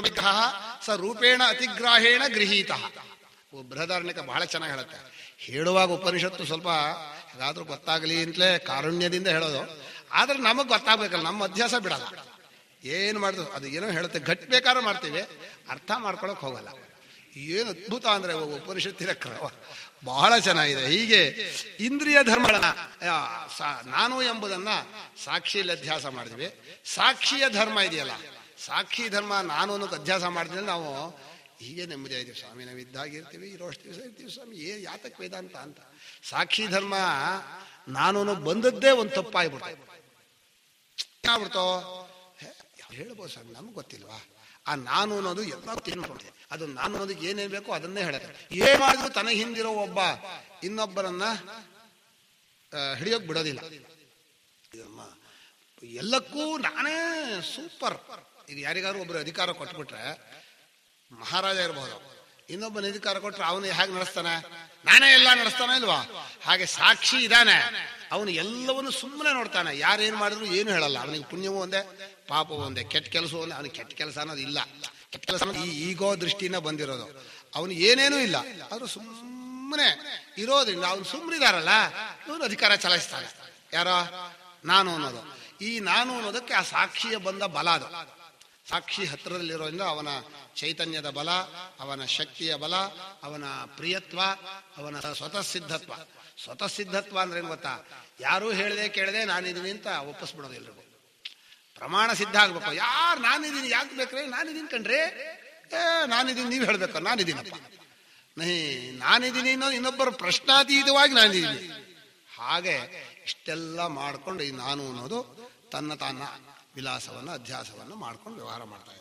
ವಿಗ್ರಹ ಸ ರೂಪೇಣ ಅತಿಗ್ರಾಹೇಣ ಗೃಹೀತ. ಬೃಹದಾರಣ್ಯಕ ಬಹಳ ಚೆನ್ನಾಗಿ ಹೇಳುತ್ತೆ. ಹೇಳುವಾಗ ಉಪನಿಷತ್ತು ಸ್ವಲ್ಪ ಹೇಗಾದ್ರೂ ಗೊತ್ತಾಗಲಿ ಅಂತಲೇ ಕಾರುಣ್ಯದಿಂದ ಹೇಳೋದು. ಆದ್ರೆ ನಮಗ್ ಗೊತ್ತಾಗ್ಬೇಕಲ್ಲ, ನಮ್ಮ ಅಧ್ಯಾಸ ಬಿಡಲ್ಲ. ಏನು ಮಾಡಿದ್ರು ಅದು ಏನೋ ಹೇಳುತ್ತೆ, ಗಟ್ಟಿ ಬೇಕಾದ್ರೂ ಮಾಡ್ತೀವಿ, ಅರ್ಥ ಮಾಡ್ಕೊಳಕ್ ಹೋಗಲ್ಲ. ಏನು ಅದ್ಭುತ ಅಂದ್ರೆ ಉಪನಿಷತ್ತಿನ ಕ್ರಮ ಬಹಳ ಚೆನ್ನಾಗಿದೆ. ಹೀಗೆ ಇಂದ್ರಿಯ ಧರ್ಮಗಳನ್ನ ನಾನು ಎಂಬುದನ್ನ ಸಾಕ್ಷಿಯಲ್ಲಿ ಅಧ್ಯಾಸ ಮಾಡಿದ್ವಿ. ಸಾಕ್ಷಿಯ ಧರ್ಮ ಇದೆಯಲ್ಲ, ಸಾಕ್ಷಿ ಧರ್ಮ ನಾನು ಅನ್ನೋಕೆ ಅಧ್ಯಾಸ ಮಾಡಿದ್ರೆ ನಾವು ಹೀಗೆ ನೆಮ್ಮದಿ ಆಯ್ತೀವಿ. ಸ್ವಾಮಿ ನಾವು ಇದ್ದಾಗಿರ್ತೀವಿ, ಇರೋಷ್ಟು ದಿವಸ ಇರ್ತೀವಿ ಸ್ವಾಮಿ, ಯಾತಕ್ ವೇದಾಂತ ಅಂತ. ಸಾಕ್ಷಿ ಧರ್ಮ ನಾನು ಅನ್ನೋದು ಬಂದದ್ದೇ ಒಂದು ತಪ್ಪಾಗ್ಬಿಡ್ತು. ಏನಾಗ್ಬಿಡ್ತೋ ಹೇಳ್ಬೋದು ಸ್ವಾಮಿ, ನಮ್ಗೆ ಗೊತ್ತಿಲ್ವಾ. ಆ ನಾನು ಅನ್ನೋದು ಎಲ್ಲ ತಿಳ್ಕೊಂಡಿದೆ, ಅದು ನಾನು ಅನ್ನೋದಕ್ಕೆ ಏನೇನ್ ಬೇಕೋ ಅದನ್ನೇ ಹೇಳುತ್ತೆ. ಏನ್ ಮಾಡಿದ್ರು ತನ್ನ ಹಿಂದಿರೋ ಒಬ್ಬ ಇನ್ನೊಬ್ಬರನ್ನ ಹಿಡಿಯೋಕ್ ಬಿಡೋದಿಲ್ಲ. ಎಲ್ಲಕ್ಕೂ ನಾನೇ ಸೂಪರ್. ಈಗ ಯಾರಿಗಾರು ಒಬ್ರು ಅಧಿಕಾರ ಕೊಟ್ಬಿಟ್ರೆ, ಮಹಾರಾಜ ಇರಬಹುದು, ಇನ್ನೊಬ್ಬನ ಅಧಿಕಾರ ಕೊಟ್ರೆ ಅವನು ಹೇಗೆ ನಡೆಸ್ತಾನೆ, ನಾನೇ ಎಲ್ಲ ನಡೆಸ್ತಾನೆ ಇಲ್ವಾ. ಹಾಗೆ ಸಾಕ್ಷಿ ಇದ್ದಾನೆ, ಅವನು ಎಲ್ಲವನ್ನು ಸುಮ್ಮನೆ ನೋಡ್ತಾನೆ, ಯಾರೇನ್ ಮಾಡಿದ್ರು ಏನು ಹೇಳಲ್ಲ. ಅವನಿಗೆ ಪುಣ್ಯವೂ ಒಂದೇ ಪಾಪವೂ ಒಂದೇ, ಕೆಟ್ಟ ಕೆಲಸ ಒಂದೇ. ಅವನಿಗೆ ಕೆಟ್ಟ ಕೆಲಸ ಅನ್ನೋದು ಇಲ್ಲ. ಕೆಟ್ಟ ಕೆಲಸ ಈ ಈಗೋ ದೃಷ್ಟಿನ ಬಂದಿರೋದು. ಅವನು ಏನೇನೂ ಇಲ್ಲ, ಆದ್ರೂ ಸುಮ್ಮನೆ ಇರೋದ್ರಿಂದ ಅವನು ಸುಮ್ಮನಿದಾರಲ್ಲ, ಇವನು ಅಧಿಕಾರ ಚಲಾಯಿಸ್ತಾನೆ. ಯಾರೋ ನಾನು ಅನ್ನೋದು. ಈ ನಾನು ಅನ್ನೋದಕ್ಕೆ ಆ ಸಾಕ್ಷಿಯ ಬಂದ ಬಲ ಅದು. ಸಾಕ್ಷಿ ಹತ್ತಿರದಲ್ಲಿರೋದ್ರಿಂದ ಅವನ ಚೈತನ್ಯದ ಬಲ, ಅವನ ಶಕ್ತಿಯ ಬಲ, ಅವನ ಪ್ರಿಯತ್ವ, ಅವನ ಸ್ವತಃ ಸಿದ್ಧತ್ವ. ಸ್ವತಃ ಸಿದ್ಧತ್ವ ಅಂದ್ರೆ ಏನ್ ಗೊತ್ತಾ, ಯಾರೂ ಹೇಳದೆ ಕೇಳದೆ ನಾನಿದ್ದೀನಿ ಅಂತ ಒಪ್ಪಿಸ್ಬಿಡೋದು. ಎಲ್ರಿಗೂ ಪ್ರಮಾಣ ಸಿದ್ಧ ಆಗ್ಬೇಕು. ಯಾರು ನಾನಿದ್ದೀನಿ ಯಾಕೆ ಬೇಕ್ರೆ, ನಾನಿದ್ದೀನಿ ಕಣ್ರಿ, ನಾನಿದ್ದೀನಿ ನೀವು ಹೇಳ್ಬೇಕು, ನಾನಿದ್ದೀನಪ್ಪ. ನಾನಿದ್ದೀನಿ ಅನ್ನೋದು ಇನ್ನೊಬ್ಬರ ಪ್ರಶ್ನಾತೀತವಾಗಿ ನಾನಿದ್ದೀನಿ. ಹಾಗೆ ಇಷ್ಟೆಲ್ಲ ಮಾಡ್ಕೊಂಡು ಈ ನಾನು ಅನ್ನೋದು ತನ್ನ ತಾನ ವಿಲಾಸವನ್ನು ಅಧ್ಯಾಸವನ್ನು ಮಾಡ್ಕೊಂಡು ವ್ಯವಹಾರ ಮಾಡ್ತಾ ಇದೆ.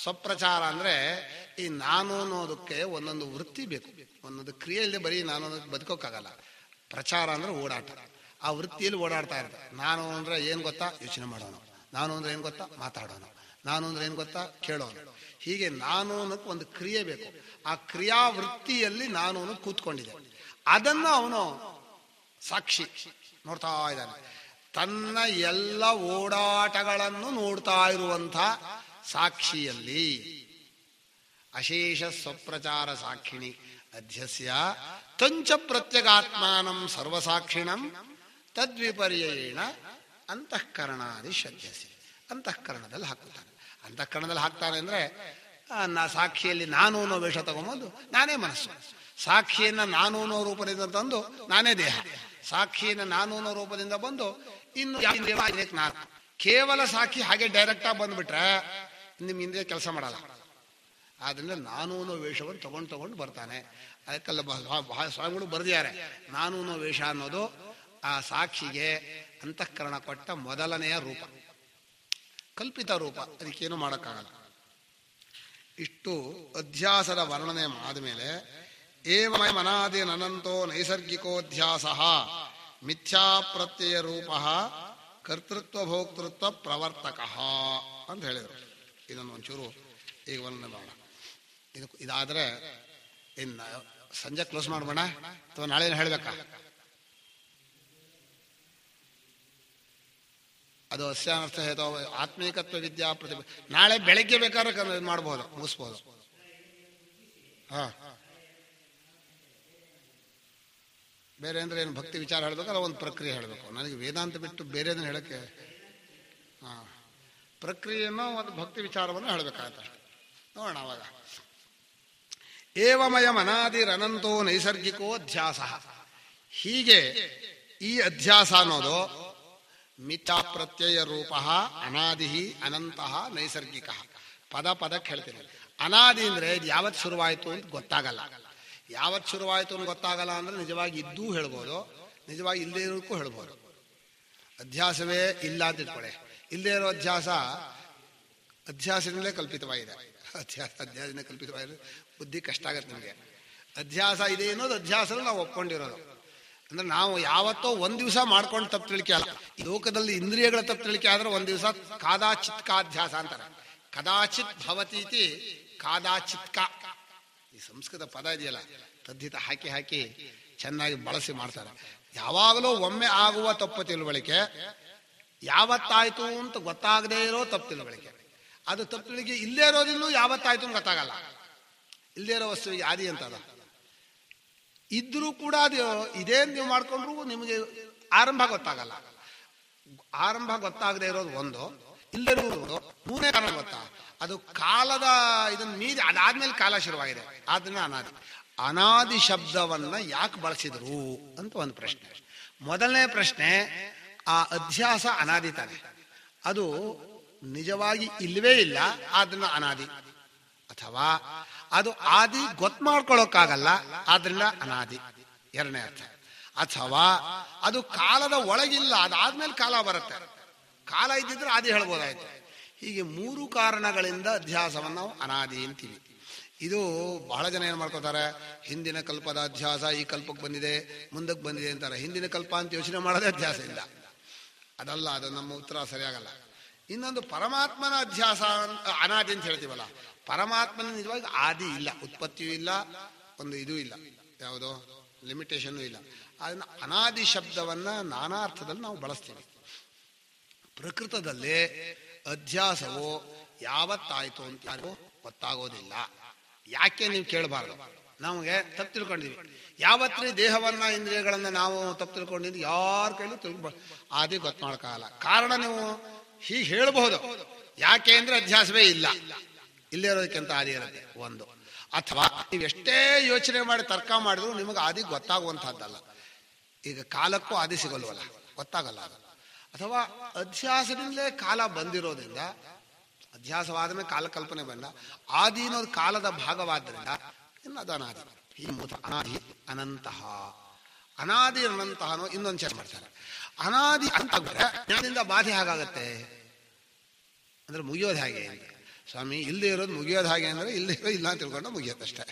ಸ್ವಪ್ರಚಾರ ಅಂದ್ರೆ ಈ ನಾನು ಅನ್ನೋದಕ್ಕೆ ಒಂದೊಂದು ವೃತ್ತಿ ಬೇಕು, ಒಂದೊಂದು ಕ್ರಿಯೆಯಲ್ಲಿ ಬರೀ ನಾನು ಅನ್ನೋದಕ್ಕೆ ಬದುಕೋಕ್ಕಾಗಲ್ಲ. ಪ್ರಚಾರ ಅಂದ್ರೆ ಓಡಾಟ, ಆ ವೃತ್ತಿಯಲ್ಲಿ ಓಡಾಡ್ತಾ ಇರ್ತಾರೆ. ನಾನು ಅಂದ್ರೆ ಏನ್ ಗೊತ್ತಾ, ಯೋಚನೆ ಮಾಡೋನು. ನಾನು ಅಂದ್ರೆ ಏನ್ ಗೊತ್ತಾ, ಮಾತಾಡೋನು. ನಾನು ಅಂದ್ರೆ ಏನ್ ಗೊತ್ತಾ, ಕೇಳೋನು. ಹೀಗೆ ನಾನು ಅನ್ನೋಕ್ಕೆ ಒಂದು ಕ್ರಿಯೆ ಬೇಕು. ಆ ಕ್ರಿಯಾ ವೃತ್ತಿಯಲ್ಲಿ ನಾನು ಅನ್ನೋದು ಕೂತ್ಕೊಂಡಿದೆ. ಅದನ್ನು ಅವನು ಸಾಕ್ಷಿ ನೋಡ್ತಾ ಇದ್ದಾನೆ. ತನ್ನ ಎಲ್ಲ ಓಡಾಟಗಳನ್ನು ನೋಡ್ತಾ ಇರುವಂಥ ಸಾಕ್ಷಿಯಲ್ಲಿ ಅಶೇಷ ಸ್ವಪ್ರಚಾರ ಸಾಕ್ಷಿಣಿ ಅಧ್ಯಸ್ಯ ತಂಚ ಪ್ರತ್ಯಗಾತ್ಮಾನಂ ಸರ್ವಸಾಕ್ಷಿಣಂ ತದ್ವಿಪರ್ಯೇಣ ಅಂತಃಕರಣಾದಿ ಶದ್ಯಸಿ. ಅಂತಃಕರಣದಲ್ಲಿ ಹಾಕ್ತಾನೆ. ಅಂತಃಕರಣದಲ್ಲಿ ಹಾಕ್ತಾನೆ ಅಂದ್ರೆ ಸಾಕ್ಷಿಯಲ್ಲಿ ನಾನು ಅನ್ನೋ ವೇಷ ತಗೊಂಬಂದು ನಾನೇ ಮನಸ್ಸು, ಸಾಕ್ಷಿಯನ್ನ ನಾನು ಅನ್ನೋ ರೂಪದಿಂದ ತಂದು ನಾನೇ ದೇಹ, ಸಾಕ್ಷಿಯನ್ನ ನಾನು ಅನ್ನೋ ರೂಪದಿಂದ ಬಂದು ಇನ್ನು ನಾನು ಕೇವಲ ಸಾಕ್ಷಿ ಹಾಗೆ ಡೈರೆಕ್ಟ್ ಆಗಿ ಬಂದ್ಬಿಟ್ರೆ ನಿಮ್ ಹಿಂದೆ ಕೆಲಸ ಮಾಡಲ್ಲ. ಆದ್ರಿಂದ ನಾನು ಅನ್ನೋ ವೇಷವನ್ನು ತಗೊಂಡು ಬರ್ತಾನೆ. ಅದಕ್ಕೆಲ್ಲ ಸ್ವಾಮಿಗಳು ಬರೆದಿದ್ದಾರೆ, ನಾನು ಅನ್ನೋ ವೇಷ ಅನ್ನೋದು ಆ ಸಾಕ್ಷಿಗೆ ಅಂತಃಕರಣ ಕೊಟ್ಟ ಮೊದಲನೆಯ ರೂಪ, ಕಲ್ಪಿತ ರೂಪ, ಅದಕ್ಕೇನು ಮಾಡೋಕ್ಕಾಗಲ್ಲ. ಇಷ್ಟು ಅಧ್ಯಾಸದ ವರ್ಣನೆ ಆದಮೇಲೆ ಏವಂ ಅನಾದಿ ಅನಂತೋ ನೈಸರ್ಗಿಕೋಧ್ಯಾಸ ಮಿಥ್ಯಾ ಪ್ರತ್ಯಯ ರೂಪ ಕರ್ತೃತ್ವ ಭೋಕ್ತೃತ್ವ ಪ್ರವರ್ತಕ ಅಂತ ಹೇಳಿದರು. ಇದನ್ನು ಒಂಚೂರು ಈಗ ವರ್ಣನೆ ಮಾಡೋಣ. ಇದಾದರೆ ಇನ್ನು ಸಂಜೆ ಕ್ಲೋಸ್ ಮಾಡೋಣ ಅಥವಾ ನಾಳೆ ಹೇಳಬೇಕಾ? ಅದು ಅಸ್ಯಾನರ್ಥ ಹೇತೋ ಆತ್ಮೀಕತ್ವ ವಿದ್ಯಾ ಪ್ರತಿಭೆ ನಾಳೆ ಬೆಳಗ್ಗೆ ಬೇಕಾದ್ರೆ ಮಾಡ್ಬೋದು, ಮುಗಿಸ್ಬೋದು. ಬೇರೆ ಅಂದ್ರೆ ಏನು ಭಕ್ತಿ ವಿಚಾರ ಹೇಳಬೇಕು, ಅಲ್ಲ ಒಂದು ಪ್ರಕ್ರಿಯೆ ಹೇಳಬೇಕು. ನನಗೆ ವೇದಾಂತ ಬಿಟ್ಟು ಬೇರೆದನ್ನು ಹೇಳಕ್ಕೆ ಪ್ರಕ್ರಿಯೆಯನ್ನು ಒಂದು ಭಕ್ತಿ ವಿಚಾರವನ್ನು ಹೇಳಬೇಕಾಗತ್ತೆ ಅಷ್ಟೆ. ನೋಡೋಣ ಅವಾಗ. ಏವಮಯಂ ಅನಾದಿರನಂತೋ ನೈಸರ್ಗಿಕೋ ಅಧ್ಯಾಸ. ಹೀಗೆ ಈ ಅಧ್ಯಾಸ ಅನ್ನೋದು ಮಿಥ್ಯಾ ಪ್ರತ್ಯಯ ರೂಪ ಅನಾದಿ ಅನಂತಹ ನೈಸರ್ಗಿಕ. ಪದಕ್ಕೆ ಹೇಳ್ತೀನಿ. ಅನಾದಿ ಅಂದ್ರೆ ಇದು ಯಾವತ್ತು ಶುರುವಾಯಿತು ಅಂತ ಗೊತ್ತಾಗಲ್ಲ. ಯಾವತ್ತು ಶುರುವಾಯಿತು ಅಂತ ಗೊತ್ತಾಗಲ್ಲ ಅಂದ್ರೆ ನಿಜವಾಗಿ ಇದ್ದೂ ಹೇಳ್ಬೋದು, ನಿಜವಾಗಿ ಇಲ್ಲದೇ ಇರೋಕ್ಕೂ ಹೇಳ್ಬೋದು. ಅಧ್ಯಾಸವೇ ಇಲ್ಲ ಅಂತ ಇಟ್ಕೊಳ್ಳಿ. ಇಲ್ಲದೇ ಇರೋ ಅಧ್ಯಾಸದಿಂದಲೇ ಕಲ್ಪಿತವಾಗಿದೆ. ಅಧ್ಯಾಸದಿಂದ ಕಲ್ಪಿತವಾಗಿದೆ. ಬುದ್ಧಿ ಕಷ್ಟ ಆಗತ್ತೆ ನಿಮಗೆ. ಅಧ್ಯಾಸ ಇದೆ ಅನ್ನೋದು ಅಧ್ಯಾಸ ನಾವು ಒಪ್ಕೊಂಡಿರೋದು. ಅಂದ್ರೆ ನಾವು ಯಾವತ್ತೋ ಒಂದ್ ದಿವಸ ಮಾಡ್ಕೊಂಡು ತಪ್ಪು ತಿಳಿಕೆ ಅಲ್ಲ. ಈ ಲೋಕದಲ್ಲಿ ಇಂದ್ರಿಯಗಳ ತಪ್ಪು ತಿಳಿಕೆ ಆದ್ರೆ ಒಂದ್ ದಿವಸ ಕಾದಾಚಿತ್ಕಾಧ್ಯಾಸ ಅಂತಾರೆ. ಕದಾಚಿತ್ ಭವತೀತಿ ಕಾದಾಚಿತ್ಕ. ಈ ಸಂಸ್ಕೃತ ಪದ ಇದೆಯಲ್ಲ, ತದ್ದಿತ ಹಾಕಿ ಚೆನ್ನಾಗಿ ಬಳಸಿ ಮಾಡ್ತಾರೆ. ಯಾವಾಗಲೂ ಒಮ್ಮೆ ಆಗುವ ತಪ್ಪು ತಿಳುವಳಿಕೆ, ಯಾವತ್ತಾಯ್ತು ಅಂತ ಗೊತ್ತಾಗದೇ ಇರೋ ತಪ್ಪು ತಿಳುವಳಿಕೆ. ಅದು ತಪ್ಪು ತಿಳಿಕೆ ಇಲ್ಲೇ ಇರೋದಿಲ್ಲೂ ಯಾವತ್ತಾಯ್ತು ಅಂತ ಗೊತ್ತಾಗಲ್ಲ. ಇಲ್ಲದೇ ಇರೋ ವಸ್ತುವಿಗೆ ಆದಿ ಅಂತ ಅದ. ಇದ್ರೂ ಕೂಡ ಅದು ಇದೇ ನೀವು ಮಾಡ್ಕೊಂಡ್ರು ನಿಮಗೆ ಆರಂಭ ಗೊತ್ತಾಗಲ್ಲ. ಆರಂಭ ಗೊತ್ತಾಗದೇ ಇರೋದು ಒಂದು, ಇಲ್ಲಿರೋದು ಮೂರನೇ ಕಾರಣ ಗೊತ್ತಾ? ಅದು ಕಾಲದ ಇದನ್ನ ಮೀರಿ ಅದಾದ್ಮೇಲೆ ಕಾಲ ಶುರುವಾಗಿದೆ. ಆದ್ರಿಂದ ಅನಾದಿ. ಅನಾದಿ ಶಬ್ದವನ್ನ ಯಾಕೆ ಬಳಸಿದ್ರು ಅಂತ ಒಂದು ಪ್ರಶ್ನೆ. ಮೊದಲನೇ ಪ್ರಶ್ನೆ, ಆ ಅಧ್ಯಾಸ ಅನಾದಿ ತಾನೆ, ಅದು ನಿಜವಾಗಿ ಇಲ್ಲವೇ ಇಲ್ಲ, ಆದ್ರಿಂದ ಅನಾದಿ. ಅಥವಾ ಅದು ಆದಿ ಗೊತ್ತು ಮಾಡ್ಕೊಳ್ಳೋಕ್ಕಾಗಲ್ಲ, ಆದ್ರಿಂದ ಅನಾದಿ. ಎರಡನೇ ಅರ್ಥ. ಅಥವಾ ಅದು ಕಾಲದ ಒಳಗಿಲ್ಲ, ಅದಾದ್ಮೇಲೆ ಕಾಲ ಬರುತ್ತೆ. ಕಾಲ ಇದ್ದಿದ್ರೆ ಆದಿ ಹೇಳ್ಬೋದಾಯ್ತು. ಹೀಗೆ ಮೂರು ಕಾರಣಗಳಿಂದ ಅಧ್ಯಾಸವನ್ನು ನಾವು ಅನಾದಿ ಅಂತೀವಿ. ಇದು ಬಹಳ ಜನ ಏನ್ ಮಾಡ್ಕೋತಾರೆ, ಹಿಂದಿನ ಕಲ್ಪದ ಅಧ್ಯಾಸ ಈ ಕಲ್ಪಕ್ಕೆ ಬಂದಿದೆ, ಮುಂದಕ್ಕೆ ಬಂದಿದೆ ಅಂತಾರೆ. ಹಿಂದಿನ ಕಲ್ಪ ಅಂತ ಯೋಚನೆ ಮಾಡೋದೇ ಅಧ್ಯಾಸ ಇಲ್ಲ. ಅದಲ್ಲ, ಅದು ನಮ್ಮ ಉತ್ತರ ಸರಿಯಾಗಲ್ಲ. ಇನ್ನೊಂದು ಪರಮಾತ್ಮನ ಅಧ್ಯಾಸ ಅನಾದಿ ಅಂತ ಹೇಳ್ತೀವಲ್ಲ, ಪರಮಾತ್ಮನ ನಿಜವಾಗಿ ಆದಿ ಇಲ್ಲ, ಉತ್ಪತ್ತಿಯೂ ಇಲ್ಲ, ಒಂದು ಇದೂ ಇಲ್ಲ, ಯಾವುದೋ ಲಿಮಿಟೇಷನ್ ಇಲ್ಲ. ಅದನ್ನ ಅನಾದಿ ಶಬ್ದವನ್ನ ನಾನಾ ಅರ್ಥದಲ್ಲಿ ನಾವು ಬಳಸ್ತೀವಿ. ಪ್ರಕೃತದಲ್ಲಿ ಅಧ್ಯಾಸವು ಯಾವತ್ತಾಯ್ತು ಅಂತ ಯಾರಿಗೂ ಗೊತ್ತಾಗೋದಿಲ್ಲ. ಯಾಕೆ ನೀವು ಕೇಳಬಾರ್ದು. ನಮಗೆ ತಪ್ಪು ತಿಳ್ಕೊಂಡಿದ್ವಿ. ಯಾವತ್ತೇ ದೇಹವನ್ನ ಇಂದ್ರಿಯಗಳನ್ನ ನಾವು ತಪ್ಪು ತಿಳ್ಕೊಂಡಿದ್ವಿ, ಯಾರ ಕೈಲೂ ಆದಿ ಗೊತ್ತು ಮಾಡೋಕ್ಕಾಗಲ್ಲ. ಕಾರಣ ನೀವು ಹೀಗೆ ಹೇಳಬಹುದು. ಯಾಕೆ ಅಂದ್ರೆ ಅಧ್ಯಾಸವೇ ಇಲ್ಲ, ಇಲ್ಲೇ ಇರೋದಕ್ಕಿಂತ ಆದಿ ಇರುತ್ತೆ ಒಂದು. ಅಥವಾ ನೀವು ಎಷ್ಟೇ ಯೋಚನೆ ಮಾಡಿ ತರ್ಕ ಮಾಡಿದ್ರು ನಿಮಗೆ ಆದಿ ಗೊತ್ತಾಗುವಂತಹದ್ದಲ್ಲ. ಈಗ ಕಾಲಕ್ಕೂ ಆದಿ ಸಿಗಲ್ವಲ್ಲ, ಗೊತ್ತಾಗಲ್ಲ ಅದು. ಅಥವಾ ಅಧ್ಯಾಸದಿಂದಲೇ ಕಾಲ ಬಂದಿರೋದ್ರಿಂದ, ಅಧ್ಯಾಸವಾದ ಮೇಲೆ ಕಾಲ ಕಲ್ಪನೆ ಬಂದ, ಆದಿ ಅನ್ನೋದು ಕಾಲದ ಭಾಗವಾದ್ರಿಂದ ಇನ್ನು ಅದು ಅನಾದಿ. ಈ ಅನಾದಿ ಅನಂತಹ. ಅನಾದಿ ಅನಂತಹ ಅನ್ನೋ ಇನ್ನೊಂದು ಚರ್ಚೆ ಮಾಡ್ತಾರೆ. ಅನಾದಿ ಅಂತ ಜ್ಞಾನದಿಂದ ಬಾಧೆ ಹಾಗಾಗತ್ತೆ ಅಂದ್ರೆ ಮುಗಿಯೋದು ಹೇಗೆ ಅಂತ. ಸ್ವಾಮಿ ಇಲ್ಲದೆ ಇರೋದು ಮುಗಿಯೋದು ಹಾಗೆ ಅಂದ್ರೆ ಇಲ್ಲದೆ ಇರೋ ಇಲ್ಲ ಅಂತ ತಿಳ್ಕೊಂಡು ಮುಗಿಯತ್ತಷ್ಟೇ.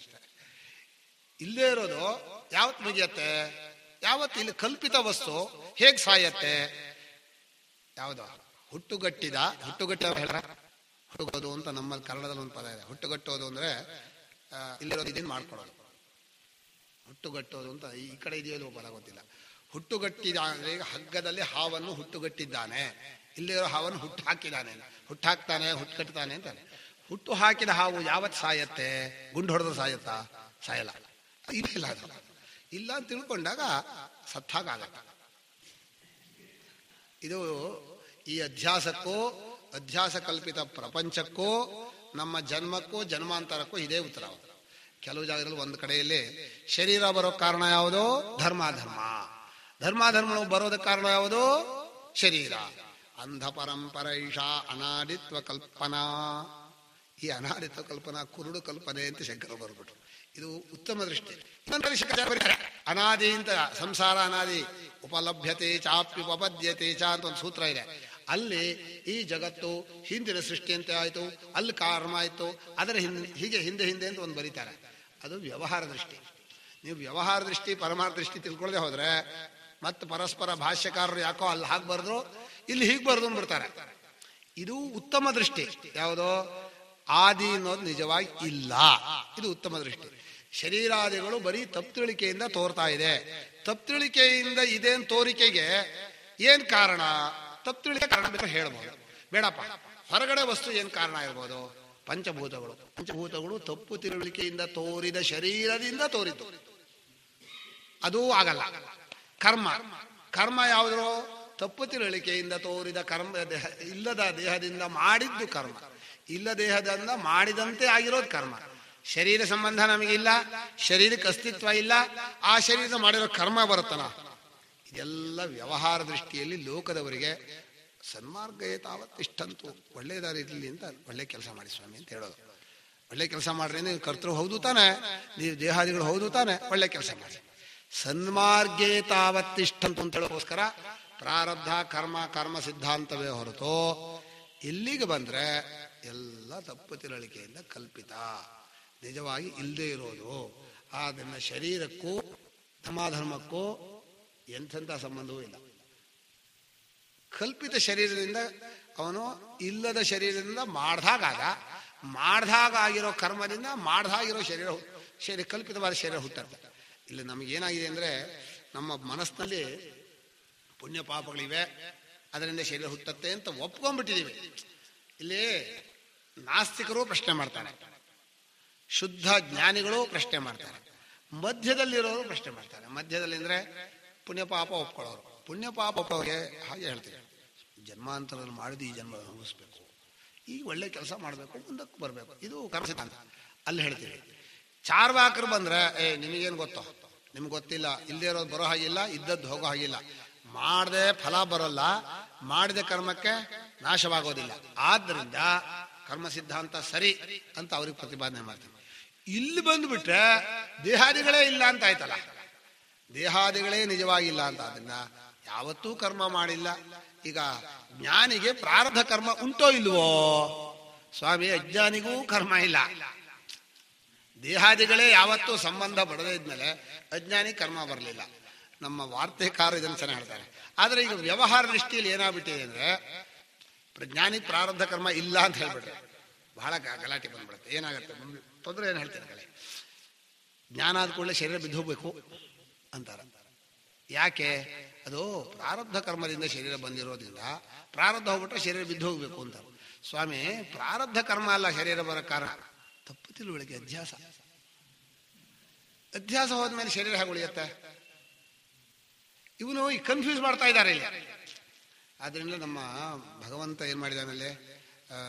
ಇಲ್ಲದೆ ಇರೋದು ಯಾವತ್ತು ಮುಗಿಯತ್ತೆ? ಯಾವತ್ತು ಇಲ್ಲಿ ಕಲ್ಪಿತ ವಸ್ತು ಹೇಗ್ ಸಾಯತ್ತೆ? ಯಾವುದು ಹುಟ್ಟುಗಟ್ಟೋದು ಅಂತ ನಮ್ಮಲ್ಲಿ ಕನ್ನಡದಲ್ಲಿ ಒಂದು ಪದ ಇದೆ. ಹುಟ್ಟುಗಟ್ಟೋದು ಅಂದ್ರೆ ಇಲ್ಲಿರೋದು ಇದನ್ನು ಮಾಡ್ಕೊಳ್ಳೋದು. ಹುಟ್ಟುಗಟ್ಟೋದು ಅಂತ ಈ ಕಡೆ ಇದೆಯೋ ಪದ ಗೊತ್ತಿಲ್ಲ. ಹುಟ್ಟುಗಟ್ಟಿದ ಅಂದ್ರೆ ಈಗ ಹಗ್ಗದಲ್ಲಿ ಹಾವನ್ನು ಹುಟ್ಟುಗಟ್ಟಿದ್ದಾನೆ, ಇಲ್ಲಿರೋ ಹಾವನ್ನು ಹುಟ್ಟು ಹಾಕಿದ್ದಾನೆ, ಹುಟ್ಟಾಕ್ತಾನೆ, ಹುಟ್ಟುಕಟ್ತಾನೆ ಅಂತಾನೆ. ಹುಟ್ಟು ಹಾಕಿದ ಹಾವು ಯಾವತ್ತು ಸಾಯತ್ತೆ? ಗುಂಡು ಹೊಡೆದು ಸಾಯತ್ತಾ? ಸಾಯಲ್ಲ. ಇಲ್ಲ, ಅದು ಇಲ್ಲ ಅಂತ ತಿಳ್ಕೊಂಡಾಗ ಸತ್ತಾಗತ್ತ. ಇದು ಈ ಅಧ್ಯಾಸಕ್ಕೂ ಅಧ್ಯಾಸ ಕಲ್ಪಿತ ಪ್ರಪಂಚಕ್ಕೂ ನಮ್ಮ ಜನ್ಮಕ್ಕೂ ಜನ್ಮಾಂತರಕ್ಕೂ ಇದೇ ಉತ್ತರ. ಕೆಲವು ಜಾಗದಲ್ಲಿ ಒಂದು ಕಡೆಯಲ್ಲಿ ಶರೀರ ಬರೋ ಕಾರಣ ಯಾವುದು? ಧರ್ಮಾಧರ್ಮ. ಧರ್ಮಾಧರ್ಮಗಳು ಬರೋದಕ್ಕೆ ಕಾರಣ ಯಾವುದು? ಶರೀರ. ಅಂಧ ಪರಂಪರ ಈಶಾ ಅನಾದಿತ್ವ ಕಲ್ಪನಾ. ಈ ಅನಾದಿತ್ವ ಕಲ್ಪನಾ ಕುರುಡು ಕಲ್ಪನೆ ಅಂತ ಶಂಕರ ಬರ್ಬಿಟ್ರು. ಇದು ಉತ್ತಮ ದೃಷ್ಟಿ. ಅನಾದಿ ಅಂತ ಸಂಸಾರ ಅನಾದಿ, ಉಪಲಭ್ಯತೆ ಚಾಪ್ಯುಪಪದ್ಯತೆ ಚ ಅಂತ ಒಂದು ಸೂತ್ರ ಇದೆ. ಅಲ್ಲಿ ಈ ಜಗತ್ತು ಹಿಂದಿನ ಸೃಷ್ಟಿ ಅಂತ ಆಯಿತು, ಅಲ್ಲಿ ಕರ್ಮ ಆಯಿತು, ಅದರ ಹೀಗೆ ಹಿಂದೆ ಹಿಂದೆ ಅಂತ ಒಂದು ಬರೀತಾರೆ. ಅದು ವ್ಯವಹಾರ ದೃಷ್ಟಿ. ನೀವು ವ್ಯವಹಾರ ದೃಷ್ಟಿ ಪರಮಾರ್ಥ ದೃಷ್ಟಿ ತಿಳ್ಕೊಳ್ಳದೆ ಹೋದ್ರೆ ಮತ್ತೆ ಪರಸ್ಪರ ಭಾಷ್ಯಕಾರರು ಯಾಕೋ ಅಲ್ಲಿ ಹಾಗೆ ಬರೆದ್ರು, ಇಲ್ಲಿ ಹೀಗೆ ಬರೆದು ಬಿಡ್ತಾರೆ. ಇದು ಉತ್ತಮ ದೃಷ್ಟಿ. ಯಾವುದೋ ಆದಿ ಅನ್ನೋದು ನಿಜವಾಗಿ ಇಲ್ಲ. ಇದು ಉತ್ತಮ ದೃಷ್ಟಿ. ಶರೀರಾದಿಗಳು ಬರೀ ತಪ್ಪು ತಿಳಿಕೆಯಿಂದ ತೋರ್ತಾ ಇದೆ. ತಪ್ಪು ತಿಳಿಕೆಯಿಂದ ಇದೇನ್ ತೋರಿಕೆಗೆ ಏನ್ ಕಾರಣ? ತಪ್ಪು ತಿಳಿಕೆ ಕಾರಣ ಬೇಕಾದ್ರೆ ಹೇಳ್ಬೋದು. ಬೇಡಪ್ಪ, ಹೊರಗಡೆ ವಸ್ತು ಏನ್ ಕಾರಣ ಇರ್ಬೋದು? ಪಂಚಭೂತಗಳು. ಪಂಚಭೂತಗಳು ತಪ್ಪು ತಿಳುವಳಿಕೆಯಿಂದ ತೋರಿದ ಶರೀರದಿಂದ ತೋರಿತು, ಅದೂ ಆಗಲ್ಲ. ಕರ್ಮ. ಕರ್ಮ ಯಾವುದ್ರು? ತಪ್ಪು ತಿಳುವಳಿಕೆಯಿಂದ ತೋರಿದ ಕರ್ಮ. ಇಲ್ಲದ ದೇಹದಿಂದ ಮಾಡಿದ್ದು ಕರ್ಮ. ಇಲ್ಲ ದೇಹದಿಂದ ಮಾಡಿದಂತೆ ಆಗಿರೋದು ಕರ್ಮ. ಶರೀರ ಸಂಬಂಧ ನಮಗಿಲ್ಲ, ಶರೀರಕ್ಕೆ ಅಸ್ತಿತ್ವ ಇಲ್ಲ, ಆ ಶರೀರ ಮಾಡಿರೋ ಕರ್ಮ ಬರುತ್ತನ. ಇದೆಲ್ಲ ವ್ಯವಹಾರ ದೃಷ್ಟಿಯಲ್ಲಿ ಲೋಕದವರಿಗೆ ಸನ್ಮಾರ್ಗ ತಾವತ್ತಿಷ್ಟಂತೂ ಒಳ್ಳೆ ದಾರಿ ಇರಲಿ ಅಂತ ಒಳ್ಳೆ ಕೆಲಸ ಮಾಡಿ ಸ್ವಾಮಿ ಅಂತ ಹೇಳೋದು. ಒಳ್ಳೆ ಕೆಲಸ ಮಾಡ್ರಿ, ನೀವು ಕರ್ತೃ ಹೌದು ತಾನೆ, ನೀವು ದೇಹಾದಿಗಳು ಹೌದು ತಾನೆ, ಒಳ್ಳೆ ಕೆಲಸ ಮಾಡಿ. ಸನ್ಮಾರ್ಗೇ ತಾವತ್ತಿಷ್ಟಂತು ಅಂತ ಹೇಳೋಕ್ಕೋಸ್ಕರ ಪ್ರಾರಬ್ಧ ಕರ್ಮ ಕರ್ಮ ಸಿದ್ಧಾಂತವೇ ಹೊರತು ಇಲ್ಲಿಗೆ ಬಂದ್ರೆ ಎಲ್ಲ ತಪ್ಪು ತಿಳುವಳಿಕೆಯಿಂದ ಕಲ್ಪಿತ, ನಿಜವಾಗಿ ಇಲ್ಲದೆ ಇರೋದು. ಅದನ್ನ ಶರೀರಕ್ಕೂ ಧರ್ಮಾಧರ್ಮಕ್ಕೂ ಎಂಥೆಂಥ ಸಂಬಂಧವೂ ಇಲ್ಲ. ಕಲ್ಪಿತ ಶರೀರದಿಂದ ಅವನು ಇಲ್ಲದ ಶರೀರದಿಂದ ಮಾಡ್ದಾಗ ಆಗಿರೋ ಕರ್ಮದಿಂದ ಮಾಡ್ದಾಗಿರೋ ಶರೀರ ಕಲ್ಪಿತವಾದ ಶರೀರ ಹುಟ್ಟುತ್ತೆ. ಇಲ್ಲಿ ನಮಗೇನಾಗಿದೆ ಅಂದರೆ, ನಮ್ಮ ಮನಸ್ಸಿನಲ್ಲಿ ಪುಣ್ಯ ಪಾಪಗಳಿವೆ, ಅದರಿಂದ ಶರೀರ ಹುಟ್ಟತ್ತೆ ಅಂತ ಒಪ್ಕೊಂಡ್ಬಿಟ್ಟಿದ್ದೀವಿ. ಇಲ್ಲಿ ನಾಸ್ತಿಕರು ಪ್ರಶ್ನೆ ಮಾಡ್ತಾರೆ, ಶುದ್ಧ ಜ್ಞಾನಿಗಳು ಪ್ರಶ್ನೆ ಮಾಡ್ತಾರೆ, ಮಧ್ಯದಲ್ಲಿರೋರು ಪ್ರಶ್ನೆ ಮಾಡ್ತಾರೆ. ಮಧ್ಯದಲ್ಲಿ ಅಂದರೆ ಪುಣ್ಯ ಪಾಪ ಒಪ್ಕೊಳ್ಳೋರು. ಪುಣ್ಯ ಪಾಪ ಒಪ್ಪೋರಿಗೆ ಹಾಗೆ ಹೇಳ್ತೀವಿ, ಜನ್ಮಾಂತರದಲ್ಲಿ ಮಾಡಿದ ಈ ಜನ್ಮ ಅನುಭವಿಸ್ಬೇಕು, ಈಗ ಒಳ್ಳೆ ಕೆಲಸ ಮಾಡಬೇಕು, ಮುಂದಕ್ಕೆ ಬರಬೇಕು, ಇದು ಕರ್ಮ ಸಿದ್ಧಾಂತ. ಅಲ್ಲಿ ಹೇಳ್ತೀವಿ. ಚಾರ್ವಾಕರು ಬಂದರೆ ನಿಮಗೇನು ಗೊತ್ತೋ, ನಿಮ್ಗೆ ಗೊತ್ತಿಲ್ಲ, ಇಲ್ಲದೆ ಇರೋದು ಬರೋ ಹಾಗಿಲ್ಲ, ಇದ್ದದ್ದು ಹೋಗೋ ಹಾಗಿಲ್ಲ, ಮಾಡದೆ ಫಲ ಬರೋಲ್ಲ, ಮಾಡಿದ ಕರ್ಮಕ್ಕೆ ನಾಶವಾಗೋದಿಲ್ಲ, ಆದ್ದರಿಂದ ಕರ್ಮ ಸಿದ್ಧಾಂತ ಸರಿ ಅಂತ ಅವ್ರಿಗೆ ಪ್ರತಿಪಾದನೆ ಮಾಡ್ತೀವಿ. ಇಲ್ಲಿ ಬಂದುಬಿಟ್ರೆ ದೇಹಾದಿಗಳೇ ಇಲ್ಲ ಅಂತ ಆಯ್ತಲ್ಲ, ದೇಹಾದಿಗಳೇ ನಿಜವಾಗಿಲ್ಲ ಅಂತ. ಅದನ್ನ ಯಾವತ್ತೂ ಕರ್ಮ ಮಾಡಿಲ್ಲ. ಈಗ ಜ್ಞಾನಿಗೆ ಪ್ರಾರಬ್ಧ ಕರ್ಮ ಉಂಟೋ ಇಲ್ವೋ? ಸ್ವಾಮಿ, ಅಜ್ಞಾನಿಗೂ ಕರ್ಮ ಇಲ್ಲ. ದೇಹಾದಿಗಳೇ ಯಾವತ್ತೂ ಸಂಬಂಧ ಪಡದೇ ಇದ್ಮೇಲೆ ಅಜ್ಞಾನಿ ಕರ್ಮ ಬರಲಿಲ್ಲ. ನಮ್ಮ ವಾರ್ತೆಕಾರ ಇದನ್ನು ಚೆನ್ನಾಗಿ ಹೇಳ್ತಾರೆ. ಆದರೆ ಈಗ ವ್ಯವಹಾರ ದೃಷ್ಟಿಯಲ್ಲಿ ಏನಾಗ್ಬಿಟ್ಟಿದೆ ಅಂದರೆ, ಜ್ಞಾನಿ ಪ್ರಾರಬ್ಧ ಕರ್ಮ ಇಲ್ಲ ಅಂತ ಹೇಳ್ಬಿಟ್ರೆ ಬಹಳ ಗಲಾಟೆ ಬಂದ್ಬಿಡುತ್ತೆ. ಏನಾಗುತ್ತೆ ತೊಂದರೆ? ಏನು ಹೇಳ್ತಾರೆ ಕಲೆ, ಜ್ಞಾನ ಆದ ಕೂಡಲೇ ಶರೀರ ಬಿದ್ದು ಹೋಗ್ಬೇಕು ಅಂತಾರೆ. ಯಾಕೆ? ಅದು ಪ್ರಾರಬ್ಧ ಕರ್ಮದಿಂದ ಶರೀರ ಬಂದಿರೋದ್ರಿಂದ ಪ್ರಾರಬ್ಧ ಹೋಗ್ಬಿಟ್ರೆ ಶರೀರ ಬಿದ್ದು ಹೋಗ್ಬೇಕು ಅಂತ. ಸ್ವಾಮಿ, ಪ್ರಾರಬ್ಧ ಕರ್ಮ ಅಲ್ಲ ಶರೀರ ಬರೋ ಕಾರಣ, ತಪ್ಪು ತಿಳುವಳಿಕೆ, ಅಧ್ಯಾಸ. ಅಧ್ಯಾಸ ಹೋದ್ಮೇಲೆ ಶರೀರ ಹೇಗೆ ಉಳಿಯುತ್ತೆ? ಇವನು ಈ ಕನ್ಫ್ಯೂಸ್ ಮಾಡ್ತಾ ಇದ್ದಾರೆ ಇಲ್ಲಿ. ಆದ್ರಿಂದ ನಮ್ಮ ಭಗವಂತ ಏನ್ ಮಾಡಿದಾನಲ್ಲಿ,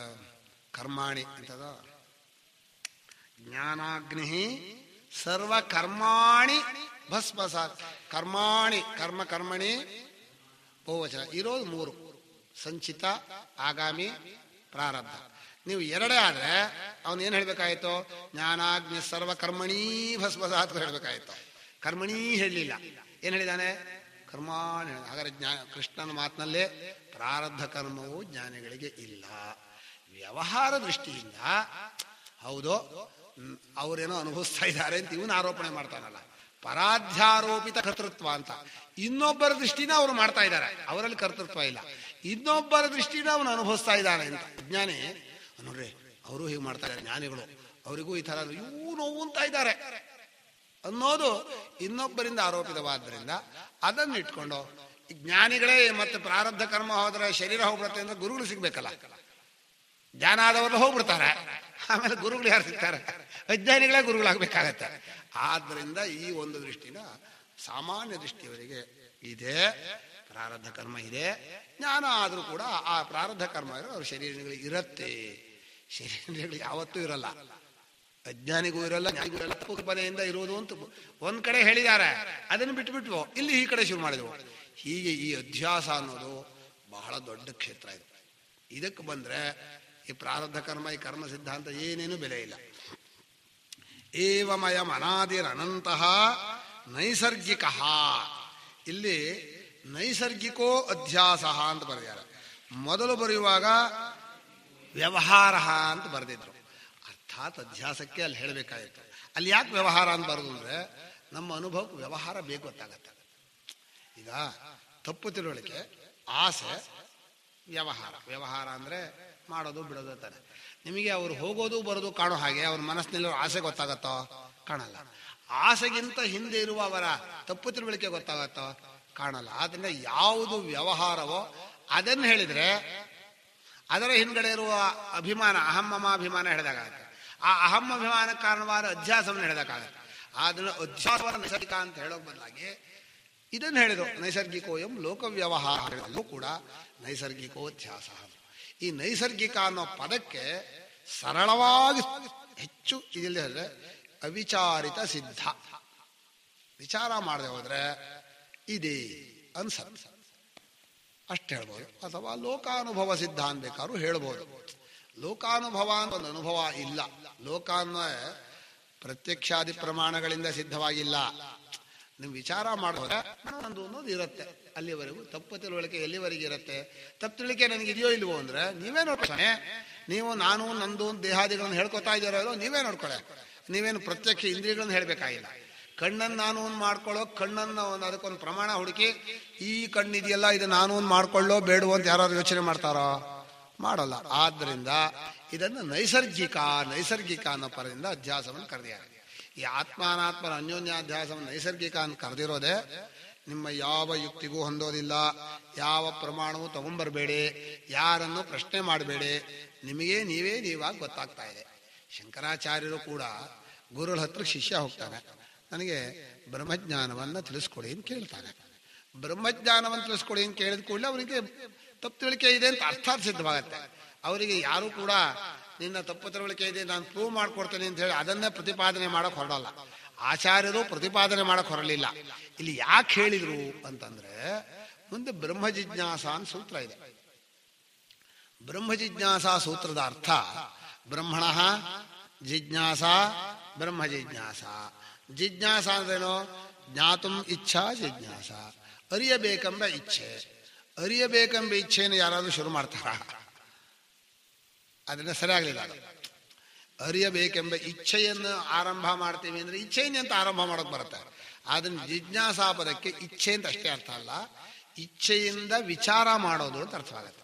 ಕರ್ಮಾಣಿ ಅಂತದ ಜ್ಞಾನಾಗ್ನಿ ಸರ್ವ ಕರ್ಮಾಣಿ ಭಸ್ಮಸಾತ್. ಕರ್ಮಾಣಿ ಕರ್ಮ ಕರ್ಮಣಿ ಬಹುವಚನ ಇರೋದು ಮೂರು: ಸಂಚಿತ, ಆಗಾಮಿ, ಪ್ರಾರಬ್ಧ. ನೀವು ಎರಡೇ ಆದ್ರೆ ಅವನು ಏನ್ ಹೇಳ್ಬೇಕಾಯ್ತು? ಜ್ಞಾನಾಗ್ನಿ ಸರ್ವ ಕರ್ಮಣೀ ಭಸ್ಮಸಾತ್ ಹೇಳ್ಬೇಕಾಯ್ತು. ಕರ್ಮಣೀ ಹೇಳಲಿಲ್ಲ, ಏನ್ ಹೇಳಿದಾನೆ? ಕರ್ಮಾಣಿ. ಹಾಗಾದ್ರೆ ಕೃಷ್ಣನ ಮಾತಿನಲ್ಲೇ ಪ್ರಾರಬ್ಧ ಕರ್ಮವು ಜ್ಞಾನಿಗಳಿಗೆ ಇಲ್ಲ. ವ್ಯವಹಾರ ದೃಷ್ಟಿಯಿಂದ ಹೌದು, ಅವರೇನೋ ಅನುಭವಿಸ್ತಾ ಇದ್ದಾರೆ ಅಂತ ಇವನು ಆರೋಪಣೆ ಮಾಡ್ತಾನಲ್ಲ, ಪರಾಧ್ಯಾರೋಪಿತ ಕರ್ತೃತ್ವ ಅಂತ. ಇನ್ನೊಬ್ಬರ ದೃಷ್ಟಿನ ಅವರು ಮಾಡ್ತಾ ಇದ್ದಾರೆ, ಅವರಲ್ಲಿ ಕರ್ತೃತ್ವ ಇಲ್ಲ. ಇನ್ನೊಬ್ಬರ ದೃಷ್ಟಿನ ಅವನು ಅನುಭವಿಸ್ತಾ ಇದ್ದಾನೆ ಅಂತ. ವಿಜ್ಞಾನಿ ನೋಡ್ರಿ, ಅವರು ಹೀಗೆ ಮಾಡ್ತಾ ಇದ್ದಾರೆ, ಜ್ಞಾನಿಗಳು ಅವರಿಗೂ ಈ ತರ ಇವು ನೋವು ಅಂತ ಇದ್ದಾರೆ ಅನ್ನೋದು ಇನ್ನೊಬ್ಬರಿಂದ ಆರೋಪಿತವಾದ್ರಿಂದ ಅದನ್ನು ಇಟ್ಕೊಂಡು ಜ್ಞಾನಿಗಳೇ ಮತ್ತೆ ಪ್ರಾರಬ್ಧ ಕರ್ಮ ಹೋದ್ರೆ ಶರೀರ ಹೋಗ್ಬಿಡುತ್ತೆ ಅಂದ್ರೆ ಗುರುಗಳು ಸಿಗ್ಬೇಕಲ್ಲ. ಜ್ಞಾನ ಆದವರು ಹೋಗ್ಬಿಡ್ತಾರೆ, ಆಮೇಲೆ ಗುರುಗಳು ಯಾರು ಸಿಗ್ತಾರೆ? ಅಜ್ಞಾನಿಗಳೇ ಗುರುಗಳಾಗಬೇಕಾಗತ್ತೆ. ಆದ್ದರಿಂದ ಈ ಒಂದು ದೃಷ್ಟಿನ ಸಾಮಾನ್ಯ ದೃಷ್ಟಿಯವರಿಗೆ ಇದೆ, ಪ್ರಾರಬ್ಧ ಕರ್ಮ ಇದೆ. ಜ್ಞಾನ ಆದರೂ ಕೂಡ ಆ ಪ್ರಾರಬ್ಧ ಕರ್ಮ ಅವ್ರ ಶರೀರಗಳಿಗೆ ಇರುತ್ತೆ. ಶರೀರೇಂದ್ರಿಯಗಳು ಯಾವತ್ತೂ ಇರಲ್ಲ, ಅಜ್ಞಾನಿಗೂ ಇರಲ್ಲ, ಜ್ಞಾನಿಗೂ ಇರಲ್ಲ, ಕಲ್ಪನೆಯಿಂದ ಇರುವುದು ಅಂತ ಒಂದ್ ಕಡೆ ಹೇಳಿದ್ದಾರೆ. ಅದನ್ನು ಬಿಟ್ಬಿಟ್ವು, ಇಲ್ಲಿ ಈ ಕಡೆ ಶುರು ಮಾಡಿದ್ವು. ಹೀಗೆ ಈ ಅಧ್ಯಾಸ ಅನ್ನೋದು ಬಹಳ ದೊಡ್ಡ ಕ್ಷೇತ್ರ ಇದು. ಇದಕ್ಕೆ ಬಂದ್ರೆ ಈ ಪ್ರಾರಬ್ಧ ಕರ್ಮ, ಈ ಕರ್ಮ ಸಿದ್ಧಾಂತ ಏನೇನು ಬೆಲೆ ಇಲ್ಲ. ಏವಮಯಂ ಅನಾದಿರನಂತಹ ನೈಸರ್ಗಿಕ, ಇಲ್ಲಿ ನೈಸರ್ಗಿಕೋ ಅಧ್ಯಾಸ ಅಂತ ಬರೆದಿದ್ದಾರೆ. ಮೊದಲು ಬರೆಯುವಾಗ ವ್ಯವಹಾರ ಅಂತ ಬರೆದಿದ್ರು. ಅರ್ಥಾತ್ ಅಧ್ಯಾಸಕ್ಕೆ ಅಲ್ಲಿ ಹೇಳಬೇಕಾಗಿತ್ತು. ಅಲ್ಲಿ ಯಾಕೆ ವ್ಯವಹಾರ ಅಂತ ಬರೋದು ಅಂದರೆ ನಮ್ಮ ಅನುಭವಕ್ಕೆ ವ್ಯವಹಾರ ಬೇಕು ಗೊತ್ತಾಗತ್ತೆ. ಈಗ ತಪ್ಪು ತಿಳುವಳಿಕೆ, ಆಸೆ, ವ್ಯವಹಾರ. ವ್ಯವಹಾರ ಅಂದರೆ ಮಾಡೋದು ಬಿಡೋದು ಅಂತಾನೆ. ನಿಮಗೆ ಅವರು ಹೋಗೋದು ಬರೋದು ಕಾಣೋ ಹಾಗೆ ಅವ್ರ ಮನಸ್ಸಿನಲ್ಲಿ ಆಸೆ ಗೊತ್ತಾಗತ್ತೋ? ಕಾಣಲ್ಲ. ಆಸೆಗಿಂತ ಹಿಂದೆ ಇರುವ ಅವರ ತಪ್ಪು ತಿಳುವಳಿಕೆ ಗೊತ್ತಾಗತ್ತೋ? ಕಾಣಲ್ಲ. ಆದ್ದರಿಂದ ಯಾವುದು ವ್ಯವಹಾರವೋ ಅದನ್ನು ಹೇಳಿದರೆ ಅದರ ಹಿಂದ್ಗಡೆ ಇರುವ ಅಭಿಮಾನ, ಅಹಮ್ಮಮಾಭಿಮಾನ ಹೇಳಿದಾಗತ್ತೆ. ಆ ಅಹಮ್ಮಭಿಮಾನಕ್ಕೆ ಕಾರಣವಾದ ಅಧ್ಯಾಸವನ್ನು ಹೇಳಿದಾಗತ್ತೆ. ಅದನ್ನು ಅಧ್ಯಾಸವನ್ನು ನೈಸರ್ಗಿಕ ಅಂತ ಹೇಳೋಕೆ ಬದಲಾಗಿ ಇದನ್ನು ಹೇಳಿದ್ರು, ನೈಸರ್ಗಿಕೋಯಂ ಲೋಕವ್ಯವಹಾರಗಳಲ್ಲೂ ಕೂಡ ನೈಸರ್ಗಿಕೋಧ್ಯಾಸ. ಈ ನೈಸರ್ಗಿಕ ಅನ್ನೋ ಪದಕ್ಕೆ ಸರಳವಾಗಿ ಹೆಚ್ಚು ಇದಿಲ್ಲ ಹೇಳಿದ್ರೆ ಅವಿಚಾರಿತ ಸಿದ್ಧ. ವಿಚಾರ ಮಾಡದೆ ಹೋದ್ರೆ ಇದೆ ಅನ್ಸತ್ ಅಷ್ಟು ಹೇಳ್ಬೋದು. ಅಥವಾ ಲೋಕಾನುಭವ ಸಿದ್ಧ ಅನ್ಬೇಕಾದ್ರೂ ಹೇಳ್ಬೋದು. ಲೋಕಾನುಭವ ಅಂತ ಒಂದು ಅನುಭವ ಇಲ್ಲ. ಲೋಕ ಅನ್ನೋ ಪ್ರತ್ಯಕ್ಷಾದಿ ಪ್ರಮಾಣಗಳಿಂದ ಸಿದ್ಧವಾಗಿಲ್ಲ. ನೀವು ವಿಚಾರ ಮಾಡಿದ್ರೆ ನಂದು ಅನ್ನೋದು ಇರುತ್ತೆ. ಅಲ್ಲಿವರೆಗೂ ತಪ್ಪು ತಿಳುವಳಿಕೆ ಎಲ್ಲಿವರೆಗೆ ಇರುತ್ತೆ? ತಪ್ಪು ತಿಳುವಳಿಕೆ ನನಗೆ ಇದೆಯೋ ಇಲ್ವೋ ಅಂದ್ರೆ ನೀವೇ ನೋಡ್ಕೊಳ್ಳೆ. ನೀವು ನಾನು ನಂದು ದೇಹಾದಿಗಳನ್ನು ಹೇಳ್ಕೊತಾ ಇದ್ದೀರೋ ನೀವೇ ನೋಡ್ಕೊಳ್ಳೆ. ನೀವೇನು ಪ್ರತ್ಯಕ್ಷ ಇಂದ್ರಿಯಗಳನ್ನು ಹೇಳಬೇಕಾಗಿಲ್ಲ. ಕಣ್ಣನ್ನು ನಾನು ಒಂದು ಮಾಡ್ಕೊಳ್ಳೋ, ಕಣ್ಣನ್ನು ಒಂದು ಅದಕ್ಕೊಂದು ಪ್ರಮಾಣ ಹುಡುಕಿ ಈ ಕಣ್ಣಿದೆಯಲ್ಲ ಇದು ನಾನು ಒಂದು ಮಾಡ್ಕೊಳ್ಳೋ ಬೇಡವೋ ಅಂತ ಯಾರು ಯೋಚನೆ ಮಾಡ್ತಾರೋ? ಮಾಡಲ್ಲ. ಆದ್ದರಿಂದ ಇದನ್ನು ನೈಸರ್ಗಿಕ ಅನ್ನೋ ಪರದಿಂದ ಅಧ್ಯಾಸವನ್ನು ಕರೆದಿದ್ದಾರೆ. ಈ ಆತ್ಮಾನಾತ್ಮನ ಅನ್ಯೋನ್ಯಾಧ್ಯಾಸವನ್ನು ನೈಸರ್ಗಿಕ ಅಂತ ಕರೆದಿರೋದೆ ನಿಮ್ಮ ಯಾವ ಯುಕ್ತಿಗೂ ಹೊಂದೋದಿಲ್ಲ. ಯಾವ ಪ್ರಮಾಣವೂ ತಗೊಂಡ್ಬರ್ಬೇಡಿ, ಯಾರನ್ನು ಪ್ರಶ್ನೆ ಮಾಡಬೇಡಿ, ನಿಮಗೆ ನೀವಾಗ ಗೊತ್ತಾಗ್ತಾ ಇದೆ. ಶಂಕರಾಚಾರ್ಯರು ಕೂಡ ಗುರುಗಳ ಹತ್ರ ಶಿಷ್ಯ ಹೋಗ್ತಾನೆ, ನನಗೆ ಬ್ರಹ್ಮಜ್ಞಾನವನ್ನು ತಿಳಿಸ್ಕೊಡಿ ಅಂತ ಕೇಳ್ತಾನೆ. ಬ್ರಹ್ಮಜ್ಞಾನವನ್ನು ತಿಳಿಸ್ಕೊಡಿ ಅಂತ ಕೇಳಿದ ಕೂಡಲೇ ಅವರಿಗೆ ತಪ್ಪು ತಿಳುವಳಿಕೆ ಇದೆ ಅಂತ ಅರ್ಥಾತ್ ಸಿದ್ಧವಾಗತ್ತೆ. ಅವರಿಗೆ ಯಾರು ಕೂಡ ನಿನ್ನ ತಪ್ಪು ತಿಳುವಳಿಕೆ ಇದೆ ನಾನು ಪ್ರೂವ್ ಮಾಡ್ಕೊಡ್ತೇನೆ ಅಂತ ಹೇಳಿ ಅದನ್ನೇ ಪ್ರತಿಪಾದನೆ ಮಾಡಕ್ ಹೊರಡಲ್ಲ. ಆಚಾರ್ಯರು ಪ್ರತಿಪಾದನೆ ಮಾಡಕ್ ಹೊರಲಿಲ್ಲ. ಇಲ್ಲಿ ಯಾಕೆ ಹೇಳಿದ್ರು ಅಂತಂದ್ರೆ ಮುಂದೆ ಬ್ರಹ್ಮ ಜಿಜ್ಞಾಸ ಅಂತ ಸೂತ್ರ ಇದೆ. ಬ್ರಹ್ಮ ಜಿಜ್ಞಾಸ ಸೂತ್ರದ ಅರ್ಥ ಬ್ರಹ್ಮಣ ಜಿಜ್ಞಾಸ ಬ್ರಹ್ಮ ಜಿಜ್ಞಾಸ. ಜಿಜ್ಞಾಸ ಅಂದ್ರೇನು? ಜ್ಞಾತುಂ ಇಚ್ಛಾ ಜಿಜ್ಞಾಸ, ಅರಿಯಬೇಕೆಂಬ ಇಚ್ಛೆ. ಅರಿಯಬೇಕೆಂಬ ಇಚ್ಛೆಯನ್ನು ಯಾರಾದ್ರೂ ಶುರು ಮಾಡ್ತಾರ? ಅದನ್ನ ಸರಿಯಾಗಲಿಲ್ಲ. ಅರಿಯಬೇಕೆಂಬ ಇಚ್ಛೆಯನ್ನು ಆರಂಭ ಮಾಡ್ತೀವಿ ಅಂದ್ರೆ ಇಚ್ಛೆಯನ್ನೇ ಅಂತ ಆರಂಭ ಮಾಡೋಕೆ ಬರುತ್ತೆ. ಅದನ್ನ ಜಿಜ್ಞಾಸಾ ಪದಕ್ಕೆ ಇಚ್ಛೆ ಅಂತ ಅಷ್ಟೇ ಅರ್ಥ ಅಲ್ಲ, ಇಚ್ಛೆಯಿಂದ ವಿಚಾರ ಮಾಡೋದು ಅಂತ ಅರ್ಥವಾಗತ್ತೆ.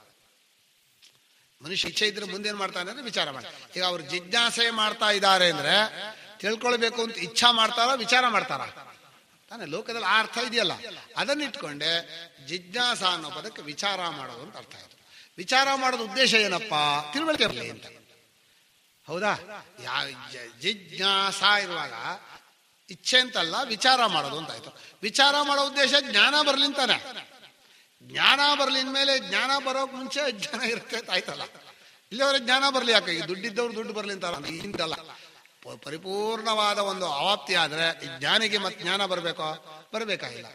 ಮನುಷ್ಯ ಇಚ್ಛೆ ಇದ್ರೆ ಮುಂದೇನ್ ಮಾಡ್ತಾನೆ ಅಂದ್ರೆ ವಿಚಾರ ಮಾಡ್ತಾರೆ. ಈಗ ಅವ್ರು ಜಿಜ್ಞಾಸೆ ಮಾಡ್ತಾ ಇದ್ದಾರೆ ಅಂದ್ರೆ ತಿಳ್ಕೊಳ್ಬೇಕು ಅಂತ ಇಚ್ಛಾ ಮಾಡ್ತಾರೋ ವಿಚಾರ ಮಾಡ್ತಾರ ತಾನೆ? ಲೋಕದಲ್ಲಿ ಆ ಅರ್ಥ ಇದೆಯಲ್ಲ, ಅದನ್ನ ಇಟ್ಕೊಂಡೆ ಜಿಜ್ಞಾಸ ಅನ್ನೋ ಪದಕ್ಕೆ ವಿಚಾರ ಮಾಡೋದು ಅಂತ ಅರ್ಥ ಆಯ್ತು. ವಿಚಾರ ಮಾಡೋದು ಉದ್ದೇಶ ಏನಪ್ಪ? ತಿಳುವಳಿಕೆ ಬರಲಿ ಅಂತ. ಹೌದಾ? ಜಿಜ್ಞಾಸ ಇರುವಾಗ ಇಚ್ಛೆ ಅಂತಲ್ಲ, ವಿಚಾರ ಮಾಡೋದು ಅಂತ ಆಯ್ತು. ವಿಚಾರ ಮಾಡೋ ಉದ್ದೇಶ ಜ್ಞಾನ ಬರ್ಲಿಂತಾನೆ. ಜ್ಞಾನ ಬರ್ಲಿನ ಮೇಲೆ ಜ್ಞಾನ ಬರೋಕ್ ಮುಂಚೆ ಅಜ್ಞಾನ ಇರುತ್ತೆ ಅಂತ ಆಯ್ತಲ್ಲ. ಇಲ್ಲಿವರೆಗೆ ಜ್ಞಾನ ಬರ್ಲಿ ಯಾಕೆ? ಈ ದುಡ್ಡಿದ್ದವ್ರು ದುಡ್ಡು ಬರ್ಲಿಂತಾರ ಇಂತಲ್ಲ. ಪರಿಪೂರ್ಣವಾದ ಒಂದು ಅವಾಪ್ತಿ ಆದ್ರೆ ಜ್ಞಾನಿಗೆ ಮತ್ತೆ ಜ್ಞಾನ ಬರ್ಬೇಕೋ? ಬರಬೇಕಾಗಿಲ್ಲ.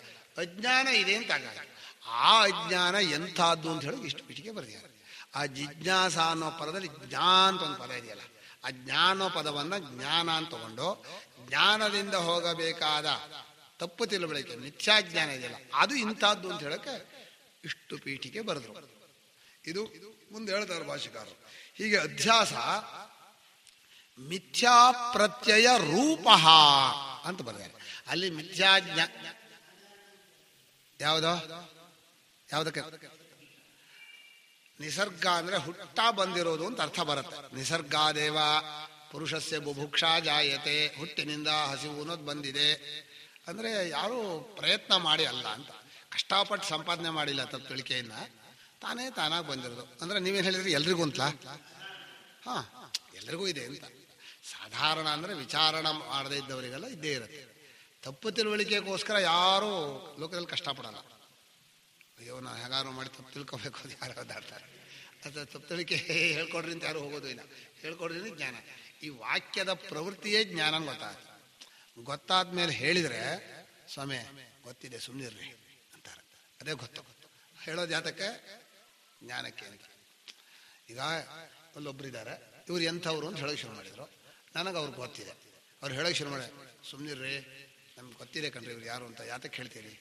ಅಜ್ಞಾನ ಇದೆ ಅಂತ ಆಗ ಆ ಅಜ್ಞಾನ ಎಂಥದ್ದು ಅಂತ ಹೇಳಿ ಇಷ್ಟು ಪೀಠಿಗೆ ಬರೆದಿದ್ದಾರೆ. ಆ ಜಿಜ್ಞಾಸ ಅನ್ನೋ ಪದದಲ್ಲಿ ಜ್ಞಾನ ಅಂತ ಒಂದು ಪದ ಇದೆಯಲ್ಲ, ಆ ಜ್ಞಾನ ಪದವನ್ನ ಜ್ಞಾನ ಅಂತ ತಗೊಂಡು ಜ್ಞಾನದಿಂದ ಹೋಗಬೇಕಾದ ತಪ್ಪು ತಿಳುವಳಿಕೆ ಮಿಥ್ಯಾಜ್ಞಾನ ಇದೆಯಲ್ಲ ಅದು ಇಂಥದ್ದು ಅಂತ ಹೇಳಕ್ಕೆ ಇಷ್ಟು ಪೀಠಿಗೆ ಬರೆದ್ರು. ಇದು ಮುಂದೆ ಹೇಳ್ತಾರೆ ಭಾಷಿಕಾರರು. ಹೀಗೆ ಅಧ್ಯಾಸ ಮಿಥ್ಯಾ ಪ್ರತ್ಯಯ ರೂಪ ಅಂತ ಬರೆದಾರೆ. ಅಲ್ಲಿ ಮಿಥ್ಯಾಜ್ಞಾ ಯಾವುದಕ್ಕೆ ನಿಸರ್ಗ ಅಂದ್ರೆ ಹುಟ್ಟಾ ಬಂದಿರೋದು ಅಂತ ಅರ್ಥ ಬರುತ್ತೆ. ನಿಸರ್ಗಾದೇವ ಪುರುಷಸ್ಯ ಬುಭುಕ್ಷಾ ಜಾಯತೆ, ಹುಟ್ಟಿನಿಂದ ಹಸಿವು ಅನ್ನೋದು ಬಂದಿದೆ ಅಂದ್ರೆ ಯಾರು ಪ್ರಯತ್ನ ಮಾಡಿ ಅಲ್ಲ ಅಂತ, ಕಷ್ಟಪಟ್ಟು ಸಂಪಾದನೆ ಮಾಡಿಲ್ಲ ತಪ್ಪು ತಿಳಿಕೆಯನ್ನ, ತಾನೇ ತಾನಾಗಿ ಬಂದಿರೋದು. ಅಂದ್ರೆ ನೀವೇನು ಹೇಳಿದ್ರಿ ಎಲ್ರಿಗೂ ಅಂತಲಾ? ಹಾ, ಎಲ್ರಿಗೂ ಇದೆ ಅಂತ. ಸಾಧಾರಣ ಅಂದ್ರೆ ವಿಚಾರಣೆ ಮಾಡದೇ ಇದ್ದವರಿಗೆಲ್ಲ ಇದ್ದೇ ಇರುತ್ತೆ. ತಪ್ಪು ತಿಳುವಳಿಕೆಗೋಸ್ಕರ ಯಾರು ಲೋಕದಲ್ಲಿ ಕಷ್ಟಪಡಲ್ಲ. ಅಯ್ಯೋ ನಾವು ಹೇಗಾರು ಮಾಡಿ ತಪ್ಪು ತಿಳ್ಕೊಬೇಕು ಅಂತ ಯಾರು ಓದಾಡ್ತಾರೆ. ಅಥವಾ ತಪ್ಪಳಿಕೆ ಹೇಳ್ಕೊಡ್ರಿ ಅಂತ ಯಾರು ಹೋಗೋದು ಇಲ್ಲ. ಹೇಳ್ಕೊಡ್ರಿ ಜ್ಞಾನ. ಈ ವಾಕ್ಯದ ಪ್ರವೃತ್ತಿಯೇ ಜ್ಞಾನ ಗೊತ್ತಾದ್ಮೇಲೆ ಹೇಳಿದರೆ ಸ್ವಾಮಿ ಗೊತ್ತಿದೆ ಸುಮ್ಮನಿರ್ರಿ ಅಂತಾರೆ. ಅದೇ ಗೊತ್ತು. ಹೇಳೋದು ಯಾತಕ್ಕೆ? ಜ್ಞಾನಕ್ಕೆ ಅಂತ. ಈಗ ಅಲ್ಲೊಬ್ರಿದ್ದಾರೆ, ಇವ್ರು ಎಂಥವ್ರು ಅಂತ ಹೇಳೋಕೆ ಶುರು ಮಾಡಿದರು. ನನಗೆ ಅವ್ರಿಗೆ ಗೊತ್ತಿದೆ. ಅವ್ರು ಹೇಳೋಕೆ ಶುರು ಮಾಡಿ, ಸುಮ್ಮನಿರ್ರಿ ನಮ್ಗೆ ಗೊತ್ತಿದೆ ಕಣ್ರಿ ಇವ್ರು ಯಾರು ಅಂತ, ಯಾತಕ್ಕೆ ಹೇಳ್ತೀರಿ?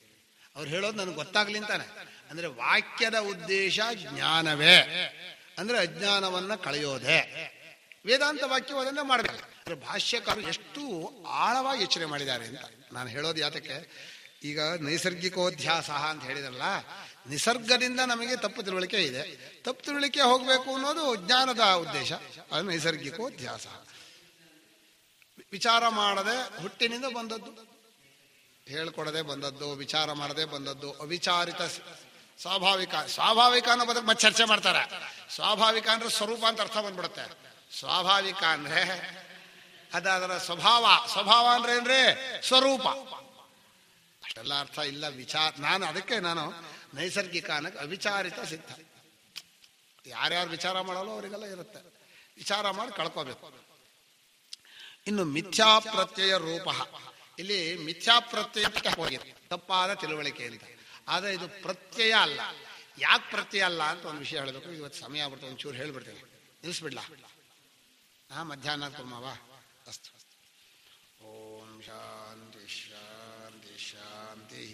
ಅವ್ರು ಹೇಳೋದು ನನಗೆ ಗೊತ್ತಾಗ್ಲಿ ಅಂತಾನೆ. ಅಂದರೆ ವಾಕ್ಯದ ಉದ್ದೇಶ ಜ್ಞಾನವೇ, ಅಂದರೆ ಅಜ್ಞಾನವನ್ನು ಕಳೆಯೋದೇ. ವೇದಾಂತ ವಾಕ್ಯವು ಅದನ್ನೇ ಮಾಡಬೇಕು. ಭಾಷ್ಯಕಾರರು ಎಷ್ಟು ಆಳವಾಗಿ ಎಚ್ಚರಿಕೆ ಮಾಡಿದ್ದಾರೆ ಅಂತ ನಾನು ಹೇಳೋದು ಯಾತಕ್ಕೆ? ಈಗ ನೈಸರ್ಗಿಕೋಧ್ಯಾಸ ಅಂತ ಹೇಳಿದ್ರಲ್ಲ, ನಿಸರ್ಗದಿಂದ ನಮಗೆ ತಪ್ಪು ತಿಳುವಳಿಕೆ ಇದೆ. ತಪ್ಪು ತಿಳುವಳಿಕೆ ಹೋಗಬೇಕು ಅನ್ನೋದು ಜ್ಞಾನದ ಉದ್ದೇಶ. ಅದು ನೈಸರ್ಗಿಕೋಧ್ಯಾಸ. ವಿಚಾರ ಮಾಡದೆ ಹುಟ್ಟಿನಿಂದ ಬಂದದ್ದು, ಹೇಳ್ಕೊಡದೆ ಬಂದದ್ದು, ವಿಚಾರ ಮಾಡದೆ ಬಂದದ್ದು, ಅವಿಚಾರಿತ ಸ್ವಾಭಾವಿಕ. ಸ್ವಾಭಾವಿಕ ಅನ್ನೋ ಬದಲು ಮತ್ತೆ ಚರ್ಚೆ ಮಾಡ್ತಾರೆ. ಸ್ವಾಭಾವಿಕ ಅಂದ್ರೆ ಸ್ವರೂಪ ಅಂತ ಅರ್ಥ ಬಂದ್ಬಿಡುತ್ತೆ. ಸ್ವಾಭಾವಿಕ ಅಂದ್ರೆ ಅದರ ಸ್ವಭಾವ. ಸ್ವಭಾವ ಅಂದ್ರೆ ಏನ್ರಿ? ಸ್ವರೂಪ. ಅಷ್ಟೆಲ್ಲ ಅರ್ಥ ಇಲ್ಲ. ಅದಕ್ಕೆ ನಾನು ನೈಸರ್ಗಿಕ ಅನ್ನಕ್ಕೆ ಅವಿಚಾರಿತ ಸಿದ್ಧ. ಯಾರ್ಯಾರು ವಿಚಾರ ಮಾಡಲು ಅವರಿಗೆಲ್ಲ ಇರುತ್ತೆ. ವಿಚಾರ ಮಾಡಿ ಕಳ್ಕೋಬೇಕು. ಇನ್ನು ಮಿಥ್ಯಾ ಪ್ರತ್ಯಯ ರೂಪ. ಇಲ್ಲಿ ಮಿಥ್ಯಾ ಪ್ರತ್ಯಯ ಹೋಗಿದೆ, ತಪ್ಪಾದ ತಿಳುವಳಿಕೆ ಅಂತ. ಆದರೆ ಇದು ಪ್ರತ್ಯಯ ಅಲ್ಲ. ಯಾಕೆ ಪ್ರತ್ಯಯ ಅಲ್ಲ ಅಂತ ಒಂದು ವಿಷಯ ಹೇಳಬೇಕು. ಇವತ್ತು ಸಮಯ ಆಗ್ಬಿಡ್ತು, ಒಂಚೂರು ಹೇಳ್ಬಿಡ್ತೇನೆ. ನಿಲ್ಲಿಸ್ಬಿಡ್ಲಾ? ಮಧ್ಯಾಹ್ನ ಕುರ್ಮವಾ? ಅಸ್ತು. ಓಂ ಶಾಂತಿ ಶಾಂತಿ ಶಾಂತಿ.